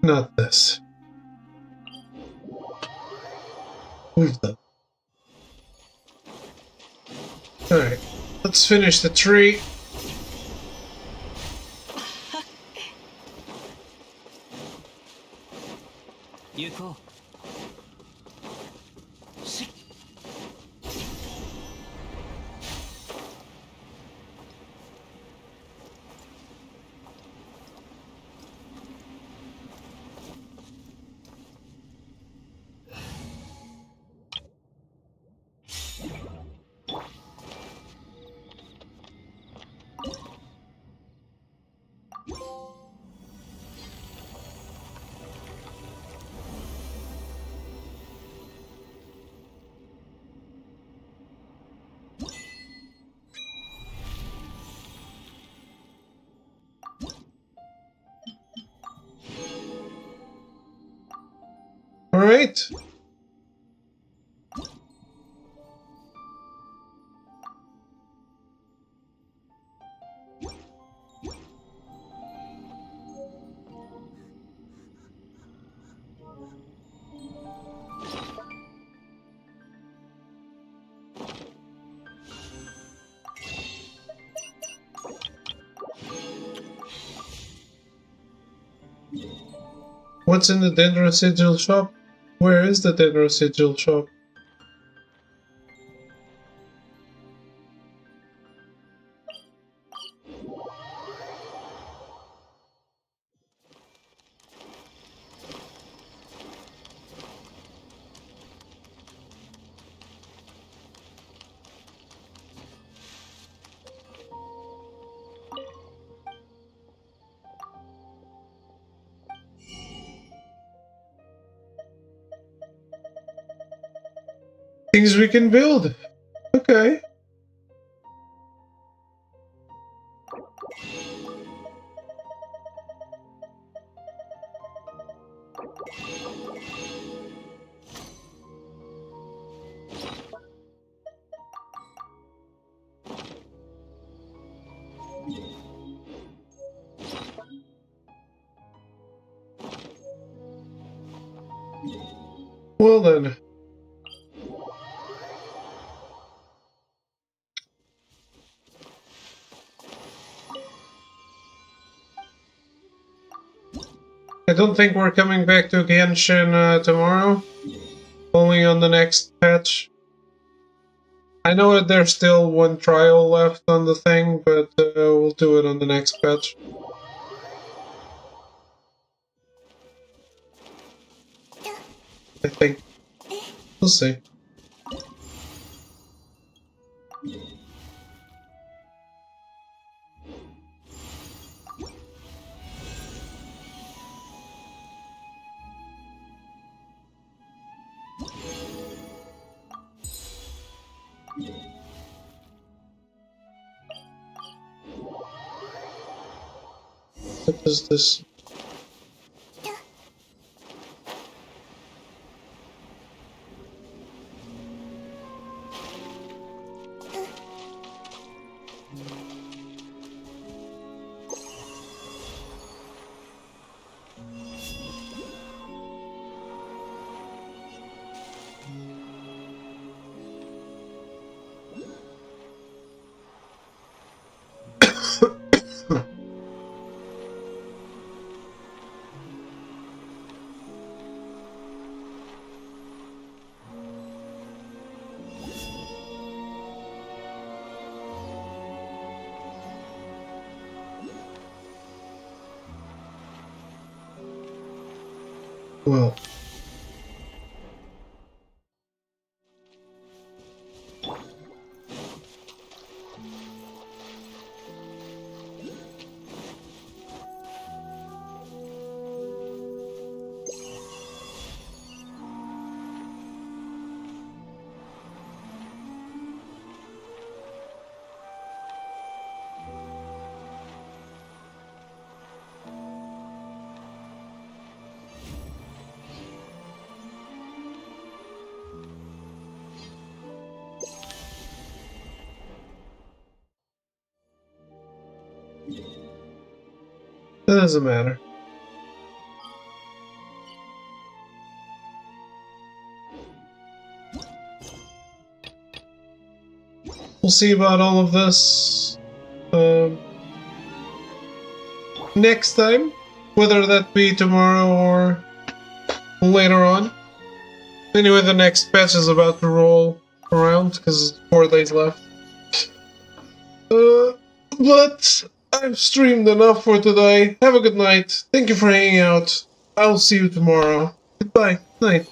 Not this. Move them. Alright, let's finish the tree. Alright. What's in the Dendro Sigil shop? Where is the Dendro Sigil shop? Things we can build. Okay. Well then. I don't think we're coming back to Genshin tomorrow. Only on the next patch. I know that there's still one trial left on the thing, but we'll do it on the next patch. I think. We'll see. What is this? Well. It doesn't matter. We'll see about all of this next time, whether that be tomorrow or later on. Anyway, the next patch is about to roll around because 4 days left. But I've streamed enough for today. Have a good night. Thank you for hanging out. I'll see you tomorrow. Goodbye. Night.